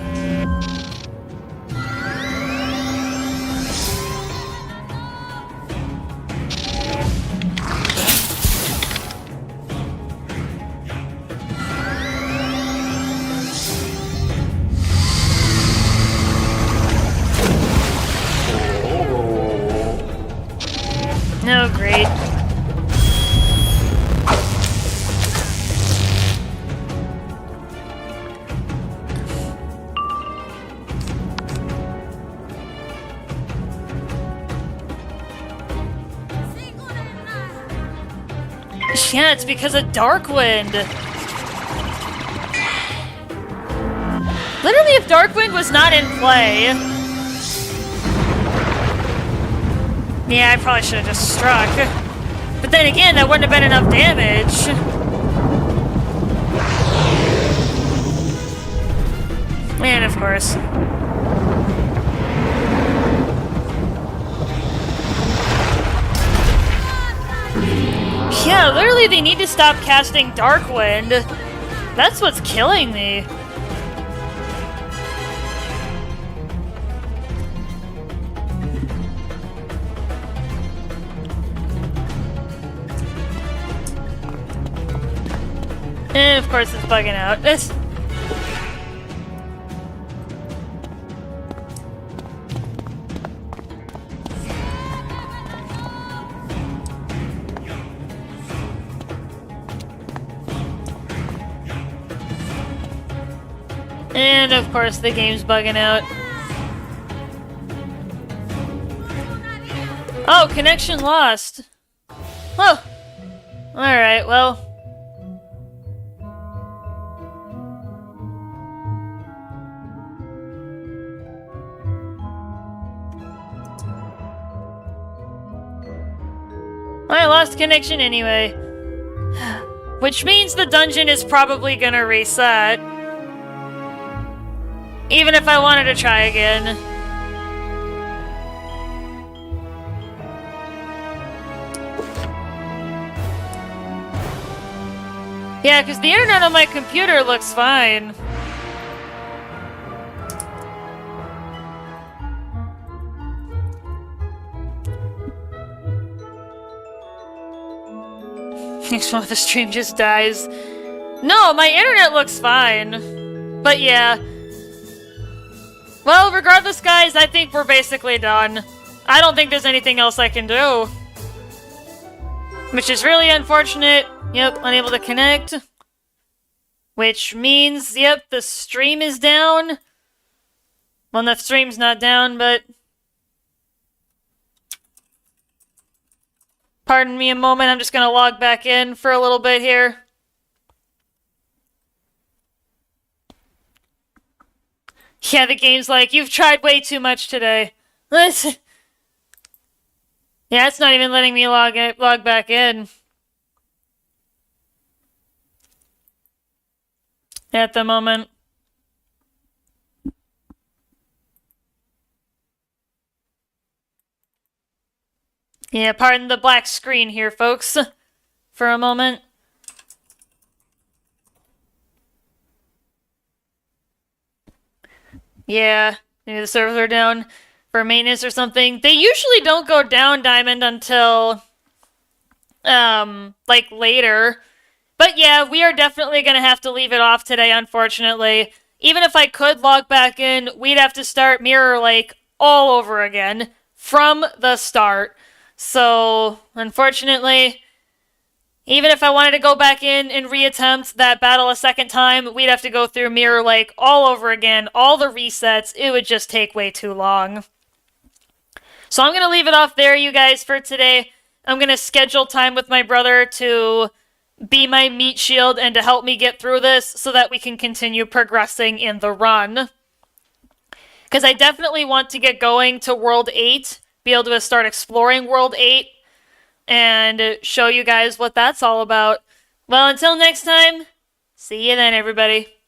Yeah, it's because of Darkwind. Literally, if Darkwind was not in play... Yeah, I probably should have just struck. But then again, that wouldn't have been enough damage. And of course... Yeah, literally they need to stop casting Darkwind. That's what's killing me. And of course it's bugging out. And of course the game's bugging out. Oh, connection lost. Oh. Alright, well. I lost connection anyway. Which means the dungeon is probably gonna reset. Even if I wanted to try again. Yeah, because the internet on my computer looks fine. Next one, the stream just dies. No, my internet looks fine. But yeah. Well, regardless, guys, I think we're basically done. I don't think there's anything else I can do. Which is really unfortunate. Yep, unable to connect. Which means, yep, the stream is down. Well, the stream's not down, but... Pardon me a moment, I'm just gonna log back in for a little bit here. Yeah, the game's like, you've tried way too much today. Yeah, it's not even letting me log back in. At the moment. Yeah, pardon the black screen here, folks. For a moment. Yeah, maybe the servers are down for maintenance or something. They usually don't go down, Diamond, until, like, later. But yeah, we are definitely gonna have to leave it off today, unfortunately. Even if I could log back in, we'd have to start Mirror Lake all over again. From the start. So, unfortunately... Even if I wanted to go back in and reattempt that battle a second time, we'd have to go through Mirror Lake all over again, all the resets. It would just take way too long. So I'm going to leave it off there, you guys, for today. I'm going to schedule time with my brother to be my meat shield and to help me get through this so that we can continue progressing in the run. Because I definitely want to get going to World 8, be able to start exploring World 8, and show you guys what that's all about. Well, until next time, see you then, everybody.